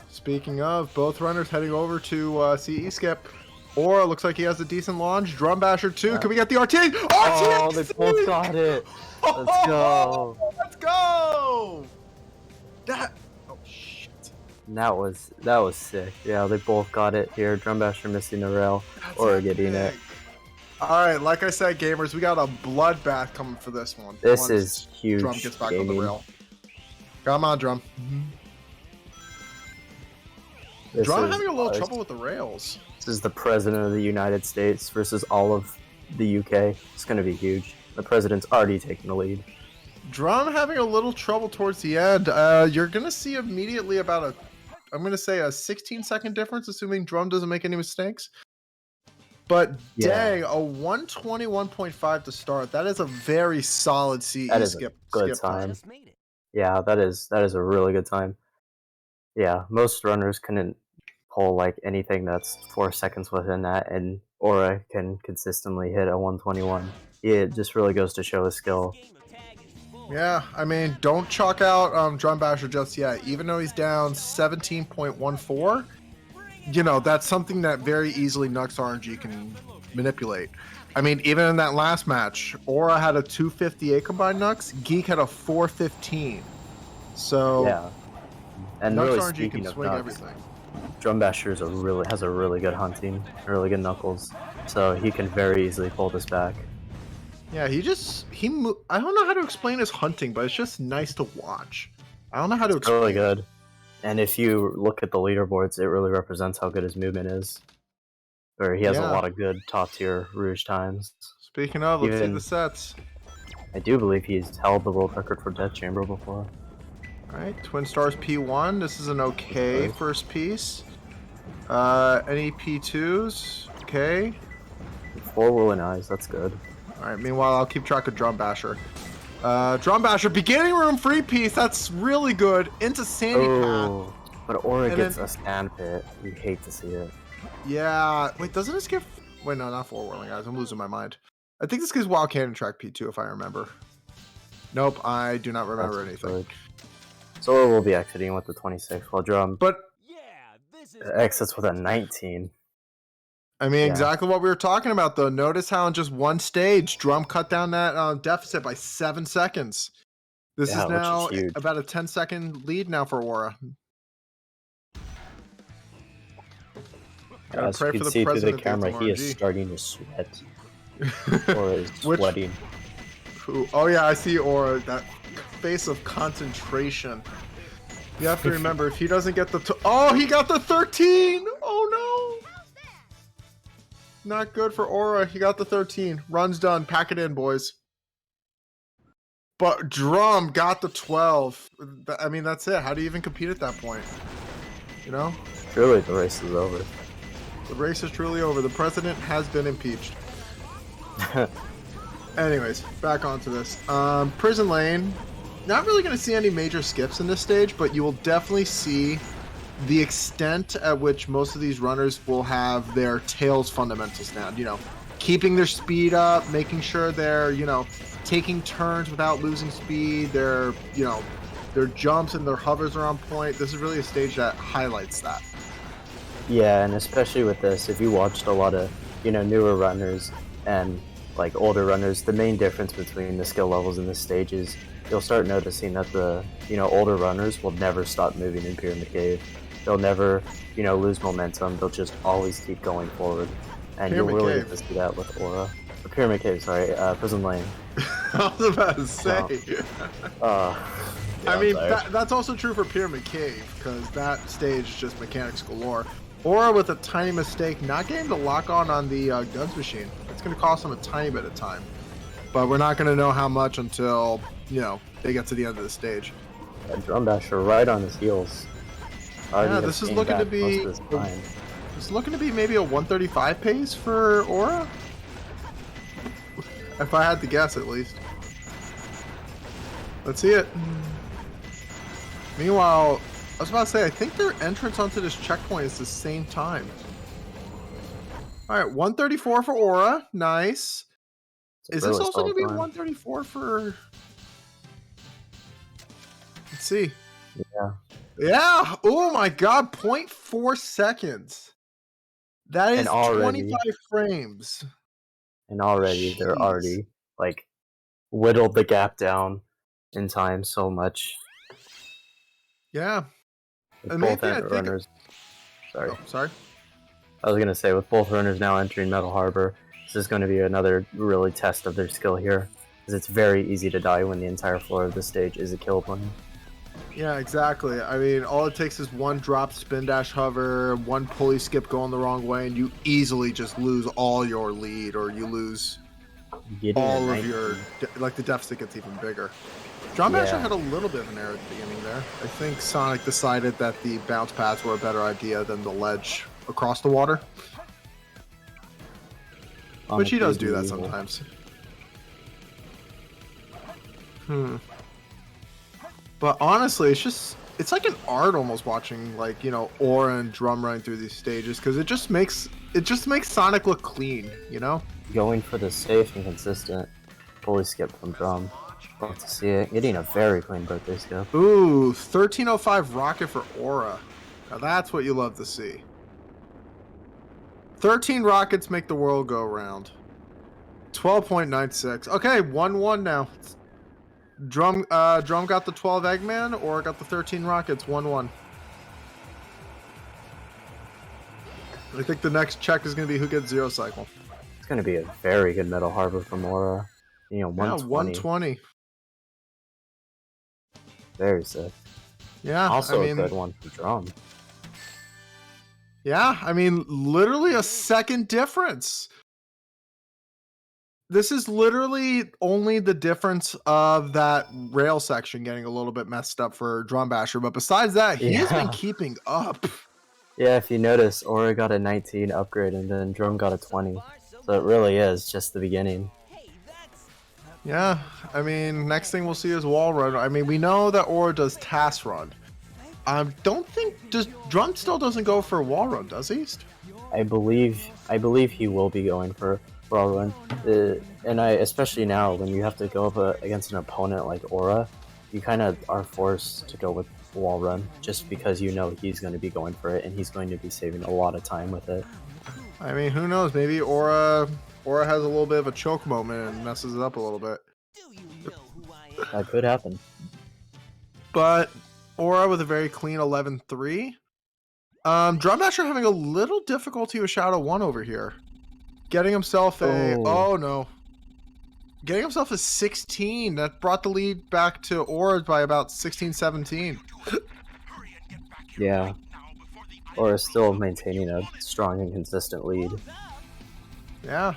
Speaking of, both runners heading over to CE skip. Or it looks like he has a decent launch. Drum Basher 2. Can we get the RT? RT! Oh, they both got it. Let's go. Let's go. Oh shit. That was sick. Yeah, they both got it here. Drum Basher missing the rail, or getting it. All right, like I said, gamers, we got a bloodbath coming for this one. This is huge. Drum gets back on the rail. Come on, Drum. Drum having a little trouble with the rails. This is the President of the United States versus all of the UK. It's going to be huge. The President's already taking the lead. Drum having a little trouble towards the end. You're going to see immediately about I'm going to say a 16-second difference, assuming Drum doesn't make any mistakes. But dang, a 121.5 to start. That is a very solid CE that is skip. A good time. Yeah, that is a really good time. Yeah, most runners couldn't pull like anything that's 4 seconds within that, and Aura can consistently hit a 121. It just really goes to show his skill. Yeah, don't chalk out Drum Basher just yet. Even though he's down 17.14, that's something that very easily Nux RNG can manipulate. Even in that last match, Aura had a 258 combined Nux, Geek had a 415. So yeah, and Nux really RNG can of swing Nux, everything. Drum Basher has a really good hunting, really good knuckles, so he can very easily pull this back. Yeah, I don't know how to explain his hunting, but it's just nice to watch. I don't know how to explain. Really good. And if you look at the leaderboards, it really represents how good his movement is. Or he has a lot of good top tier Rouge times. Speaking of, let's see the sets. I do believe he's held the world record for Death Chamber before. Alright, Twin Stars P1. This is an okay first piece. Any P2s? Okay. 4 Whirling Eyes, that's good. Alright, meanwhile, I'll keep track of Drum Basher. Drum Basher, beginning room free piece. That's really good. Into Sandy Path. But Aura gets a stand pit. You hate to see it. Yeah. Wait, doesn't this give... Wait, no, not 4 Whirling Eyes. I'm losing my mind. I think this gives Wild Cannon Track P2, if I remember. Nope, I do not remember anything. Good. So Aura will be exiting with the 26 while Drum exits with a 19. Exactly what we were talking about, though. Notice how in just one stage, Drum cut down that deficit by 7 seconds. This is now about a 10-second lead now for Aura. As you can see through the camera, he is starting to sweat. Aura is sweating. Oh yeah, I see Aura. That face of concentration. You have to remember, if he doesn't get the... Oh, he got the 13! Oh, no! Not good for Aura. He got the 13. Run's done. Pack it in, boys. But Drum got the 12. I mean, that's it. How do you even compete at that point? You know? Truly, the race is over. The race is truly over. The president has been impeached. Anyways, back onto this. Prison Lane. Not really going to see any major skips in this stage, but you will definitely see the extent at which most of these runners will have their tails fundamentals down. You know, keeping their speed up, making sure they're, you know, taking turns without losing speed. Their, you know, their jumps and their hovers are on point. This is really a stage that highlights that. Yeah, and especially with this, if you watched a lot of, you know, newer runners and like older runners, the main difference between the skill levels in this stage is you'll start noticing that the, you know, older runners will never stop moving in Pyramid Cave. They'll never, you know, lose momentum. They'll just always keep going forward. And Pyramid you'll really Cave. get to see that with Aura. Or Pyramid Cave, sorry, Prison Lane. I was about to say. I mean, sorry. that's also true for Pyramid Cave, because that stage is just mechanics galore. Aura with a tiny mistake, not getting the lock on the guns machine. It's going to cost them a tiny bit of time. But we're not going to know how much until, you know, they get to the end of the stage. And Drum Dasher right on his heels. Yeah, this is looking to be... It's looking to be maybe a 135 pace for Aura? If I had to guess, at least. Let's see it. Meanwhile, I was about to say, I think their entrance onto this checkpoint is the same time. Alright, 134 for Aura. Nice. Is this also going to be 134 for... Let's see. Yeah. Yeah! Oh my god, 0.4 seconds. That is 25 frames. And already, they're already, like, whittled the gap down in time so much. Yeah. With both runners. Sorry. Oh, sorry. I was gonna say, with both runners now entering Metal Harbor, this is going to be another really test of their skill here, because it's very easy to die when the entire floor of the stage is a kill plane. Yeah, exactly. I mean, all it takes is one drop, spin dash, hover, one pulley skip going the wrong way, and you easily just lose all your lead, or you lose all of your... Like, the deficit gets even bigger. Drum Basher had a little bit of an error at the beginning there. I think Sonic decided that the bounce pads were a better idea than the ledge across the water. Which he does do that sometimes. But honestly, it's like an art almost watching, like, you know, Aura and Drum running through these stages, because it just makes Sonic look clean, you know? Going for the safe and consistent pulley skip from Drum. Love to see it. Getting a very clean birthday skip. Ooh, 1305 rocket for Aura. Now that's what you love to see. 13 rockets make the world go round. 12.96. Okay, 1-1 now. Drum got the 12 Eggman, or got the 13 rockets. 1-1. I think the next check is going to be who gets zero cycle. It's going to be a very good Metal Harbor from Aura. You know, 120. Yeah, 120. Very sick. Yeah, also I mean, a good one for Drum. Yeah, I mean, literally a second difference. This is literally only the difference of that rail section getting a little bit messed up for Drum Basher, but besides that, he has been keeping up. Yeah, if you notice, Aura got a 19 upgrade and then Drum got a 20. So it really is just the beginning. Yeah, I mean, next thing we'll see is Wall Run. I mean, we know that Aura does Task Run. I don't think Drum still doesn't go for Wall Run, does he? I believe he will be going for Wall Run. And especially now when you have to go up against an opponent like Aura, you kind of are forced to go with Wall Run just because you know he's going to be going for it and he's going to be saving a lot of time with it. I mean, who knows? Maybe Aura has a little bit of a choke moment and messes it up a little bit. That could happen. But Aura with a very clean 11-3. Drum Basher having a little difficulty with Shadow 1 over here. Getting himself Getting himself a 16. That brought the lead back to Aura by about 16-17. Yeah. Or still maintaining a strong and consistent lead. Yeah.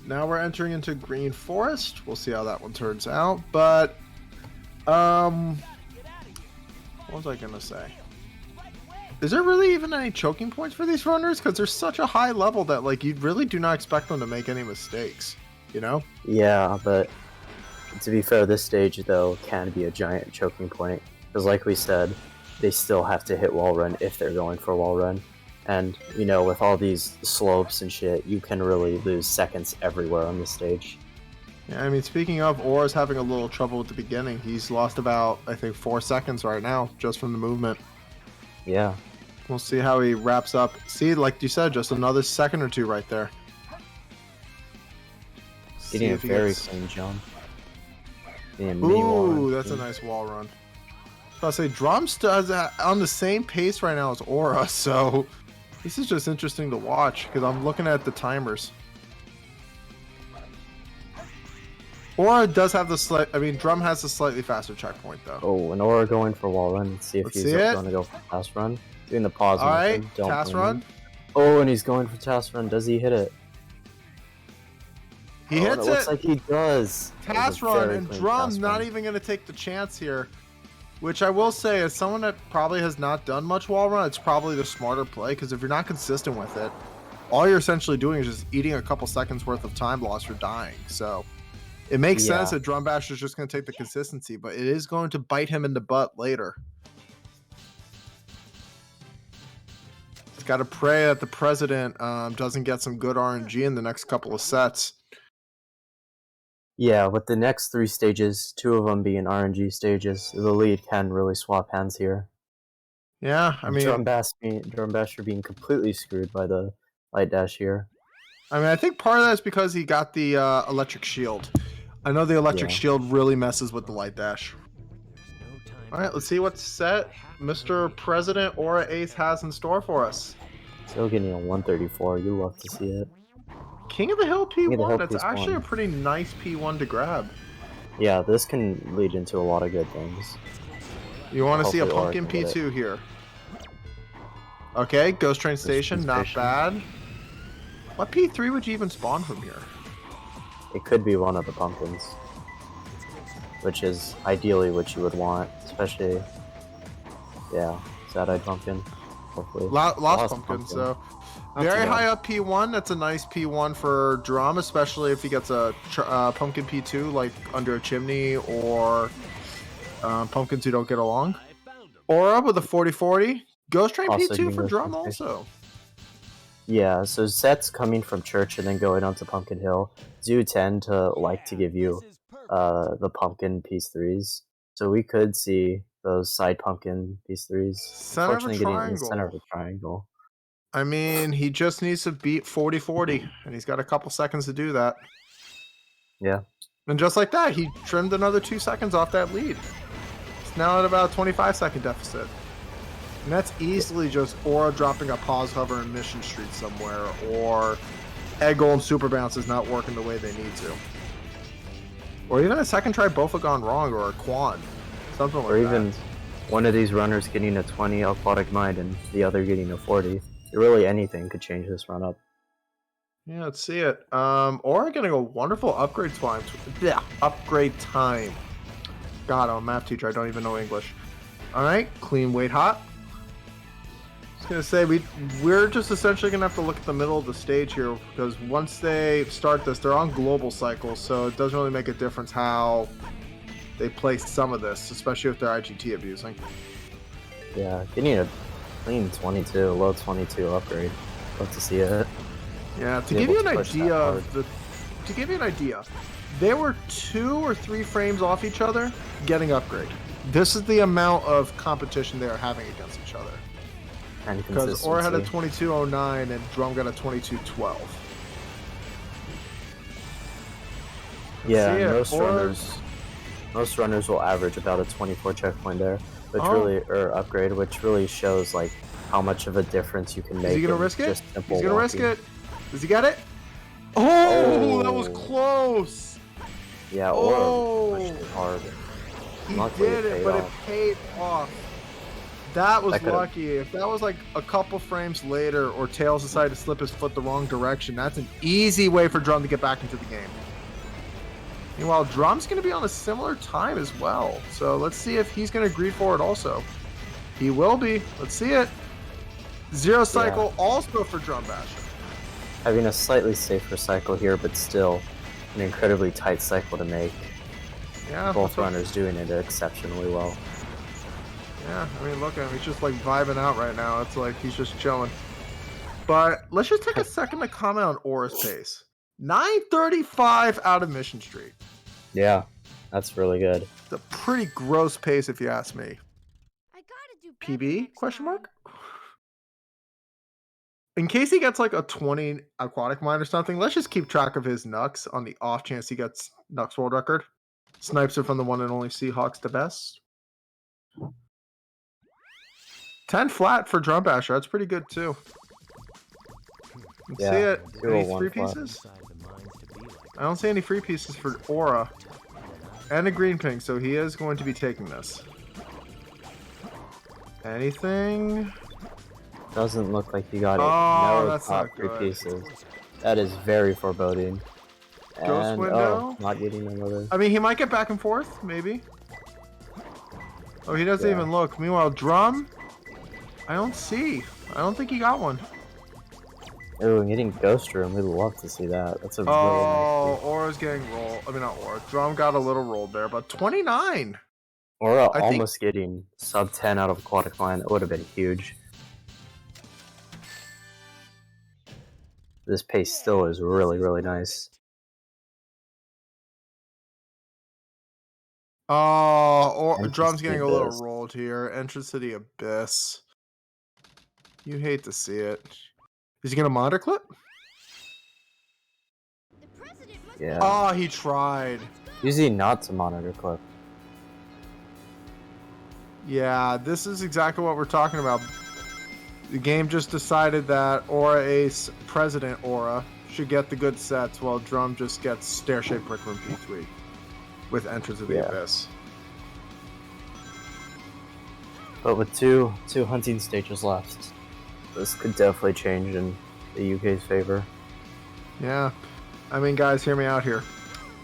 Now we're entering into Green Forest. We'll see how that one turns out. But, what was I gonna say? Is there really even any choking points for these runners? Because they're such a high level that, like, you really do not expect them to make any mistakes, you know? Yeah, but to be fair, this stage, though, can be a giant choking point. Because like we said, they still have to hit wall run if they're going for wall run. And, you know, with all these slopes and shit, you can really lose seconds everywhere on this stage. Yeah, I mean, speaking of, Aura's having a little trouble at the beginning. He's lost about, I think, 4 seconds right now, just from the movement. Yeah. We'll see how he wraps up. See, like you said, just another second or two right there. Getting a very clean jump. Ooh, that's a nice wall run. I was about to say, Drum's on the same pace right now as Aura, so this is just interesting to watch because I'm looking at the timers. Aura does have Drum has a slightly faster checkpoint though. Oh, and Aura going for wall run. Let's see if he's going to go for task run. Doing the pause. All right, task run. Oh, and he's going for task run. Does he hit it? He hits it. Looks like he does. Task run, and Drum's not even going to take the chance here. Which I will say, as someone that probably has not done much wall run, it's probably the smarter play, because if you're not consistent with it, all you're essentially doing is just eating a couple seconds worth of time loss for dying. So it makes sense that Drum Bash is just going to take the consistency, but it is going to bite him in the butt later. He's got to pray that the president doesn't get some good RNG in the next couple of sets. Yeah, with the next 3 stages, 2 of them being RNG stages, the lead can really swap hands here. Yeah, I mean... Drum Basher being completely screwed by the light dash here. I mean, I think part of that is because he got the electric shield. I know the electric shield really messes with the light dash. Alright, let's see what set Mr. President Aura Ace has in store for us. Still getting a 134, you love to see it. King of the Hill P1, that's P1. actually a pretty nice P1 to grab. Yeah, this can lead into a lot of good things. You want to see a pumpkin P2 here. Okay, Ghost Train Station, not bad. What P3 would you even spawn from here? It could be one of the pumpkins. Which is ideally what you would want, especially... Yeah, Sad-Eyed Pumpkin, hopefully. Lost Pumpkin, so... Very high up P1, that's a nice P1 for Drum, especially if he gets a Pumpkin P2, like under a chimney, or Pumpkins who don't get along. Aura with a 40-40. Ghost Train P2 for Drum also. Yeah, so sets coming from Church and then going on to Pumpkin Hill do tend to like to give you the Pumpkin Piece 3s. So we could see those side Pumpkin Piece 3s. Unfortunately, getting in the center of the triangle. I mean, he just needs to beat 40-40, and he's got a couple seconds to do that. Yeah. And just like that, he trimmed another 2 seconds off that lead. It's now at about a 25-second deficit. And that's easily just Aura dropping a pause hover in Mission Street somewhere, or Egg Golem Super Bounce is not working the way they need to. Or even a second try both have gone wrong, or a Quan. Something like that. Or even one of these runners getting a 20 Aquatic Mind and the other getting a 40. Really anything could change this run up. Yeah, let's see it. Aura getting a wonderful upgrade time. Yeah, upgrade time. God, I'm a math teacher. I don't even know English. All right, clean weight hot. I was gonna say we're just essentially gonna have to look at the middle of the stage here, because once they start this, they're on global cycles, so it doesn't really make a difference how they place some of this, especially if they're IGT abusing. Yeah, getting a clean 22, low 22 upgrade. Love to see it. Yeah, to give you an idea, they were 2 or 3 frames off each other getting upgrade. This is the amount of competition they are having against each other. And because Aura had a 2209 and Drum got a 2212. Yeah, most runners will average about a 24 checkpoint there, which or upgrade, which really shows like how much of a difference you can make. Is he gonna risk it? He's gonna risk it. Does he get it? Oh, that was close. Yeah, Aura pushed it hard. He did it, but it paid off. That was That could've- lucky. If that was like a couple frames later, or Tails decided to slip his foot the wrong direction, that's an easy way for Drum to get back into the game. Meanwhile, Drum's going to be on a similar time as well. So let's see if he's going to agree for it also. He will be. Let's see it. Zero cycle also for Drum Basher. Having a slightly safer cycle here, but still an incredibly tight cycle to make. Yeah, Both runners doing it exceptionally well. Yeah, I mean, look at him. He's just like vibing out right now. It's like he's just chilling. But let's just take a second to comment on Aura's pace. 9:35 out of Mission Street. Yeah, that's really good. It's a pretty gross pace if you ask me. PB? Question mark? In case he gets like a 20 aquatic mine or something, let's just keep track of his Nux on the off chance he gets Nux world record. Snipes are from the one and only Seahawks the best. 10 flat for Drum Basher. That's pretty good too. Let's see it. Any free pieces? I don't see any free pieces for Aura. And a green ping, so he is going to be taking this. Anything? Doesn't look like he got it. Oh, No that's top not three good. pieces. That is very foreboding. Ghost And, window? not getting another. I mean, he might get back and forth, maybe. Oh, he doesn't even look. Meanwhile, Drum, I don't see. I don't think he got one. Oh, getting Ghost Room. We'd love to see that. That's a really nice. Oh, Aura's getting rolled. I mean, not Aura. Drum got a little rolled there, but 29. Aura I think- almost getting sub 10 out of Aquatic Line. That would have been huge. This pace still is really, really nice. Oh, or Entrance Drum's to getting the a little Abyss. rolled here. Entrance to the Abyss. You hate to see it. Is he gonna monitor clip? Yeah. Oh, he tried. Usually not to monitor clip. Yeah, this is exactly what we're talking about. The game just decided that Aura Ace, President Aura, should get the good sets while Drum just gets Stair-Shaped Brick Room P3 with Entrance of the Abyss. But with two hunting stages left, this could definitely change in the UK's favor. Yeah. I mean, guys, hear me out here.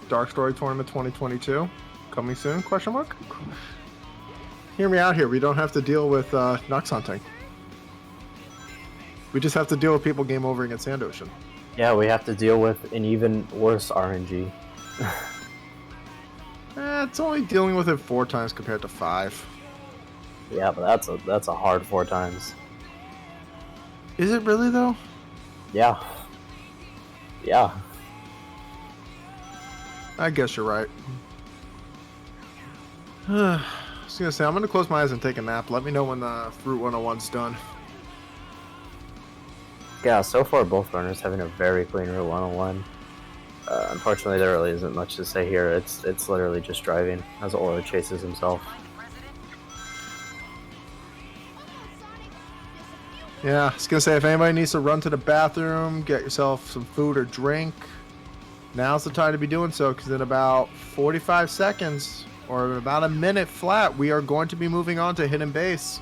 Dark Story Tournament 2022 coming soon? Question mark. Hear me out here. We don't have to deal with Nux hunting. We just have to deal with people game over against Sand Ocean. Yeah, we have to deal with an even worse RNG. It's only dealing with it 4 times compared to 5. Yeah, but that's a hard 4 times. Is it really though? Yeah. Yeah. I guess you're right. I was gonna say, I'm gonna close my eyes and take a nap. Let me know when the Fruit 101's done. Yeah, so far both runners having a very clean Route 101. Unfortunately, there really isn't much to say here. It's literally just driving as Aura chases himself. Yeah, I was gonna say, if anybody needs to run to the bathroom, get yourself some food or drink, now's the time to be doing so, because in about 45 seconds, or in about a minute flat, we are going to be moving on to Hidden Base.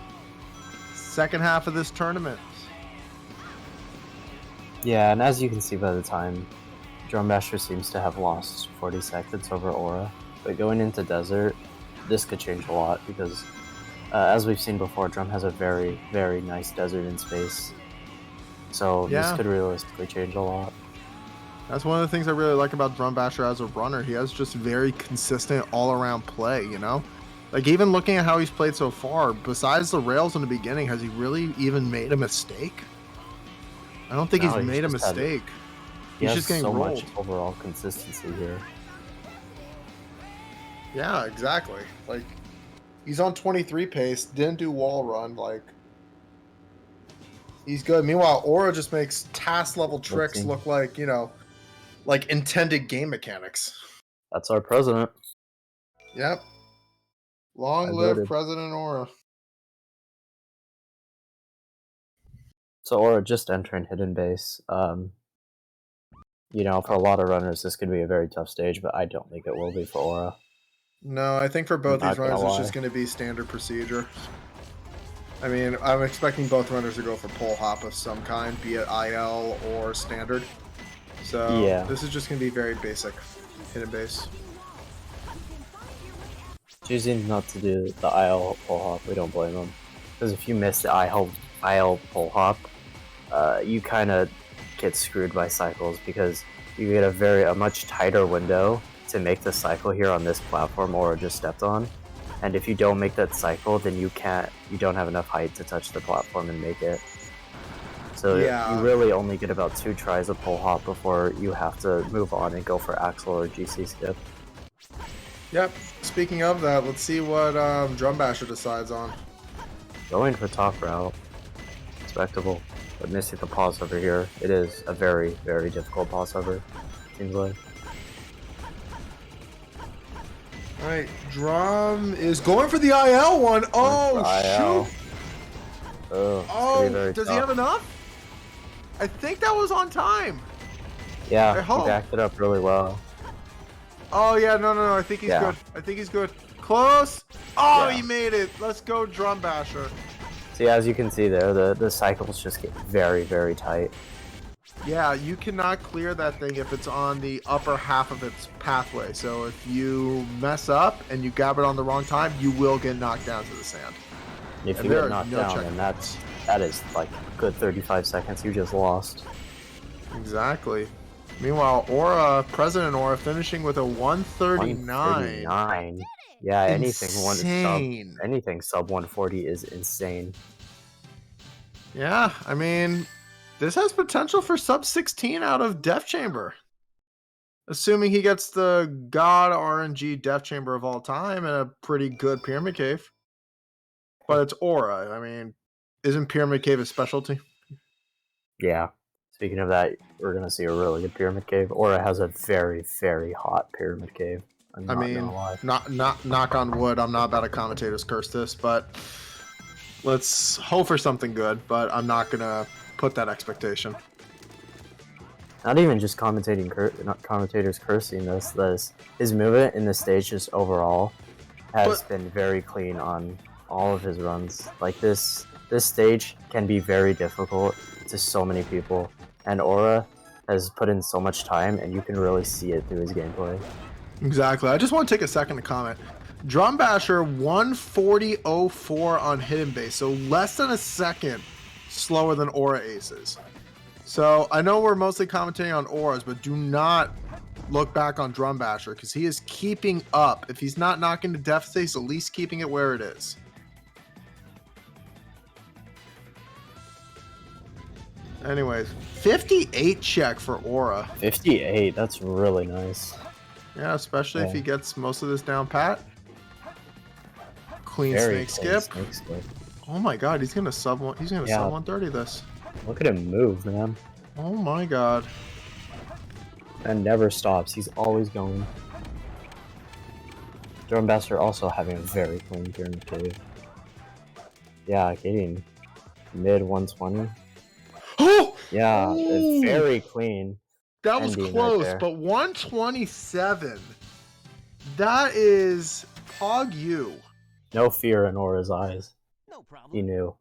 Second half of this tournament. Yeah, and as you can see by the time, Drum Basher seems to have lost 40 seconds over Aura. But going into Desert, this could change a lot, because as we've seen before, Drum has a very, very nice desert in space. So this could realistically change a lot. That's one of the things I really like about Drum Basher as a runner. He has just very consistent all-around play, you know? Like, even looking at how he's played so far, besides the rails in the beginning, has he really even made a mistake? I don't think No, he's made a just had- mistake. He He's has just getting so rolled. much overall consistency here. Yeah, exactly. Like, he's on 23 pace, didn't do wall run, like, he's good. Meanwhile, Aura just makes task level tricks see. look like, you know, like intended game mechanics. That's our president. Yep. Long I live voted. President Aura. So Aura just entering Hidden Base. You know, for a lot of runners, this could be a very tough stage, but I don't think it will be for Aura. No, I think for both Not these runners, gonna it's lie. just going to be standard procedure. I mean, I'm expecting both runners to go for pole hop of some kind, be it IL or standard. So Yeah. this is just going to be very basic hidden base. Choosing not to do the IL pull hop, we don't blame them. Because if you miss the IL pull hop, you kind of get screwed by cycles because you get a much tighter window to make the cycle here on this platform Aura just stepped on. And if you don't make that cycle, then you don't have enough height to touch the platform and make it. So Yeah. you really only get about 2 tries of pull hop before you have to move on and go for Axel or GC skip. Yep. Speaking of that, let's see what Drum Basher decides on. Going for top route. Respectable. But missing the pause over here. It is a very, very difficult pause over, seems like. Alright, Drum is going for the IL one. Oh, IL. shoot! Oh, it's gonna be Oh, very does tough. he have enough? I think that was on time. Yeah, I hope. he backed it up really well. Oh, yeah, no, I think he's good. I think he's good. Close! Oh, he made it! Let's go, Drum Basher. See, as you can see there, the cycles just get very, very tight. Yeah, you cannot clear that thing if it's on the upper half of its pathway. So if you mess up and you grab it on the wrong time, you will get knocked down to the sand. If And you there get are knocked no down, check- then that is like a good 35 seconds you just lost. Exactly. Meanwhile, Aura, President Aura, finishing with a 139. 139. Yeah, Insane. anything sub 140 is insane. Yeah, I mean, this has potential for sub 16 out of Death Chamber. Assuming he gets the God RNG Death Chamber of all time and a pretty good Pyramid Cave. But it's Aura. I mean, isn't Pyramid Cave a specialty? Yeah. Speaking of that, we're gonna see a really good Pyramid Cave. Aura has a very, very hot Pyramid Cave. I'm I not mean, gonna lie. not knock on wood. I'm not about a commentator's curse this, but let's hope for something good. But I'm not gonna put that expectation. Not even just not commentators cursing this. His movement in the stage just overall has been very clean on all of his runs. Like this stage can be very difficult to so many people, and Aura has put in so much time, and you can really see it through his gameplay. Exactly. I just want to take a second to comment. Drum Basher 140.04 on hidden base, so less than a second slower than Aura Aces. So I know we're mostly commentating on Auras, but do not look back on Drum Basher because he is keeping up. If he's not knocking the deficit, he's at least keeping it where it is. Anyways, 58 check for Aura. 58, that's really nice. Yeah, especially if Yeah. he gets most of this down pat. Clean Very snake clean skip. snake skip. Oh my god, he's gonna sub one. He's gonna Yeah. sub 130 this. Look at him move, man. Oh my god. And never stops. He's always going. Drum Basher also having a very clean Pyramid Cave. Yeah, getting mid 120. Oh! Yeah, Ooh! very clean. That was ending right close, there. but 127. That is Pog you. No fear in Aura's eyes. No problem. He knew.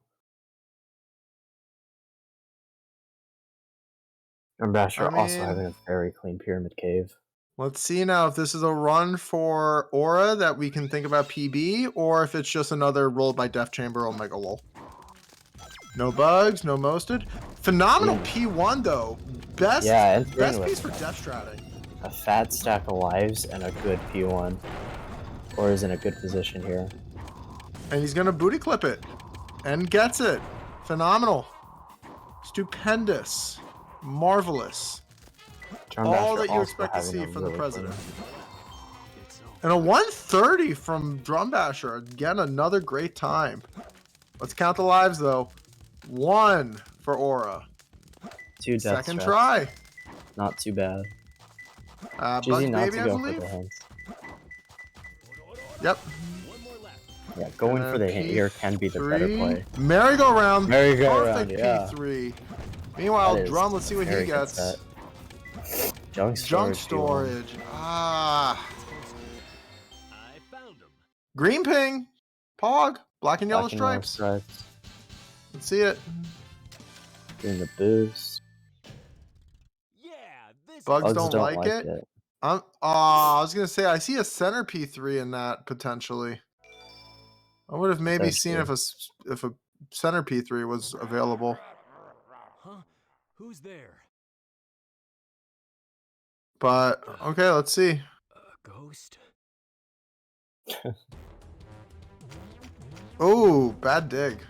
Drum Basher I also mean- having a very clean Pyramid Cave. Let's see now if this is a run for Aura that we can think about PB, or if it's just another rolled by Death Chamber Omega Lol. No bugs, no mosted. Phenomenal P1 though. Best, Yeah, entering best with piece for Death Stratting. a fat stack of lives and a good P1. Aura's in a good position here. And he's gonna booty clip it. And gets it. Phenomenal. Stupendous. Marvelous. Drum All Basher that you also expect to having see a from the really president. clean- And a 130 from Drum Basher. Again, another great time. Let's count the lives though. 1 for Aura. 2 death Second strats. try. Not too bad. Bugs Choosing not Baby, to I go for believe. the hint. Yep. Yeah, going for the hint here can be the better play. Merry-go-round. Merry-go-round, Perfect yeah. P3. Meanwhile, That is Drum, let's see what he very good gets. set. Junk Junk storage. storage. Ah. Green ping. Pog. Black and yellow Black and yellow stripes. stripes. Let's see it. Doing the boost. Bugs don't like it. I was gonna say I see a center P3 in that potentially. I would have maybe seen if a center P3 was available. Huh? Who's there? But okay, let's see. A ghost? Oh, bad dig.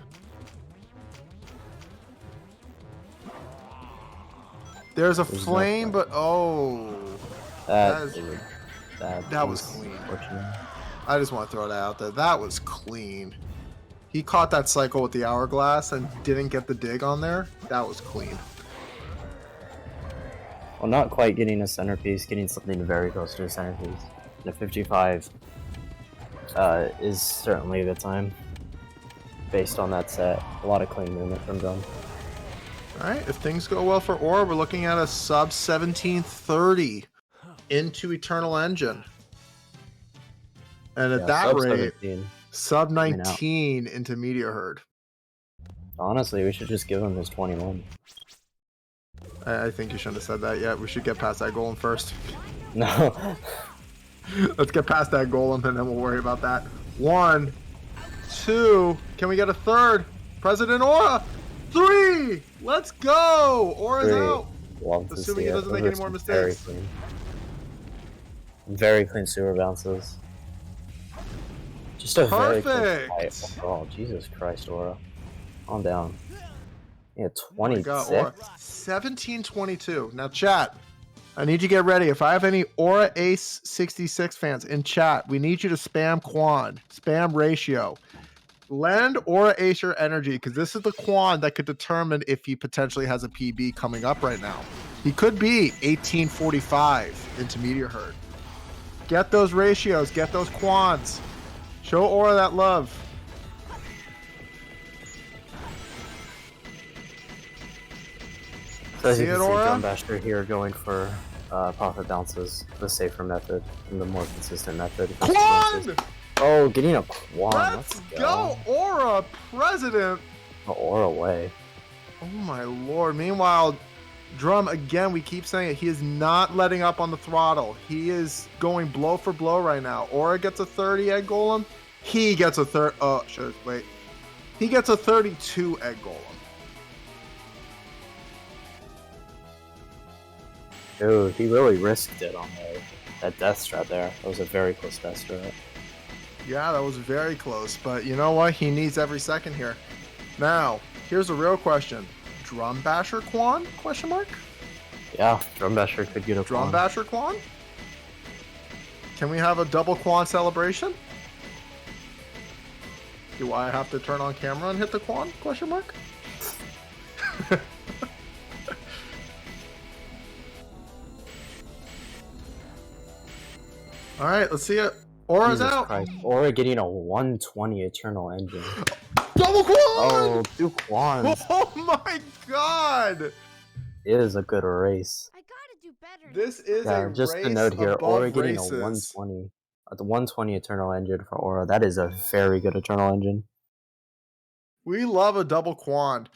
There's a flame, but oh, that was clean. I just want to throw that out there. That was clean. He caught that cycle with the hourglass and didn't get the dig on there. That was clean. Well, not quite getting a centerpiece, getting something very close to a centerpiece. And a 55 is certainly a good time. Based on that set, a lot of clean movement from Drum. Alright, if things go well for Aura, we're looking at a sub 1730 into Eternal Engine. And at that rate, 17. sub 19 into Meteor Herd. Honestly, we should just give him his 21. I think you shouldn't have said that yet. We should get past that golem first. No. Let's get past that golem and then we'll worry about that. 1, 2, can we get a third? President Aura! 3! Let's go! Aura's out! Assuming he doesn't make any more mistakes. Very clean sewer bounces. Just a very clean fight. Perfect! Oh, Jesus Christ, Aura. Calm down. Yeah, 26. 1722. Now, chat, I need you to get ready. If I have any Aura Ace 66 fans in chat, we need you to spam Quan, spam ratio. Lend Aura Ace your energy, because this is the Quan that could determine if he potentially has a PB coming up right now. He could be 1845 into Meteor Herd. Get those ratios, get those Quans. Show Aura that love. So as you can see, Drumbasher here going for profit bounces, the safer method and the more consistent method. Quan! Oh, getting a Quan. Let's go, Aura President. Aura way. Oh my lord. Meanwhile, Drum, again, we keep saying it, he is not letting up on the throttle. He is going blow for blow right now. Aura gets a 30 egg golem. He gets a wait. He gets a 32 egg golem. Dude, he really risked it on that death strat there. That was a very close death strat. Yeah, that was very close, but you know what? He needs every second here. Now, here's a real question. Drum Basher Quan? Question mark? Yeah, Drum Basher could get a Drum Quan. Basher Quan? Can we have a double Quan celebration? Do I have to turn on camera and hit the Quan? Question mark? All right, let's see it. Aura's Jesus out. Christ. Aura getting a 120 Eternal Engine. Double Quan! Oh, 2 Quans. Oh my god! It is a good race. This is Yeah, a just race a note here. above Aura getting races. a 120. The 120 Eternal Engine for Aura. That is a very good Eternal Engine. We love a double Quan.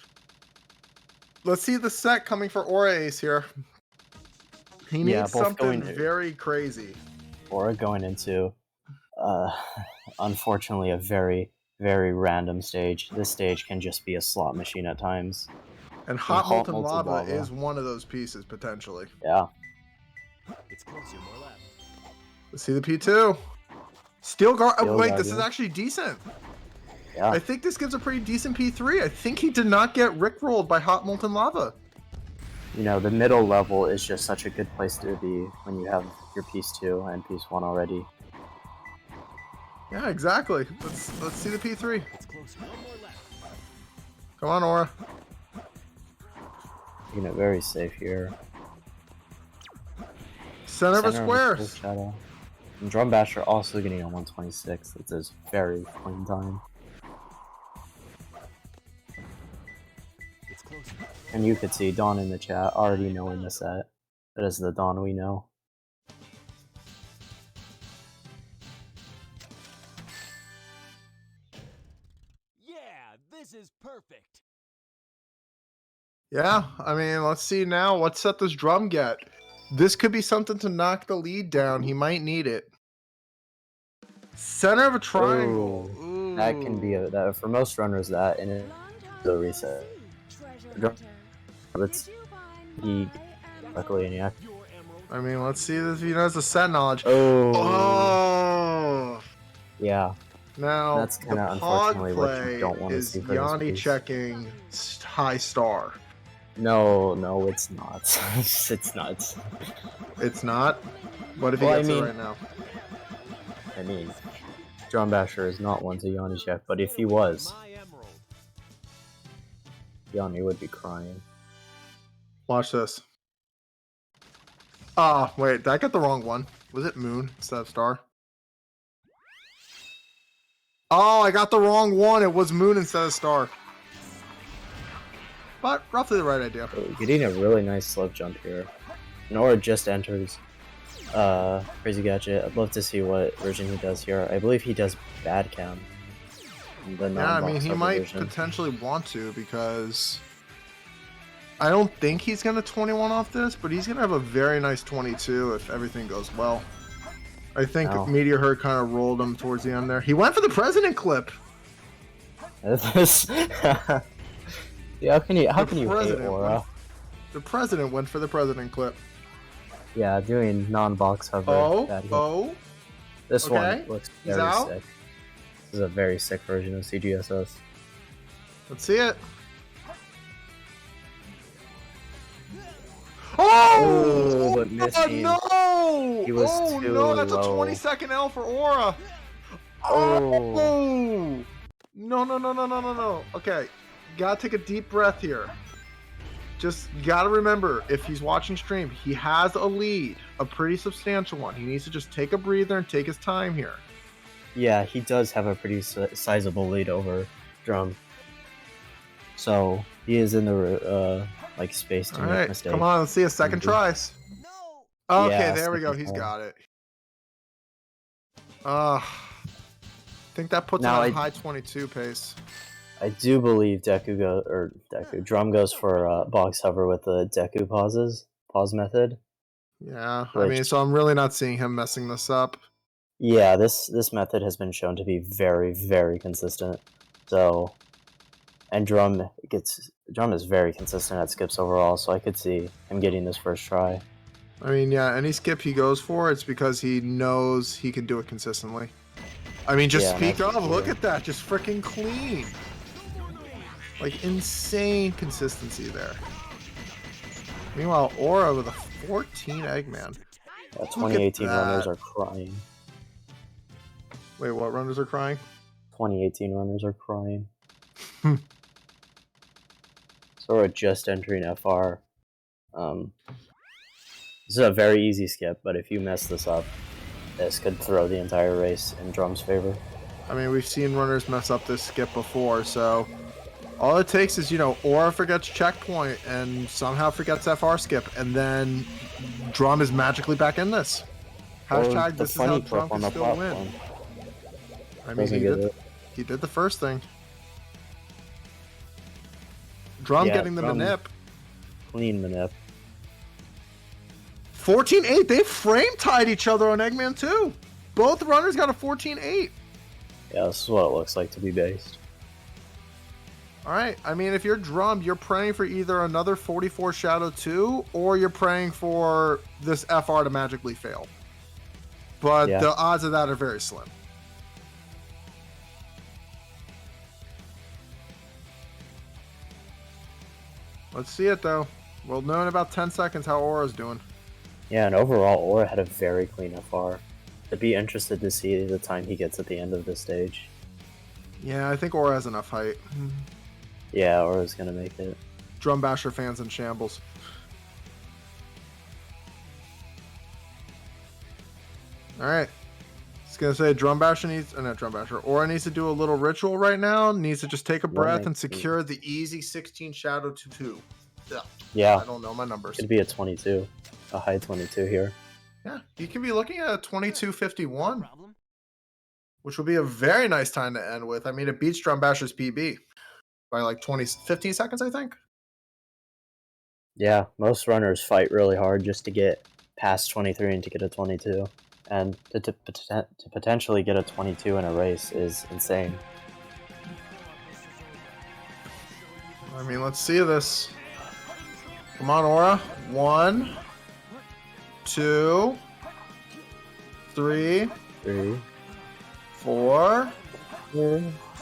Let's see the set coming for Aura Ace here. He needs something very crazy. Aura going into, unfortunately, a very, very random stage. This stage can just be a slot machine at times. And Hot Molten Lava is one of those pieces, potentially. Yeah. It's closer, more left. Let's see the P2. Steel Guard. Oh, wait, this is Guardian. actually decent. Yeah. I think this gives a pretty decent P3. I think he did not get rickrolled by Hot Molten Lava. You know, the middle level is just such a good place to be when you have your piece 2 and piece 1 already. Yeah, exactly. Let's see the P3. Come on, Aura. Taking it very safe here. Center of a squares. Shadow. And Drum Basher also getting a 126. It's a very clean time. It's closer. And you could see Dawn in the chat already knowing the set. That is the Dawn we know. Yeah, this is perfect. Yeah, I mean, let's see now. What set does Drum get? This could be something to knock the lead down. He might need it. Center of a triangle. Ooh, that can be a that for most runners that and the reset. Let's he luckily in yeah. I mean, let's see if he knows the set knowledge. Oh. Oh. Yeah. Now that's kind of the pod unfortunately what you play don't want to is see for Yanni this piece. checking high star. No, it's not. It's not. It's not. What if he Well, gets I mean, it right now? I mean, John Basher is not one to Yanni check, but if he was, Yanni would be crying. Watch this. Ah, wait, did I get the wrong one? Was it Moon instead of Star? Oh, I got the wrong one. It was Moon instead of Star. But roughly the right idea. Getting a really nice slope jump here. Nora just enters Crazy Gadget. I'd love to see what version he does here. I believe he does bad cam. Yeah, I mean, he might potentially want to because I don't think he's going to 21 off this, but he's going to have a very nice 22 if everything goes well. I think Meteor Herd kind of rolled him towards the end there. He went for the president clip. Yeah, how can you hate Aura? The president went for the president clip. Yeah, doing non-box hover. This okay. one looks He's very out. sick. This is a very sick version of CGSS. Let's see it. Oh! But missing. No! He was oh too no, that's low. a 20-second L for Aura. Oh! No. Okay, gotta take a deep breath here. Just gotta remember, if he's watching stream, he has a lead, a pretty substantial one. He needs to just take a breather and take his time here. Yeah, he does have a pretty sizable lead over Drum. So he is in the like space to All make right, mistakes. come on, let's see a second tries. Okay, Yeah, there we go. second He's try. got it. I think that puts Now him on I- high 22 pace. I do believe Drum goes for box hover with the Deku pause method. Yeah, I mean, so I'm really not seeing him messing this up. Yeah, this method has been shown to be very, very consistent. So, and Drum is very consistent at skips overall. So I could see him getting this first try. I mean, yeah, any skip he goes for, it's because he knows he can do it consistently. I mean, just Yeah, speak that's of, look true. at that, just freaking clean. Like, insane consistency there. Meanwhile, Aura with a 14 Eggman. Yeah, 2018 runners are crying. Wait, what runners are crying? 2018 runners are crying. So we're just entering FR. This is a very easy skip, but if you mess this up, this could throw the entire race in Drum's favor. I mean, we've seen runners mess up this skip before, so all it takes is, Aura forgets checkpoint and somehow forgets FR skip, and then Drum is magically back in this. Hashtag the this is how funny Drum clip on can the still win. platform. I mean, Doesn't get it. he did the first thing. Drum Yeah, getting the Drum- manip. Clean manip. 14-8. They frame tied each other on Eggman too. Both runners got a 14-8. Yeah, this is what it looks like to be based. All right. I mean, if you're Drum, you're praying for either another 44 Shadow 2 or you're praying for this FR to magically fail. But Yeah. the odds of that are very slim. Let's see it though. We'll know in about 10 seconds how Aura's doing. Yeah, and overall, Aura had a very clean FR. I'd be interested to see the time he gets at the end of this stage. Yeah, I think Aura has enough height. Yeah, Aura's gonna make it. Drum Basher fans in shambles. All right. I was gonna say Aura needs to do a little ritual right now. Needs to just take a breath and 119. secure the easy 16 Shadow to 2. Yeah. I don't know my numbers. Could be a 22. A high 22 here. Yeah, you can be looking at a 22:51, which would be a very nice time to end with. I mean, it beats Drum Basher's PB by like 15 seconds, I think. Yeah, most runners fight really hard just to get past 23 and to get a 22. And to potentially get a 22 in a race is insane. I mean, let's see this. Come on, Aura. 1, 2, 3, 4.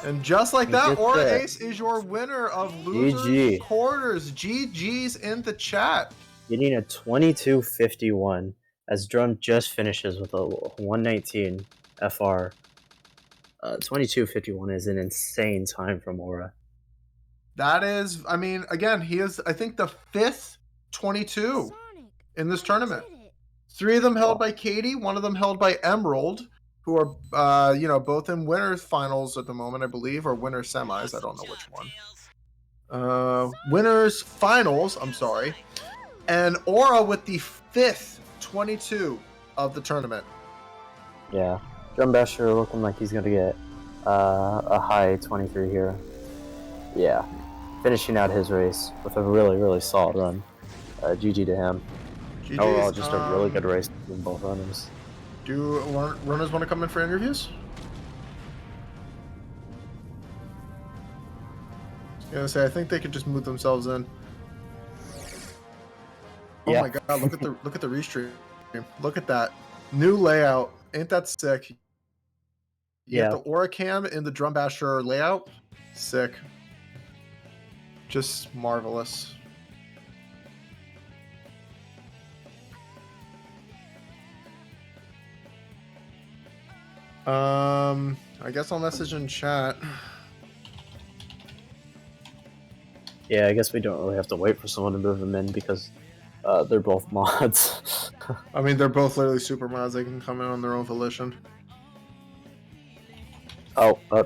And just like that, Aura Ace is your winner of Losers GG. Quarters. GG's in the chat. Getting a 22.51 as Drum just finishes with a 119 FR. 22.51 is an insane time from Aura. That is, I mean, again, he is, I think, the 5th 22 in this tournament. 3 of them held by Katie, 1 of them held by Emerald, who are, both in winners finals at the moment, I believe, or winners semis. I don't know which one. Winners finals, I'm sorry. And Aura with the 5th 22 of the tournament. Yeah, Drum Basher looking like he's going to get a high 23 here. Yeah, finishing out his race with a really, really solid run. GG to him. GG's, Overall, just a really good race between both runners. Do runners want to come in for interviews? I was gonna say, I think they could just move themselves in. Oh Yeah. my god! Look at the restream. Look at that new layout. Ain't that sick? You have the Aura Cam in the Drum Basher layout. Sick. Just marvelous. I guess I'll message in chat. Yeah, I guess we don't really have to wait for someone to move them in because they're both mods. I mean, they're both literally super mods. They can come in on their own volition. Oh, I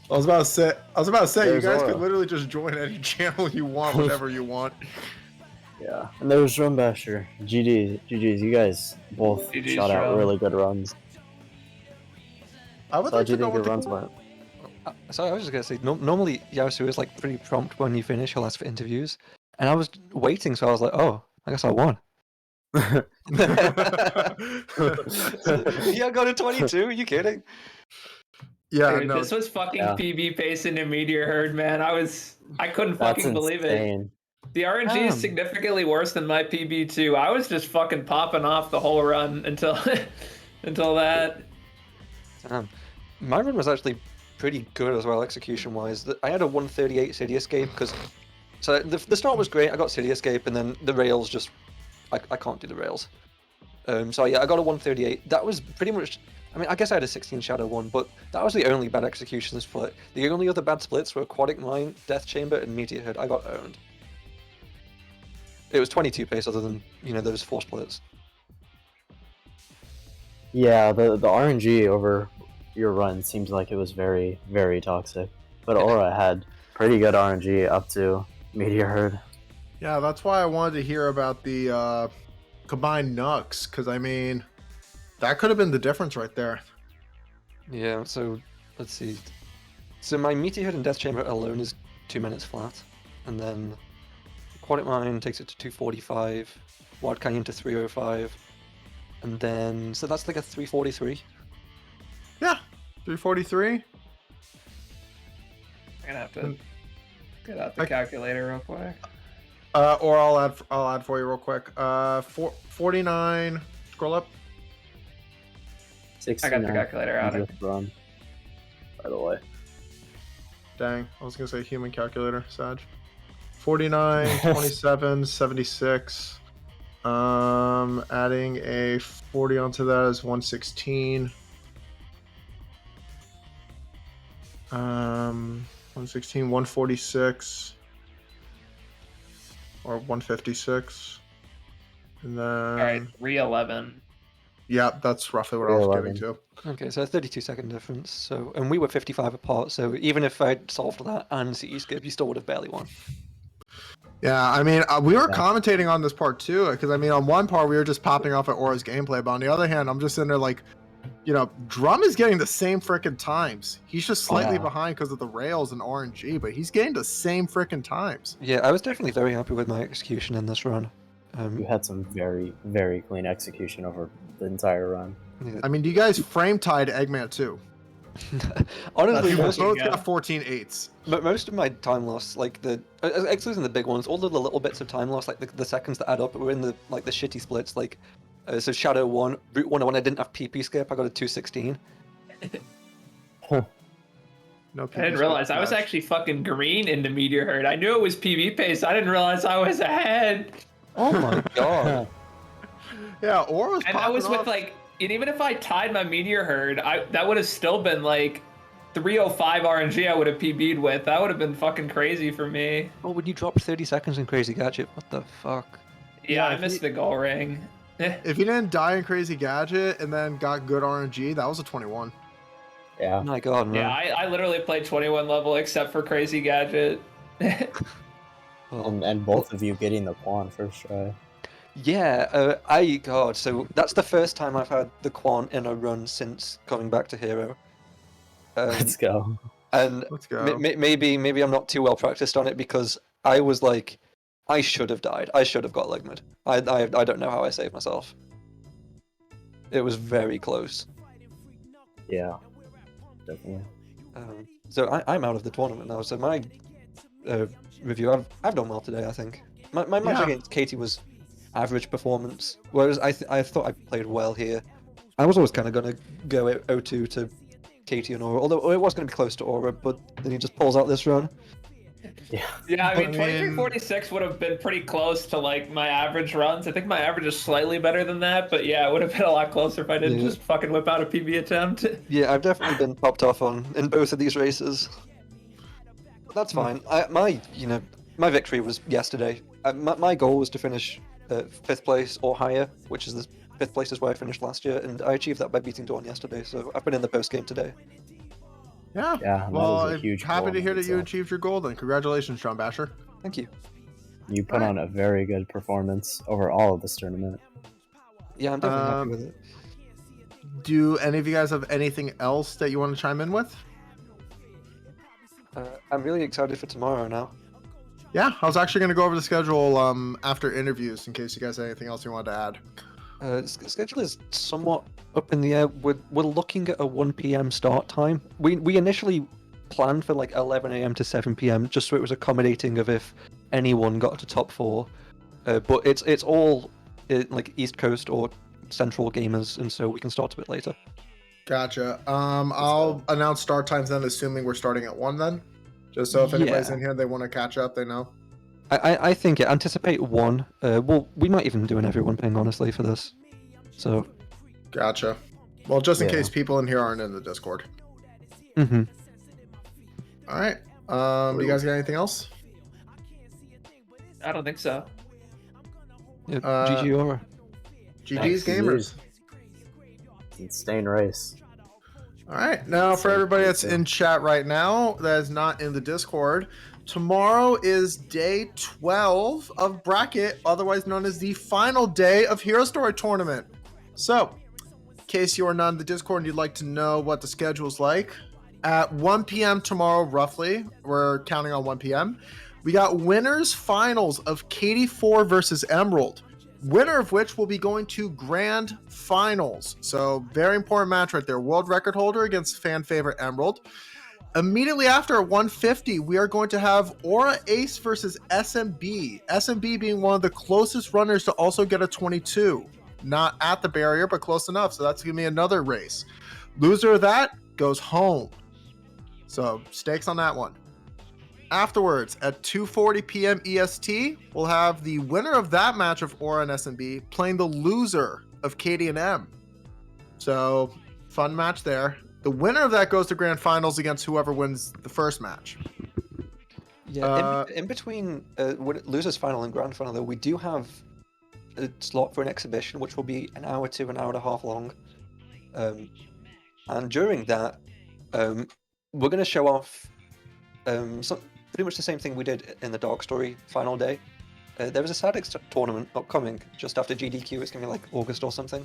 was about to say, you There's guys Aura. could literally just join any channel you want, whenever you want. Yeah, and there was Drum Basher. GG's, you guys both GG's, shot out Drum. really good runs. I would So like how'd you to know think what your runs went? So I was just gonna say, normally Yasu is like pretty prompt when you finish. He'll ask for interviews, and I was waiting, so I was like, oh, I guess I won. Yeah, I got a 22. Are you kidding? Yeah, Dude, this was fucking Yeah. PB pacing in Meteor Herd, man. I couldn't That's fucking believe it. insane. The RNG is significantly worse than my PB too. I was just fucking popping off the whole run until until that. My run was actually pretty good as well, execution-wise. I had a 138 City Escape because so the start was great. I got City Escape, and then the rails just I can't do the rails. So yeah, I got a 138. That was pretty much. I mean, I guess I had a 16 Shadow one, but that was the only bad execution split. The only other bad splits were Aquatic Mine, Death Chamber, and Meteor Herd. I got owned. It was 22 pace, other than those 4 splits. Yeah, the RNG over your run seems like it was very, very toxic. But Aura had pretty good RNG up to Meteor Herd. Yeah, that's why I wanted to hear about the combined Nux, because I mean, that could have been the difference right there. Yeah, so let's see. So my Meteor Herd and Death Chamber alone is 2 minutes flat, and then Aquatic Mine takes it to 245, Wild Canyon to 305, and then so that's like a 343. Yeah, 343. I'm gonna have to get out the calculator real quick. Or I'll add for you real quick. 49. Scroll up. 69. I got the calculator out. Just run. By the way. Dang, I was gonna say human calculator, Sag. 49, 27, 76. Adding a 40 onto that is 116. 116, 146. Or 156. And then... Alright, 311. Yeah, that's roughly what I was giving to. Okay, so a 32-second difference. So, and we were 55 apart. So even if I'd solved that and CE skip, you still would have barely won. Yeah, I mean, we were commentating on this part too, because I mean, on one part we were just popping off at Aura's gameplay, but on the other hand, I'm just sitting there like, Drum is getting the same freaking times. He's just slightly Yeah. behind because of the rails and RNG, but he's getting the same freaking times. Yeah, I was definitely very happy with my execution in this run. You had some very, very clean execution over the entire run. Yeah. I mean, you guys frame tied Eggman too. Honestly, you most, both got 14 eights. but most of my time loss, like excluding the big ones, all of the little bits of time loss, like the seconds that add up, were in the shitty splits. Like, so Shadow 1, Route 101, I didn't have PP skip, I got a 216. No, I didn't realize I was actually fucking green into Meteor Herd. I knew it was PB pace. I didn't realize I was ahead. Oh my god. Yeah, or was And I was with like, and even if I tied my Meteor Herd, that would have still been like 305 RNG I would have PB'd with. That would have been fucking crazy for me. Oh, when you dropped 30 seconds in Crazy Gadget, what the fuck? Yeah, I missed the goal ring. If you didn't die in Crazy Gadget and then got good RNG, that was a 21. Yeah. My god, man. Yeah, I literally played 21 level except for Crazy Gadget. And both of you getting the Quan first try. Yeah, god, so that's the first time I've had the Quant in a run since coming back to Hero. Let's go. And Let's go. Maybe I'm not too well practiced on it because I was like, I should have died. I should have got leg mid. I don't know how I saved myself. It was very close. Yeah, definitely. So I'm out of the tournament now. So my review, I've done well today. I think my match against Katie was average performance, whereas I thought I played well here. I was always kind of gonna go 0-2 to Katie and Aura, although it was going to be close to Aura, but then he just pulls out this run. Yeah, I mean, 23-46 would have been pretty close to like my average runs. I think my average is slightly better than that, but yeah, it would have been a lot closer if I didn't just fucking whip out a PB attempt. Yeah, I've definitely been popped off in both of these races. But that's fine. My victory was yesterday. My goal was to finish 5th place or higher, which is the 5th place is where I finished last year, and I achieved that by beating Dawn yesterday. So I've been in the post game today. Yeah. Yeah. Well, that is a huge happy goal to hear in that you itself. achieved your goal. Then congratulations, John Basher. Thank you. You put on a very good performance over all of this tournament. Yeah, I'm definitely happy with it. Do any of you guys have anything else that you want to chime in with? I'm really excited for tomorrow now. Yeah, I was actually going to go over the schedule after interviews in case you guys had anything else you wanted to add. Schedule is somewhat up in the air. We're looking at a 1 p.m. start time. We initially planned for like 11 a.m. to 7 p.m. just so it was accommodating of if anyone got to top 4. But it's all like East Coast or Central gamers, and so we can start a bit later. Gotcha. I'll announce start times then, assuming we're starting at 1 then. Just so if anybody's Yeah. in here, they want to catch up, they know. I think anticipate 1. Well, we might even do an everyone ping, honestly, for this. So. Gotcha. Well, just in Yeah. case people in here aren't in the Discord. Mm-hmm. All right. You guys got anything else? I don't think so. Yeah, GG Aura. GG's gamers. Insane race. All right. Now, for everybody that's in chat right now that is not in the Discord, tomorrow is day 12 of bracket, otherwise known as the final day of Hero Story Tournament. So, in case you are not in the Discord and you'd like to know what the schedule is like, at 1 p.m. tomorrow, roughly, we're counting on 1 p.m., we got winners finals of Katie 4 versus Emerald. Winner of which will be going to grand finals. So very important match right there. World record holder against fan favorite Emerald. Immediately after at 150, we are going to have Aura Ace versus SMB. SMB being one of the closest runners to also get a 22. Not at the barrier, but close enough. So that's going to be another race. Loser of that goes home. So stakes on that one. Afterwards, at 2:40 p.m. EST, we'll have the winner of that match of Aura and SMB playing the loser of Katie and M. So, fun match there. The winner of that goes to grand finals against whoever wins the first match. Yeah, in between losers final and grand final, though, we do have a slot for an exhibition, which will be an hour to an hour and a half long. And during that, we're going to show off pretty much the same thing we did in the Dark Story final day. There is a Sadix tournament upcoming just after GDQ. It's going to be like August or something.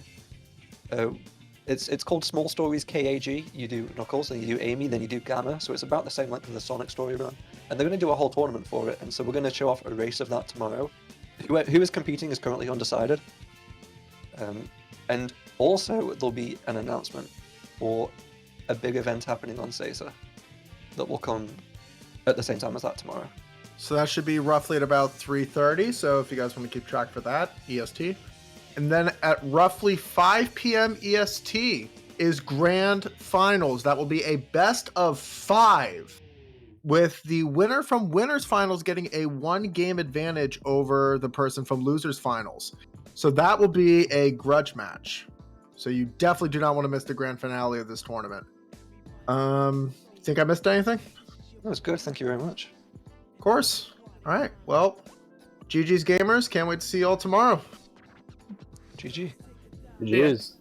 It's called Small Stories KAG. You do Knuckles, then you do Amy, then you do Gamma. So it's about the same length as the Sonic story run. And they're going to do a whole tournament for it. And so we're going to show off a race of that tomorrow. Who is competing is currently undecided. And also there'll be an announcement for a big event happening on Seiza that will come at the same time as that tomorrow. So that should be roughly at about 3:30. So if you guys want to keep track for that, EST. And then at roughly 5 p.m. EST is Grand Finals. That will be a best of 5, with the winner from Winners Finals getting a 1-game advantage over the person from Losers Finals. So that will be a grudge match. So you definitely do not want to miss the grand finale of this tournament. Think I missed anything? That was good. Thank you very much. Of course. All right. Well, GG's gamers. Can't wait to see you all tomorrow. GG. GG's.